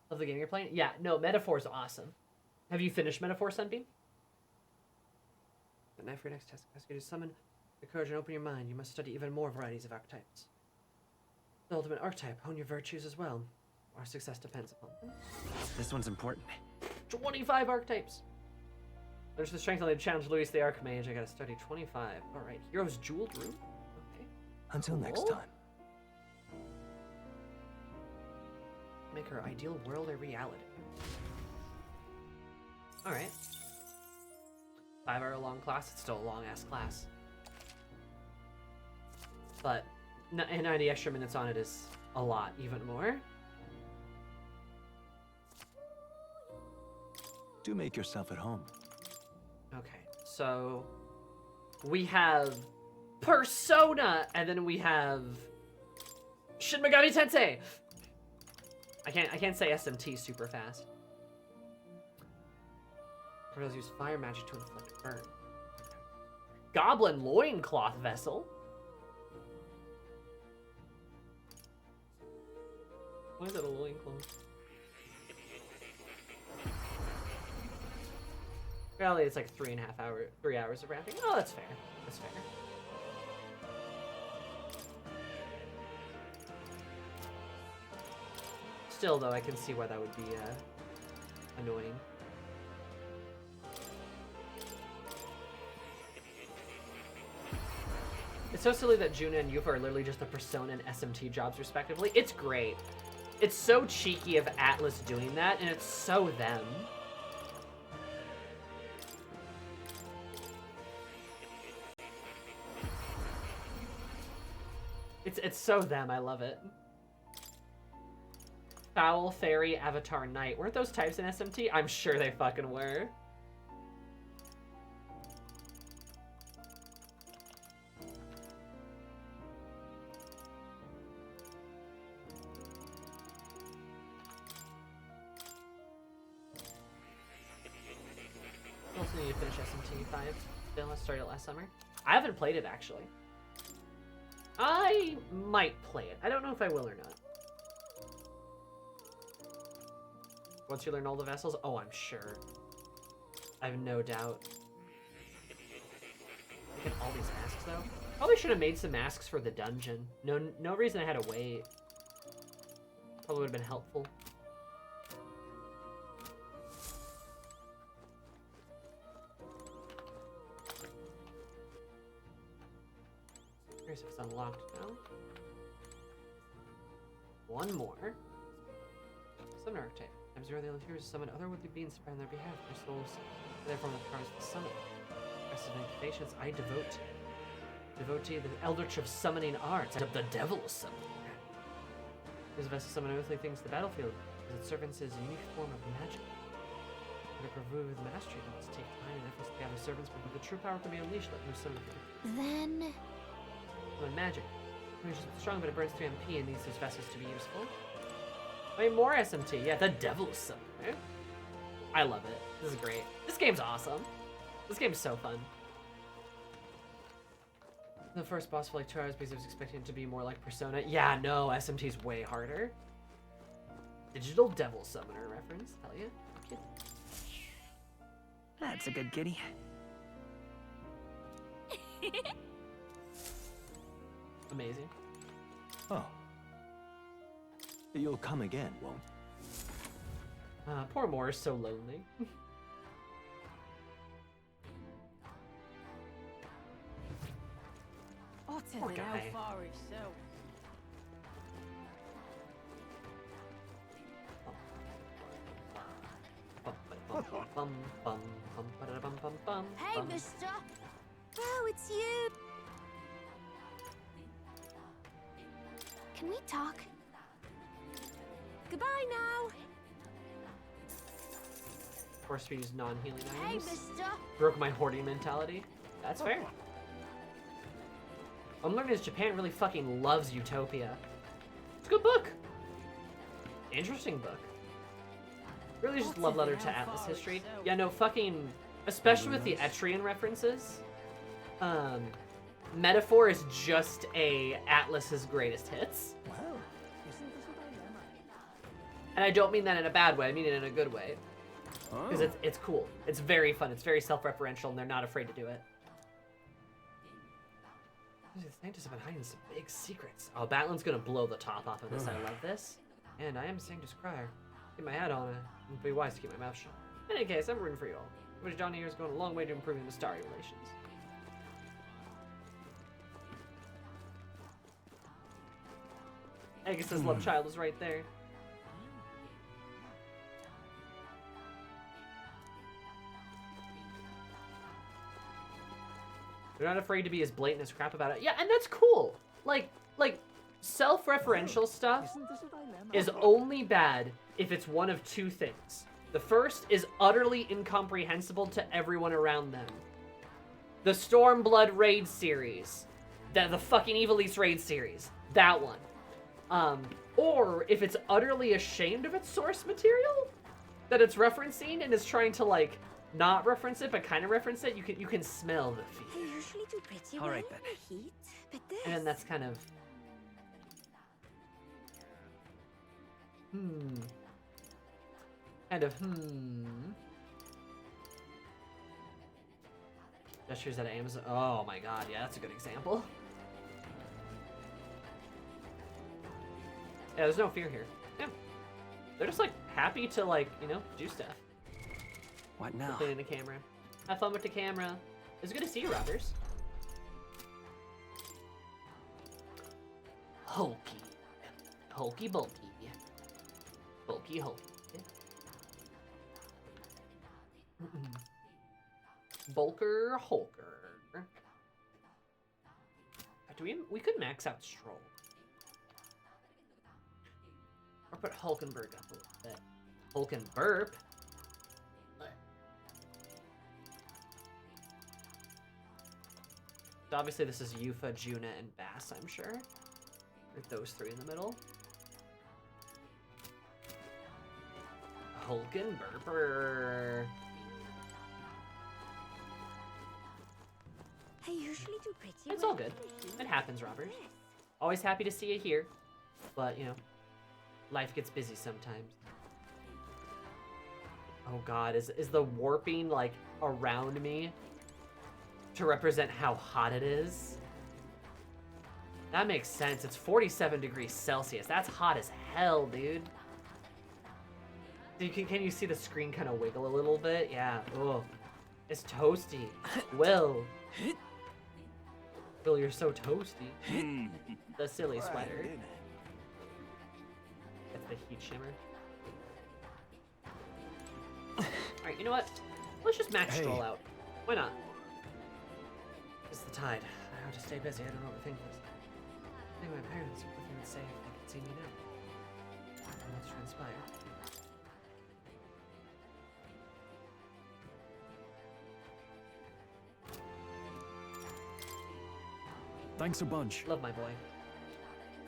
Love the game you're playing? Yeah, no, Metaphor's awesome. Have you finished Metaphor, Sunbeam? The knife for your next test. Ask you to summon the courage and open your mind. You must study even more varieties of archetypes. The ultimate archetype, hone your virtues as well. Our success depends upon them. This one's important. 25 archetypes! There's the strength only to challenge Luis the Archmage. I gotta study 25. Alright, Hero's Jeweled Room? Okay. Until next time. Make her ideal world a reality. Alright. 5-hour-long class. It's still a long-ass class. But 90 extra minutes on it is a lot, even more. Do make yourself at home. Okay, so we have Persona, and then we have Shin Megami Tensei. I can't say SMT super fast. Portals use fire magic to inflict burn. Goblin loincloth vessel. Why is it a loincloth? Apparently it's like 3 hours of rafting. Oh, that's fair. That's fair. Still, though, I can see why that would be annoying. It's so silly that Juna and Yufa are literally just the Persona and SMT jobs, respectively. It's great. It's so cheeky of Atlas doing that, and it's so them. It's so them. I love it. Foul, Fairy, Avatar, Knight. Weren't those types in SMT? I'm sure they fucking were. Also need to finish SMT 5. Still, I started it last summer. I haven't played it, actually. I might play it. I don't know if I will or not. Once you learn all the vessels? Oh, I'm sure. I have no doubt. Look at all these masks, though. Probably should have made some masks for the dungeon. No reason I had to wait. Probably would have been helpful. Curious if it's unlocked now. One more. Summon archetype. Times zero, the heroes summon other would-be beings on their behalf. Their souls, therefore, the powers of the summon. Rest of incubations, I devotee, the eldritch of summoning arts, and of the devil summoning. There's a vessel summon earthly things to the battlefield, as it servants is a unique form of magic. To prove with mastery, it must take time and efforts to gather servants, but with the true power can be unleashed, let loose summon. Then... Summon magic. Magic is strong, but it burns 3 MP and needs those vessels to be useful. Wait, more SMT. Yeah, the devil summoner. I love it. This is great. This game's awesome. This game's so fun. The first boss for like 2 hours because I was expecting it to be more like Persona. Yeah, no, SMT's way harder. Digital devil summoner reference. Hell yeah. Kid. That's a good kitty. Amazing. Oh. You'll come again, won't? Poor Moore is so lonely. Poor guy. How far is so? Hey, mister! Oh, it's you! Can we talk? Goodbye now! Force feed is non-healing Hey, items. mister! Broke my hoarding mentality. That's fair. I'm learning is Japan really fucking loves Utopia. It's a good book. Interesting book. Really just love letter to Atlas history. Yeah, no, fucking... Especially with the Etrian references. Metaphor is just a Atlas's greatest hits. And I don't mean that in a bad way, I mean it in a good way. Because it's cool. It's very fun, it's very self-referential, and they're not afraid to do it. The scientists have been hiding some big secrets. Oh, Batlin's gonna blow the top off of this. I love this. And I am Sanctus Crier. Keep my hat on it. And be wise to keep my mouth shut. In any case, I'm rooting for you all. Which Johnny here is going a long way to improving the Mustari relations. Agas's love child is right there. They're not afraid to be as blatant as crap about it. Yeah, and that's cool. Like self-referential stuff is only bad if it's one of 2 things. The first is utterly incomprehensible to everyone around them. The Stormblood raid series. The fucking Evil East raid series. That one. Or if it's utterly ashamed of its source material that it's referencing and is trying to, like, not reference it, but kind of reference it. You can smell the fear. I usually do pretty All well right, in then. the heat, but this... And that's kind of Gestures at Amazon. Oh my god, yeah, that's a good example. Yeah, there's no fear here. Yeah. They're just like happy to like, you know, do stuff. What now? Put it in the camera. Have fun with the camera. It's good to see you, Robbers. Hulky. Hulky bulky. Bulky hulky. Bulker Hulker. Do we could max out Stroll. Or put Hulkenberg up a little bit. Hulkenburp. So obviously this is Yufa, Juna, and Bass, I'm sure. With those three in the middle. Hulkenburper. I usually do pretty It's well all good. in the heat, It happens, Robert. but this- Always happy to see you here. But, you know, life gets busy sometimes. Oh god, is the warping, like, around me to represent how hot it is? That makes sense. It's 47 degrees Celsius. That's hot as hell, dude. Can you see the screen kind of wiggle a little bit? Yeah. Oh, it's toasty. Will, you're so toasty. The silly sweater. That's the heat shimmer. Alright, you know what? Let's just max Stroll out. Why not? It's the tide. I have to stay busy. I don't overthink this. I think my parents would even say if they could see me now. What's transpire? Thanks a bunch. Love my boy.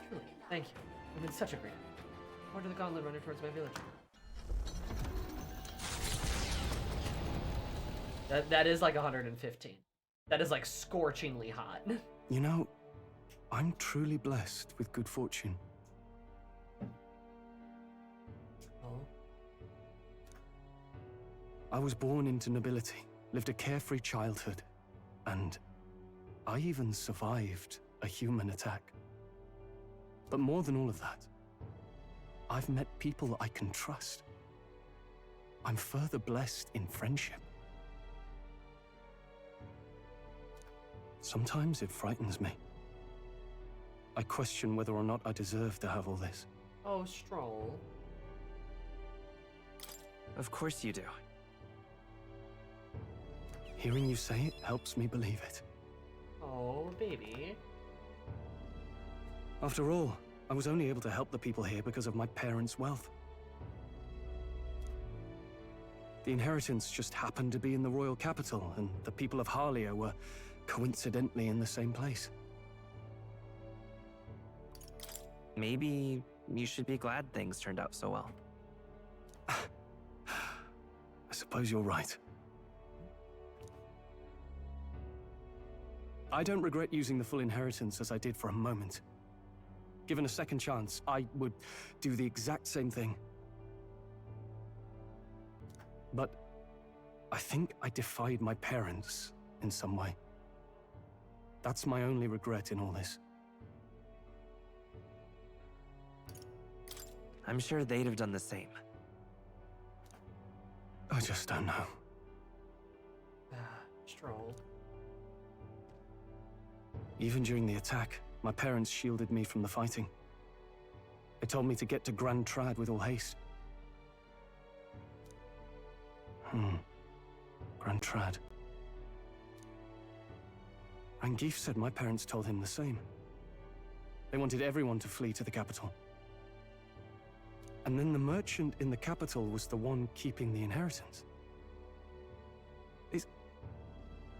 Truly, thank you. You've been such a great. Order the gauntlet runner towards my village. That is like 115. That is like scorchingly hot. You know, I'm truly blessed with good fortune. Oh. I was born into nobility, lived a carefree childhood, and I even survived a human attack. But more than all of that, I've met people I can trust. I'm further blessed in friendship. Sometimes it frightens me. I question whether or not I deserve to have all this. Oh, Stroll. Of course you do. Hearing you say it helps me believe it. Oh, baby. After all, I was only able to help the people here because of my parents' wealth. The inheritance just happened to be in the royal capital, and the people of Harlia were coincidentally in the same place. Maybe you should be glad things turned out so well. I suppose you're right. I don't regret using the full inheritance as I did for a moment. Given a second chance, I would do the exact same thing. But I think I defied my parents in some way. That's my only regret in all this. I'm sure they'd have done the same. I just don't know. Stroll. Even during the attack, my parents shielded me from the fighting. They told me to get to Grand Trad with all haste. Grand Trad. Rangif said my parents told him the same. They wanted everyone to flee to the capital. And then the merchant in the capital was the one keeping the inheritance. Is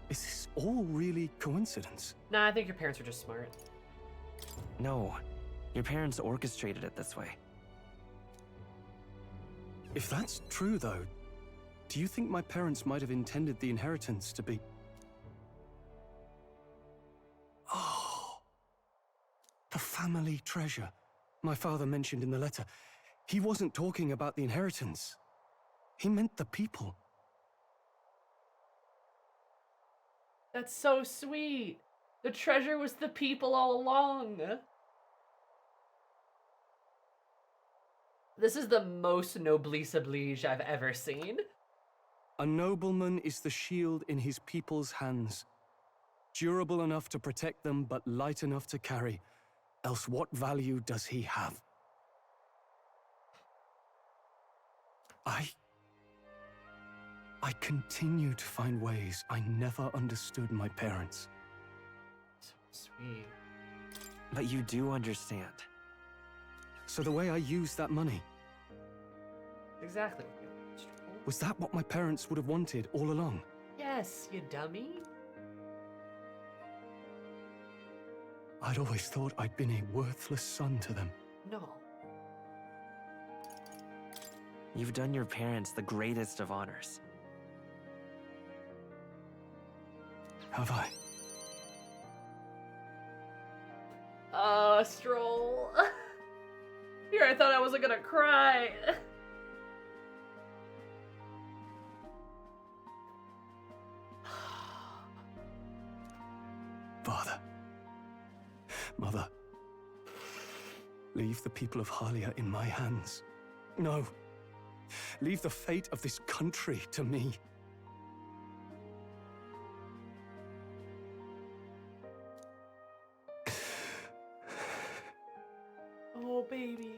this all really coincidence? Nah, I think your parents were just smart. No, your parents orchestrated it this way. If that's true, though, Do you think my parents might have intended the inheritance to be... Oh, the family treasure my father mentioned in the letter. He wasn't talking about the inheritance. He meant the people. That's so sweet. The treasure was the people all along. This is the most noblesse oblige I've ever seen. A nobleman is the shield in his people's hands, durable enough to protect them, but light enough to carry. Else what value does he have? I continue to find ways I never understood my parents. So sweet. But you do understand. So the way I used that money, Exactly. was that what my parents would have wanted all along? Yes, you dummy. I'd always thought I'd been a worthless son to them. No. You've done your parents the greatest of honors. Have I? Stroll. Here, I thought I wasn't gonna cry. Father. Mother. Leave the people of Halia in my hands. No. Leave the fate of this country to me. Oh, baby.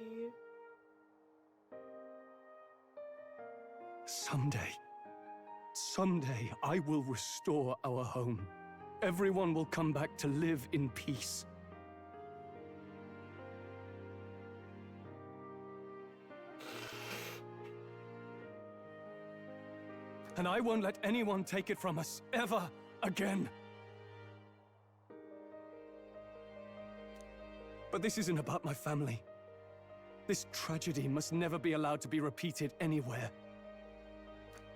Someday, I will restore our home. Everyone will come back to live in peace. And I won't let anyone take it from us, ever again. But this isn't about my family. This tragedy must never be allowed to be repeated anywhere.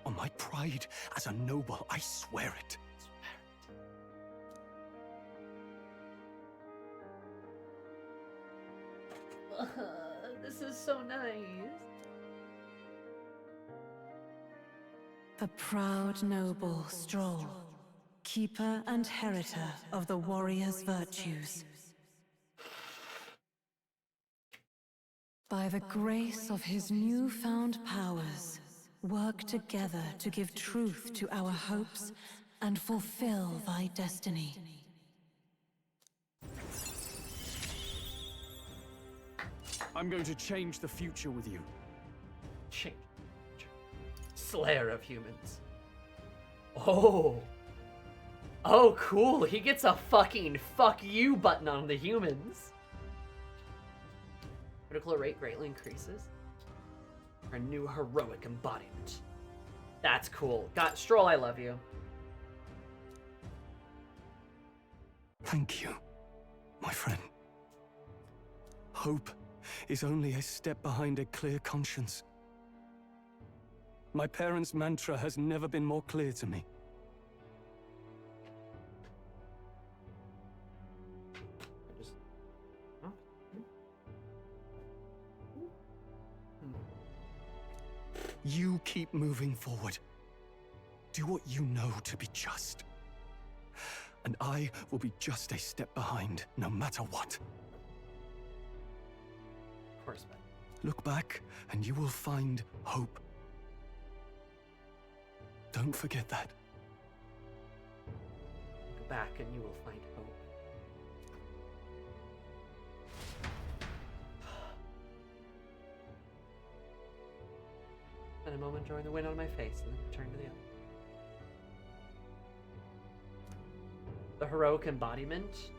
On my pride as a noble, I swear it. This is so nice. The proud noble Stroll, keeper and heritor of the warrior's virtues. By the grace of his newfound powers, work together to give truth to our hopes and fulfill thy destiny. I'm going to change the future with you. Change. Slayer of humans. Oh. Oh, cool. He gets a fucking fuck you button on the humans. Critical rate greatly increases. Our new heroic embodiment. That's cool. Stroll, I love you. Thank you, my friend. Hope is only a step behind a clear conscience. My parents' mantra has never been more clear to me. You keep moving forward. Do what you know to be just. And I will be just a step behind, no matter what. Of course, man. Look back, and you will find hope. Don't forget that. Look back and you will find hope. And a moment drawing the wind out of my face, and then return to the other. The heroic embodiment.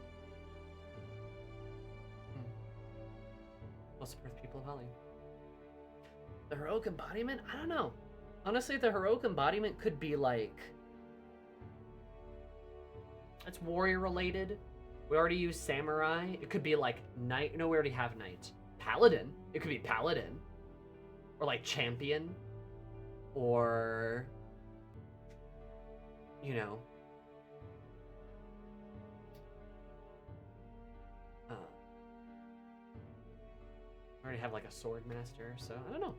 Will support the people of Holly. The heroic embodiment? I don't know. Honestly, the heroic embodiment could be like... It's warrior related. We already use samurai. It could be like knight. No, we already have knight. Paladin. It could be paladin. Or like champion. or, you know, I already have like a sword master, so I don't know.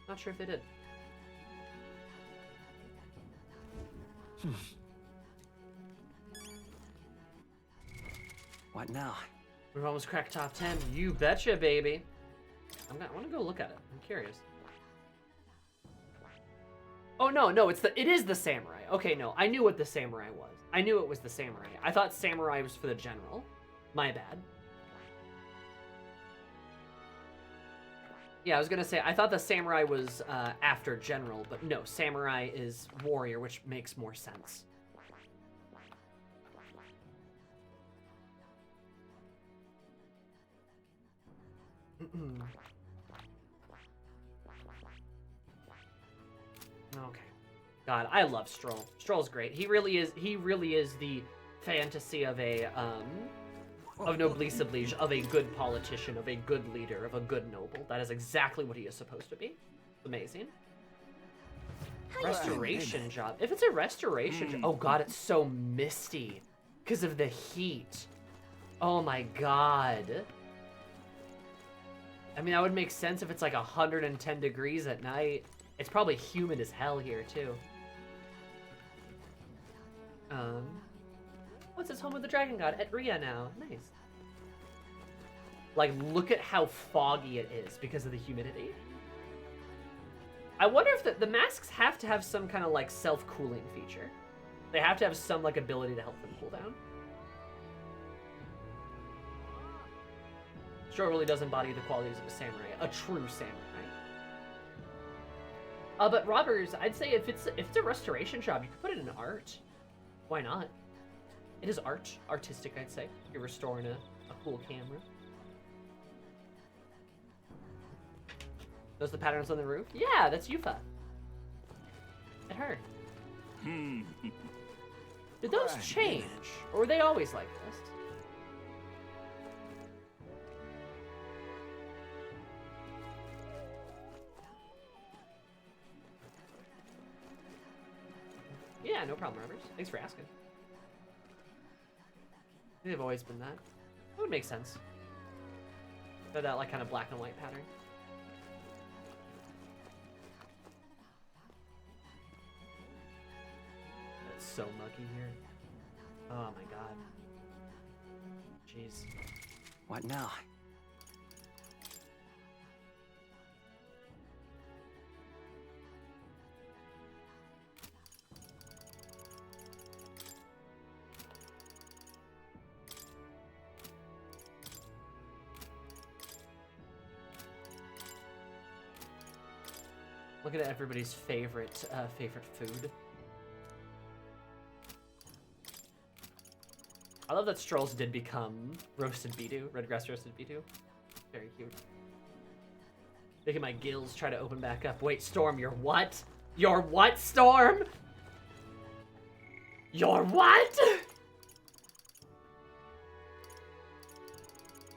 Not sure if they did. What now? We've almost cracked top 10. You betcha, baby. I want to go look at it. I'm curious. Oh no, it is the samurai. Okay, no, I knew what the samurai was. I knew it was the samurai. I thought samurai was for the general. My bad. Yeah, I was gonna say, I thought the samurai was after general, but no, samurai is warrior, which makes more sense. Okay. God, I love Stroll. Stroll's great. He really is the fantasy of a of noblesse oblige, of a good politician, of a good leader, of a good noble. That is exactly what he is supposed to be. Amazing. Restoration job. If it's a restoration job, oh god, it's so misty because of the heat. Oh my god. I mean, that would make sense if it's like 110 degrees at night. It's probably humid as hell here too. What's his home of the dragon god? At Rhea now. Nice. Like, look at how foggy it is because of the humidity. I wonder if the masks have to have some kind of like self-cooling feature. They have to have some like ability to help them cool down. Sure, really does embody the qualities of a samurai, a true samurai. But robbers, I'd say if it's a restoration job, you could put it in art. Why not? It is art, artistic, I'd say. You're restoring a cool camera. Those the patterns on the roof? Yeah, that's Yufa. And her. Did those change, or were they always like this? Yeah, no problem, Robbers. Thanks for asking. They've always been that. That would make sense. They're that like kind of black and white pattern. It's so mucky here. Oh my god. Jeez. What now? Look at everybody's favorite food. I love that Strolls did become roasted Bidu, redgrass roasted Bidu. Very cute. Making my gills try to open back up. Wait, Storm, you're what? You're what, Storm? You're what?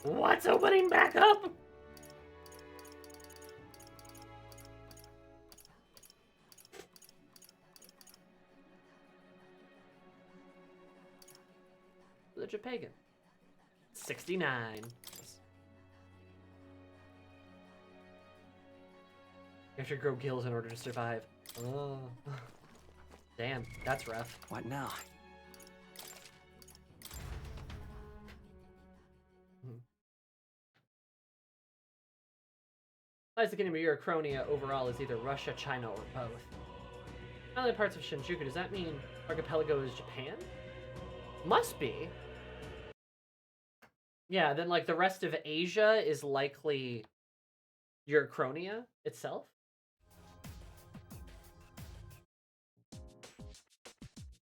What's opening back up? The Pagan. 69. You have to grow gills in order to survive. Oh. Damn, that's rough. What now? Lies the kingdom of Eurocronia overall is either Russia, China, or both. Island parts of Shinjuku, does that mean archipelago is Japan? Must be. Yeah, then like the rest of Asia is likely Eurocronia itself.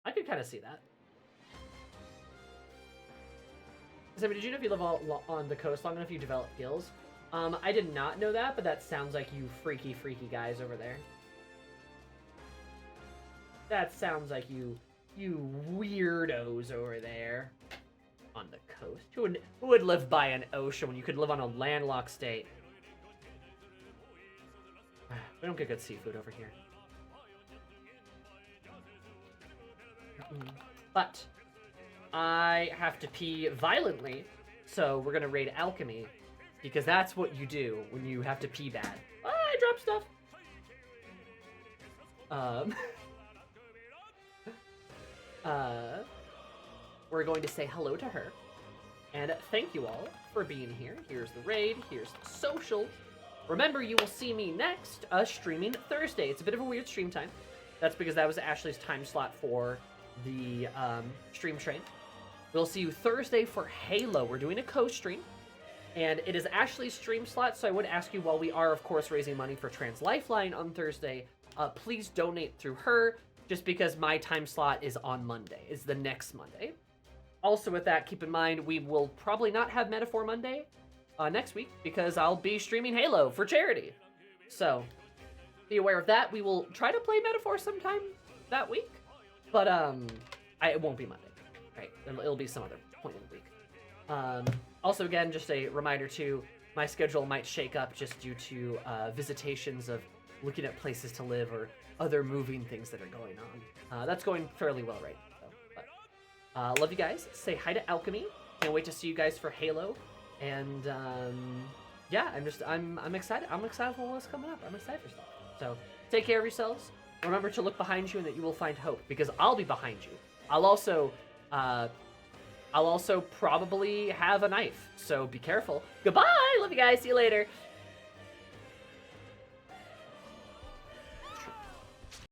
I could kind of see that. So, did you know if you live on the coast long enough, you develop gills? I did not know that, but that sounds like you freaky guys over there. That sounds like you weirdos over there. on the coast. Who would live by an ocean when you could live on a landlocked state? We don't get good seafood over here. But I have to pee violently, so we're gonna raid alchemy, because that's what you do when you have to pee bad. Oh, I dropped stuff. We're going to say hello to her, and thank you all for being here. Here's the raid, here's the social. Remember, you will see me next, streaming Thursday. It's a bit of a weird stream time. That's because that was Ashley's time slot for the stream train. We'll see you Thursday for Halo. We're doing a co-stream, and it is Ashley's stream slot, so I would ask you, while we are, of course, raising money for Trans Lifeline on Thursday, please donate through her, just because my time slot is on Monday, is the next Monday. Also with that, keep in mind, we will probably not have Metaphor Monday next week, because I'll be streaming Halo for charity. So, be aware of that. We will try to play Metaphor sometime that week, but it won't be Monday, right? It'll be some other point in the week. Also, again, just a reminder too, my schedule might shake up just due to visitations of looking at places to live or other moving things that are going on. That's going fairly well right now, though. But, love you guys. Say hi to Alchemy. Can't wait to see you guys for Halo. And yeah, I'm excited. I'm excited for what's coming up. I'm excited for stuff. So take care of yourselves. Remember to look behind you and that you will find hope, because I'll be behind you. I'll also probably have a knife. So be careful. Goodbye. Love you guys. See you later.